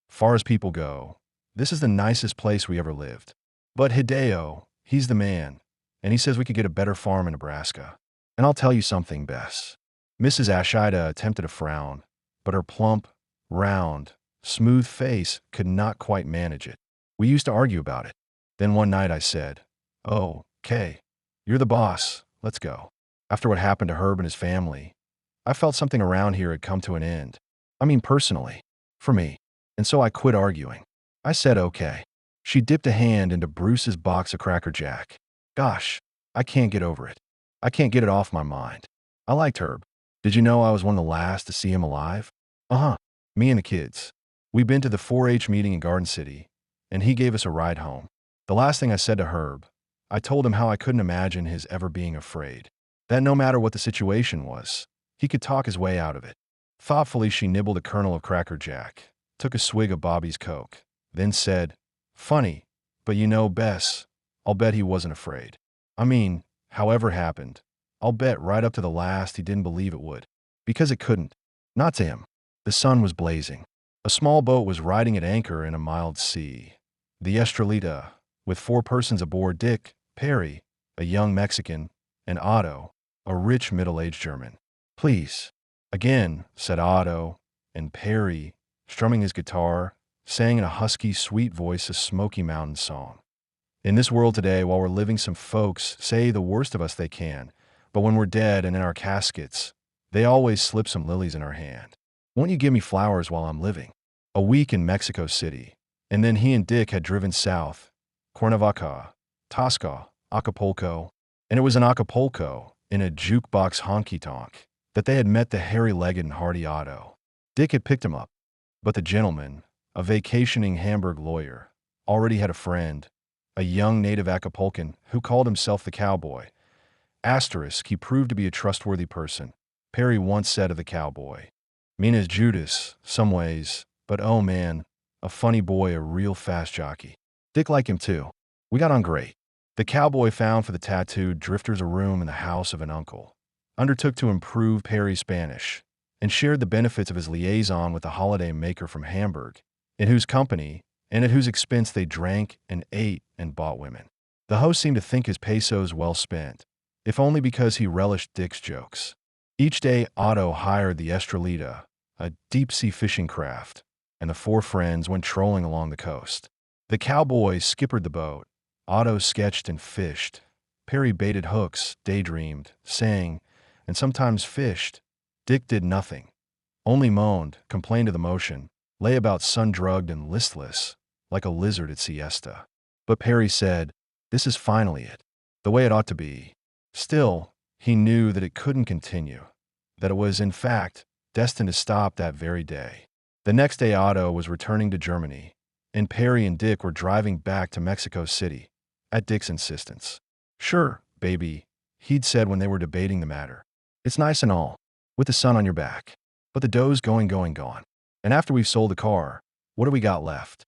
Far as people go, this is the nicest place we ever lived. But Hideo, he's the man, and he says we could get a better farm in Nebraska. And I'll tell you something, Bess. Mrs. Ashida attempted a frown, but her plump, round, smooth face could not quite manage it. We used to argue about it. Then one night I said, oh, Kay, you're the boss, let's go. After what happened to Herb and his family, I felt something around here had come to an end. I mean personally, for me. And so I quit arguing. I said okay. She dipped a hand into Bruce's box of Cracker Jack. Gosh, I can't get over it. I can't get it off my mind. I liked Herb. Did you know I was one of the last to see him alive? Uh-huh. Me and the kids. We'd been to the 4-H meeting in Garden City, and he gave us a ride home. The last thing I said to Herb, I told him how I couldn't imagine his ever being afraid. That no matter what the situation was, He could talk his way out of it. Thoughtfully, she nibbled a kernel of Cracker Jack, took a swig of Bobby's Coke, then said, "Funny, but you know, Bess, I'll bet he wasn't afraid. I mean, however happened, I'll bet right up to the last he didn't believe it would. Because it couldn't. Not to him." The sun was blazing. A small boat was riding at anchor in a mild sea. The Estrelita, with 4 persons aboard: Dick, Perry, a young Mexican, and Otto, a rich middle-aged German. "Please," again, said Otto, and Perry, strumming his guitar, sang in a husky, sweet voice a Smoky Mountain song. In this world today, while we're living, some folks say the worst of us they can, but when we're dead and in our caskets, they always slip some lilies in our hand. "Won't you give me flowers while I'm living?" A week in Mexico City, and then he and Dick had driven south, Cuernavaca, Tasco, Acapulco, and it was in Acapulco, in a jukebox honky-tonk, that they had met the hairy-legged and hardy Otto. Dick had picked him up, but the gentleman, a vacationing Hamburg lawyer, already had a friend, a young native Acapulcan who called himself the Cowboy. Asterisk, he proved to be a trustworthy person. Perry once said of the Cowboy, "Mean as Judas, some ways, but oh man, a funny boy, a real fast jockey." Dick liked him too. We got on great. The Cowboy found for the tattooed drifters a room in the house of an uncle, undertook to improve Perry's Spanish, and shared the benefits of his liaison with the holiday maker from Hamburg, in whose company and at whose expense they drank and ate and bought women. The host seemed to think his pesos well spent, if only because he relished Dick's jokes. Each day, Otto hired the Estrelita, a deep-sea fishing craft, and the 4 friends went trolling along the coast. The Cowboy skippered the boat. Otto sketched and fished. Perry baited hooks, daydreamed, sang, and sometimes fished. Dick did nothing, only moaned, complained of the motion, lay about sun-drugged and listless, like a lizard at siesta. But Perry said, "This is finally it, the way it ought to be." Still, he knew that it couldn't continue, that it was, in fact, destined to stop that very day. The next day, Otto was returning to Germany, and Perry and Dick were driving back to Mexico City, at Dick's insistence. "Sure, baby," he'd said when they were debating the matter. "It's nice and all, with the sun on your back. But the dough's gone. And after we've sold the car, what do we got left?"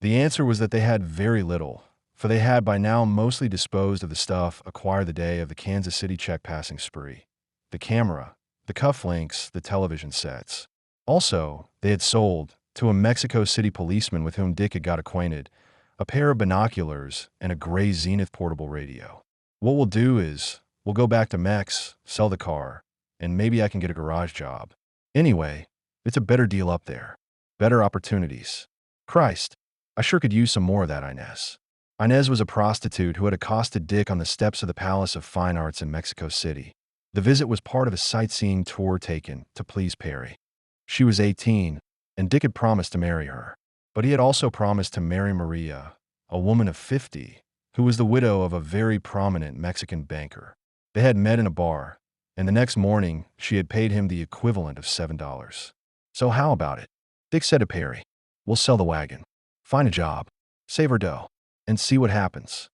The answer was that they had very little, for they had by now mostly disposed of the stuff acquired the day of the Kansas City check-passing spree: the camera, the cufflinks, the television sets. Also, they had sold, to a Mexico City policeman with whom Dick had got acquainted, a pair of binoculars and a gray Zenith portable radio. "What we'll do is, we'll go back to Mex, sell the car, and maybe I can get a garage job. Anyway, it's a better deal up there. Better opportunities. Christ, I sure could use some more of that, Inez." Inez was a prostitute who had accosted Dick on the steps of the Palace of Fine Arts in Mexico City. The visit was part of a sightseeing tour taken to please Perry. She was 18, and Dick had promised to marry her. But he had also promised to marry Maria, a woman of 50, who was the widow of a very prominent Mexican banker. They had met in a bar, and the next morning she had paid him the equivalent of $7. "So how about it?" Dick said to Perry. "We'll sell the wagon, find a job, save her dough, and see what happens."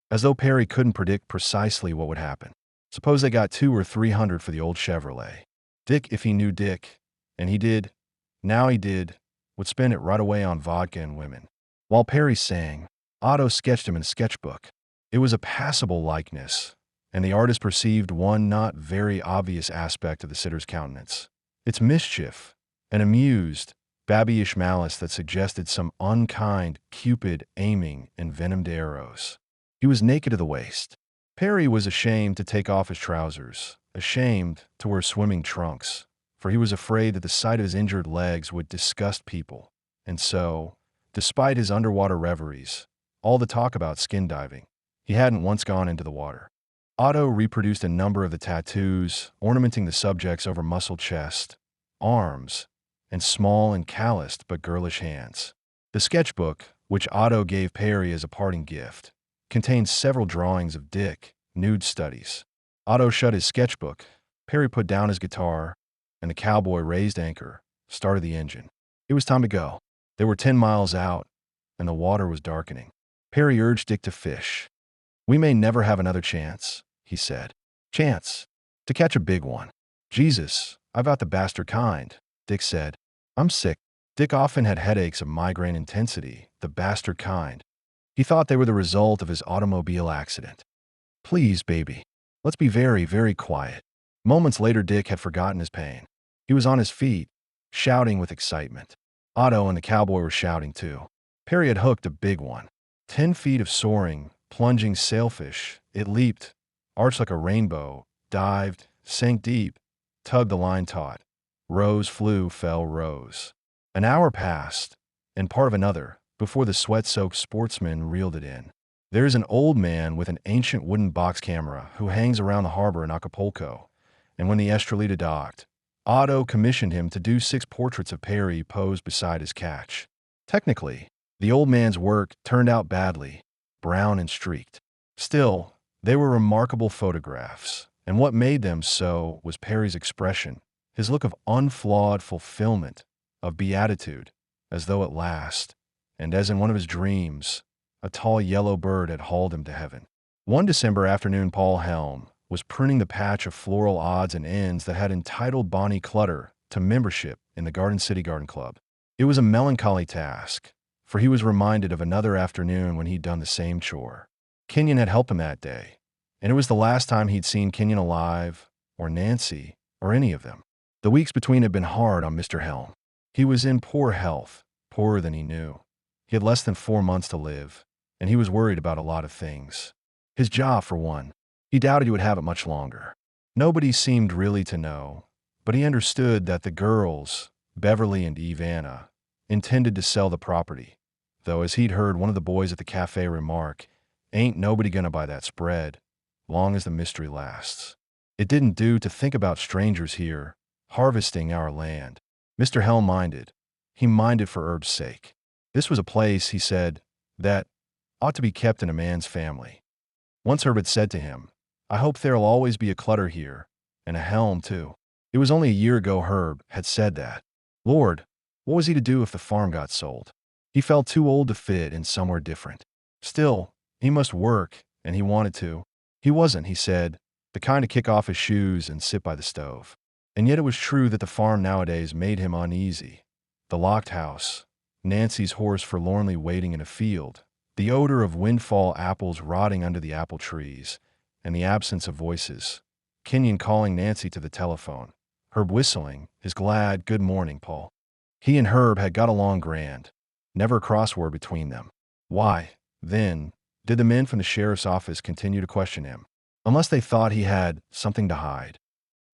As though Perry couldn't predict precisely what would happen. Suppose they got 200 or 300 for the old Chevrolet. Dick, if he knew Dick, and he did, now he did, would spend it right away on vodka and women. While Perry sang, Otto sketched him in a sketchbook. It was a passable likeness, and the artist perceived one not very obvious aspect of the sitter's countenance: its mischief, an amused, babyish malice that suggested some unkind Cupid aiming envenomed arrows. He was naked to the waist. Perry was ashamed to take off his trousers, ashamed to wear swimming trunks, for he was afraid that the sight of his injured legs would disgust people, and so, despite his underwater reveries, all the talk about skin diving, he hadn't once gone into the water. Otto reproduced a number of the tattoos, ornamenting the subjects over muscled chest, arms, and small and calloused but girlish hands. The sketchbook, which Otto gave Perry as a parting gift, contained several drawings of Dick, nude studies. Otto shut his sketchbook, Perry put down his guitar, and the Cowboy raised anchor, started the engine. It was time to go. They were 10 miles out, and the water was darkening. Perry urged Dick to fish. "We may never have another chance," he said. "Chance? To catch a big one." Jesus, I've got the bastard kind, Dick said. I'm sick. Dick often had headaches of migraine intensity, the bastard kind. He thought they were the result of his automobile accident. Please, baby. Let's be very, very quiet. Moments later, Dick had forgotten his pain. He was on his feet, shouting with excitement. Otto and the cowboy were shouting too. Perry had hooked a big one. 10 feet of soaring, plunging sailfish. It leaped, arched like a rainbow, dived, sank deep, tugged the line taut. Rose flew, fell, rose. An hour passed, and part of another, before the sweat-soaked sportsman reeled it in. There is an old man with an ancient wooden box camera who hangs around the harbor in Acapulco, and when the Estrelita docked, Otto commissioned him to do 6 portraits of Perry posed beside his catch. Technically, the old man's work turned out badly, brown and streaked. Still, they were remarkable photographs, and what made them so was Perry's expression, his look of unflawed fulfillment, of beatitude, as though at last, and as in one of his dreams, a tall yellow bird had hauled him to heaven. One December afternoon, Paul Helm was pruning the patch of floral odds and ends that had entitled Bonnie Clutter to membership in the Garden City Garden Club. It was a melancholy task, for he was reminded of another afternoon when he'd done the same chore. Kenyon had helped him that day, and it was the last time he'd seen Kenyon alive, or Nancy, or any of them. The weeks between had been hard on Mr. Helm. He was in poor health, poorer than he knew. He had less than 4 months to live, and he was worried about a lot of things. His job, for one. He doubted he would have it much longer. Nobody seemed really to know, but he understood that the girls, Beverly and Eve Anna, intended to sell the property, though as he'd heard one of the boys at the cafe remark, ain't nobody gonna buy that spread, long as the mystery lasts. It didn't do to think about strangers here, harvesting our land. Mr. Helm minded. He minded for Herb's sake. This was a place, he said, that ought to be kept in a man's family. Once Herb had said to him, I hope there'll always be a Clutter here, and a Helm too. It was only a year ago Herb had said that. Lord, what was he to do if the farm got sold? He felt too old to fit in somewhere different. Still, he must work, and he wanted to. He wasn't, he said, the kind to kick off his shoes and sit by the stove. And yet it was true that the farm nowadays made him uneasy. The locked house, Nancy's horse forlornly waiting in a field, the odor of windfall apples rotting under the apple trees, and the absence of voices. Kenyon calling Nancy to the telephone. Herb whistling his glad, good morning, Paul. He and Herb had got along grand. Never a crossword between them. Why, then, did the men from the sheriff's office continue to question him? Unless they thought he had something to hide.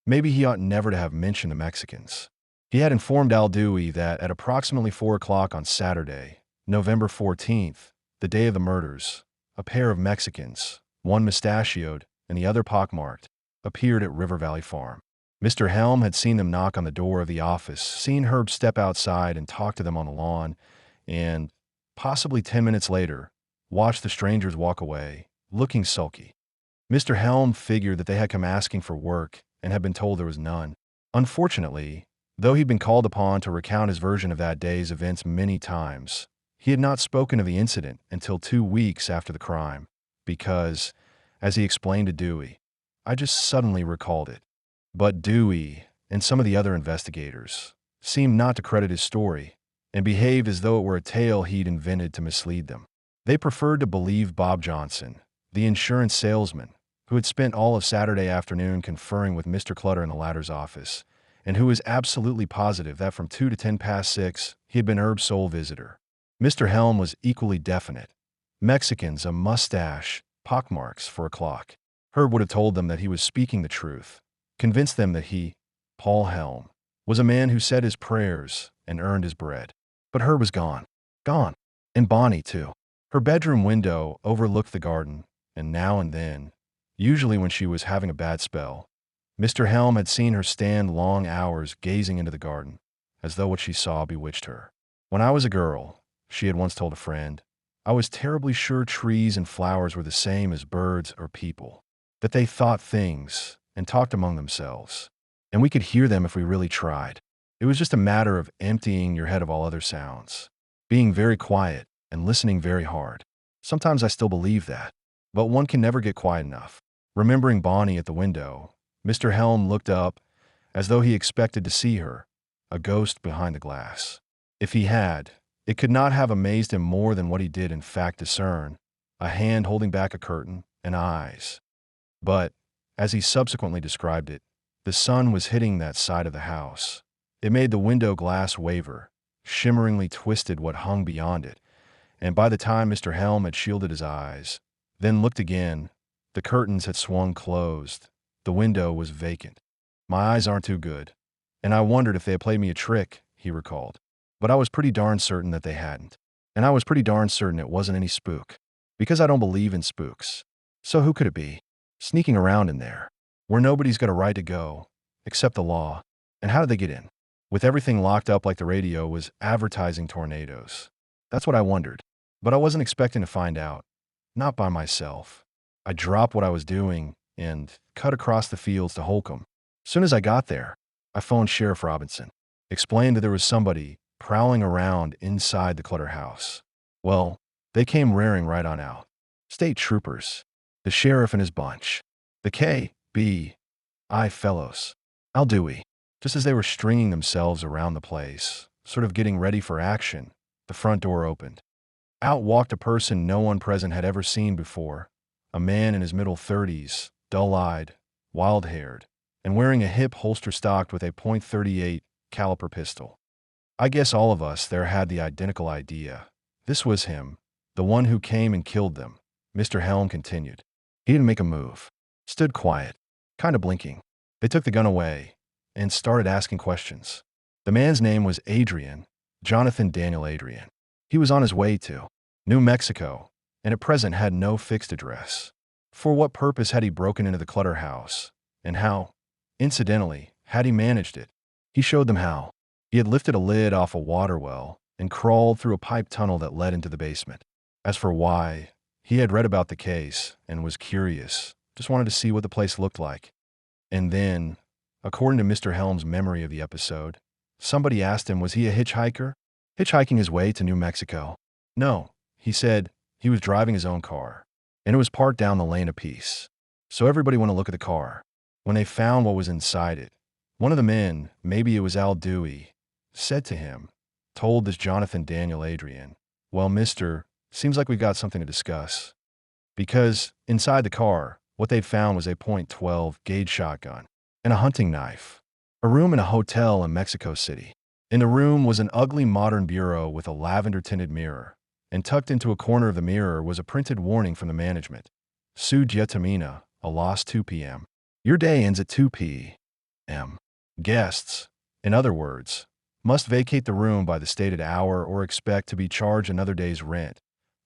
Maybe he ought never to have mentioned the Mexicans. He had informed Al Dewey that at approximately 4 o'clock on Saturday, November 14th, the day of the murders, a pair of Mexicans, one mustachioed and the other pockmarked, appeared at River Valley Farm. Mr. Helm had seen them knock on the door of the office, seen Herb step outside and talk to them on the lawn, and, possibly 10 minutes later, watched the strangers walk away, looking sulky. Mr. Helm figured that they had come asking for work and had been told there was none. Unfortunately, though he'd been called upon to recount his version of that day's events many times, he had not spoken of the incident until 2 weeks after the crime, because, as he explained to Dewey, I just suddenly recalled it. But Dewey, and some of the other investigators, seemed not to credit his story, and behaved as though it were a tale he'd invented to mislead them. They preferred to believe Bob Johnson, the insurance salesman, who had spent all of Saturday afternoon conferring with Mr. Clutter in the latter's office, and who was absolutely positive that from 2 to 10 past 6 he had been Herb's sole visitor. Mr. Helm was equally definite. Mexicans, a mustache, pockmarks for a clock. Herb would have told them that he was speaking the truth, convinced them that he, Paul Helm, was a man who said his prayers and earned his bread. But Herb was gone. Gone. And Bonnie, too. Her bedroom window overlooked the garden, and now and then, usually when she was having a bad spell, Mr. Helm had seen her stand long hours gazing into the garden, as though what she saw bewitched her. When I was a girl, she had once told a friend, I was terribly sure trees and flowers were the same as birds or people, that they thought things and talked among themselves, and we could hear them if we really tried. It was just a matter of emptying your head of all other sounds, being very quiet and listening very hard. Sometimes I still believe that, but one can never get quiet enough. Remembering Bonnie at the window, Mr. Helm looked up as though he expected to see her, a ghost behind the glass. If he had, it could not have amazed him more than what he did in fact discern, a hand holding back a curtain and eyes. But, as he subsequently described it, the sun was hitting that side of the house. It made the window glass waver, shimmeringly twisted what hung beyond it, and by the time Mr. Helm had shielded his eyes, then looked again, the curtains had swung closed. The window was vacant. My eyes aren't too good, and I wondered if they had played me a trick, he recalled. But I was pretty darn certain that they hadn't. And I was pretty darn certain it wasn't any spook. Because I don't believe in spooks. So who could it be? Sneaking around in there, where nobody's got a right to go, except the law. And how did they get in? With everything locked up like the radio was advertising tornadoes. That's what I wondered. But I wasn't expecting to find out. Not by myself. I dropped what I was doing and cut across the fields to Holcomb. As soon as I got there, I phoned Sheriff Robinson. Explained that there was somebody prowling around inside the Clutter house. Well, they came raring right on out. State troopers. The sheriff and his bunch. The K.B.I. fellows. Al Dewey. Just as they were stringing themselves around the place, sort of getting ready for action, the front door opened. Out walked a person no one present had ever seen before, a man in his middle 30s, dull-eyed, wild-haired, and wearing a hip holster stocked with a .38 caliber pistol. I guess all of us there had the identical idea. This was him, the one who came and killed them, Mr. Helm continued. He didn't make a move. Stood quiet, kind of blinking. They took the gun away and started asking questions. The man's name was Adrian, Jonathan Daniel Adrian. He was on his way to New Mexico, and at present had no fixed address. For what purpose had he broken into the Clutter house, and how, incidentally, had he managed it? He showed them how. He had lifted a lid off a water well and crawled through a pipe tunnel that led into the basement. As for why, he had read about the case and was curious, just wanted to see what the place looked like. And then, according to Mr. Helm's memory of the episode, somebody asked him was he a hitchhiker? Hitchhiking his way to New Mexico. No, he said he was driving his own car, and it was parked down the lane a piece. So everybody went to look at the car. When they found what was inside it, one of the men, maybe it was Al Dewey, said to him, told this Jonathan Daniel Adrian, well, mister, seems like we've got something to discuss. Because inside the car, what they'd found was a .12 gauge shotgun and a hunting knife. A room in a hotel in Mexico City. In the room was an ugly modern bureau with a lavender-tinted mirror, and tucked into a corner of the mirror was a printed warning from the management. Su Jetamina, a lost 2 p.m. Your day ends at 2 p.m. Guests, in other words, must vacate the room by the stated hour or expect to be charged another day's rent,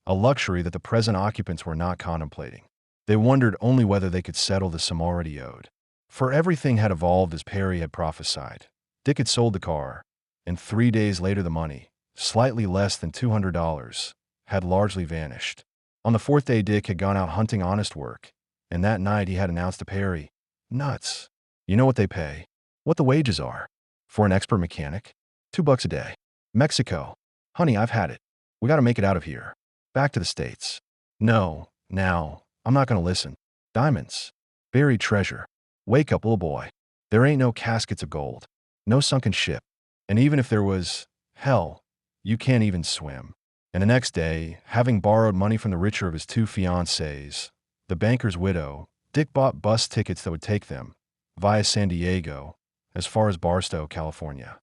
a luxury that the present occupants were not contemplating. They wondered only whether they could settle the sum already owed. For everything had evolved as Perry had prophesied. Dick had sold the car, and 3 days later the money, slightly less than $200, had largely vanished. On the 4th day Dick had gone out hunting honest work, and that night he had announced to Perry, nuts. You know what they pay? What the wages are? For an expert mechanic? $2 a day. Mexico. Honey, I've had it. We gotta make it out of here. Back to the States. No, now, I'm not gonna listen. Diamonds. Buried treasure. Wake up, little boy. There ain't no caskets of gold. No sunken ship. And even if there was, hell, you can't even swim. And the next day, having borrowed money from the richer of his 2 fiancées, the banker's widow, Dick bought bus tickets that would take them, via San Diego, as far as Barstow, California.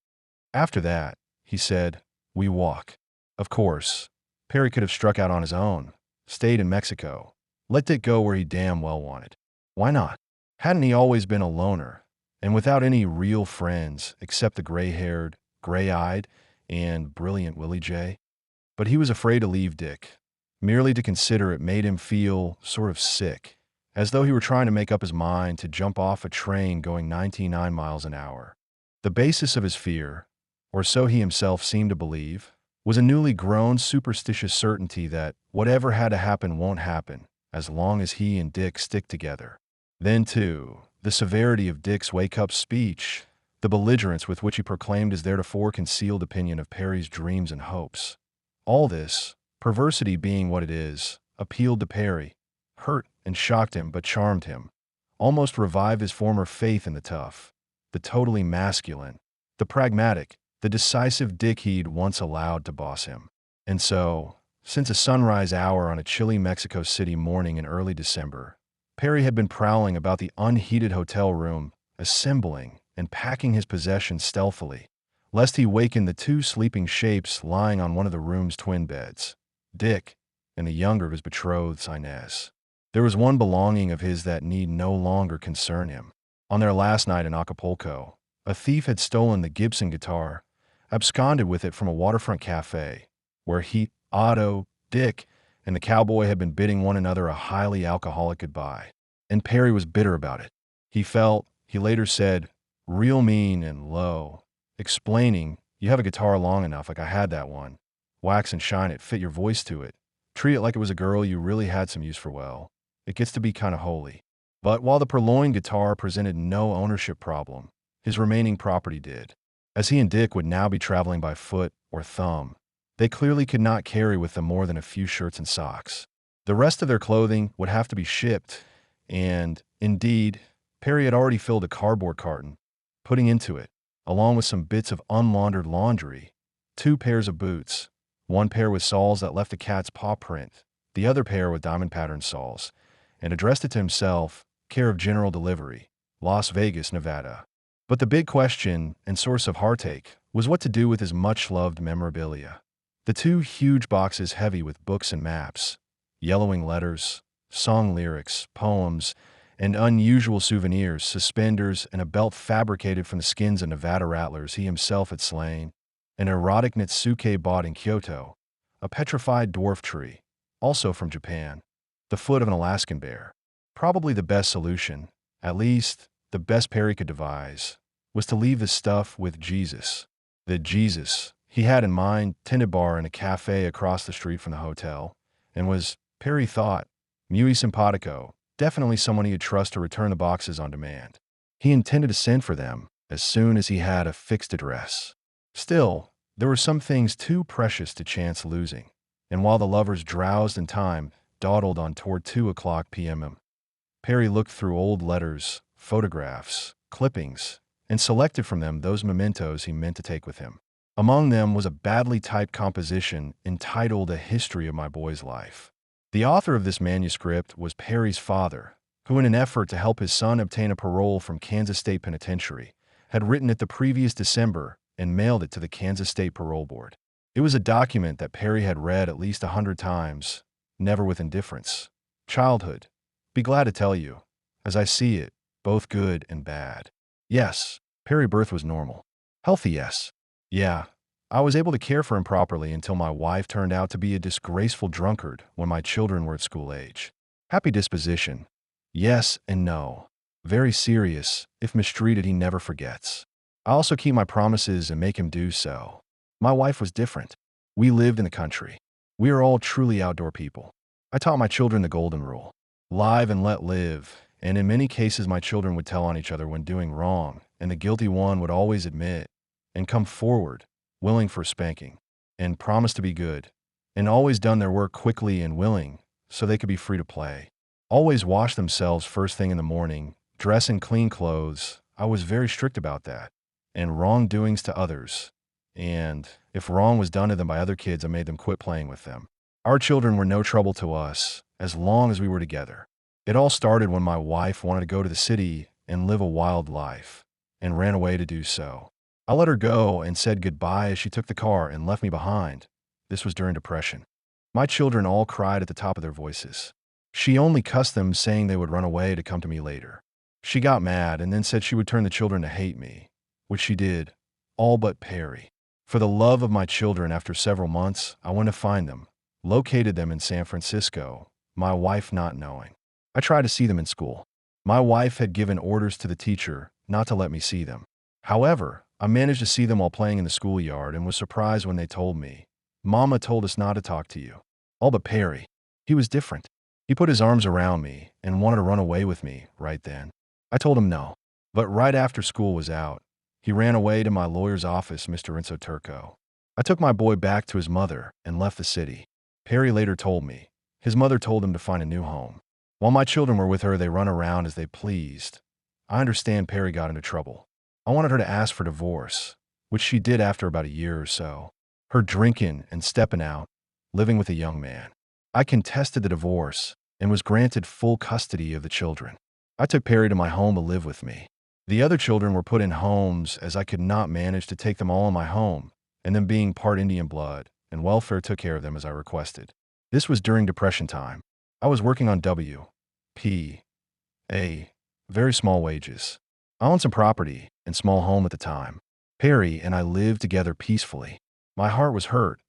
After that, he said, we walk. Of course, Perry could have struck out on his own, stayed in Mexico, let Dick go where he damn well wanted. Why not? Hadn't he always been a loner, and without any real friends except the gray-haired, gray-eyed, and brilliant Willie J? But he was afraid to leave Dick. Merely to consider it made him feel sort of sick, as though he were trying to make up his mind to jump off a train going 99 miles an hour. The basis of his fear, or so he himself seemed to believe, was a newly grown superstitious certainty that whatever had to happen won't happen, as long as he and Dick stick together. Then, too, the severity of Dick's wake-up speech, the belligerence with which he proclaimed his theretofore concealed opinion of Perry's dreams and hopes. All this, perversity being what it is, appealed to Perry, hurt and shocked him but charmed him, almost revived his former faith in the tough, the totally masculine, the pragmatic, the decisive Dick he'd once allowed to boss him. And so, since a sunrise hour on a chilly Mexico City morning in early December, Perry had been prowling about the unheated hotel room, assembling and packing his possessions stealthily, lest he waken the two sleeping shapes lying on one of the room's twin beds, Dick and the younger of his betrothed, Inez. There was one belonging of his that need no longer concern him. On their last night in Acapulco, a thief had stolen the Gibson guitar, absconded with it from a waterfront cafe, where he, Otto, Dick, and the cowboy had been bidding one another a highly alcoholic goodbye. And Perry was bitter about it. He felt, he later said, real mean and low, explaining, "You have a guitar long enough, like I had that one. Wax and shine it, fit your voice to it. Treat it like it was a girl you really had some use for. Well, it gets to be kind of holy." But while the purloined guitar presented no ownership problem, his remaining property did. As he and Dick would now be traveling by foot or thumb, they clearly could not carry with them more than a few shirts and socks. The rest of their clothing would have to be shipped, and, indeed, Perry had already filled a cardboard carton, putting into it, along with some bits of unlaundered laundry, 2 pairs of boots, one pair with soles that left a cat's paw print, the other pair with diamond-patterned soles, and addressed it to himself, care of General Delivery, Las Vegas, Nevada. But the big question and source of heartache was what to do with his much-loved memorabilia. The 2 huge boxes heavy with books and maps, yellowing letters, song lyrics, poems, and unusual souvenirs, suspenders, and a belt fabricated from the skins of Nevada rattlers he himself had slain, an erotic Nitsuke bought in Kyoto, a petrified dwarf tree, also from Japan, the foot of an Alaskan bear. Probably the best solution, at least the best Perry could devise, was to leave the stuff with Jesus. The Jesus he had in mind tended bar in a cafe across the street from the hotel, and was, Perry thought, muy simpatico, definitely someone he would trust to return the boxes on demand. He intended to send for them as soon as he had a fixed address. Still, there were some things too precious to chance losing, and while the lovers drowsed in time, dawdled on toward 2:00 p.m., Perry looked through old letters, photographs, clippings, and selected from them those mementos he meant to take with him. Among them was a badly typed composition entitled A History of My Boy's Life. The author of this manuscript was Perry's father, who, in an effort to help his son obtain a parole from Kansas State Penitentiary, had written it the previous December and mailed it to the Kansas State Parole Board. It was a document that Perry had read at least 100 times, never with indifference. Childhood, be glad to tell you, as I see it, both good and bad. Yes, Perry birth was normal. Healthy, yes. Yeah, I was able to care for him properly until my wife turned out to be a disgraceful drunkard when my children were at school age. Happy disposition. Yes and no. Very serious. If mistreated, he never forgets. I also keep my promises and make him do so. My wife was different. We lived in the country. We are all truly outdoor people. I taught my children the golden rule. Live and let live, and in many cases my children would tell on each other when doing wrong, and the guilty one would always admit and come forward, willing for spanking, and promise to be good, and always done their work quickly and willing, so they could be free to play. Always wash themselves first thing in the morning, dress in clean clothes. I was very strict about that. And wrongdoings to others. And if wrong was done to them by other kids, I made them quit playing with them. Our children were no trouble to us, as long as we were together. It all started when my wife wanted to go to the city and live a wild life, and ran away to do so. I let her go and said goodbye as she took the car and left me behind. This was during Depression. My children all cried at the top of their voices. She only cussed them, saying they would run away to come to me later. She got mad and then said she would turn the children to hate me, which she did, all but Perry. For the love of my children, after several months, I went to find them, located them in San Francisco, my wife not knowing. I tried to see them in school. My wife had given orders to the teacher not to let me see them. However, I managed to see them while playing in the schoolyard and was surprised when they told me, "Mama told us not to talk to you." All but Perry. He was different. He put his arms around me and wanted to run away with me right then. I told him no. But right after school was out, he ran away to my lawyer's office, Mr. Renzo Turco. I took my boy back to his mother and left the city. Perry later told me his mother told him to find a new home. While my children were with her, they run around as they pleased. I understand Perry got into trouble. I wanted her to ask for divorce, which she did after about a year or so. Her drinking and stepping out, living with a young man. I contested the divorce and was granted full custody of the children. I took Perry to my home to live with me. The other children were put in homes as I could not manage to take them all in my home, and them being part Indian blood, and welfare took care of them as I requested. This was during Depression time. I was working on W.P. A. Very small wages. I owned some property and small home at the time. Perry and I lived together peacefully. My heart was hurt,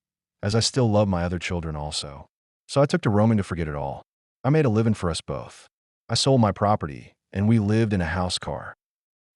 as I still loved my other children also. So I took to roaming to forget it all. I made a living for us both. I sold my property, and we lived in a house car.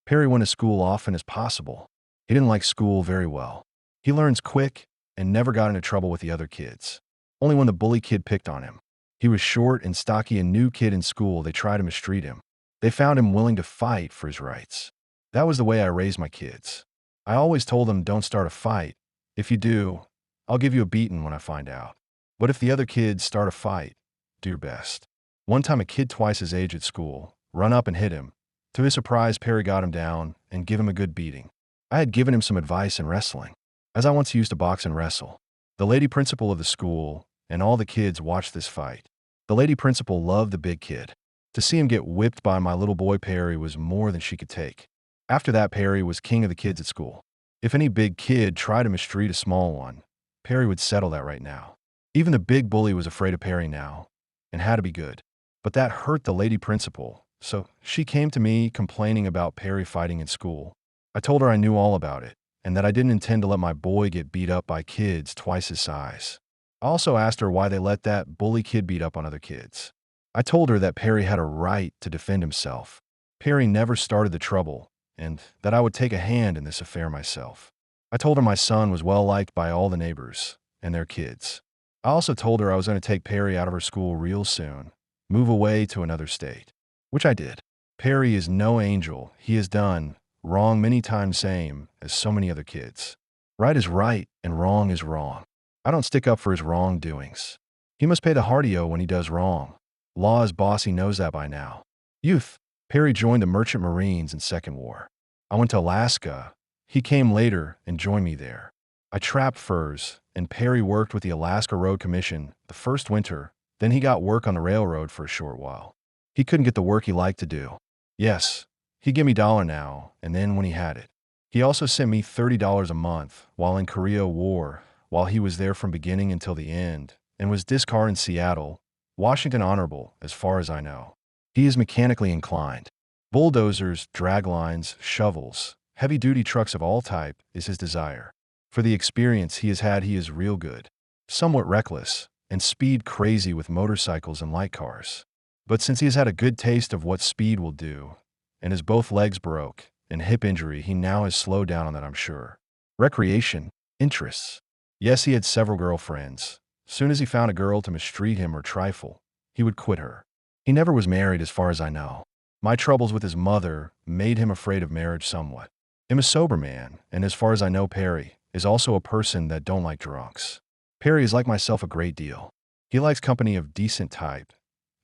Perry went to school often as possible. He didn't like school very well. He learns quick and never got into trouble with the other kids. Only when the bully kid picked on him. He was short and stocky, a new kid in school. They tried to mistreat him. They found him willing to fight for his rights. That was the way I raised my kids. I always told them, don't start a fight. If you do, I'll give you a beating when I find out. But if the other kids start a fight, do your best. One time a kid twice his age at school run up and hit him. To his surprise, Perry got him down and gave him a good beating. I had given him some advice in wrestling, as I once used to box and wrestle. The lady principal of the school and all the kids watched this fight. The lady principal loved the big kid. To see him get whipped by my little boy Perry was more than she could take. After that, Perry was king of the kids at school. If any big kid tried to mistreat a small one, Perry would settle that right now. Even the big bully was afraid of Perry now and had to be good. But that hurt the lady principal, so she came to me complaining about Perry fighting in school. I told her I knew all about it and that I didn't intend to let my boy get beat up by kids twice his size. I also asked her why they let that bully kid beat up on other kids. I told her that Perry had a right to defend himself. Perry never started the trouble, and that I would take a hand in this affair myself. I told her my son was well liked by all the neighbors and their kids. I also told her I was going to take Perry out of her school real soon, move away to another state, which I did. Perry is no angel. He has done wrong many times, same as so many other kids. Right is right and wrong is wrong. I don't stick up for his wrongdoings. He must pay the hardyo when he does wrong. Law is boss, he knows that by now. Youth. Perry joined the Merchant Marines in Second War. I went to Alaska. He came later and joined me there. I trapped furs, and Perry worked with the Alaska Road Commission the first winter. Then he got work on the railroad for a short while. He couldn't get the work he liked to do. Yes, he give me $1 now, and then when he had it. He also sent me $30 a month while in Korea War, while he was there from beginning until the end, and was discard in Seattle, Washington honorable, as far as I know. He is mechanically inclined. Bulldozers, drag lines, shovels, heavy-duty trucks of all type is his desire. For the experience he has had, he is real good. Somewhat reckless, and speed crazy with motorcycles and light cars. But since he has had a good taste of what speed will do, and his both legs broke, and hip injury, he now has slowed down on that, I'm sure. Recreation, interests. Yes, he had several girlfriends. Soon as he found a girl to mistreat him or trifle, he would quit her. He never was married as far as I know. My troubles with his mother made him afraid of marriage somewhat. I'm a sober man, and as far as I know, Perry is also a person that don't like drunks. Perry is like myself a great deal. He likes company of decent type,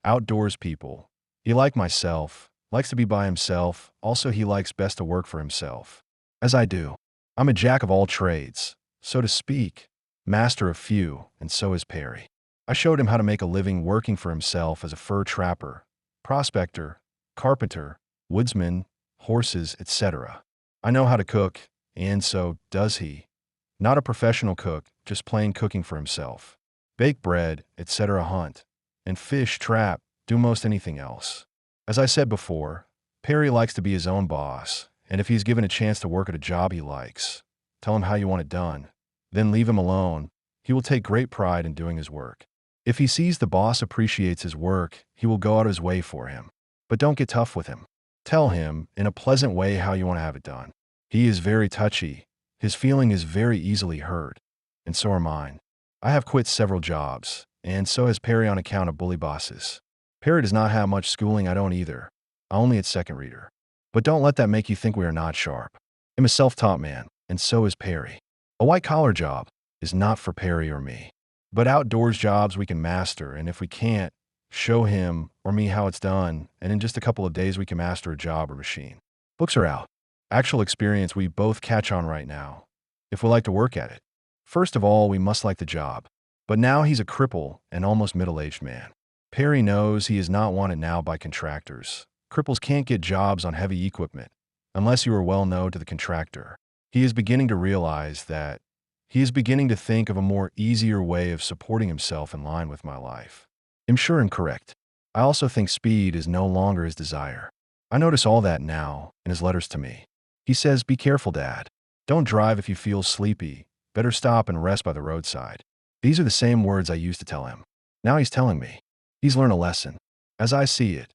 outdoors people. He like myself, likes to be by himself. Also, he likes best to work for himself. As I do. I'm a jack of all trades, so to speak. Master of few, and so is Perry. I showed him how to make a living working for himself as a fur trapper, prospector, carpenter, woodsman, horses, etc. I know how to cook, and so does he. Not a professional cook, just plain cooking for himself. Bake bread, etc. Hunt, and fish, trap, do most anything else. As I said before, Perry likes to be his own boss, and if he's given a chance to work at a job he likes, tell him how you want it done. Then leave him alone. He will take great pride in doing his work. If he sees the boss appreciates his work, he will go out his way for him. But don't get tough with him. Tell him in a pleasant way how you want to have it done. He is very touchy. His feeling is very easily hurt. And so are mine. I have quit several jobs, and so has Perry on account of bully bosses. Perry does not have much schooling, I don't either. Only at second reader. But don't let that make you think we are not sharp. I'm a self-taught man, and so is Perry. A white-collar job is not for Perry or me. But outdoors jobs we can master, and if we can't, show him or me how it's done, and in just a couple of days we can master a job or machine. Books are out. Actual experience we both catch on right now, if we like to work at it. First of all, we must like the job. But now he's a cripple and almost middle-aged man. Perry knows he is not wanted now by contractors. Cripples can't get jobs on heavy equipment unless you are well known to the contractor. He is beginning to realize that he is beginning to think of a more easier way of supporting himself in line with my life. I'm sure and correct. I also think speed is no longer his desire. I notice all that now in his letters to me. He says, "Be careful, Dad. Don't drive if you feel sleepy. Better stop and rest by the roadside." These are the same words I used to tell him. Now he's telling me. He's learned a lesson. As I see it,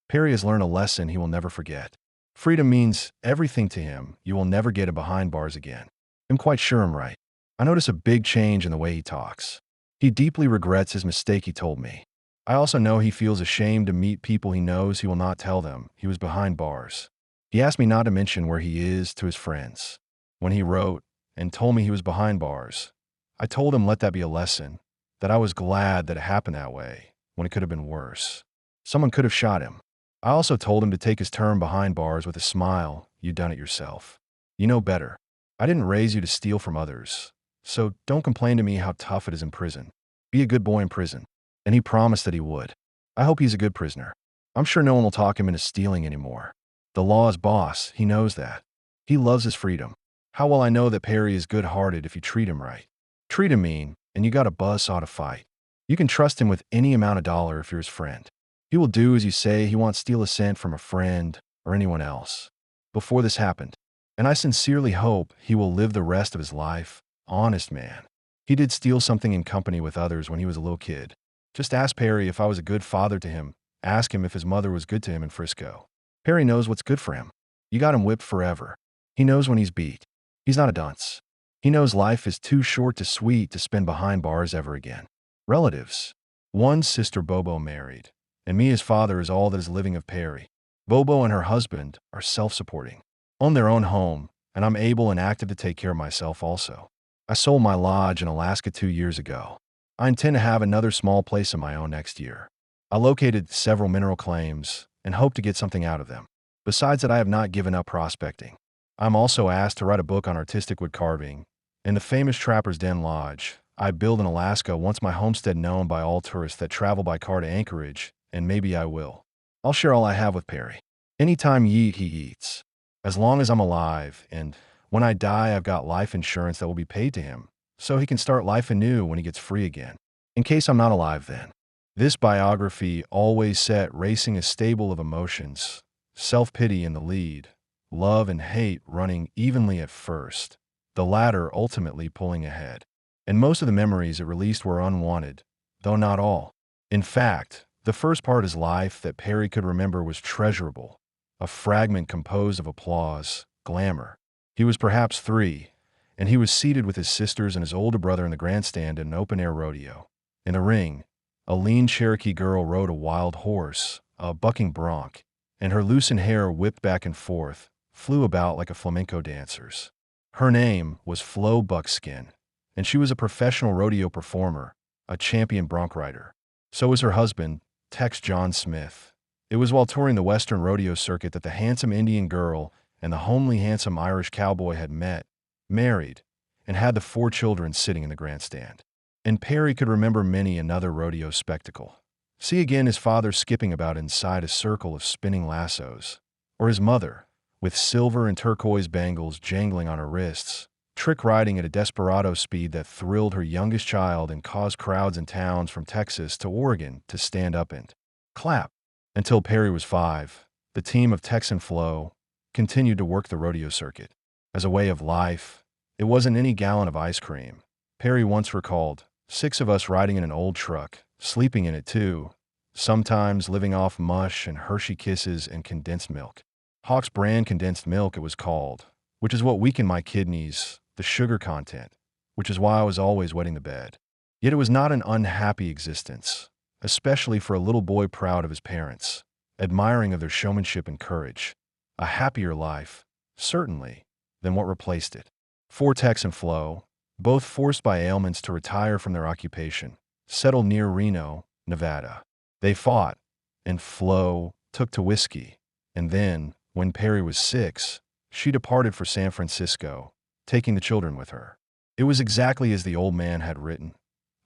Perry has learned a lesson he will never forget. Freedom means everything to him. You will never get it behind bars again. I'm quite sure I'm right. I notice a big change in the way he talks. He deeply regrets his mistake, he told me. I also know he feels ashamed to meet people he knows he will not tell them he was behind bars. He asked me not to mention where he is to his friends. When he wrote and told me he was behind bars, I told him let that be a lesson, that I was glad that it happened that way, when it could have been worse. Someone could have shot him. I also told him to take his term behind bars with a smile. "You've done it yourself. You know better. I didn't raise you to steal from others. So don't complain to me how tough it is in prison. Be a good boy in prison." And he promised that he would. I hope he's a good prisoner. I'm sure no one will talk him into stealing anymore. The law is boss. He knows that. He loves his freedom. How will I know that Perry is good-hearted if you treat him right? Treat him mean, and you got a buzzsaw to fight. You can trust him with any amount of dollar if you're his friend. He will do as you say. He won't steal a cent from a friend or anyone else. Before this happened. And I sincerely hope he will live the rest of his life. Honest man. He did steal something in company with others when he was a little kid. Just ask Perry if I was a good father to him. Ask him if his mother was good to him in Frisco. Perry knows what's good for him. You got him whipped forever. He knows when he's beat. He's not a dunce. He knows life is too short to sweet to spend behind bars ever again. Relatives. One sister Bobo married, and me, his father, is all that is living of Perry. Bobo and her husband are self-supporting, own their own home, and I'm able and active to take care of myself also. I sold my lodge in Alaska 2 years ago. I intend to have another small place of my own next year. I located several mineral claims and hope to get something out of them. Besides that, I have not given up prospecting. I'm also asked to write a book on artistic wood carving. In the famous Trapper's Den Lodge I build in Alaska, once my homestead known by all tourists that travel by car to Anchorage, and maybe I will. I'll share all I have with Perry. Anytime ye eat, he eats. As long as I'm alive, and when I die, I've got life insurance that will be paid to him, so he can start life anew when he gets free again. In case I'm not alive then. This biography always set racing a stable of emotions, self-pity in the lead, love and hate running evenly at first, the latter ultimately pulling ahead. And most of the memories it released were unwanted, though not all. In fact, the first part of his life that Perry could remember was treasurable, a fragment composed of applause, glamour. He was perhaps 3, and he was seated with his sisters and his older brother in the grandstand at an open-air rodeo. In the ring, a lean Cherokee girl rode a wild horse, a bucking bronc, and her loosened hair whipped back and forth, flew about like a flamenco dancer's. Her name was Flo Buckskin, and she was a professional rodeo performer, a champion bronc rider. So was her husband, Tex John Smith. It was while touring the Western rodeo circuit that the handsome Indian girl and the homely handsome Irish cowboy had met, married, and had the 4 children sitting in the grandstand. And Perry could remember many another rodeo spectacle. See again his father skipping about inside a circle of spinning lassos, or his mother, with silver and turquoise bangles jangling on her wrists, trick riding at a desperado speed that thrilled her youngest child and caused crowds in towns from Texas to Oregon to stand up and clap. Until Perry was 5, the team of Tex and Flo continued to work the rodeo circuit. As a way of life, it wasn't any gallon of ice cream. Perry once recalled, 6 of us riding in an old truck, sleeping in it too, sometimes living off mush and Hershey Kisses and condensed milk. Hawk's brand condensed milk it was called, which is what weakened my kidneys, the sugar content, which is why I was always wetting the bed. Yet it was not an unhappy existence, especially for a little boy proud of his parents, admiring of their showmanship and courage. A happier life, certainly, than what replaced it. 4 Tex and Flo, both forced by ailments to retire from their occupation, settled near Reno, Nevada. They fought, and Flo took to whiskey, and then, when Perry was 6, she departed for San Francisco, taking the children with her. It was exactly as the old man had written.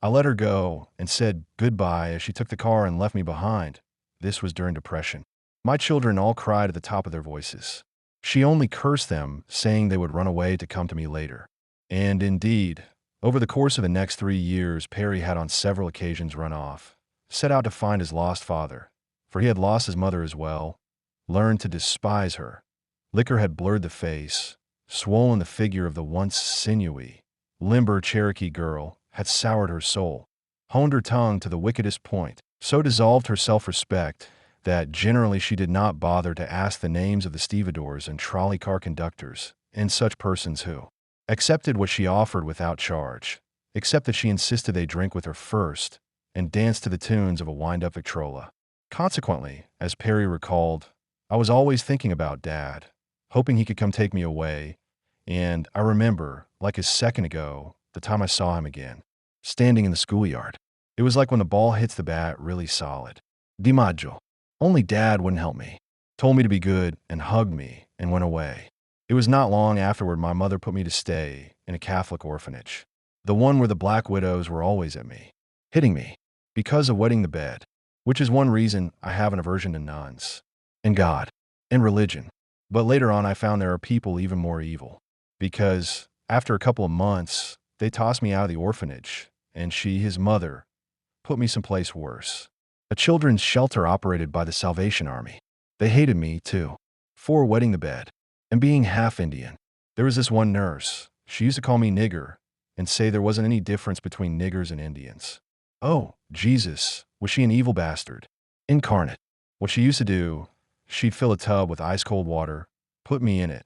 I let her go and said goodbye as she took the car and left me behind. This was during Depression. My children all cried at the top of their voices. She only cursed them, saying they would run away to come to me later. And indeed, over the course of the next 3 years, Perry had on several occasions run off, set out to find his lost father, for he had lost his mother as well, learned to despise her. Liquor had blurred the face, swollen the figure of the once sinewy, limber Cherokee girl, had soured her soul, honed her tongue to the wickedest point, so dissolved her self-respect that generally she did not bother to ask the names of the stevedores and trolley car conductors and such persons who accepted what she offered without charge, except that she insisted they drink with her first and dance to the tunes of a wind-up Victrola. Consequently, as Perry recalled, I was always thinking about Dad, hoping he could come take me away, and I remember, like a second ago, the time I saw him again, standing in the schoolyard. It was like when the ball hits the bat really solid. DiMaggio. Only Dad wouldn't help me. Told me to be good and hugged me and went away. It was not long afterward my mother put me to stay in a Catholic orphanage, the one where the black widows were always at me, hitting me, because of wetting the bed, which is one reason I have an aversion to nuns, and God, and religion. But later on I found there are people even more evil, because, after a couple of months, they tossed me out of the orphanage, and she, his mother, put me someplace worse. A children's shelter operated by the Salvation Army. They hated me, too, for wetting the bed, and being half Indian. There was this one nurse. She used to call me nigger, and say there wasn't any difference between niggers and Indians. Oh, Jesus, was she an evil bastard? Incarnate. What she used to do, she'd fill a tub with ice-cold water, put me in it,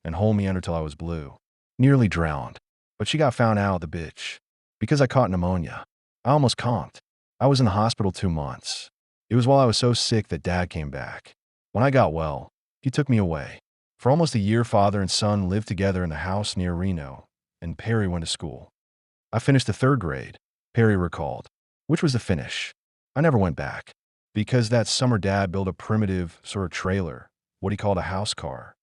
and hold me under till I was blue. Nearly drowned. But she got found out, the bitch, because I caught pneumonia. I almost conked. I was in the hospital 2 months. It was while I was so sick that Dad came back. When I got well, he took me away. For almost a year, father and son lived together in the house near Reno, and Perry went to school. I finished the 3rd grade, Perry recalled, which was the finish. I never went back, because that summer Dad built a primitive sort of trailer, what he called a house car.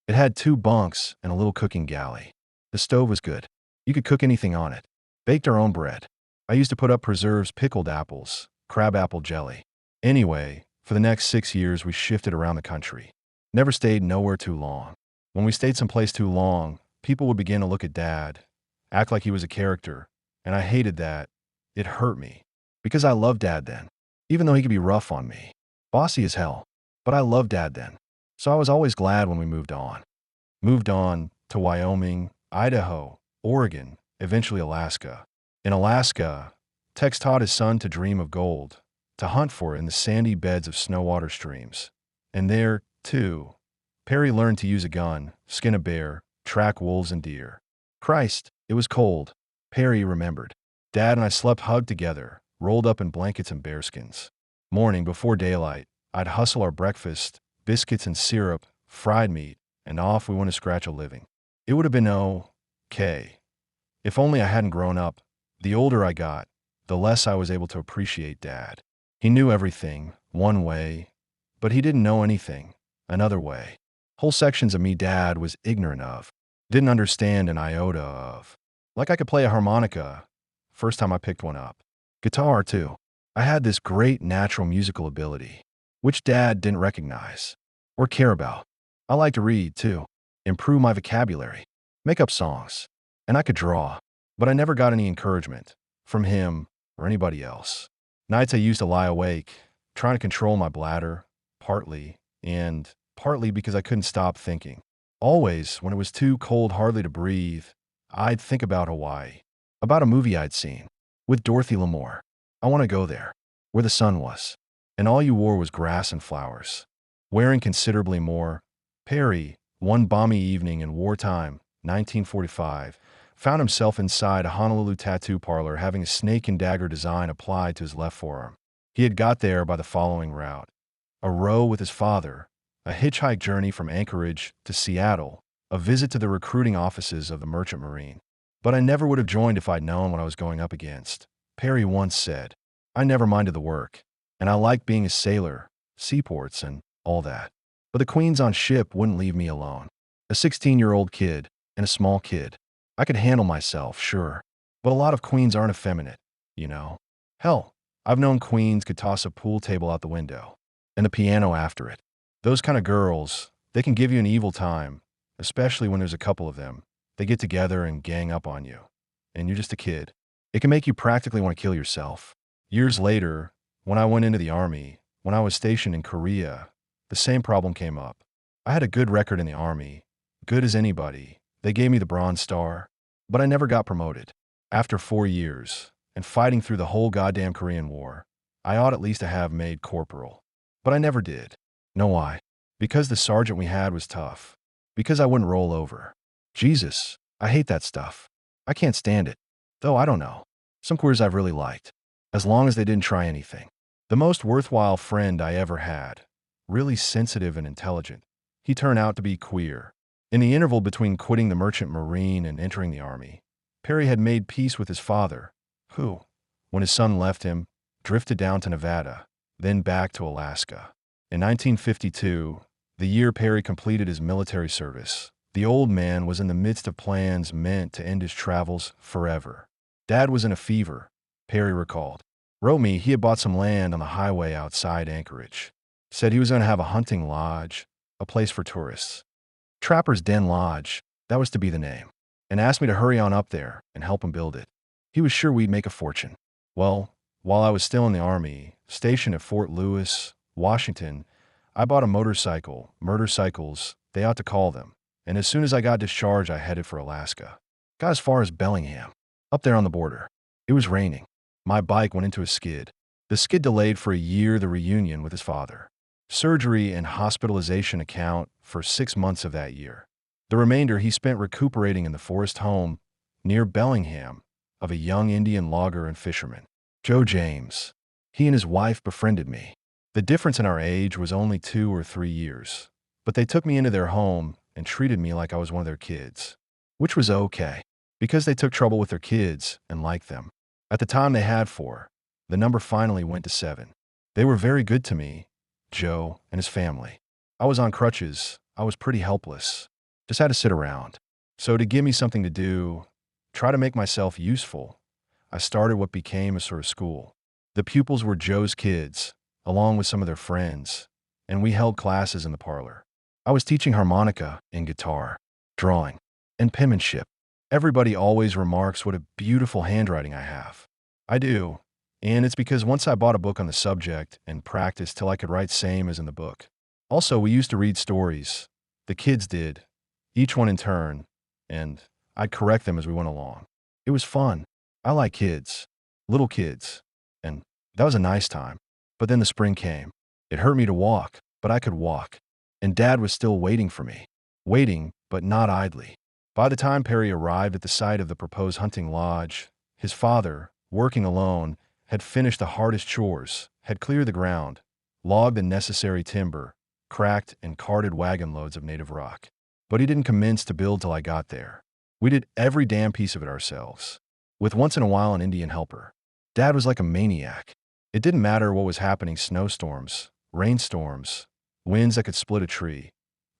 It had 2 bunks and a little cooking galley. The stove was good. You could cook anything on it. Baked our own bread. I used to put up preserves, pickled apples, crab apple jelly. Anyway, for the next 6 years we shifted around the country. Never stayed nowhere too long. When we stayed someplace too long, people would begin to look at Dad, act like he was a character, and I hated that. It hurt me, because I loved Dad then, even though he could be rough on me. Bossy as hell. But I loved Dad then. So I was always glad when we moved on. Moved on to Wyoming, Idaho, Oregon, eventually Alaska. In Alaska, Tex taught his son to dream of gold, to hunt for it in the sandy beds of snow-water streams. And there, too, Perry learned to use a gun, skin a bear, track wolves and deer. Christ, it was cold, Perry remembered. Dad and I slept hugged together, rolled up in blankets and bearskins. Morning before daylight, I'd hustle our breakfast, biscuits and syrup, fried meat, and off we went to scratch a living. It would have been okay. If only I hadn't grown up. The older I got, the less I was able to appreciate Dad. He knew everything, one way, but he didn't know anything, another way. Whole sections of me Dad was ignorant of, didn't understand an iota of. Like I could play a harmonica, first time I picked one up. Guitar, too. I had this great natural musical ability, which Dad didn't recognize or care about. I liked to read, too, improve my vocabulary, make up songs, and I could draw, but I never got any encouragement from him or anybody else. Nights I used to lie awake, trying to control my bladder, partly because I couldn't stop thinking. Always, when it was too cold hardly to breathe, I'd think about Hawaii, about a movie I'd seen, with Dorothy Lamour. I want to go there, where the sun was, and all you wore was grass and flowers. Wearing considerably more, Perry, one balmy evening in wartime, 1945, found himself inside a Honolulu tattoo parlor having a snake and dagger design applied to his left forearm. He had got there by the following route: a row with his father, a hitchhike journey from Anchorage to Seattle, a visit to the recruiting offices of the Merchant Marine. But I never would have joined if I'd known what I was going up against. Perry once said, I never minded the work, and I liked being a sailor, seaports, and all that. But the queens on ship wouldn't leave me alone. A 16-year-old kid and a small kid. I could handle myself, sure. But a lot of queens aren't effeminate, you know. Hell, I've known queens could toss a pool table out the window and the piano after it. Those kind of girls, they can give you an evil time, especially when there's a couple of them. They get together and gang up on you, and you're just a kid. It can make you practically want to kill yourself. Years later, when I went into the army, when I was stationed in Korea, the same problem came up. I had a good record in the army, good as anybody. They gave me the Bronze Star, but I never got promoted. After 4 years, and fighting through the whole goddamn Korean War, I ought at least to have made corporal. But I never did. Know why? Because the sergeant we had was tough. Because I wouldn't roll over. Jesus, I hate that stuff. I can't stand it. Though I don't know. Some queers I've really liked. As long as they didn't try anything. The most worthwhile friend I ever had. Really sensitive and intelligent. He turned out to be queer. In the interval between quitting the Merchant Marine and entering the Army, Perry had made peace with his father, who, when his son left him, drifted down to Nevada, then back to Alaska. In 1952, the year Perry completed his military service, the old man was in the midst of plans meant to end his travels forever. Dad was in a fever, Perry recalled. Wrote me he had bought some land on the highway outside Anchorage. Said he was going to have a hunting lodge, a place for tourists. Trapper's Den Lodge, that was to be the name, and asked me to hurry on up there and help him build it. He was sure we'd make a fortune. Well, while I was still in the Army, stationed at Fort Lewis, Washington, I bought a motorcycle, motorcycles, they ought to call them, and as soon as I got discharged, I headed for Alaska. Got as far as Bellingham, up there on the border. It was raining. My bike went into a skid. The skid delayed for a year the reunion with his father. Surgery and hospitalization account for 6 months of that year. The remainder he spent recuperating in the forest home near Bellingham of a young Indian logger and fisherman, Joe James. He and his wife befriended me. The difference in our age was only 2 or 3 years, but they took me into their home and treated me like I was one of their kids, which was okay, because they took trouble with their kids and liked them. At the time they had 4, the number finally went to 7. They were very good to me, Joe and his family. I was on crutches. I was pretty helpless. Just had to sit around. So to give me something to do, try to make myself useful, I started what became a sort of school. The pupils were Joe's kids, along with some of their friends, and we held classes in the parlor. I was teaching harmonica and guitar, drawing, and penmanship. Everybody always remarks what a beautiful handwriting I have. I do, and it's because once I bought a book on the subject and practiced till I could write same as in the book. Also, we used to read stories. The kids did, each one in turn, and I'd correct them as we went along. It was fun. I like kids, little kids, and that was a nice time. But then the spring came. It hurt me to walk, but I could walk. And Dad was still waiting for me. Waiting, but not idly. By the time Perry arrived at the site of the proposed hunting lodge, his father, working alone, had finished the hardest chores, had cleared the ground, logged the necessary timber, cracked and carted wagon loads of native rock. But he didn't commence to build till I got there. We did every damn piece of it ourselves, with once in a while an Indian helper. Dad was like a maniac. It didn't matter what was happening, snowstorms, rainstorms, winds that could split a tree.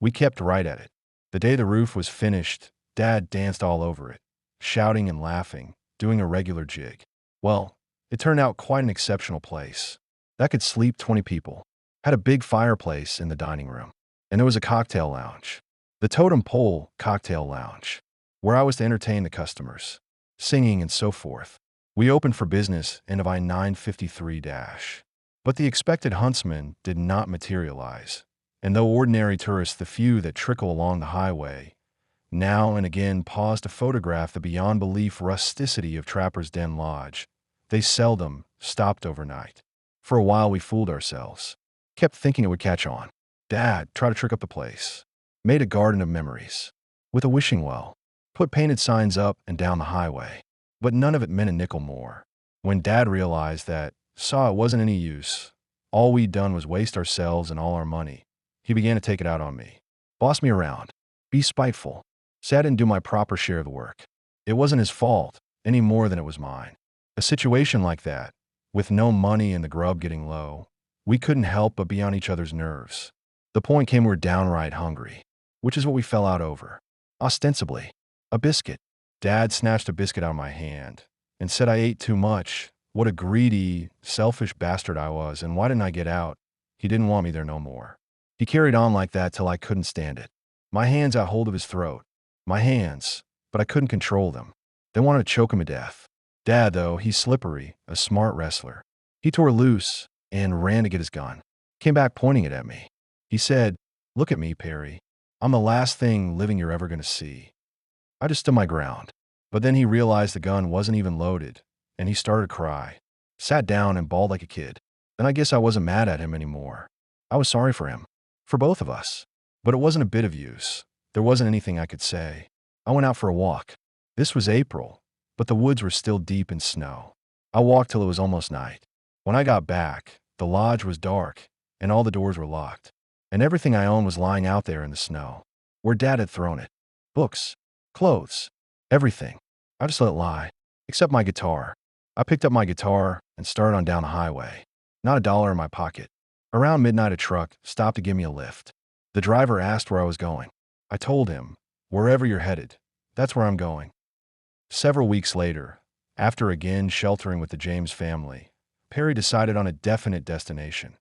We kept right at it. The day the roof was finished, Dad danced all over it, shouting and laughing, doing a regular jig. Well, it turned out quite an exceptional place. That could sleep 20 people. Had a big fireplace in the dining room, and there was a cocktail lounge. The Totem Pole Cocktail Lounge, where I was to entertain the customers, singing and so forth. We opened for business end of I-953-. But the expected huntsman did not materialize, and though ordinary tourists, the few that trickle along the highway, now and again pause to photograph the beyond belief rusticity of Trapper's Den Lodge, they seldom stopped overnight. For a while we fooled ourselves. Kept thinking it would catch on. Dad tried to trick up the place. Made a garden of memories. With a wishing well. Put painted signs up and down the highway. But none of it meant a nickel more. When Dad realized that, saw it wasn't any use, all we'd done was waste ourselves and all our money, he began to take it out on me. Boss me around. Be spiteful. Say I didn't do my proper share of the work. It wasn't his fault, any more than it was mine. A situation like that, with no money and the grub getting low, we couldn't help but be on each other's nerves. The point came we were downright hungry. which is what we fell out over. Ostensibly, a biscuit. Dad snatched a biscuit out of my hand and said I ate too much. What a greedy, selfish bastard I was, and why didn't I get out? He didn't want me there no more. He carried on like that till I couldn't stand it. My hands got hold of his throat. My hands, but I couldn't control them. They wanted to choke him to death. Dad, though, he's slippery, a smart wrestler. He tore loose and ran to get his gun. Came back pointing it at me. He said, "Look at me, Perry. I'm the last thing living you're ever going to see." I just stood my ground. But then he realized the gun wasn't even loaded, and he started to cry. Sat down and bawled like a kid. Then I guess I wasn't mad at him anymore. I was sorry for him. For both of us. But it wasn't a bit of use. There wasn't anything I could say. I went out for a walk. This was April, but the woods were still deep in snow. I walked till it was almost night. When I got back, the lodge was dark, and all the doors were locked. And everything I owned was lying out there in the snow, where Dad had thrown it. Books, clothes, everything. I just let it lie, except my guitar. I picked up my guitar and started on down the highway. Not a dollar in my pocket. Around midnight, a truck stopped to give me a lift. The driver asked where I was going. I told him, "Wherever you're headed, that's where I'm going." Several weeks later, after again sheltering with the James family, Perry decided on a definite destination.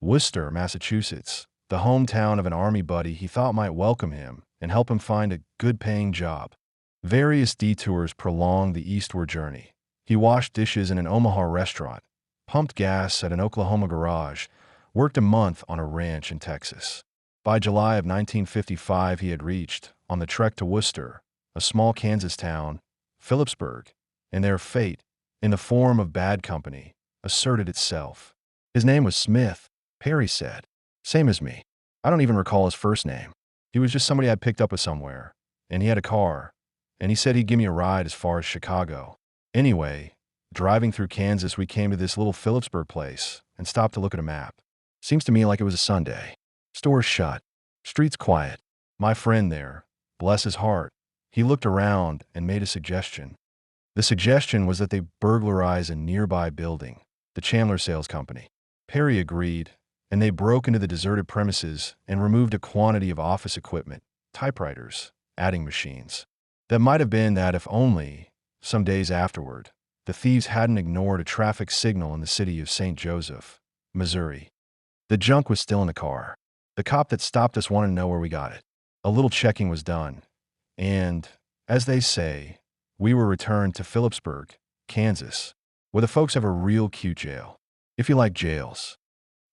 Worcester, Massachusetts, the hometown of an army buddy he thought might welcome him and help him find a good-paying job. Various detours prolonged the eastward journey. He washed dishes in an Omaha restaurant, pumped gas at an Oklahoma garage, worked a month on a ranch in Texas. By July of 1955, he had reached, on the trek to Worcester, a small Kansas town, Phillipsburg, and their fate, in the form of bad company, asserted itself. His name was Smith, Perry said. Same as me. I don't even recall his first name. He was just somebody I'd picked up with somewhere, and he had a car, and he said he'd give me a ride as far as Chicago. Anyway, driving through Kansas, we came to this little Phillipsburg place and stopped to look at a map. Seems to me like it was a Sunday. Stores shut. Streets quiet. My friend there, bless his heart, he looked around and made a suggestion. The suggestion was that they burglarize a nearby building, the Chandler Sales Company. Perry agreed, and they broke into the deserted premises and removed a quantity of office equipment, typewriters, adding machines. That might have been that if only, some days afterward, the thieves hadn't ignored a traffic signal in the city of St. Joseph, Missouri. The junk was still in the car. The cop that stopped us wanted to know where we got it. A little checking was done, and, as they say, we were returned to Phillipsburg, Kansas, where the folks have a real cute jail, if you like jails.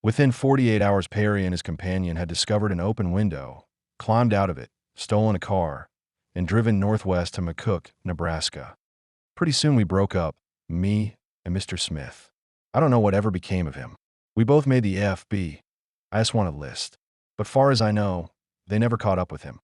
Within 48 hours, Perry and his companion had discovered an open window, climbed out of it, stolen a car, and driven northwest to McCook, Nebraska. Pretty soon we broke up, me and Mr. Smith. I don't know what ever became of him. We both made the AFB. I just want a list. But far as I know, they never caught up with him.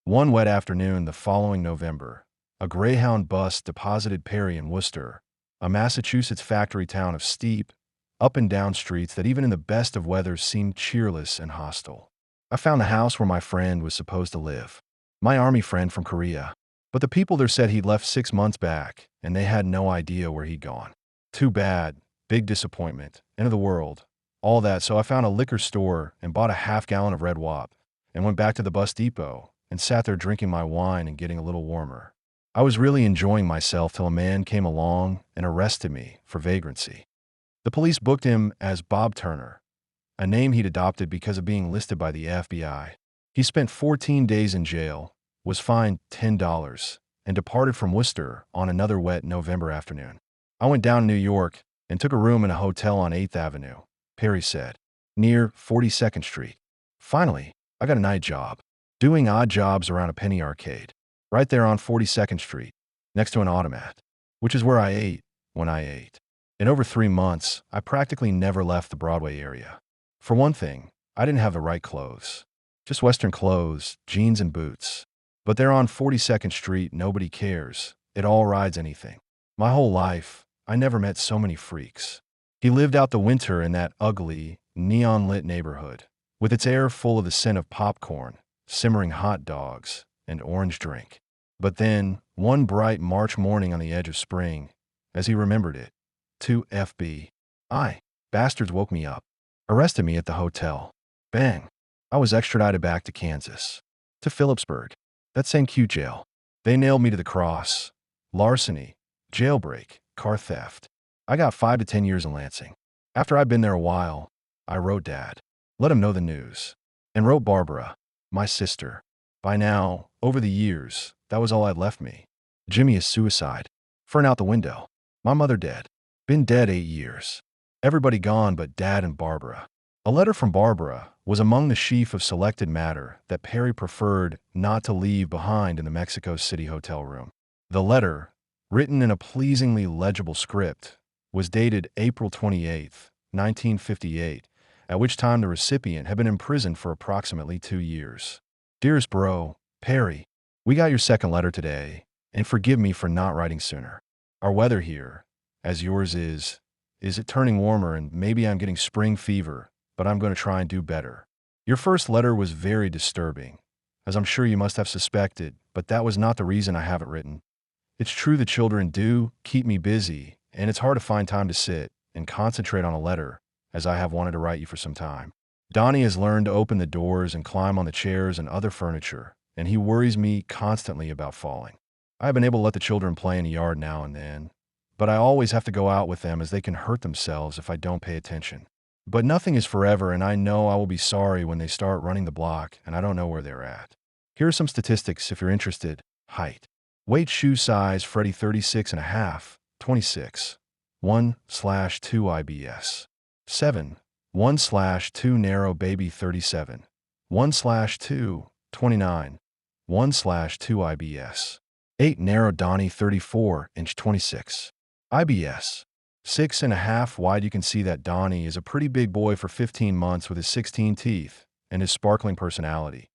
One wet afternoon the following November, a Greyhound bus deposited Perry in Worcester, a Massachusetts factory town of steep, up and down streets that even in the best of weather seemed cheerless and hostile. I found the house where my friend was supposed to live. My army friend from Korea. But the people there said he'd left 6 months back, and they had no idea where he'd gone. Too bad. Big disappointment. End of the world. All that, so I found a liquor store and bought a half-gallon of Red Wop, and went back to the bus depot and sat there drinking my wine and getting a little warmer. I was really enjoying myself till a man came along and arrested me for vagrancy. The police booked him as Bob Turner, a name he'd adopted because of being listed by the FBI. He spent 14 days in jail, was fined $10, and departed from Worcester on another wet November afternoon. I went down to New York and took a room in a hotel on 8th Avenue, Perry said, near 42nd Street. Finally, I got a night job, doing odd jobs around a penny arcade, right there on 42nd Street, next to an automat, which is where I ate when I ate. In over 3 months, I practically never left the Broadway area. For one thing, I didn't have the right clothes. Just Western clothes, jeans and boots. But there on 42nd Street, nobody cares. It all rides anything. My whole life, I never met so many freaks. He lived out the winter in that ugly, neon-lit neighborhood, with its air full of the scent of popcorn, simmering hot dogs, and orange drink. But then, one bright March morning on the edge of spring, as he remembered it, 2 FBI bastards woke me up, arrested me at the hotel. Bang! I was extradited back to Kansas. to Phillipsburg. That same cute jail. They nailed me to the cross. Larceny, jailbreak, car theft. I got 5 to 10 years in Lansing. After I'd been there a while, I wrote Dad. Let him know the news. And wrote Barbara, my sister. By now, over the years, that was all I'd left me. Jimmy is suicide. Fern out the window. My mother dead. Been dead 8 years. Everybody gone but Dad and Barbara. A letter from Barbara was among the sheaf of selected matter that Perry preferred not to leave behind in the Mexico City hotel room. The letter, written in a pleasingly legible script, was dated April 28, 1958, at which time the recipient had been imprisoned for approximately 2 years. Dearest bro, Perry, we got your second letter today, and forgive me for not writing sooner. Our weather here, as yours is it turning warmer and maybe I'm getting spring fever, but I'm going to try and do better. Your first letter was very disturbing, as I'm sure you must have suspected, but that was not the reason I have it written. It's true the children do keep me busy, and it's hard to find time to sit and concentrate on a letter, as I have wanted to write you for some time. Donnie has learned to open the doors and climb on the chairs and other furniture, and he worries me constantly about falling. I have been able to let the children play in the yard now and then, but I always have to go out with them as they can hurt themselves if I don't pay attention. But nothing is forever, and I know I will be sorry when they start running the block and I don't know where they're at. Here are some statistics if you're interested. Height. Weight, shoe size, Freddie 36.5, 26. 1/2 IBS. 7. 1/2 narrow baby 37. 1/2 29. 1/2 IBS. 8 narrow Donnie 34-inch 26. IBS. 6.5 wide. You can see that Donnie is a pretty big boy for 15 months with his 16 teeth and his sparkling personality.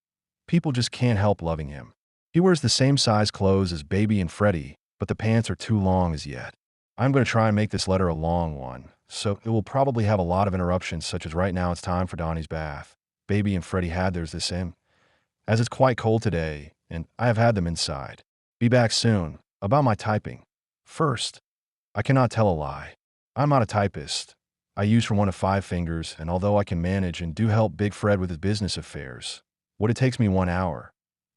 People just can't help loving him. He wears the same size clothes as Baby and Freddie, but the pants are too long as yet. I'm going to try and make this letter a long one, so it will probably have a lot of interruptions, such as right now it's time for Donnie's bath. Baby and Freddie had theirs the same, as it's quite cold today, and I have had them inside. Be back soon. About my typing. First, I cannot tell a lie. I'm not a typist. I use from 1 to 5 fingers, and although I can manage and do help Big Fred with his business affairs, what it takes me 1 hour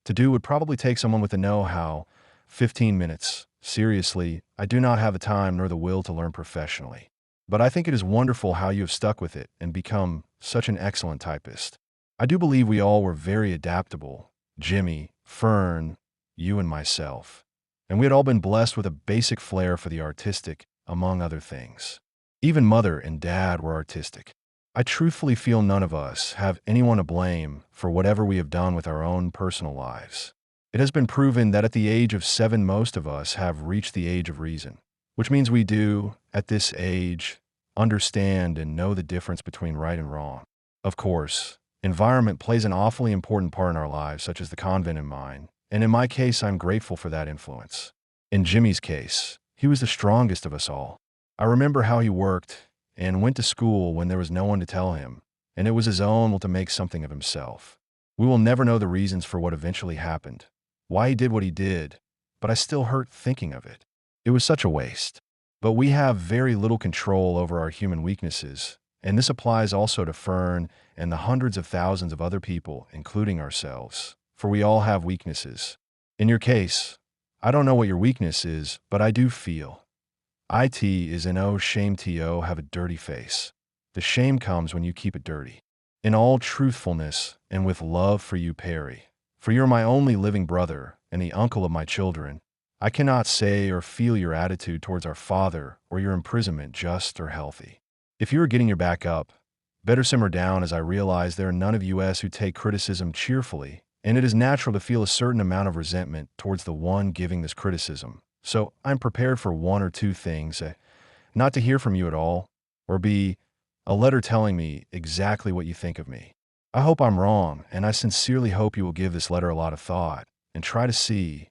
to do would probably take someone with the know-how 15 minutes. Seriously, I do not have the time nor the will to learn professionally. But I think it is wonderful how you have stuck with it and become such an excellent typist. I do believe we all were very adaptable. Jimmy, Fern, you and myself. And we had all been blessed with a basic flair for the artistic, among other things. Even Mother and Dad were artistic. I truthfully feel none of us have anyone to blame for whatever we have done with our own personal lives. It has been proven that at the age of 7, most of us have reached the age of reason, which means we do, at this age, understand and know the difference between right and wrong. Of course, environment plays an awfully important part in our lives, such as the convent in mine, and in my case, I'm grateful for that influence. In Jimmy's case, he was the strongest of us all. I remember how he worked and went to school when there was no one to tell him, and it was his own will to make something of himself. We will never know the reasons for what eventually happened, why he did what he did, but I still hurt thinking of it. It was such a waste. But we have very little control over our human weaknesses, and this applies also to Fern and the hundreds of thousands of other people, including ourselves, for we all have weaknesses. In your case, I don't know what your weakness is, but I do feel. It is an oh shame to have a dirty face. The shame comes when you keep it dirty. In all truthfulness and with love for you, Perry, for you're my only living brother and the uncle of my children, I cannot say or feel your attitude towards our father or your imprisonment just or healthy. If you are getting your back up, better simmer down, as I realize there are none of us who take criticism cheerfully, and it is natural to feel a certain amount of resentment towards the one giving this criticism. So I'm prepared for 1 or 2 things: not to hear from you at all, or B, a letter telling me exactly what you think of me. I hope I'm wrong, and I sincerely hope you will give this letter a lot of thought and try to see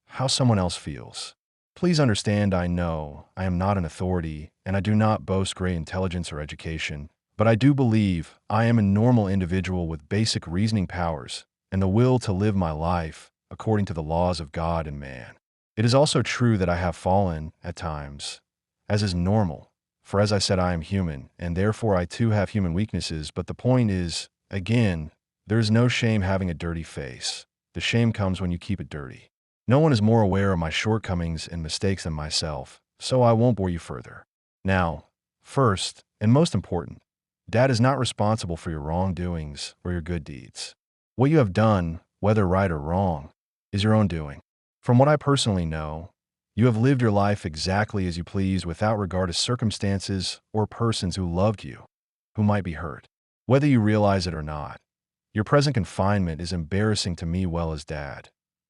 how someone else feels. Please understand, I know I am not an authority, and I do not boast great intelligence or education, but I do believe I am a normal individual with basic reasoning powers and the will to live my life according to the laws of God and man. It is also true that I have fallen at times, as is normal, for as I said, I am human, and therefore I too have human weaknesses, but the point is, again, there is no shame having a dirty face. The shame comes when you keep it dirty. No one is more aware of my shortcomings and mistakes than myself, so I won't bore you further. Now, first, and most important, Dad is not responsible for your wrongdoings or your good deeds. What you have done, whether right or wrong, is your own doing. From what I personally know, you have lived your life exactly as you please without regard to circumstances or persons who loved you, who might be hurt. Whether you realize it or not, your present confinement is embarrassing to me well as Dad.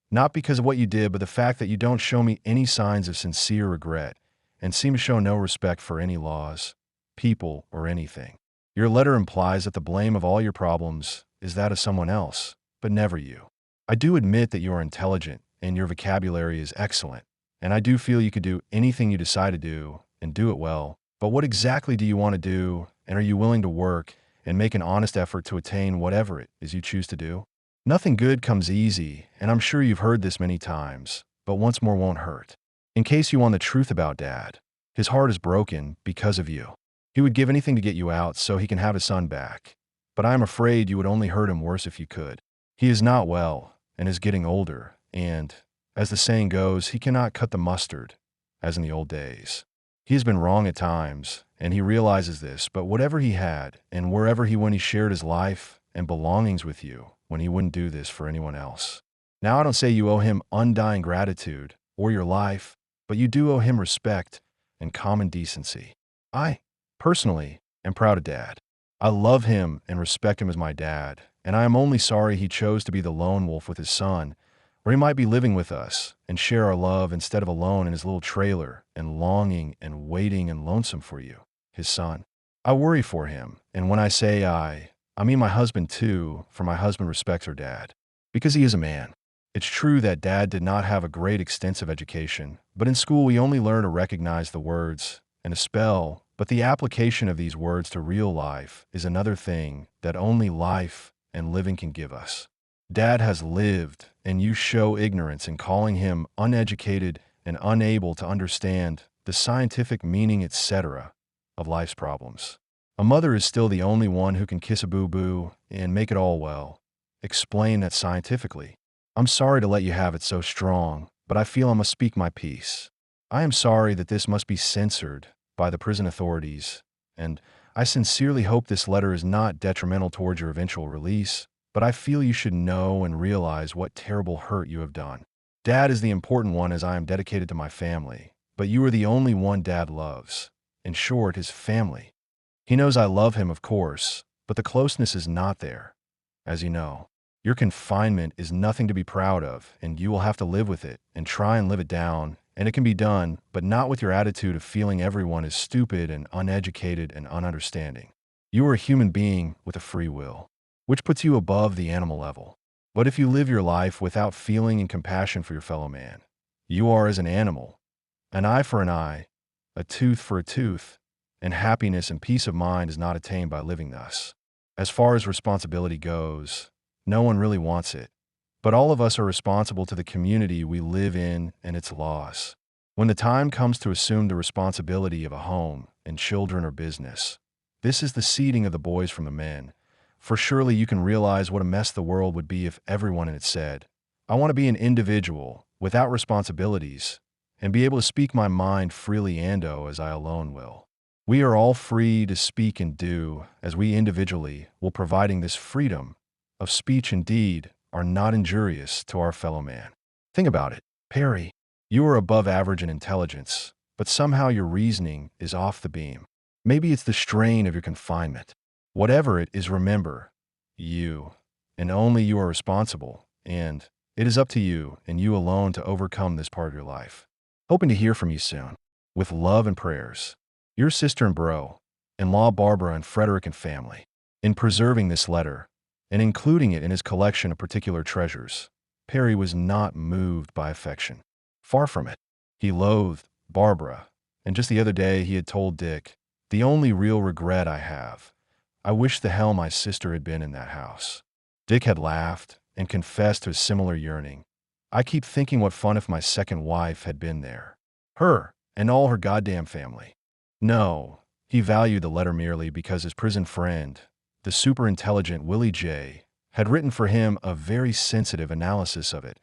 Not because of what you did, but the fact that you don't show me any signs of sincere regret and seem to show no respect for any laws, people, or anything. Your letter implies that the blame of all your problems is that of someone else, but never you. I do admit that you are intelligent and your vocabulary is excellent, and I do feel you could do anything you decide to do and do it well, but what exactly do you want to do, and are you willing to work and make an honest effort to attain whatever it is you choose to do? Nothing good comes easy, and I'm sure you've heard this many times, but once more won't hurt. In case you want the truth about Dad, his heart is broken because of you. He would give anything to get you out so he can have his son back, but I am afraid you would only hurt him worse if you could. He is not well and is getting older, and, as the saying goes, he cannot cut the mustard, as in the old days. He has been wrong at times, and he realizes this, but whatever he had, and wherever he went, he shared his life and belongings with you when he wouldn't do this for anyone else. Now, I don't say you owe him undying gratitude or your life, but you do owe him respect and common decency. I, personally, am proud of Dad. I love him and respect him as my dad, and I am only sorry he chose to be the lone wolf with his son, where he might be living with us and share our love instead of alone in his little trailer and longing and waiting and lonesome for you, his son. I worry for him, and when I say I mean my husband too, for my husband respects her dad, because he is a man. It's true that Dad did not have a great extensive education, but in school we only learn to recognize the words and to spell, but the application of these words to real life is another thing that only life and living can give us. Dad has lived, and you show ignorance in calling him uneducated and unable to understand the scientific meaning, etc., of life's problems. A mother is still the only one who can kiss a boo-boo and make it all well. Explain that scientifically. I'm sorry to let you have it so strong, but I feel I must speak my piece. I am sorry that this must be censored by the prison authorities, and I sincerely hope this letter is not detrimental towards your eventual release, but I feel you should know and realize what terrible hurt you have done. Dad is the important one as I am dedicated to my family, but you are the only one Dad loves. In short, his family. He knows I love him, of course, but the closeness is not there. As you know, your confinement is nothing to be proud of, and you will have to live with it and try and live it down, and it can be done, but not with your attitude of feeling everyone is stupid and uneducated and ununderstanding. You are a human being with a free will, which puts you above the animal level. But if you live your life without feeling and compassion for your fellow man, you are as an animal, an eye for an eye, a tooth for a tooth, and happiness and peace of mind is not attained by living thus. As far as responsibility goes, no one really wants it, but all of us are responsible to the community we live in and its laws. When the time comes to assume the responsibility of a home and children or business, this is the seeding of the boys from the men, for surely you can realize what a mess the world would be if everyone in it said, I want to be an individual without responsibilities and be able to speak my mind freely as I alone will. We are all free to speak and do as we individually will, providing this freedom of speech and deed are not injurious to our fellow man. Think about it, Perry. You are above average in intelligence, but somehow your reasoning is off the beam. Maybe it's the strain of your confinement. Whatever it is, remember, you, and only you are responsible, and it is up to you and you alone to overcome this part of your life. Hoping to hear from you soon. With love and prayers. Your sister and bro-in-law Barbara and Frederick and family. In preserving this letter, and including it in his collection of particular treasures, Perry was not moved by affection. Far from it. He loathed Barbara, and just the other day he had told Dick, the only real regret I have, I wish the hell my sister had been in that house. Dick had laughed and confessed to a similar yearning. I keep thinking what fun if my second wife had been there. Her and all her goddamn family. No, he valued the letter merely because his prison friend, the super-intelligent Willie J., had written for him a very sensitive analysis of it,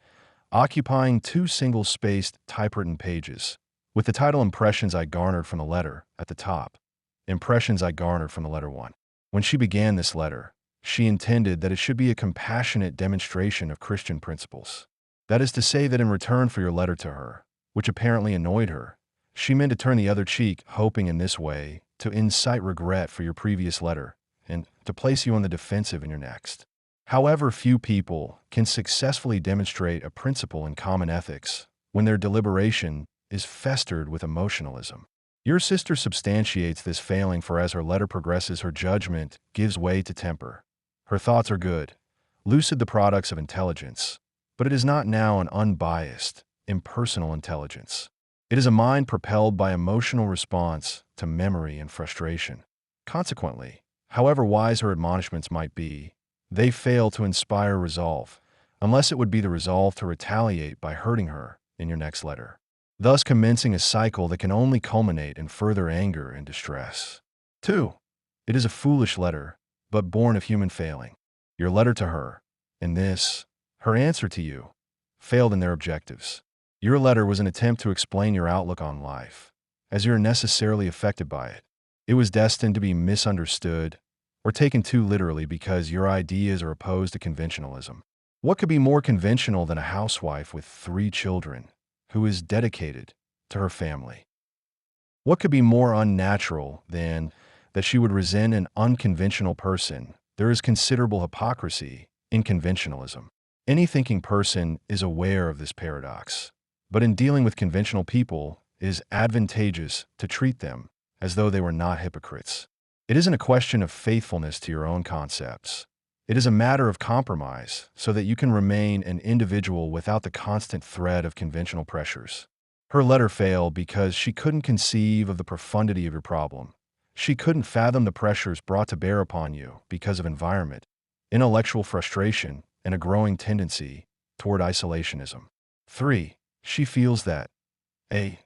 occupying 2 single-spaced typewritten pages, with the title Impressions I Garnered from the Letter at the top. Impressions I Garnered from the Letter 1. When she began this letter, she intended that it should be a compassionate demonstration of Christian principles. That is to say that in return for your letter to her, which apparently annoyed her, she meant to turn the other cheek, hoping in this way to incite regret for your previous letter and to place you on the defensive in your next. However, few people can successfully demonstrate a principle in common ethics when their deliberation is festered with emotionalism. Your sister substantiates this failing, for as her letter progresses, her judgment gives way to temper. Her thoughts are good, lucid, the products of intelligence, but it is not now an unbiased, impersonal intelligence. It is a mind propelled by emotional response to memory and frustration. Consequently, however wise her admonishments might be, they fail to inspire resolve, unless it would be the resolve to retaliate by hurting her in your next letter, thus commencing a cycle that can only culminate in further anger and distress. 2. It is a foolish letter, but born of human failing. Your letter to her, and this, her answer to you, failed in their objectives. Your letter was an attempt to explain your outlook on life, as you are necessarily affected by it. It was destined to be misunderstood or taken too literally because your ideas are opposed to conventionalism. What could be more conventional than a housewife with 3 children who is dedicated to her family? What could be more unnatural than that she would resent an unconventional person? There is considerable hypocrisy in conventionalism. Any thinking person is aware of this paradox. But in dealing with conventional people, it is advantageous to treat them as though they were not hypocrites. It isn't a question of faithfulness to your own concepts. It is a matter of compromise so that you can remain an individual without the constant threat of conventional pressures. Her letter failed because she couldn't conceive of the profundity of your problem. She couldn't fathom the pressures brought to bear upon you because of environment, intellectual frustration, and a growing tendency toward isolationism. 3. She feels that A.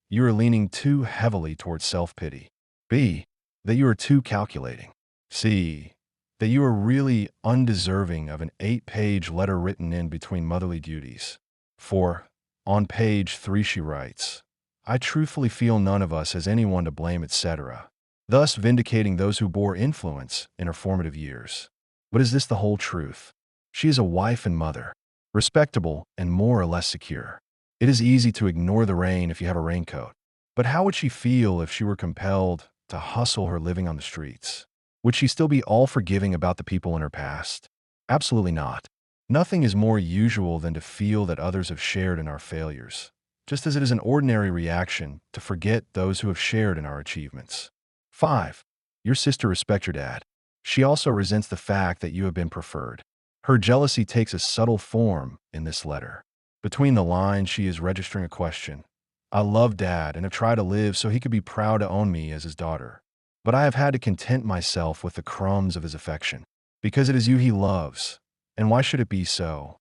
You are leaning too heavily towards self-pity. B. That you are too calculating. C. That you are really undeserving of an 8-page letter written in between motherly duties. 4. On page 3 she writes, I truthfully feel none of us has anyone to blame, etc., thus vindicating those who bore influence in her formative years. But is this the whole truth? She is a wife and mother, respectable and more or less secure. It is easy to ignore the rain if you have a raincoat. But how would she feel if she were compelled to hustle her living on the streets? Would she still be all forgiving about the people in her past? Absolutely not. Nothing is more usual than to feel that others have shared in our failures, just as it is an ordinary reaction to forget those who have shared in our achievements. 5. Your sister respects your dad. She also resents the fact that you have been preferred. Her jealousy takes a subtle form in this letter. Between the lines, she is registering a question. I love Dad and have tried to live so he could be proud to own me as his daughter. But I have had to content myself with the crumbs of his affection, because it is you he loves. And why should it be so?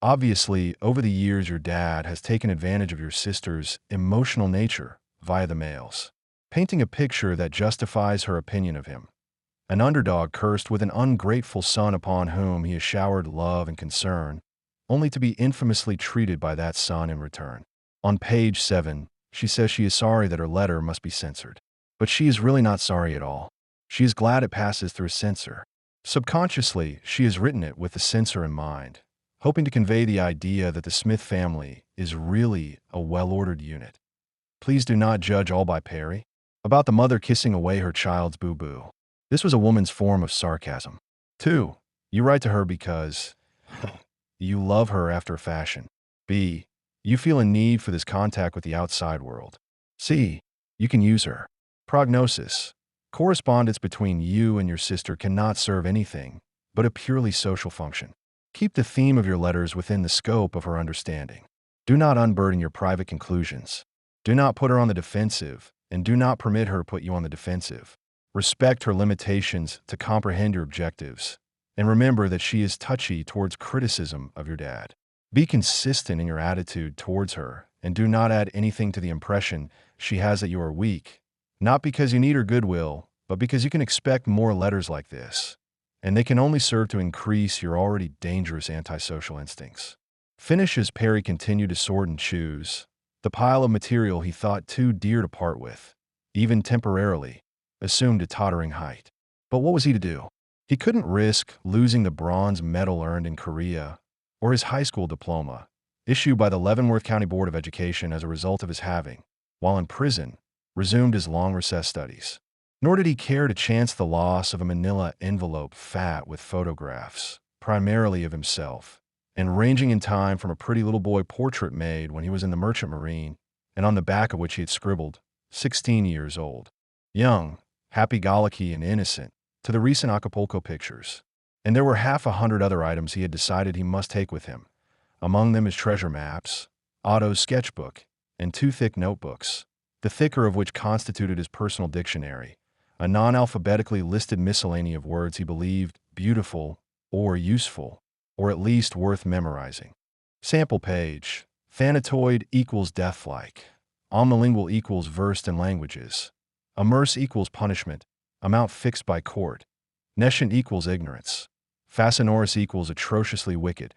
Obviously, over the years, your dad has taken advantage of your sister's emotional nature via the mails, painting a picture that justifies her opinion of him. An underdog cursed with an ungrateful son upon whom he has showered love and concern, only to be infamously treated by that son in return. On page 7, she says she is sorry that her letter must be censored. But she is really not sorry at all. She is glad it passes through a censor. Subconsciously, she has written it with the censor in mind, hoping to convey the idea that the Smith family is really a well-ordered unit. Please do not judge all by Perry. About the mother kissing away her child's boo-boo. This was a woman's form of sarcasm. 2. You write to her because you love her after a fashion. B. You feel a need for this contact with the outside world. C. You can use her. Prognosis. Correspondence between you and your sister cannot serve anything but a purely social function. Keep the theme of your letters within the scope of her understanding. Do not unburden your private conclusions. Do not put her on the defensive, and do not permit her to put you on the defensive. Respect her limitations to comprehend your objectives, and remember that she is touchy towards criticism of your dad. Be consistent in your attitude towards her, and do not add anything to the impression she has that you are weak, not because you need her goodwill, but because you can expect more letters like this. and they can only serve to increase your already dangerous antisocial instincts. Finish as Perry continued to sort and choose the pile of material he thought too dear to part with, even temporarily, assumed a tottering height. But what was he to do? He couldn't risk losing the bronze medal earned in Korea or his high school diploma, issued by the Leavenworth County Board of Education as a result of his having, while in prison, resumed his long-recessed studies. Nor did he care to chance the loss of a manila envelope fat with photographs, primarily of himself, and ranging in time from a pretty little boy portrait made when he was in the Merchant Marine, and on the back of which he had scribbled, 16 years old. Young, happy-go-lucky, and innocent, to the recent Acapulco pictures. And there were 100 other items he had decided he must take with him, among them his treasure maps, Otto's sketchbook, and 2 thick notebooks, the thicker of which constituted his personal dictionary, a non-alphabetically listed miscellany of words he believed beautiful or useful, or at least worth memorizing. Sample page: Thanatoid equals deathlike. Omnilingual equals versed in languages. Amerce equals punishment, amount fixed by court. Nescient equals ignorance. Fascinoris equals atrociously wicked.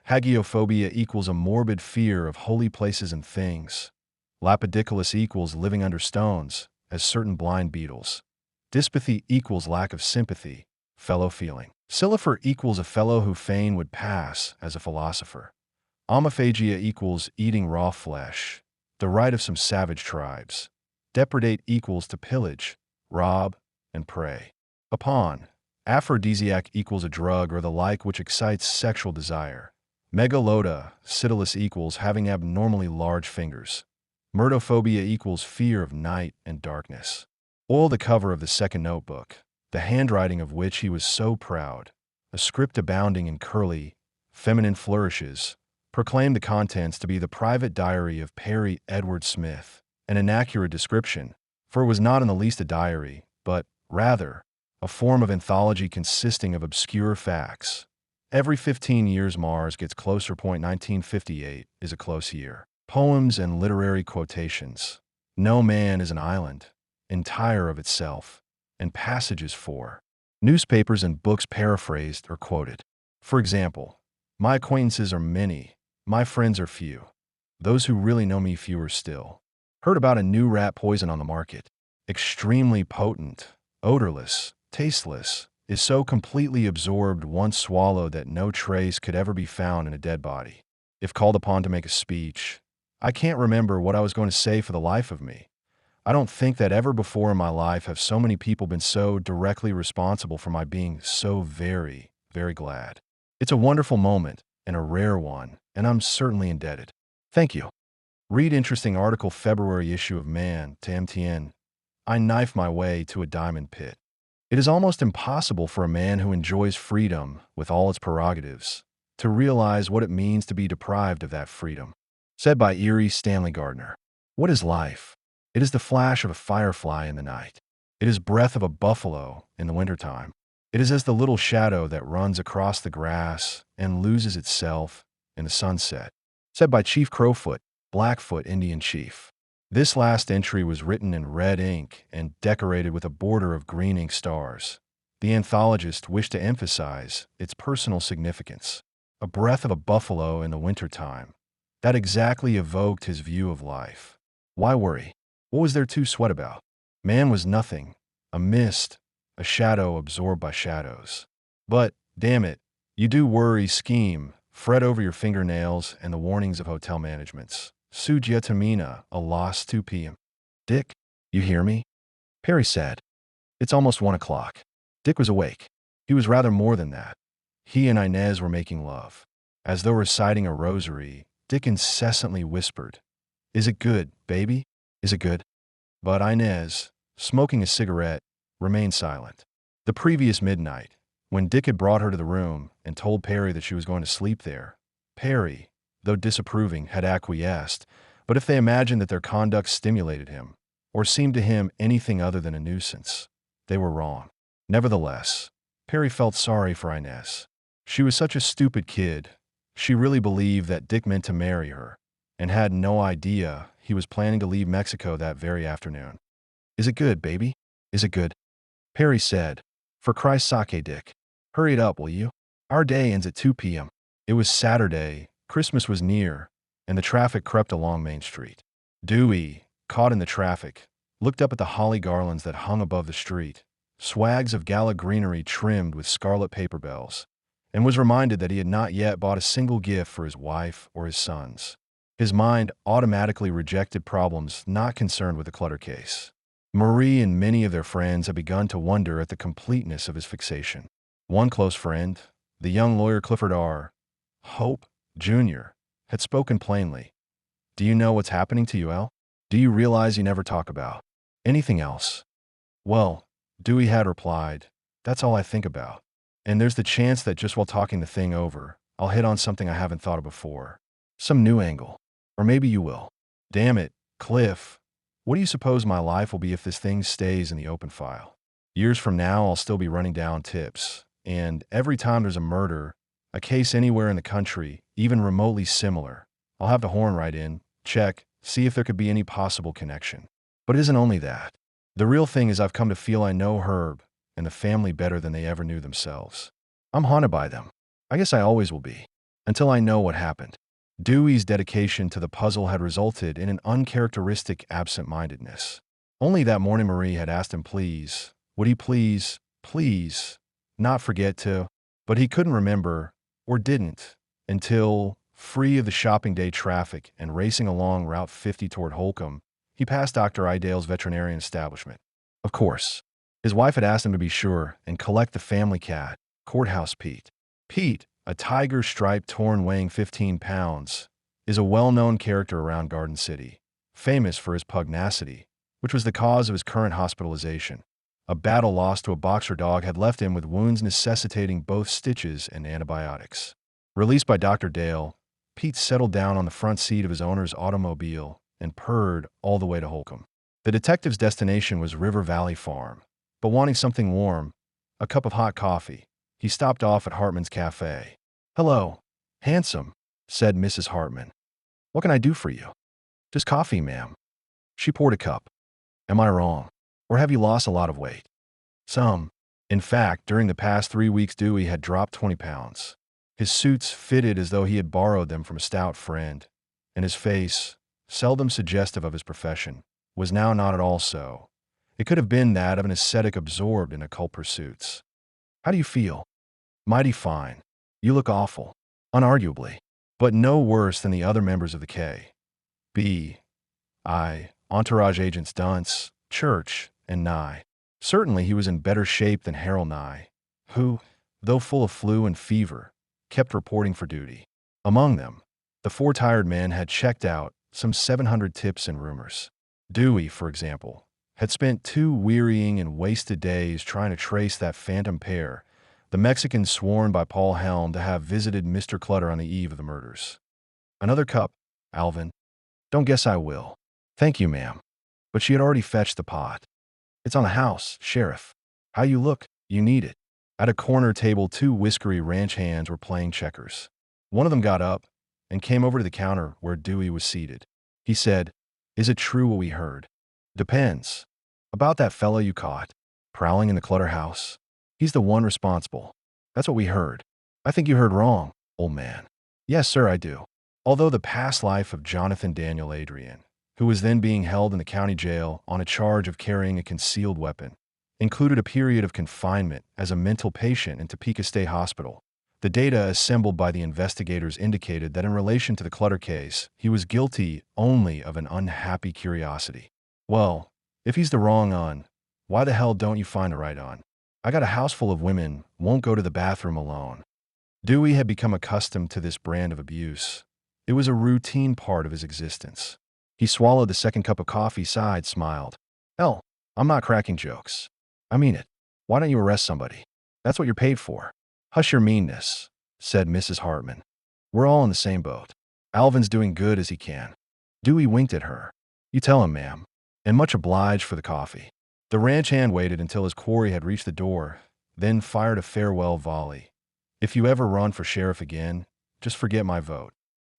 Hagiophobia equals a morbid fear of holy places and things. Lapidicus equals living under stones, as certain blind beetles. Dyspathy equals lack of sympathy, fellow feeling. Sillifer equals a fellow who fain would pass as a philosopher. Omophagia equals eating raw flesh, the right of some savage tribes. Depredate equals to pillage, rob, and prey upon. Aphrodisiac equals a drug or the like which excites sexual desire. Megaloda, Citylus equals having abnormally large fingers. Murdophobia equals fear of night and darkness. Oil the cover of the second notebook, the handwriting of which he was so proud, a script abounding in curly, feminine flourishes, proclaimed the contents to be the private diary of Perry Edward Smith, an inaccurate description, for it was not in the least a diary, but, rather, a form of anthology consisting of obscure facts. Every 15 years Mars gets closer. 1958 is a close year. Poems and literary quotations. No man is an island, entire of itself, and passages for newspapers and books paraphrased or quoted. For example, my acquaintances are many, my friends are few. Those who really know me fewer still. Heard about a new rat poison on the market. Extremely potent, odorless, tasteless, is so completely absorbed once swallowed that no trace could ever be found in a dead body. If called upon to make a speech, I can't remember what I was going to say for the life of me. I don't think that ever before in my life have so many people been so directly responsible for my being so very, very glad. It's a wonderful moment, and a rare one, and I'm certainly indebted. Thank you. Read interesting article February issue of Man to MTN. I knife my way to a diamond pit. It is almost impossible for a man who enjoys freedom with all its prerogatives to realize what it means to be deprived of that freedom. Said by Erie Stanley Gardner. What is life? It is the flash of a firefly in the night. It is breath of a buffalo in the wintertime. It is as the little shadow that runs across the grass and loses itself in the sunset. Said by Chief Crowfoot, Blackfoot Indian Chief. This last entry was written in red ink and decorated with a border of green ink stars. The anthologist wished to emphasize its personal significance. A breath of a buffalo in the wintertime. That exactly evoked his view of life. Why worry? What was there to sweat about? Man was nothing, a mist, a shadow absorbed by shadows. But, damn it, you do worry, scheme, fret over your fingernails and the warnings of hotel managements. Sujia Tamina, a lost 2 p.m. Dick, you hear me? Perry said. It's almost 1 o'clock. Dick was awake. He was rather more than that. He and Inez were making love. As though reciting a rosary, Dick incessantly whispered, "Is it good, baby? Is it good?" But Inez, smoking a cigarette, remained silent. The previous midnight, when Dick had brought her to the room and told Perry that she was going to sleep there, Perry, though disapproving, had acquiesced, but if they imagined that their conduct stimulated him, or seemed to him anything other than a nuisance, they were wrong. Nevertheless, Perry felt sorry for Inez. She was such a stupid kid. She really believed that Dick meant to marry her, and had no idea he was planning to leave Mexico that very afternoon. "Is it good, baby? Is it good?" Perry said. "For Christ's sake, Dick." Hurry it up, will you? Our day ends at 2 p.m. It was Saturday, Christmas was near, and the traffic crept along Main Street. Dewey, caught in the traffic, looked up at the holly garlands that hung above the street, swags of gala greenery trimmed with scarlet paper bells, and was reminded that he had not yet bought a single gift for his wife or his sons. His mind automatically rejected problems not concerned with the clutter case. Marie and many of their friends had begun to wonder at the completeness of his fixation. One close friend, the young lawyer Clifford R. Hope, Jr., had spoken plainly. "Do you know what's happening to you, El? Do you realize you never talk about anything else?" "Well," Dewey had replied, "that's all I think about. And there's the chance that just while talking the thing over, I'll hit on something I haven't thought of before. Some new angle. Or maybe you will. Damn it, Cliff. What do you suppose my life will be if this thing stays in the open file? Years from now, I'll still be running down tips. And every time there's a murder, a case anywhere in the country, even remotely similar, I'll have the horn right in, check, see if there could be any possible connection. But it isn't only that. The real thing is I've come to feel I know Herb and the family better than they ever knew themselves. I'm haunted by them. I guess I always will be. Until I know what happened." Dewey's dedication to the puzzle had resulted in an uncharacteristic absent-mindedness. Only that morning Marie had asked him would he please, not forget to, but he couldn't remember, or didn't, until, free of the shopping day traffic and racing along Route 50 toward Holcomb, he passed Dr. Idale's veterinarian establishment. Of course, his wife had asked him to be sure and collect the family cat, Courthouse Pete. Pete, a tiger stripe torn weighing 15 pounds, is a well-known character around Garden City, famous for his pugnacity, which was the cause of his current hospitalization. A battle lost to a boxer dog had left him with wounds necessitating both stitches and antibiotics. Released by Dr. Dale, Pete settled down on the front seat of his owner's automobile and purred all the way to Holcomb. The detective's destination was River Valley Farm, but wanting something warm, a cup of hot coffee, he stopped off at Hartman's Cafe. "Hello, handsome," said Mrs. Hartman. "What can I do for you?" "Just coffee, ma'am." She poured a cup. "Am I wrong? Or have you lost a lot of weight?" "Some." In fact, during the past 3 weeks, Dewey had dropped 20 pounds. His suits fitted as though he had borrowed them from a stout friend, and his face, seldom suggestive of his profession, was now not at all so. It could have been that of an ascetic absorbed in occult pursuits. "How do you feel?" "Mighty fine. You look awful." "Unarguably. But no worse than the other members of the K.B.I. entourage agents Dunce, Church, and Nye. Certainly he was in better shape than Harold Nye, who, though full of flu and fever, kept reporting for duty. Among them, the 4 tired men had checked out some 700 tips and rumors. Dewey, for example, had spent 2 wearying and wasted days trying to trace that phantom pair, the Mexicans sworn by Paul Helm to have visited Mr. Clutter on the eve of the murders. "Another cup, Alvin?" "Don't guess I will." "Thank you, ma'am." But she had already fetched the pot. "It's on the house, Sheriff. How you look, you need it." At a corner table, 2 whiskery ranch hands were playing checkers. One of them got up and came over to the counter where Dewey was seated. He said, "Is it true what we heard?" "Depends. About that fellow you caught, prowling in the Clutter house. He's the one responsible." "That's what we heard." "I think you heard wrong, old man." "Yes, sir, I do." Although the past life of Jonathan Daniel Adrian, who was then being held in the county jail on a charge of carrying a concealed weapon, included a period of confinement as a mental patient in Topeka State Hospital, the data assembled by the investigators indicated that in relation to the Clutter case, he was guilty only of an unhappy curiosity. "Well, if he's the wrong un, why the hell don't you find the right un? I got a house full of women, won't go to the bathroom alone." Dewey had become accustomed to this brand of abuse. It was a routine part of his existence. He swallowed the second cup of coffee, sighed, smiled. "Hell, I'm not cracking jokes. I mean it. Why don't you arrest somebody? That's what you're paid for." "Hush your meanness," said Mrs. Hartman. "We're all in the same boat. Alvin's doing good as he can." Dewey winked at her. "You tell him, ma'am. And much obliged for the coffee." The ranch hand waited until his quarry had reached the door, then fired a farewell volley. "If you ever run for sheriff again, just forget my vote.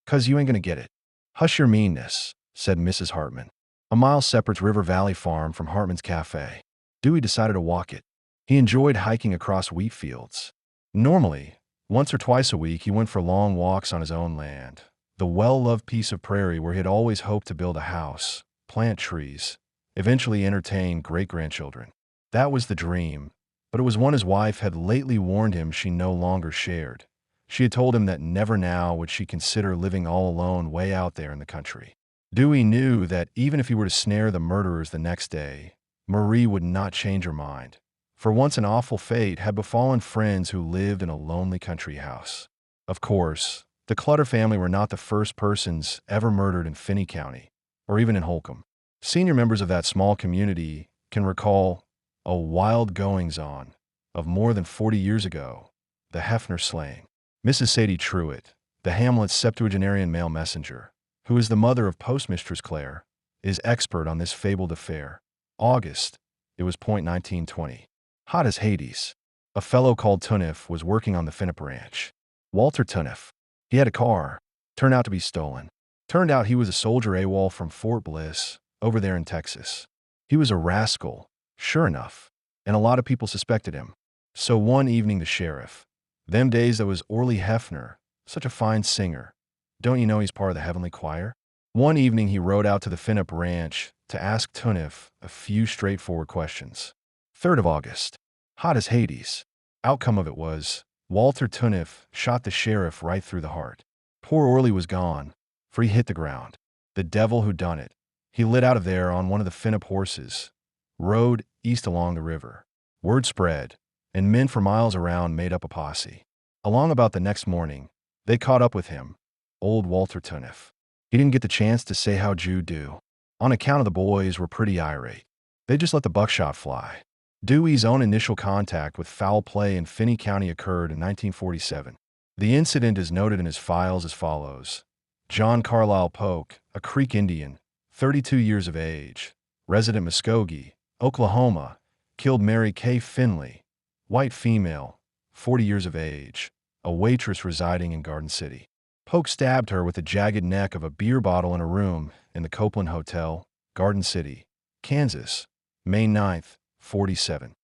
'Cause you ain't gonna get it." "Hush your meanness," said Mrs. Hartman. A mile separates River Valley Farm from Hartman's Cafe. Dewey decided to walk it. He enjoyed hiking across wheat fields. Normally, once or twice a week, he went for long walks on his own land, the well-loved piece of prairie where he had always hoped to build a house, plant trees, eventually entertain great-grandchildren. That was the dream, but it was one his wife had lately warned him she no longer shared. She had told him that never now would she consider living all alone way out there in the country. Dewey knew that even if he were to snare the murderers the next day, Marie would not change her mind. For once an awful fate had befallen friends who lived in a lonely country house. Of course, the Clutter family were not the first persons ever murdered in Finney County, or even in Holcomb. Senior members of that small community can recall a wild goings-on of more than 40 years ago, the Hefner slaying. Mrs. Sadie Truitt, the Hamlet's septuagenarian male messenger, who is the mother of postmistress Claire, is expert on this fabled affair. August, it was .1920. Hot as Hades. A fellow called Tunniff was working on the Finnip Ranch. Walter Tunniff. He had a car. Turned out to be stolen. Turned out he was a soldier AWOL from Fort Bliss, over there in Texas. He was a rascal, sure enough, and a lot of people suspected him. So one evening the sheriff, them days that was Orley Hefner, such a fine singer. Don't you know he's part of the Heavenly Choir? One evening he rode out to the Finnip Ranch to ask Tunniff a few straightforward questions. 3rd of August. Hot as Hades. Outcome of it was, Walter Tunniff shot the sheriff right through the heart. Poor Orley was gone, for he hit the ground. The devil who done it. He lit out of there on one of the Finnip horses, rode east along the river. Word spread, and men for miles around made up a posse. Along about the next morning, they caught up with him, old Walter Tunniff. He didn't get the chance to say how Jew do. On account of the boys were pretty irate. They just let the buckshot fly. Dewey's own initial contact with foul play in Finney County occurred in 1947. The incident is noted in his files as follows. John Carlisle Polk, a Creek Indian, 32 years of age, resident Muskogee, Oklahoma, killed Mary K. Finley, white female, 40 years of age, a waitress residing in Garden City. Polk stabbed her with the jagged neck of a beer bottle in a room in the Copeland Hotel, Garden City, Kansas, May 9th, 47.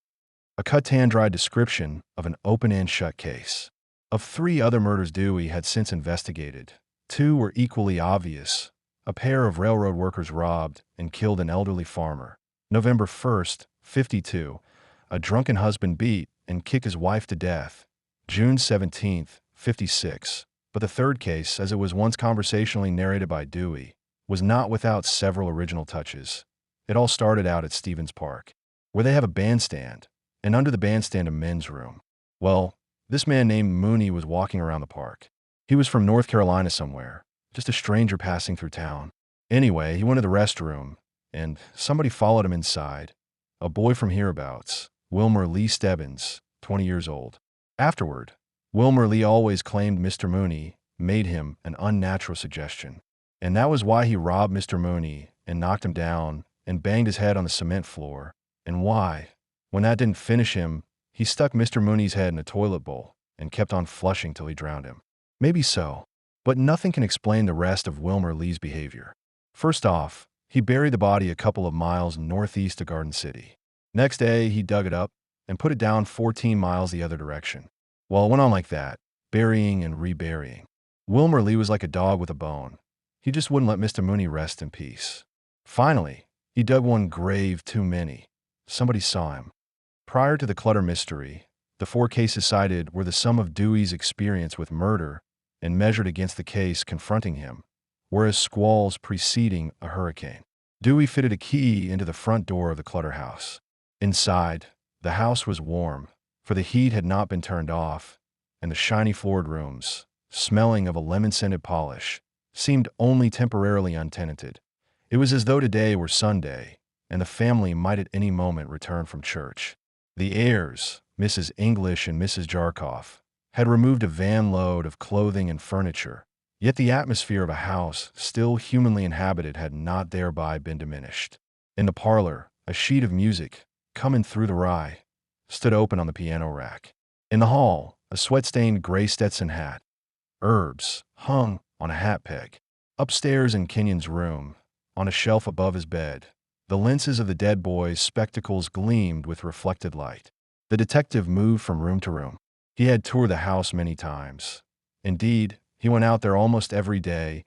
A cut-tan-dried description of an open-and-shut case. Of 3 other murders Dewey had since investigated, 2 were equally obvious. A pair of railroad workers robbed and killed an elderly farmer. November 1st, 52, a drunken husband beat and kicked his wife to death. June 17th, 56. But the third case, as it was once conversationally narrated by Dewey, was not without several original touches. It all started out at Stevens Park, where they have a bandstand, and under the bandstand a men's room. Well, this man named Mooney was walking around the park. He was from North Carolina somewhere, just a stranger passing through town. Anyway, he went to the restroom, and somebody followed him inside. A boy from hereabouts, Wilmer Lee Stebbins, 20 years old. Afterward, Wilmer Lee always claimed Mr. Mooney made him an unnatural suggestion. And that was why he robbed Mr. Mooney and knocked him down and banged his head on the cement floor. And why, when that didn't finish him, he stuck Mr. Mooney's head in a toilet bowl and kept on flushing till he drowned him. Maybe so, but nothing can explain the rest of Wilmer Lee's behavior. First off, he buried the body a couple of miles northeast of Garden City. Next day, he dug it up and put it down 14 miles the other direction. Well, it went on like that, burying and reburying. Wilmer Lee was like a dog with a bone. He just wouldn't let Mr. Mooney rest in peace. Finally, he dug one grave too many. Somebody saw him. Prior to the Clutter mystery, the 4 cases cited were the sum of Dewey's experience with murder and measured against the case confronting him, whereas squalls preceding a hurricane. Dewey fitted a key into the front door of the Clutter house. Inside, the house was warm, for the heat had not been turned off, and the shiny floored rooms, smelling of a lemon-scented polish, seemed only temporarily untenanted. It was as though today were Sunday, and the family might at any moment return from church. The heirs, Mrs. English and Mrs. Jarkoff, had removed a van load of clothing and furniture, yet the atmosphere of a house still humanly inhabited had not thereby been diminished. In the parlor, a sheet of music, coming through the rye, stood open on the piano rack. In the hall, a sweat-stained gray Stetson hat, herbs, hung on a hat peg. Upstairs in Kenyon's room, on a shelf above his bed, the lenses of the dead boy's spectacles gleamed with reflected light. The detective moved from room to room. He had toured the house many times. Indeed, he went out there almost every day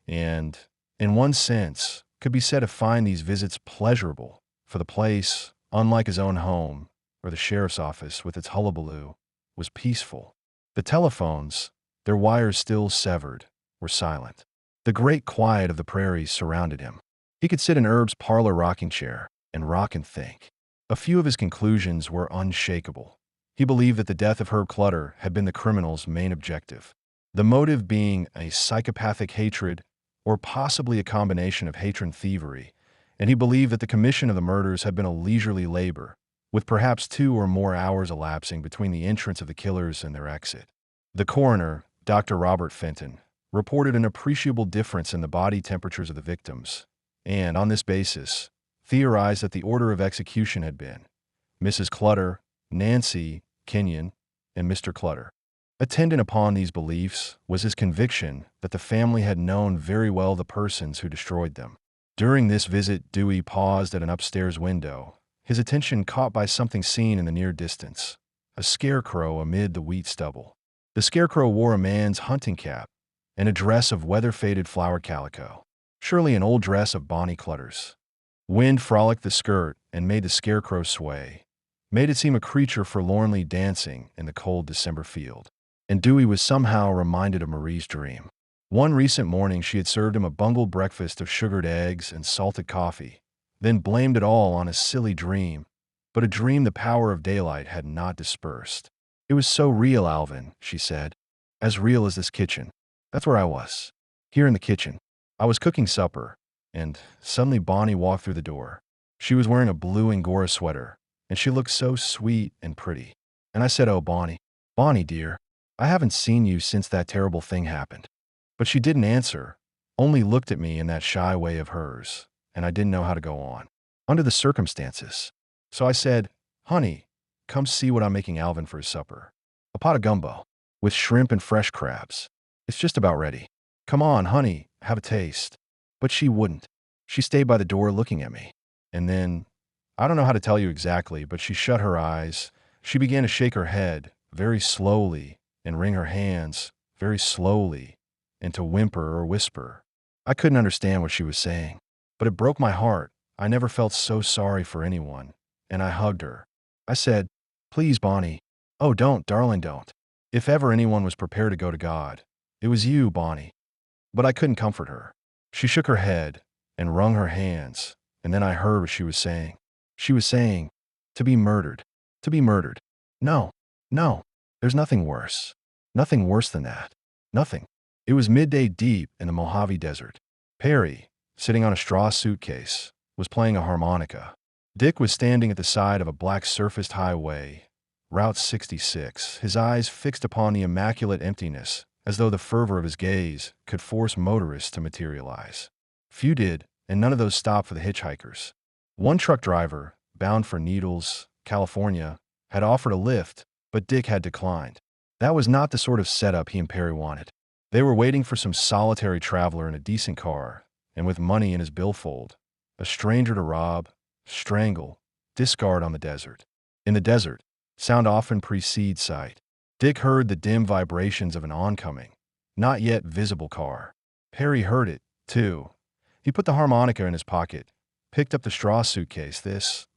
and, in one sense, could be said to find these visits pleasurable, for the place, unlike his own home or the sheriff's office with its hullabaloo, was peaceful. The telephones, their wires still severed, were silent. The great quiet of the prairies surrounded him. He could sit in Herb's parlor rocking chair and rock and think. A few of his conclusions were unshakable. He believed that the death of Herb Clutter had been the criminal's main objective, the motive being a psychopathic hatred or possibly a combination of hatred and thievery, and he believed that the commission of the murders had been a leisurely labor, with perhaps 2 or more hours elapsing between the entrance of the killers and their exit. The coroner, Dr. Robert Fenton, reported an appreciable difference in the body temperatures of the victims, and, on this basis, theorized that the order of execution had been Mrs. Clutter, Nancy, Kenyon, and Mr. Clutter. Attendant upon these beliefs was his conviction that the family had known very well the persons who destroyed them. During this visit, Dewey paused at an upstairs window, his attention caught by something seen in the near distance, a scarecrow amid the wheat stubble. The scarecrow wore a man's hunting cap and a dress of weather-faded flower calico, surely an old dress of Bonnie Clutter's. Wind frolicked the skirt and made the scarecrow sway, made it seem a creature forlornly dancing in the cold December field. And Dewey was somehow reminded of Marie's dream. One recent morning she had served him a bungled breakfast of sugared eggs and salted coffee, then blamed it all on a silly dream, but a dream the power of daylight had not dispersed. "It was so real, Alvin," she said. "As real as this kitchen. That's where I was. Here in the kitchen. I was cooking supper, and suddenly Bonnie walked through the door. She was wearing a blue Angora sweater, and she looked so sweet and pretty. And I said, 'Oh, Bonnie, Bonnie, dear, I haven't seen you since that terrible thing happened.' But she didn't answer, only looked at me in that shy way of hers, and I didn't know how to go on, under the circumstances. So I said, 'Honey, come see what I'm making Alvin for his supper. A pot of gumbo, with shrimp and fresh crabs. It's just about ready. Come on, honey, have a taste.' But she wouldn't. She stayed by the door looking at me. And then, I don't know how to tell you exactly, but she shut her eyes. She began to shake her head, very slowly, and wring her hands, very slowly, and to whimper or whisper. I couldn't understand what she was saying, but it broke my heart. I never felt so sorry for anyone, and I hugged her. I said, 'Please, Bonnie. Oh, don't, darling, don't. If ever anyone was prepared to go to God, it was you, Bonnie.' But I couldn't comfort her. She shook her head and wrung her hands, and then I heard what she was saying. She was saying, 'To be murdered. To be murdered. No, no, there's nothing worse. Nothing worse than that. Nothing.' It was midday deep in the Mojave Desert. Perry, sitting on a straw suitcase, was playing a harmonica. Dick was standing at the side of a black-surfaced highway, Route 66, his eyes fixed upon the immaculate emptiness, as though the fervor of his gaze could force motorists to materialize. Few did, and none of those stopped for the hitchhikers. One truck driver, bound for Needles, California, had offered a lift, but Dick had declined. That was not the sort of setup he and Perry wanted. They were waiting for some solitary traveler in a decent car, and with money in his billfold, a stranger to rob, strangle, discard on the desert. In the desert, sound often precedes sight. Dick heard the dim vibrations of an oncoming, not yet visible car. Perry heard it, too. He put the harmonica in his pocket, picked up the straw suitcase.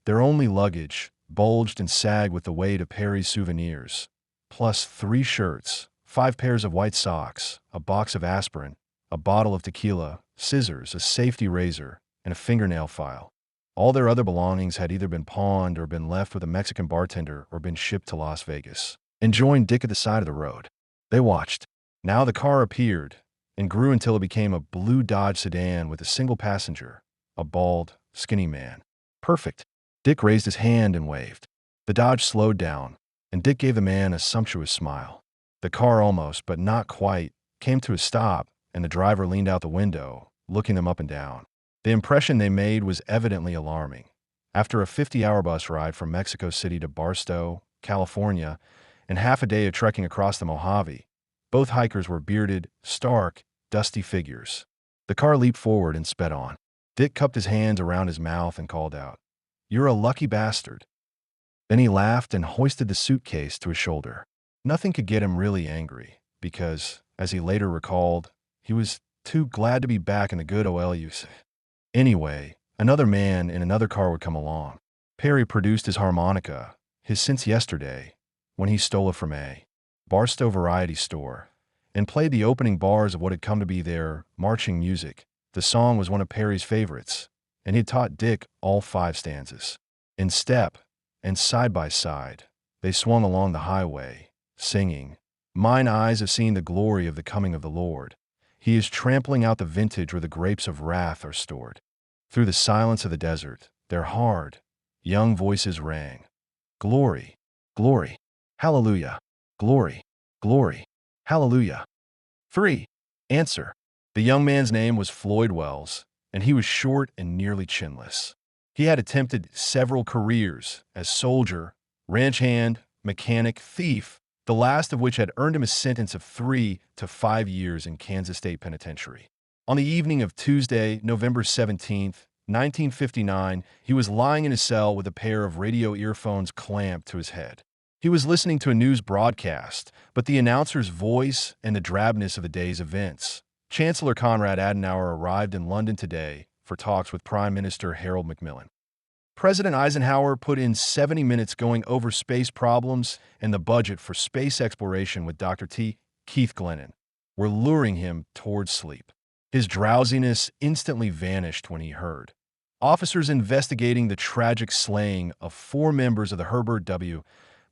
Their only luggage, bulged and sagged with the weight of Perry's souvenirs, plus 3 shirts, 5 pairs of white socks, a box of aspirin, a bottle of tequila, scissors, a safety razor, and a fingernail file. All their other belongings had either been pawned or been left with a Mexican bartender or been shipped to Las Vegas. And joined Dick at the side of the road. They watched. Now the car appeared and grew until it became a blue Dodge sedan with a single passenger, a bald, skinny man. Perfect. Dick raised his hand and waved. The Dodge slowed down, and Dick gave the man a sumptuous smile. The car almost, but not quite, came to a stop, and the driver leaned out the window, looking them up and down. The impression they made was evidently alarming. After a 50-hour bus ride from Mexico City to Barstow, California, and half a day of trekking across the Mojave, both hikers were bearded, stark, dusty figures. The car leaped forward and sped on. Dick cupped his hands around his mouth and called out, "You're a lucky bastard." Then he laughed and hoisted the suitcase to his shoulder. Nothing could get him really angry, because, as he later recalled, he was too glad to be back in the good OLUs. Anyway, another man in another car would come along. Perry produced his harmonica, his since yesterday, when he stole it from a Barstow variety store, and played the opening bars of what had come to be their marching music. The song was one of Perry's favorites, and he'd taught Dick all 5 stanzas. In step, and side by side, they swung along the highway, singing, "Mine eyes have seen the glory of the coming of the Lord. He is trampling out the vintage where the grapes of wrath are stored." Through the silence of the desert, their hard, young voices rang. Glory, glory, hallelujah, glory, glory, hallelujah. 3. Answer. The young man's name was Floyd Wells, and he was short and nearly chinless. He had attempted several careers as soldier, ranch hand, mechanic, thief, the last of which had earned him a sentence of 3 to 5 years in Kansas State Penitentiary. On the evening of Tuesday, November 17th, 1959, he was lying in his cell with a pair of radio earphones clamped to his head. He was listening to a news broadcast, but the announcer's voice and the drabness of the day's events. Chancellor Konrad Adenauer arrived in London today for talks with Prime Minister Harold Macmillan. President Eisenhower put in 70 minutes going over space problems and the budget for space exploration with Dr. Keith Glennon. Were luring him towards sleep. His drowsiness instantly vanished when he heard. Officers investigating the tragic slaying of 4 members of the Herbert W.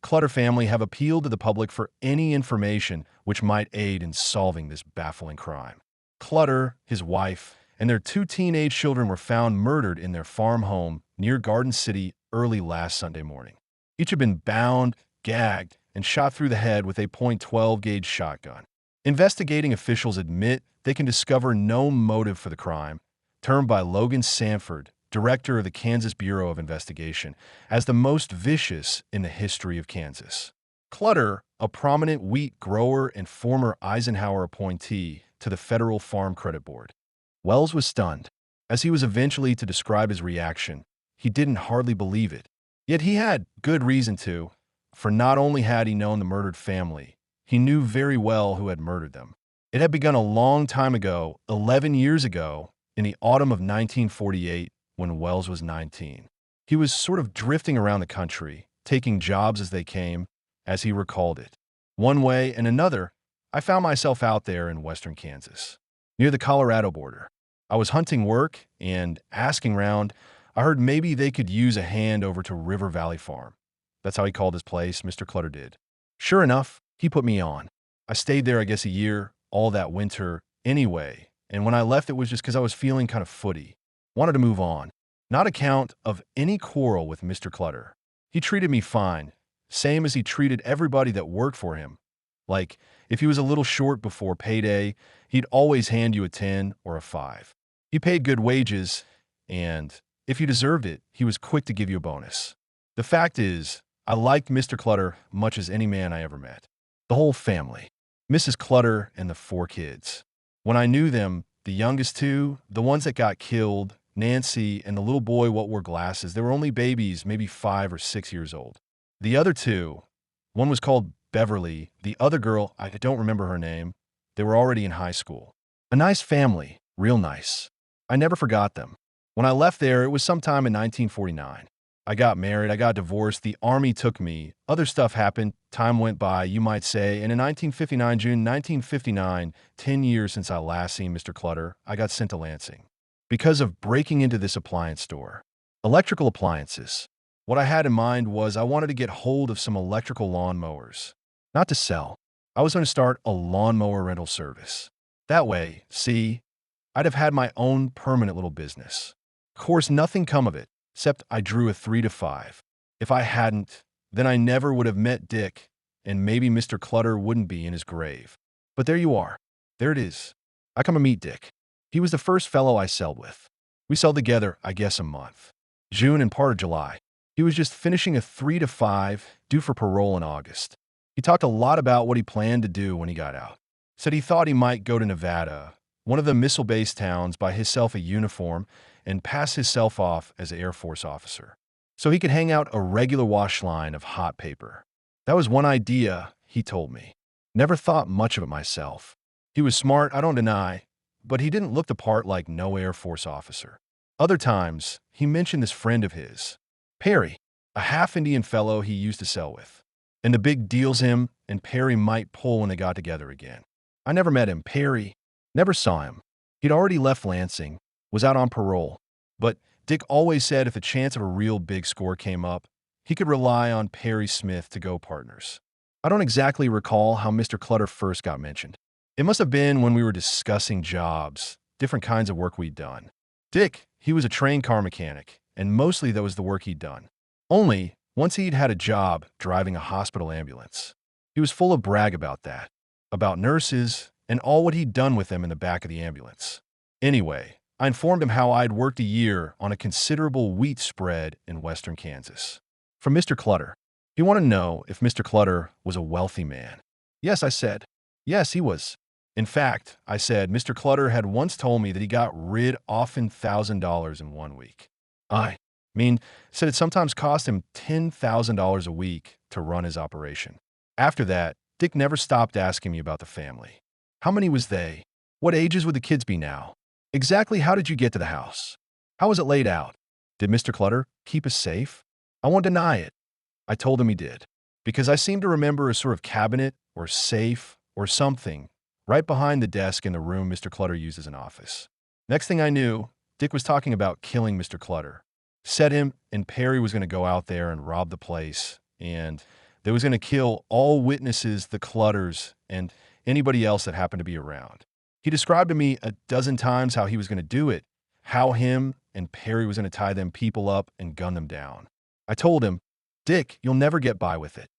Clutter family have appealed to the public for any information which might aid in solving this baffling crime. Clutter, his wife, and their 2 teenage children were found murdered in their farm home near Garden City early last Sunday morning. Each had been bound, gagged, and shot through the head with a .12 gauge shotgun. Investigating officials admit they can discover no motive for the crime, termed by Logan Sanford, director of the Kansas Bureau of Investigation, as the most vicious in the history of Kansas. Clutter, a prominent wheat grower and former Eisenhower appointee to the Federal Farm Credit Board. Wells was stunned. As he was eventually to describe his reaction, he didn't hardly believe it. Yet he had good reason to, for not only had he known the murdered family, he knew very well who had murdered them. It had begun a long time ago, 11 years ago, in the autumn of 1948, when Wells was 19. He was sort of drifting around the country, taking jobs as they came, as he recalled it. One way and another, I found myself out there in western Kansas, near the Colorado border. I was hunting work and asking round. I heard maybe they could use a hand over to River Valley Farm. That's how he called his place, Mr. Clutter did. Sure enough, he put me on. I stayed there, I guess, a year, all that winter, anyway, and when I left it was just because I was feeling kind of footy. Wanted to move on. Not account of any quarrel with Mr. Clutter. He treated me fine, same as he treated everybody that worked for him. Like, if he was a little short before payday, he'd always hand you a 10 or a 5. He paid good wages, and if you deserved it, he was quick to give you a bonus. The fact is, I liked Mr. Clutter much as any man I ever met. The whole family. Mrs. Clutter and the 4 kids. When I knew them, the youngest 2, the ones that got killed, Nancy and the little boy what wore glasses, they were only babies, maybe 5 or 6 years old. The other 2, one was called Beverly, the other girl, I don't remember her name, they were already in high school. A nice family, real nice. I never forgot them. When I left there, it was sometime in 1949. I got married, I got divorced, the Army took me, other stuff happened, time went by, you might say, and in 1959, June 1959, 10 years since I last seen Mr. Clutter, I got sent to Lansing. Because of breaking into this appliance store. Electrical appliances. What I had in mind was I wanted to get hold of some electrical lawnmowers. Not to sell. I was going to start a lawnmower rental service. That way, see, I'd have had my own permanent little business. Of course, nothing come of it, except I drew a 3 to 5. If I hadn't, then I never would have met Dick, and maybe Mr. Clutter wouldn't be in his grave. But there you are. There it is. I come to meet Dick. He was the first fellow I sold with. We sold together, I guess, a month. June and part of July. He was just finishing a 3 to 5, due for parole in August. He talked a lot about what he planned to do when he got out. Said he thought he might go to Nevada, one of the missile-based towns, buy himself a uniform, and pass himself off as an Air Force officer, so he could hang out a regular wash line of hot paper. That was one idea he told me. Never thought much of it myself. He was smart, I don't deny, but he didn't look the part like no Air Force officer. Other times, he mentioned this friend of his, Perry, a half-Indian fellow he used to sell with. And the big deal's him and Perry might pull when they got together again. I never met him, Perry. Never saw him. He'd already left Lansing, was out on parole. But Dick always said if the chance of a real big score came up, he could rely on Perry Smith to go partners. I don't exactly recall how Mr. Clutter first got mentioned. It must have been when we were discussing jobs, different kinds of work we'd done. Dick, he was a trained car mechanic, and mostly that was the work he'd done. Only, once he'd had a job driving a hospital ambulance. He was full of brag about that, about nurses, and all what he'd done with them in the back of the ambulance. Anyway, I informed him how I'd worked a year on a considerable wheat spread in western Kansas. From Mr. Clutter. He wanted to know if Mr. Clutter was a wealthy man. Yes, I said. Yes, he was. In fact, I said, Mr. Clutter had once told me that he got rid often $1,000 in 1 week. I said it sometimes cost him $10,000 a week to run his operation. After that, Dick never stopped asking me about the family. How many was they? What ages would the kids be now? Exactly how did you get to the house? How was it laid out? Did Mr. Clutter keep us safe? I won't deny it. I told him he did, because I seem to remember a sort of cabinet or safe or something right behind the desk in the room Mr. Clutter used as an office. Next thing I knew, Dick was talking about killing Mr. Clutter. Said him and Perry was going to go out there and rob the place, and they was going to kill all witnesses, the Clutters, and anybody else that happened to be around. He described to me a dozen times how he was going to do it, how him and Perry was going to tie them people up and gun them down. I told him, Dick, you'll never get by with it.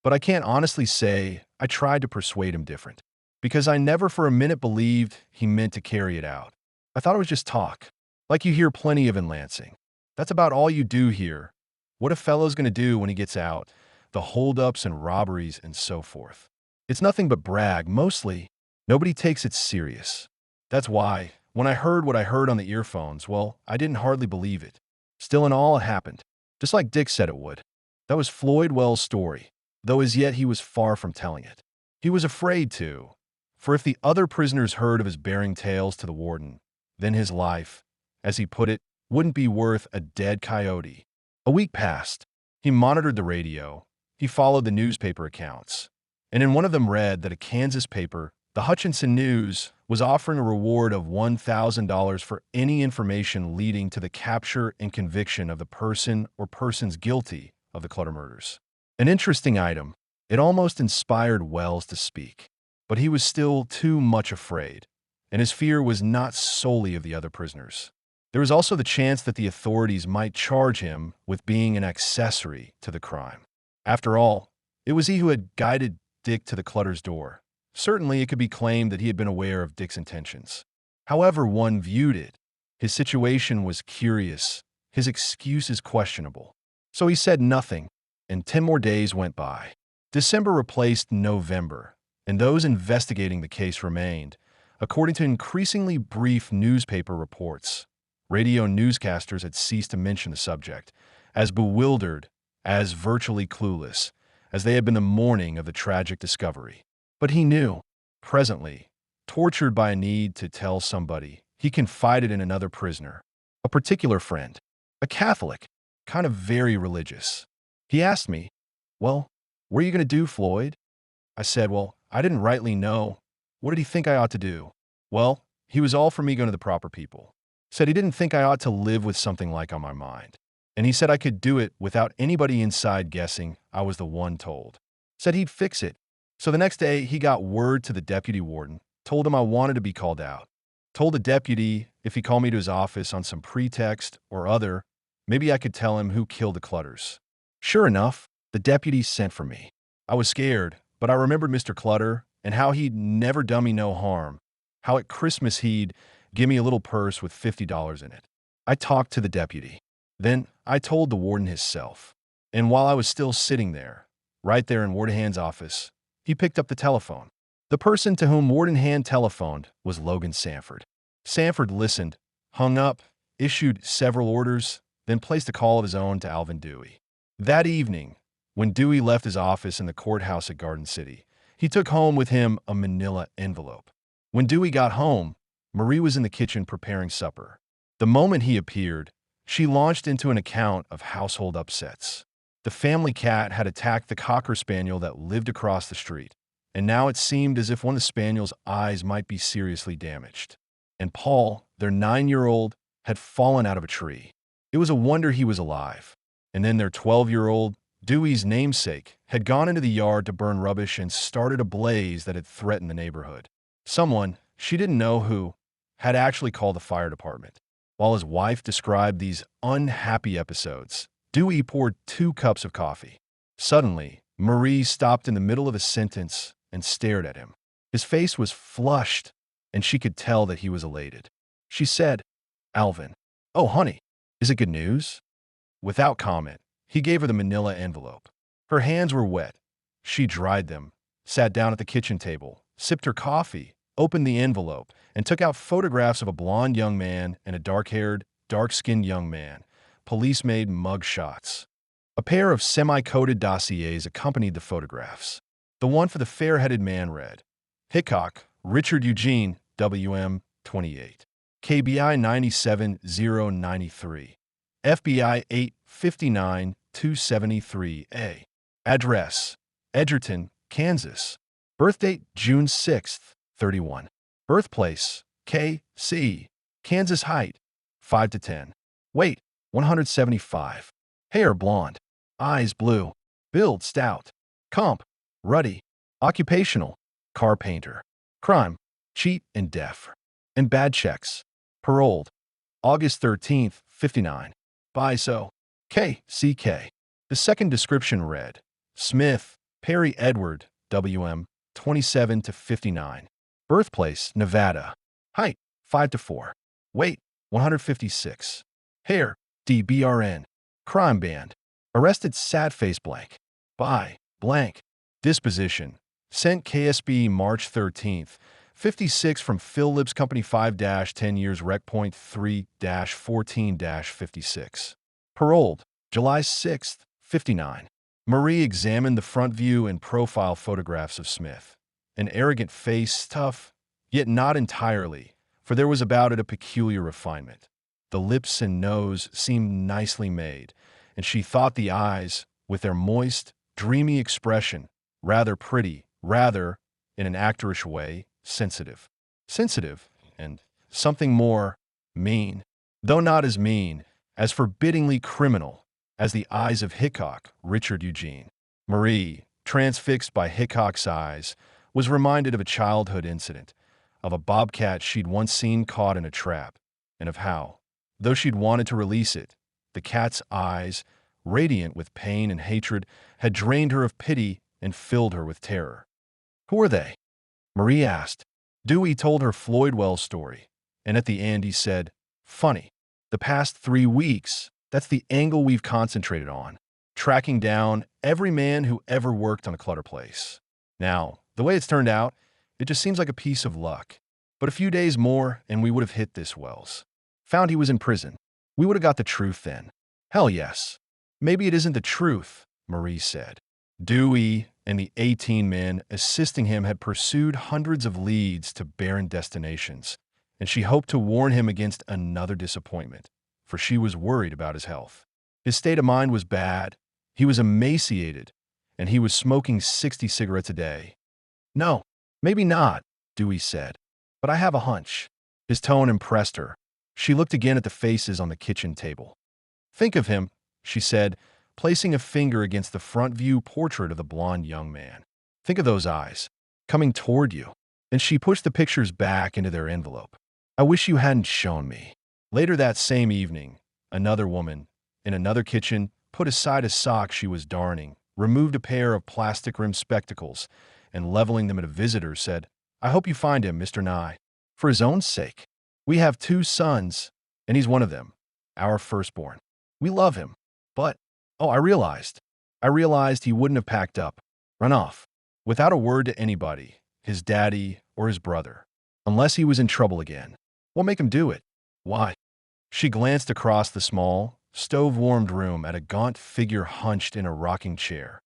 But I can't honestly say I tried to persuade him different, because I never for a minute believed he meant to carry it out. I thought it was just talk, like you hear plenty of in Lansing. That's about all you do here. What a fellow's going to do when he gets out, the holdups and robberies and so forth. It's nothing but brag, mostly. Nobody takes it serious. That's why, when I heard what I heard on the earphones, well, I didn't hardly believe it. Still in all, it happened, just like Dick said it would. That was Floyd Wells' story, though as yet he was far from telling it. He was afraid to, for if the other prisoners heard of his bearing tales to the warden, then his life, as he put it, wouldn't be worth a dead coyote. A week passed. He monitored the radio. He followed the newspaper accounts. And in one of them read that a Kansas paper, the Hutchinson News, was offering a reward of $1,000 for any information leading to the capture and conviction of the person or persons guilty of the Clutter murders. An interesting item. It almost inspired Wells to speak. But he was still too much afraid, and his fear was not solely of the other prisoners. There was also the chance that the authorities might charge him with being an accessory to the crime. After all, it was he who had guided Dick to the Clutter's door. Certainly, it could be claimed that he had been aware of Dick's intentions. However one viewed it, his situation was curious, his excuses questionable. So he said nothing, and 10 more days went by. December replaced November, and those investigating the case remained, according to increasingly brief newspaper reports. Radio newscasters had ceased to mention the subject, as bewildered, as virtually clueless, as they had been the morning of the tragic discovery. But he knew, presently, tortured by a need to tell somebody, he confided in another prisoner, a particular friend, a Catholic, kind of very religious. He asked me, "Well, what are you going to do, Floyd?" I said, "Well, I didn't rightly know. What did he think I ought to do?" Well, he was all for me going to the proper people. Said he didn't think I ought to live with something like on my mind. And he said I could do it without anybody inside guessing I was the one told. Said he'd fix it. So the next day, he got word to the deputy warden, told him I wanted to be called out. Told the deputy if he called me to his office on some pretext or other, maybe I could tell him who killed the Clutters. Sure enough, the deputy sent for me. I was scared, but I remembered Mr. Clutter and how he'd never done me no harm, how at Christmas he'd give me a little purse with $50 in it. I talked to the deputy. Then I told the warden himself. And while I was still sitting there, right there in Warden Hand's office, he picked up the telephone. The person to whom Warden Hand telephoned was Logan Sanford. Sanford listened, hung up, issued several orders, then placed a call of his own to Alvin Dewey. That evening, When Dewey left his office in the courthouse at Garden City, he took home with him a manila envelope. When Dewey got home, Marie was in the kitchen preparing supper. The moment he appeared, she launched into an account of household upsets. The family cat had attacked the cocker spaniel that lived across the street, and now it seemed as if one of the spaniel's eyes might be seriously damaged. And Paul, their 9-year-old, had fallen out of a tree. It was a wonder he was alive. And then their 12-year-old, Dewey's namesake, had gone into the yard to burn rubbish and started a blaze that had threatened the neighborhood. Someone, she didn't know who, had actually called the fire department. While his wife described these unhappy episodes, Dewey poured 2 cups of coffee. Suddenly, Marie stopped in the middle of a sentence and stared at him. His face was flushed, and she could tell that he was elated. She said, "Alvin, oh honey, is it good news?" Without comment, he gave her the manila envelope. Her hands were wet. She dried them, sat down at the kitchen table, sipped her coffee, opened the envelope, and took out photographs of a blond young man and a dark-haired, dark-skinned young man, police-made mug shots. A pair of semi-coded dossiers accompanied the photographs. The one for the fair-headed man read, Hickok, Richard Eugene, WM, 28. KBI 97093. FBI 859 273A. Address, Edgerton, Kansas. Birthdate, June 6, 31. Birthplace, KC. Kansas height, 5 to 10. Weight, 175. Hair blonde. Eyes blue. Build stout. Comp, ruddy. Occupational, car painter. Crime, cheat and deaf. And bad checks. Paroled, August 13th, 59. BISO, KCK. The second description read, Smith, Perry Edward, WM, 27 to 59. Birthplace, Nevada. Height, 5 to 4. Weight, 156. Hair, DBRN. Crime band. Arrested sad face blank. By blank. Disposition. Sent KSB March 13th. 56 from Phillips Company 5-10 years Rec Point 3-14-56. Paroled, July 6th, 59. Marie examined the front view and profile photographs of Smith. An arrogant face, tough, yet not entirely, for there was about it a peculiar refinement. The lips and nose seemed nicely made, and she thought the eyes, with their moist, dreamy expression, rather pretty, rather, in an actorish way, sensitive. Sensitive, and something more mean, though not as mean, as forbiddingly criminal, as the eyes of Hickok, Richard Eugene. Marie, transfixed by Hickok's eyes, was reminded of a childhood incident, of a bobcat she'd once seen caught in a trap, and of how, though she'd wanted to release it, the cat's eyes, radiant with pain and hatred, had drained her of pity and filled her with terror. Who were they? Marie asked. Dewey told her Floyd Wells' story, and at the end he said, "Funny. The past 3 weeks, that's the angle we've concentrated on, tracking down every man who ever worked on a Clutter place. Now, the way it's turned out, it just seems like a piece of luck. But a few days more, and we would have hit this Wells. Found he was in prison. We would have got the truth then. Hell yes. Maybe it isn't the truth," Marie said. Dewey and the 18 men assisting him had pursued hundreds of leads to barren destinations, and she hoped to warn him against another disappointment, for she was worried about his health. His state of mind was bad, he was emaciated, and he was smoking 60 cigarettes a day. "No, maybe not," Dewey said, "but I have a hunch." His tone impressed her. She looked again at the faces on the kitchen table. "Think of him," she said, placing a finger against the front view portrait of the blond young man. "Think of those eyes, coming toward you." Then she pushed the pictures back into their envelope. "I wish you hadn't shown me." Later that same evening, another woman, in another kitchen, put aside a sock she was darning, removed a pair of plastic-rimmed spectacles, and leveling them at a visitor, said, "I hope you find him, Mr. Nye. For his own sake. We have 2 sons, and he's one of them, our firstborn. We love him. But, oh, I realized he wouldn't have packed up, run off, without a word to anybody, his daddy or his brother, unless he was in trouble again. What make him do it? Why?" She glanced across the small, stove-warmed room at a gaunt figure hunched in a rocking chair.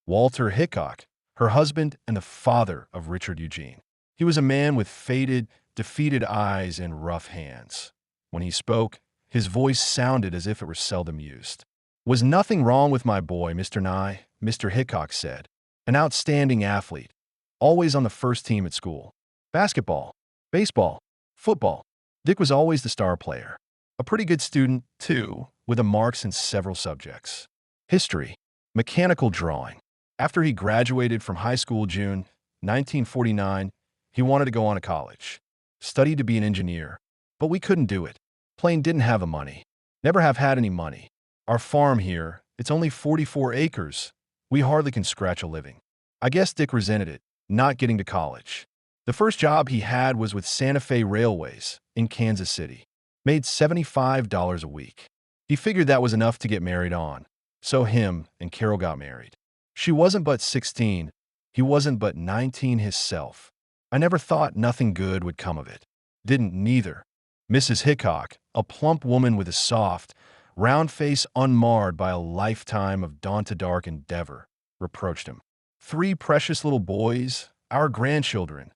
Walter Hickok, her husband and the father of Richard Eugene. He was a man with faded, defeated eyes and rough hands. When he spoke, his voice sounded as if it were seldom used. "Was nothing wrong with my boy, Mr. Nye," Mr. Hickok said. "An outstanding athlete, always on the first team at school. Basketball, baseball, football. Dick was always the star player. A pretty good student, too, with a marks in several subjects. History, mechanical drawing. After he graduated from high school June 1949, he wanted to go on to college. Studied to be an engineer. But we couldn't do it. Plain didn't have the money. Never have had any money. Our farm here, it's only 44 acres. We hardly can scratch a living. I guess Dick resented it, not getting to college. The first job he had was with Santa Fe Railways in Kansas City. Made $75 a week. He figured that was enough to get married on. So him and Carol got married. She wasn't but 16. He wasn't but 19 himself. I never thought nothing good would come of it. Didn't neither. Mrs. Hickok, a plump woman with a soft, round face unmarred by a lifetime of dawn-to-dark endeavor, reproached him. 3 precious little boys, our grandchildren.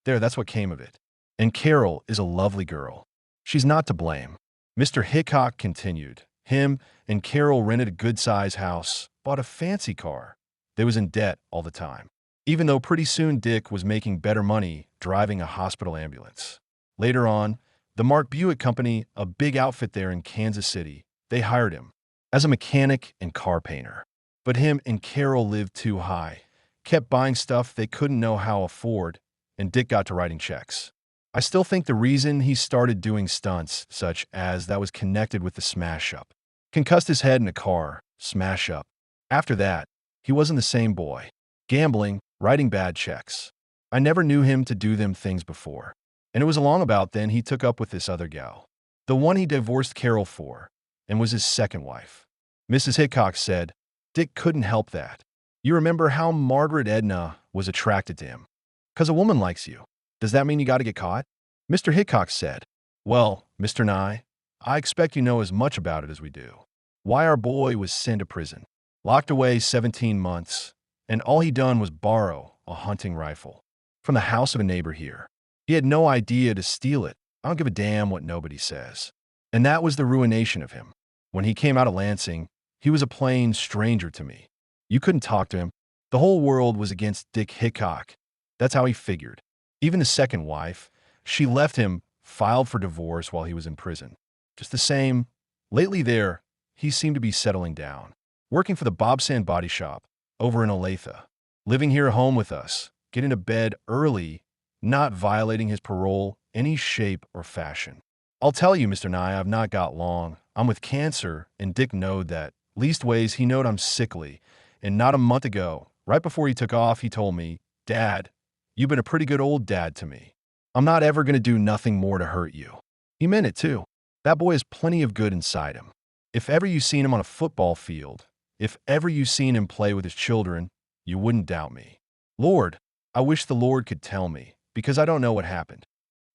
There, that's what came of it. And Carol is a lovely girl. She's not to blame. Mr. Hickok continued. Him and Carol rented a good-sized house, bought a fancy car. They was in debt all the time, even though pretty soon Dick was making better money driving a hospital ambulance. Later on, the Mark Buick Company, a big outfit there in Kansas City, they hired him as a mechanic and car painter. But him and Carol lived too high, kept buying stuff they couldn't know how to afford, and Dick got to writing checks. I still think the reason he started doing stunts, such as that was connected with the smash-up. Concussed his head in a car, smash-up. After that, he wasn't the same boy. Gambling, writing bad checks. I never knew him to do them things before. And it was along about then he took up with this other gal. The one he divorced Carol for, and was his second wife. Mrs. Hickok said, Dick couldn't help that. You remember how Margaret Edna was attracted to him. 'Cause a woman likes you. Does that mean you got to get caught? Mr. Hickok said, Well, Mr. Nye, I expect you know as much about it as we do. Why our boy was sent to prison. Locked away 17 months, and all he done was borrow a hunting rifle from the house of a neighbor here. He had no idea to steal it. I don't give a damn what nobody says. And that was the ruination of him. When he came out of Lansing, he was a plain stranger to me. You couldn't talk to him. The whole world was against Dick Hickok. That's how he figured. Even the second wife, she left him, filed for divorce while he was in prison. Just the same, lately there, he seemed to be settling down. Working for the Bob Sand Body Shop over in Olathe. Living here at home with us. Getting to bed early. Not violating his parole any shape or fashion. I'll tell you, Mr. Nye, I've not got long. I'm with cancer, and Dick knowed that. Leastways, he knowed I'm sickly. And not a month ago, right before he took off, he told me, Dad, you've been a pretty good old dad to me. I'm not ever going to do nothing more to hurt you. He meant it, too. That boy has plenty of good inside him. If ever you seen him on a football field, if ever you seen him play with his children, you wouldn't doubt me. Lord, I wish the Lord could tell me, because I don't know what happened.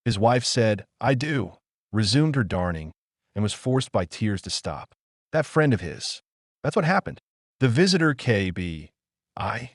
His wife said, I do, resumed her darning, and was forced by tears to stop. That friend of his. That's what happened. The visitor K.B.I.,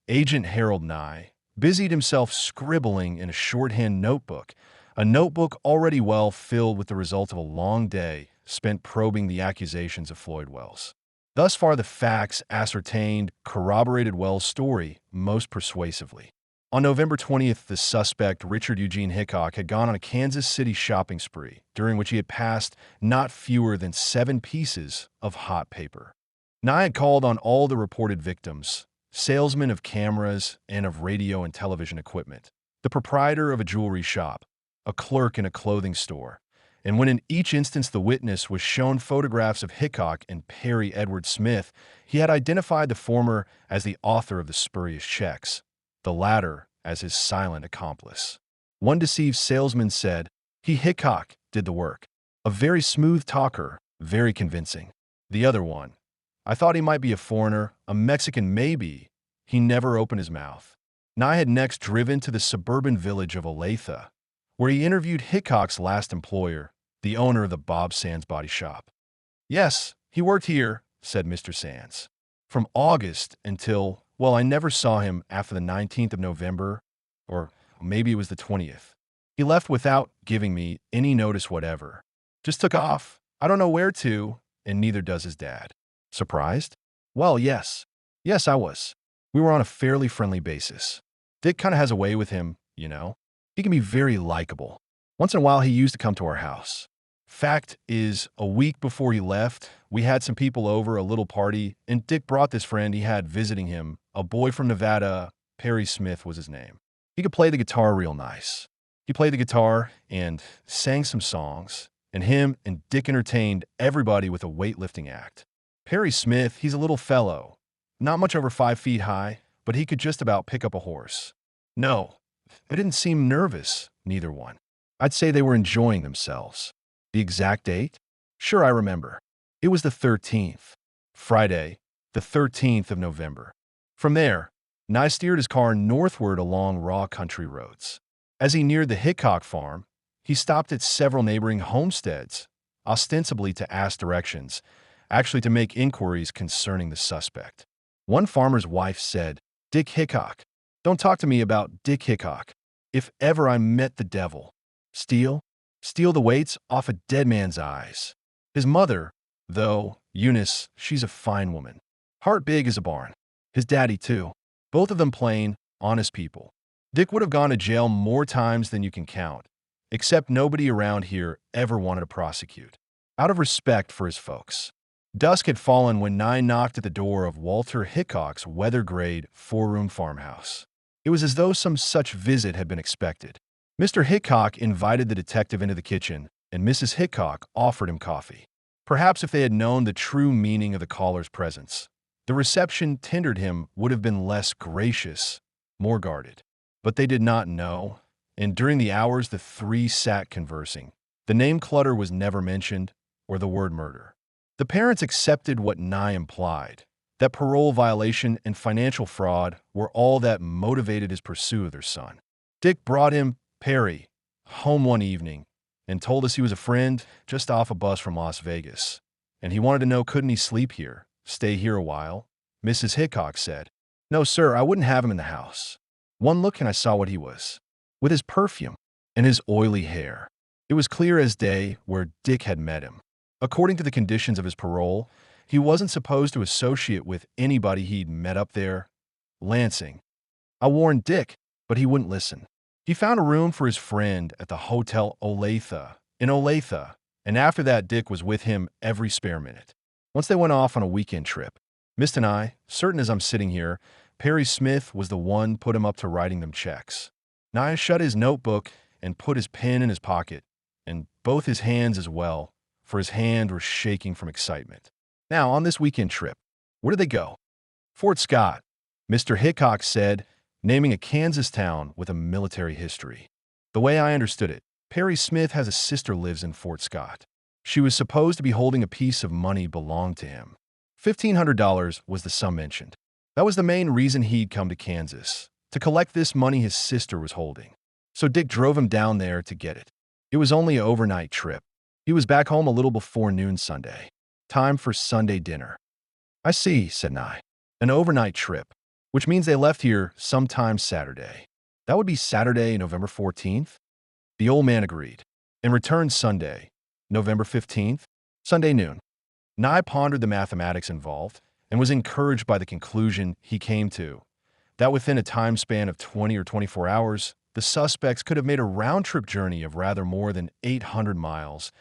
Agent Harold Nye, busied himself scribbling in a shorthand notebook, a notebook already well filled with the result of a long day spent probing the accusations of Floyd Wells. Thus far, the facts ascertained corroborated Wells' story most persuasively. On November 20th, the suspect, Richard Eugene Hickok, had gone on a Kansas City shopping spree, during which he had passed not fewer than 7 pieces of hot paper. Nye had called on all the reported victims, salesmen of cameras and of radio and television equipment, the proprietor of a jewelry shop, a clerk in a clothing store, and when in each instance the witness was shown photographs of Hickok and Perry Edward Smith, he had identified the former as the author of the spurious checks, the latter as his silent accomplice. One deceived salesman said, He Hickok did the work. A very smooth talker, very convincing. The other one, I thought he might be a foreigner, a Mexican maybe. He never opened his mouth. Nye had next driven to the suburban village of Olathe, where he interviewed Hickok's last employer, the owner of the Bob Sands Body Shop. Yes, He worked here, said Mr. Sands. From August until, well, I never saw him after the 19th of November, or maybe it was the 20th. He left without giving me any notice whatever. Just took off. I don't know where to, and neither does his dad. Surprised? Well, yes. Yes, I was. We were on a fairly friendly basis. Dick kind of has a way with him, you know. He can be very likable. Once in a while, he used to come to our house. Fact is, a week before he left, we had some people over, a little party, and Dick brought this friend he had visiting him, a boy from Nevada. Perry Smith was his name. He could play the guitar real nice. He played the guitar and sang some songs, and him and Dick entertained everybody with a weightlifting act. Perry Smith, he's a little fellow, not much over 5 feet high, but he could just about pick up a horse. No, they didn't seem nervous, neither one. I'd say they were enjoying themselves. The exact date? Sure, I remember. It was the 13th. Friday, the 13th of November. From there, Nye steered his car northward along raw country roads. As he neared the Hickok farm, he stopped at several neighboring homesteads, ostensibly to ask directions, actually to make inquiries concerning the suspect. One farmer's wife said, "Dick Hickok. Don't talk to me about Dick Hickok. If ever I met the devil. Steal the weights off a dead man's eyes." His mother, though, Eunice, she's a fine woman. Heart big as a barn. His daddy, too. Both of them plain, honest people. Dick would have gone to jail more times than you can count, except nobody around here ever wanted to prosecute, out of respect for his folks. Dusk had fallen when Nye knocked at the door of Walter Hickok's weather-grade 4-room farmhouse. It was as though some such visit had been expected. Mr. Hickok invited the detective into the kitchen, and Mrs. Hickok offered him coffee. Perhaps if they had known the true meaning of the caller's presence, the reception tendered him would have been less gracious, more guarded. But they did not know, and during the hours the three sat conversing, the name Clutter was never mentioned, or the word murder. The parents accepted what Nye implied, that parole violation and financial fraud were all that motivated his pursuit of their son. Dick brought him, Perry, home one evening and told us he was a friend just off a bus from Las Vegas, and he wanted to know couldn't he sleep here, stay here a while. Mrs. Hickok said, "No, sir, I wouldn't have him in the house." One look and I saw what he was, with his perfume and his oily hair. It was clear as day where Dick had met him. According to the conditions of his parole, he wasn't supposed to associate with anybody he'd met up there. Lansing. I warned Dick, but he wouldn't listen. He found a room for his friend at the Hotel Olathe in Olathe, and after that Dick was with him every spare minute. Once they went off on a weekend trip. Mist and I, certain as I'm sitting here, Perry Smith was the one put him up to writing them checks. Nye shut his notebook and put his pen in his pocket, and both his hands as well, for his hand was shaking from excitement. Now, on this weekend trip, where did they go? Fort Scott, Mr. Hickok said, naming a Kansas town with a military history. The way I understood it, Perry Smith has a sister lives in Fort Scott. She was supposed to be holding a piece of money belonged to him. $1,500 was the sum mentioned. That was the main reason he'd come to Kansas, to collect this money his sister was holding. So Dick drove him down there to get it. It was only an overnight trip. He was back home a little before noon Sunday. Time for Sunday dinner. I see, said Nye. An overnight trip, which means they left here sometime Saturday. That would be Saturday, November 14th? The old man agreed, and returned Sunday, November 15th, Sunday noon. Nye pondered the mathematics involved and was encouraged by the conclusion he came to, that within a time span of 20 or 24 hours, the suspects could have made a round-trip journey of rather more than 800 miles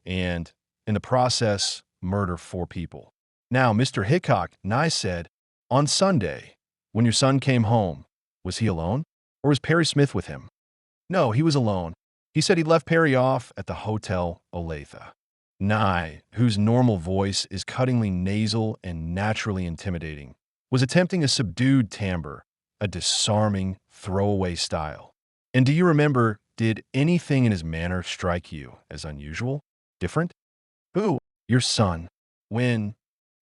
and, in the process, murder 4 people. Now, Mr. Hickok, Nye said, on Sunday, when your son came home, was he alone? Or was Perry Smith with him? No, he was alone. He said he left Perry off at the Hotel Olathe. Nye, whose normal voice is cuttingly nasal and naturally intimidating, was attempting a subdued timbre, a disarming, throwaway style. And do you remember, did anything in his manner strike you as unusual? Different? Who? Your son. When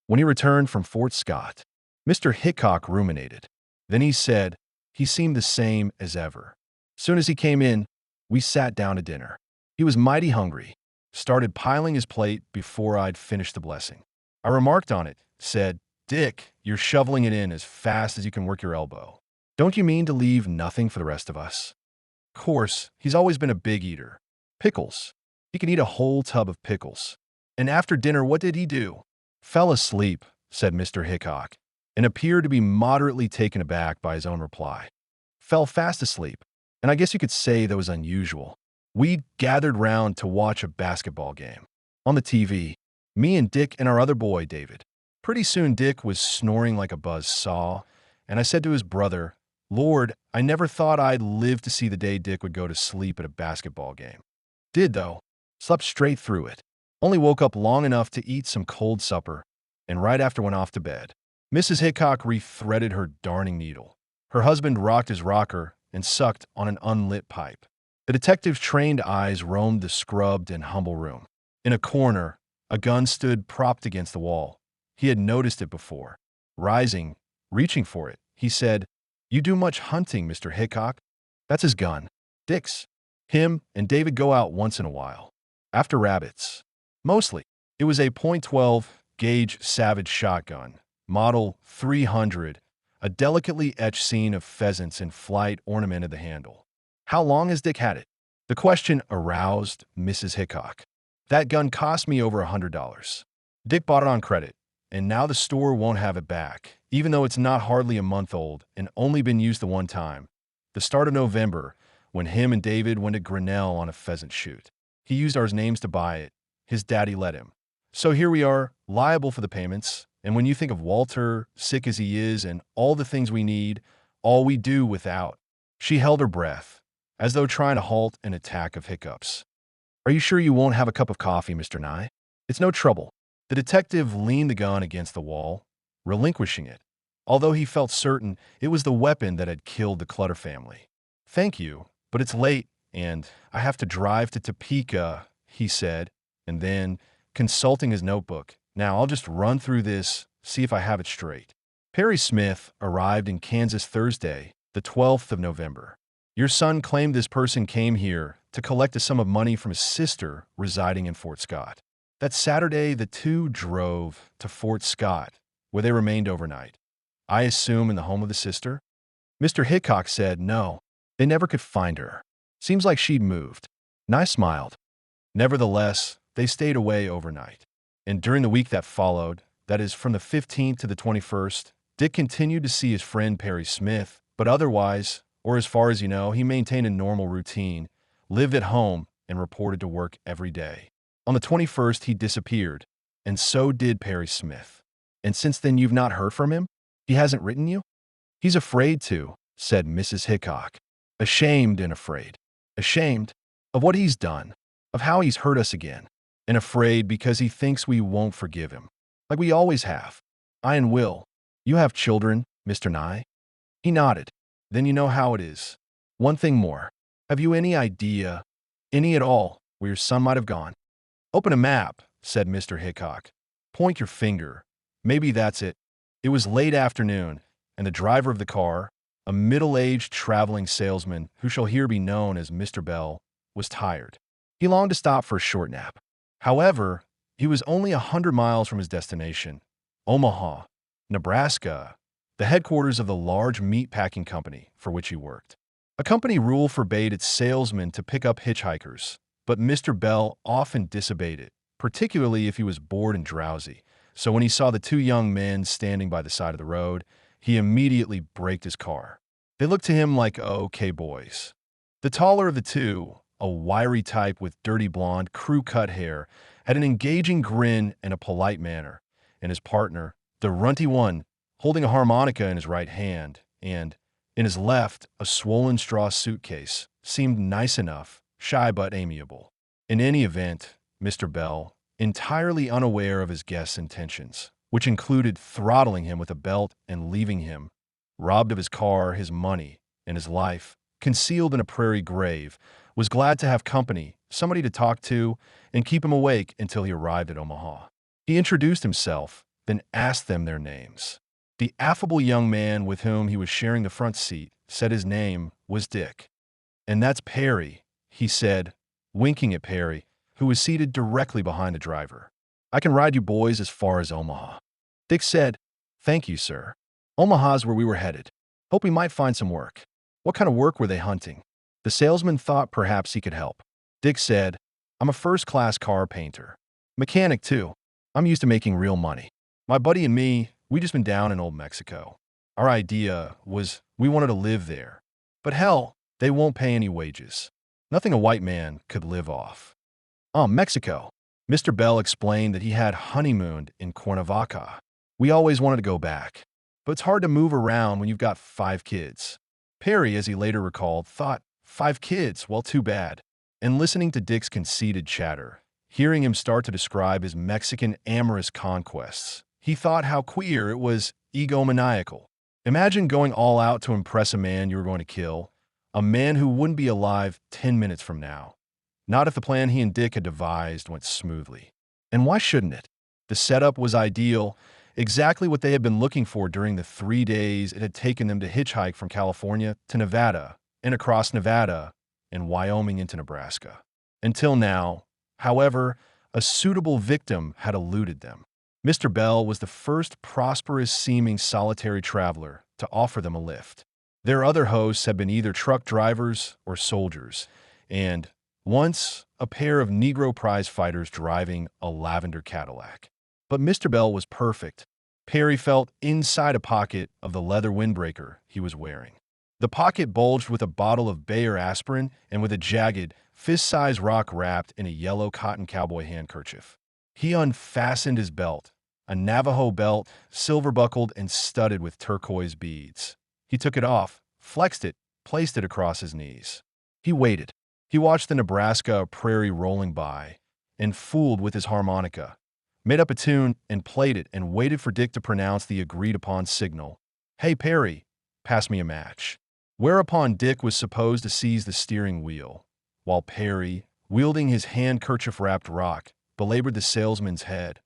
he returned from Fort Scott. Mr. Hickok ruminated. Then he said, he seemed the same as ever. Soon as he came in, we sat down to dinner. He was mighty hungry, started piling his plate before I'd finished the blessing. I remarked on it, said, "Dick, you're shoveling it in as fast as you can work your elbow. Don't you mean to leave nothing for the rest of us?" Of course, he's always been a big eater. Pickles. He can eat a whole tub of pickles. And after dinner, what did he do? Fell asleep, said Mr. Hickok, and appeared to be moderately taken aback by his own reply. Fell fast asleep, and I guess you could say that was unusual. We gathered round to watch a basketball game. On the TV, me and Dick and our other boy, David. Pretty soon Dick was snoring like a buzz saw, and I said to his brother, "Lord, I never thought I'd live to see the day Dick would go to sleep at a basketball game." Did, though. Slept straight through it. Only woke up long enough to eat some cold supper, and right after went off to bed. Mrs. Hickok rethreaded her darning needle. Her husband rocked his rocker and sucked on an unlit pipe. The detective's trained eyes roamed the scrubbed and humble room. In a corner, a gun stood propped against the wall. He had noticed it before. Rising, reaching for it, he said, "You do much hunting, Mr. Hickok?" "That's his gun. Dick's. Him and David go out once in a while. After rabbits. Mostly. It was a .12 gauge Savage shotgun, model 300. A delicately etched scene of pheasants in flight ornamented the handle. How long has Dick had it?" The question aroused Mrs. Hickok. "That gun cost me over $100. Dick bought it on credit, and now the store won't have it back, even though it's not hardly a month old and only been used the one time. The start of November, when him and David went to Grinnell on a pheasant shoot. He used our names to buy it. His daddy let him. So here we are, liable for the payments, and when you think of Walter, sick as he is, and all the things we need, all we do without." She held her breath, as though trying to halt an attack of hiccups. "Are you sure you won't have a cup of coffee, Mr. Nye? It's no trouble." The detective leaned the gun against the wall, relinquishing it, although he felt certain it was the weapon that had killed the Clutter family. "Thank you, but it's late, and I have to drive to Topeka," he said, and then, consulting his notebook, "Now I'll just run through this, see if I have it straight. Perry Smith arrived in Kansas Thursday, the 12th of November. Your son claimed this person came here to collect a sum of money from his sister residing in Fort Scott. That Saturday, the two drove to Fort Scott, where they remained overnight. I assume in the home of the sister?" Mr. Hickok said no. They never could find her. Seems like she'd moved. Nye smiled. Nevertheless, they stayed away overnight. And during the week that followed, that is, from the 15th to the 21st, Dick continued to see his friend Perry Smith, but otherwise, or as far as you know, he maintained a normal routine, lived at home, and reported to work every day. On the 21st, he disappeared, and so did Perry Smith. "And since then you've not heard from him? He hasn't written you?" "He's afraid to," said Mrs. Hickok. "Ashamed and afraid. Ashamed of what he's done, of how he's hurt us again, and afraid because he thinks we won't forgive him, like we always have. I and Will. You have children, Mr. Nye?" He nodded. "Then you know how it is. One thing more. Have you any idea, any at all, where your son might have gone?" "Open a map," said Mr. Hickok. "Point your finger. Maybe that's it." It was late afternoon, and the driver of the car, a middle-aged traveling salesman who shall here be known as Mr. Bell, was tired. He longed to stop for a short nap. However, he was only 100 miles from his destination, Omaha, Nebraska, the headquarters of the large meat-packing company for which he worked. A company rule forbade its salesmen to pick up hitchhikers, but Mr. Bell often disobeyed it, particularly if he was bored and drowsy. So when he saw the two young men standing by the side of the road, he immediately braked his car. They looked to him like okay boys. The taller of the two, a wiry type with dirty blonde, crew-cut hair, had an engaging grin and a polite manner, and his partner, the runty one, holding a harmonica in his right hand, and, in his left, a swollen straw suitcase, seemed nice enough, shy but amiable. In any event, Mr. Bell, entirely unaware of his guest's intentions, which included throttling him with a belt and leaving him, robbed of his car, his money, and his life, concealed in a prairie grave, was glad to have company, somebody to talk to, and keep him awake until he arrived at Omaha. He introduced himself, then asked them their names. The affable young man with whom he was sharing the front seat said his name was Dick. "And that's Perry," he said, winking at Perry, who was seated directly behind the driver. I can ride you boys as far as Omaha. Dick said, "Thank you, sir. Omaha's where we were headed. Hope we might find some work." What kind of work were they hunting? The salesman thought perhaps he could help. Dick said, "I'm a first-class car painter. Mechanic, too. I'm used to making real money. My buddy and me, we just been down in Old Mexico. Our idea was we wanted to live there. But hell, they won't pay any wages. Nothing a white man could live off." "Oh, Mexico." Mr. Bell explained that he had honeymooned in Cuernavaca. "We always wanted to go back. But it's hard to move around when you've got 5 kids." Perry, as he later recalled, thought, 5 kids, well, too bad. And listening to Dick's conceited chatter, hearing him start to describe his Mexican amorous conquests, he thought how queer it was, egomaniacal. Imagine going all out to impress a man you were going to kill, a man who wouldn't be alive 10 minutes from now. Not if the plan he and Dick had devised went smoothly. And why shouldn't it? The setup was ideal, exactly what they had been looking for during the 3 days it had taken them to hitchhike from California to Nevada, and across Nevada, and Wyoming into Nebraska. Until now, however, a suitable victim had eluded them. Mr. Bell was the first prosperous-seeming solitary traveler to offer them a lift. Their other hosts had been either truck drivers or soldiers, and once, a pair of Negro prize fighters driving a lavender Cadillac. But Mr. Bell was perfect. Perry felt inside a pocket of the leather windbreaker he was wearing. The pocket bulged with a bottle of Bayer aspirin and with a jagged, fist-sized rock wrapped in a yellow cotton cowboy handkerchief. He unfastened his belt, a Navajo belt, silver-buckled and studded with turquoise beads. He took it off, flexed it, placed it across his knees. He waited. He watched the Nebraska prairie rolling by and fooled with his harmonica, made up a tune and played it and waited for Dick to pronounce the agreed-upon signal. "Hey, Perry, pass me a match." Whereupon Dick was supposed to seize the steering wheel, while Perry, wielding his handkerchief-wrapped rock, belabored the salesman's head,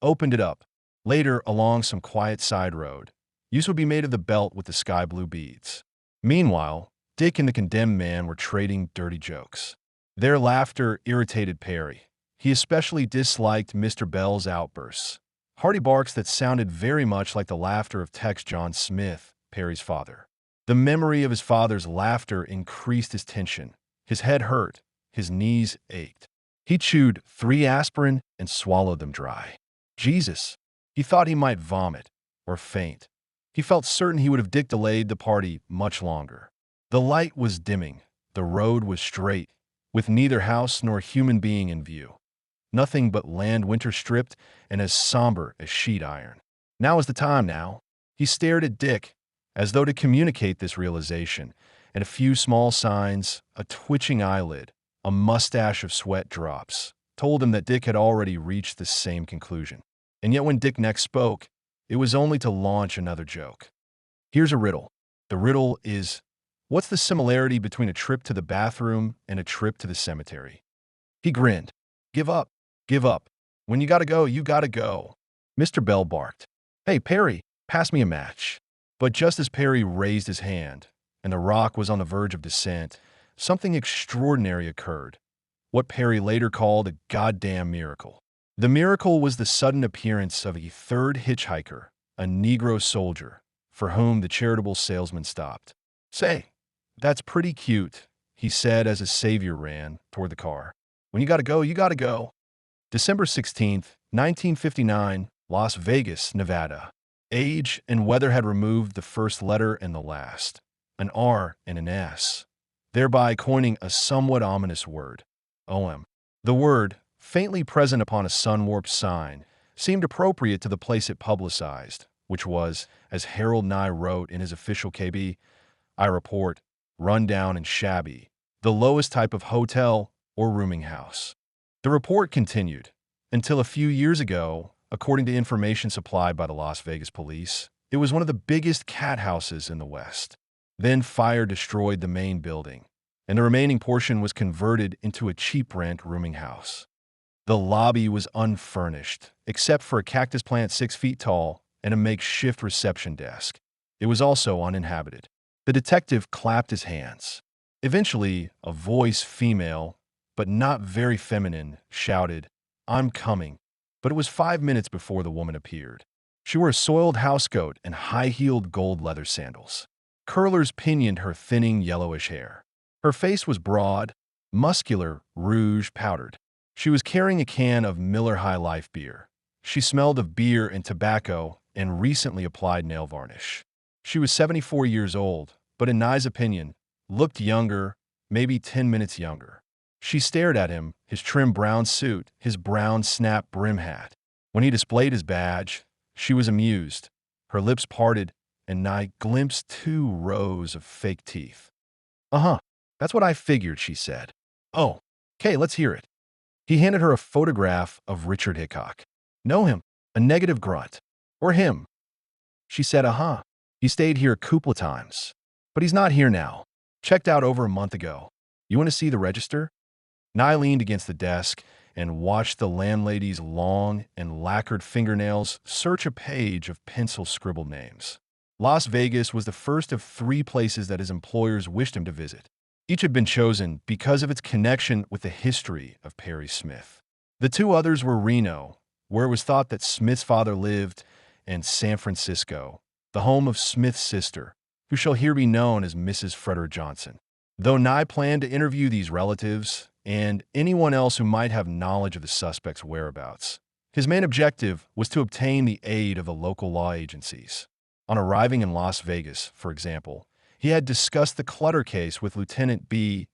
opened it up. Later, along some quiet side road, use would be made of the belt with the sky-blue beads. Meanwhile, Dick and the condemned man were trading dirty jokes. Their laughter irritated Perry. He especially disliked Mr. Bell's outbursts, hearty barks that sounded very much like the laughter of Tex John Smith, Perry's father. The memory of his father's laughter increased his tension. His head hurt. His knees ached. He chewed 3 aspirin and swallowed them dry. Jesus! He thought he might vomit or faint. He felt certain he would have Dick delayed the party much longer. The light was dimming. The road was straight, with neither house nor human being in view. Nothing but land winter stripped and as somber as sheet iron. Now is the time now. He stared at Dick, as though to communicate this realization, and a few small signs, a twitching eyelid, a mustache of sweat drops, told him that Dick had already reached the same conclusion. And yet when Dick next spoke, it was only to launch another joke. "Here's a riddle. The riddle is, what's the similarity between a trip to the bathroom and a trip to the cemetery?" He grinned. "Give up. Give up. When you gotta go, you gotta go." Mr. Bell barked. "Hey, Perry, pass me a match." But just as Perry raised his hand, and the rock was on the verge of descent, something extraordinary occurred. What Perry later called a goddamn miracle. The miracle was the sudden appearance of a third hitchhiker, a Negro soldier, for whom the charitable salesman stopped. "Say, that's pretty cute," he said as his savior ran toward the car. "When you gotta go, you gotta go." December 16th, 1959, Las Vegas, Nevada. Age and weather had removed the first letter and the last, an R and an S, thereby coining a somewhat ominous word, OM. The word, faintly present upon a sun-warped sign, seemed appropriate to the place it publicized, which was, as Harold Nye wrote in his official KB, "I report, run down and shabby, the lowest type of hotel or rooming house." The report continued. Until a few years ago, according to information supplied by the Las Vegas police, it was one of the biggest cat houses in the West. Then fire destroyed the main building, and the remaining portion was converted into a cheap rent rooming house. The lobby was unfurnished, except for a cactus plant 6 feet tall and a makeshift reception desk. It was also uninhabited. The detective clapped his hands. Eventually, a voice, female, but not very feminine, shouted, "I'm coming." but it was 5 minutes before the woman appeared. She wore a soiled housecoat and high-heeled gold leather sandals. Curlers pinioned her thinning yellowish hair. Her face was broad, muscular, rouge powdered. She was carrying a can of Miller High Life beer. She smelled of beer and tobacco and recently applied nail varnish. She was 74 years old, but in Nye's opinion, looked younger, maybe 10 minutes younger. She stared at him, his trim brown suit, his brown snap brim hat. When he displayed his badge, she was amused. Her lips parted, and Nye glimpsed 2 rows of fake teeth. "Uh-huh, that's what I figured," she said. "Oh, okay, let's hear it." He handed her a photograph of Richard Hickok. "Know him?" A negative grunt. "Or him?" She said, "Uh-huh. He stayed here a couple of times. But he's not here now. Checked out over a month ago. You want to see the register?" Nye leaned against the desk and watched the landlady's long and lacquered fingernails search a page of pencil-scribbled names. Las Vegas was the first of 3 places that his employers wished him to visit. Each had been chosen because of its connection with the history of Perry Smith. The 2 others were Reno, where it was thought that Smith's father lived, and San Francisco, the home of Smith's sister, who shall here be known as Mrs. Frederick Johnson. Though Nye planned to interview these relatives and anyone else who might have knowledge of the suspect's whereabouts, his main objective was to obtain the aid of the local law agencies. On arriving in Las Vegas, for example, he had discussed the Clutter case with Lieutenant B.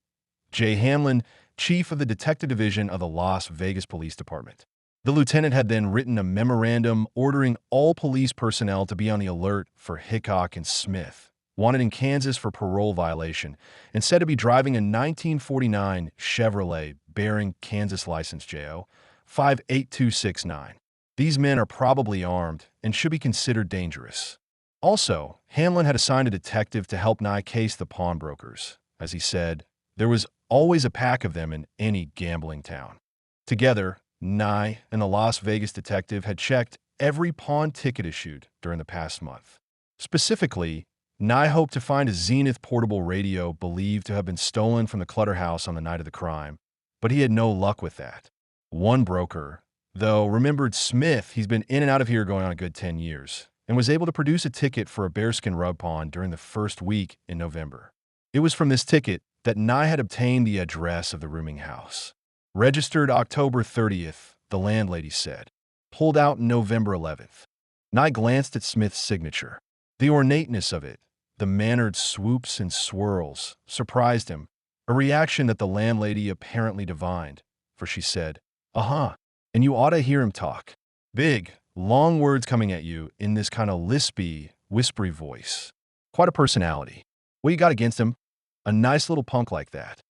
J. Hamlin, chief of the Detective Division of the Las Vegas Police Department. The lieutenant had then written a memorandum ordering all police personnel to be on the alert for Hickok and Smith, wanted in Kansas for parole violation, and said to be driving a 1949 Chevrolet bearing Kansas license JO 58269. These men are probably armed and should be considered dangerous. Also, Hamlin had assigned a detective to help Nye case the pawnbrokers. As he said, there was always a pack of them in any gambling town. Together, Nye and the Las Vegas detective had checked every pawn ticket issued during the past month. Specifically, Nye hoped to find a Zenith portable radio believed to have been stolen from the Clutter house on the night of the crime, but he had no luck with that. One broker, though, remembered Smith. He's been in and out of here going on a good 10 years, and was able to produce a ticket for a bearskin rug pawn during the first week in November. It was from this ticket that Nye had obtained the address of the rooming house. Registered October 30th, the landlady said. Pulled out November 11th. Nye glanced at Smith's signature. The ornateness of it, the mannered swoops and swirls, surprised him, a reaction that the landlady apparently divined, for she said, "Uh-huh, and you ought to hear him talk. Big, long words coming at you in this kind of lispy, whispery voice. Quite a personality. What you got against him? A nice little punk like that.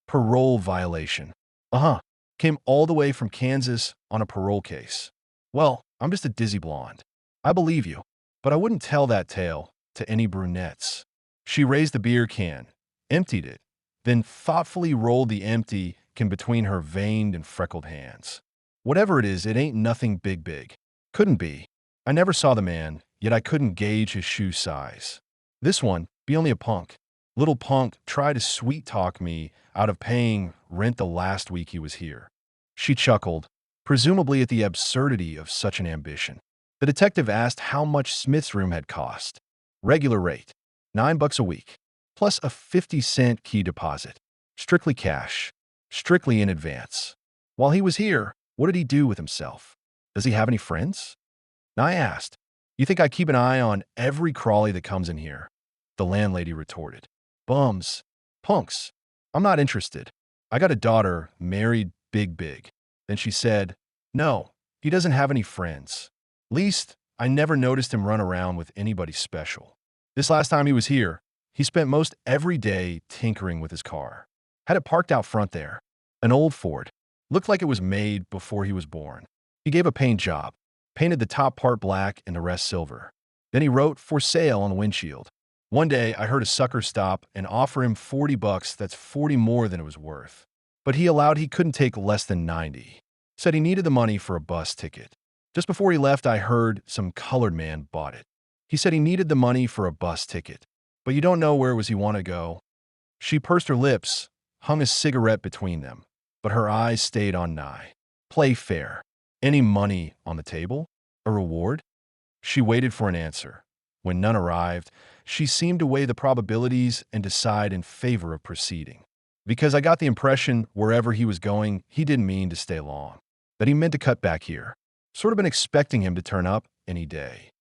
Parole violation. Uh-huh. Came all the way from Kansas on a parole case. Well, I'm just a dizzy blonde. I believe you, but I wouldn't tell that tale to any brunettes." She raised the beer can, emptied it, then thoughtfully rolled the empty can between her veined and freckled hands. "Whatever it is, it ain't nothing big. Couldn't be. I never saw the man, yet I couldn't gauge his shoe size. This one, be only a punk. Little punk tried to sweet-talk me out of paying rent the last week he was here." She chuckled, presumably at the absurdity of such an ambition. The detective asked how much Smith's room had cost. Regular rate, $9 a week, plus a 50-cent key deposit. Strictly cash, strictly in advance. While he was here, what did he do with himself? Does he have any friends? Nye asked. "You think I keep an eye on every crawly that comes in here?" The landlady retorted. "Bums. Punks. I'm not interested. I got a daughter, married big. Then she said, "No, he doesn't have any friends. Least, I never noticed him run around with anybody special. This last time he was here, he spent most every day tinkering with his car. Had it parked out front there. An old Ford. Looked like it was made before he was born. He gave a paint job. Painted the top part black and the rest silver. Then he wrote 'for sale' on the windshield. One day, I heard a sucker stop and offer him $40. That's 40 more than it was worth. But he allowed he couldn't take less than 90. Said he needed the money for a bus ticket. Just before he left, I heard some colored man bought it. He said he needed the money for a bus ticket, but you don't know where it was he wanted to go." She pursed her lips, hung a cigarette between them, but her eyes stayed on Nye. "Play fair. Any money on the table? A reward? She waited for an answer. When none arrived, she seemed to weigh the probabilities and decide in favor of proceeding. Because I got the impression wherever he was going, he didn't mean to stay long, that he meant to cut back here. Sort of been expecting him to turn up any day.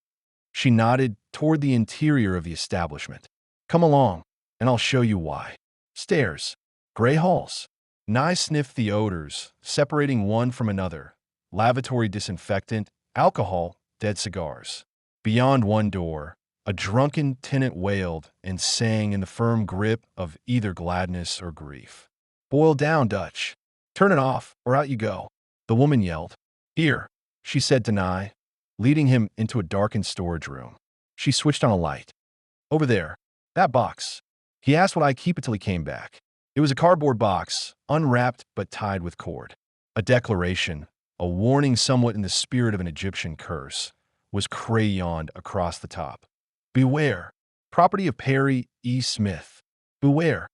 She nodded toward the interior of the establishment. Come along, and I'll show you why. Stairs, gray halls. Nye sniffed the odors, separating one from another. Lavatory disinfectant, alcohol, dead cigars. Beyond one door, a drunken tenant wailed and sang in the firm grip of either gladness or grief. Boil down, Dutch. Turn it off, or out you go. The woman yelled. Here, she said to Nye, leading him into a darkened storage room. She switched on a light. Over there, that box. He asked would I keep it till he came back. It was a cardboard box, unwrapped but tied with cord. A declaration, a warning somewhat in the spirit of an Egyptian curse, was crayoned across the top. Beware. Property of Perry E. Smith. Beware.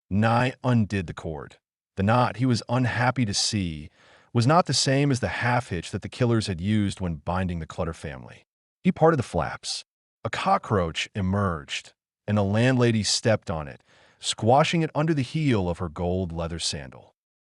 Nye undid the cord. The knot he was unhappy to see was not the same as the half-hitch that the killers had used when binding the Clutter family. He parted the flaps. A cockroach emerged, and the landlady stepped on it, squashing it under the heel of her gold leather sandal.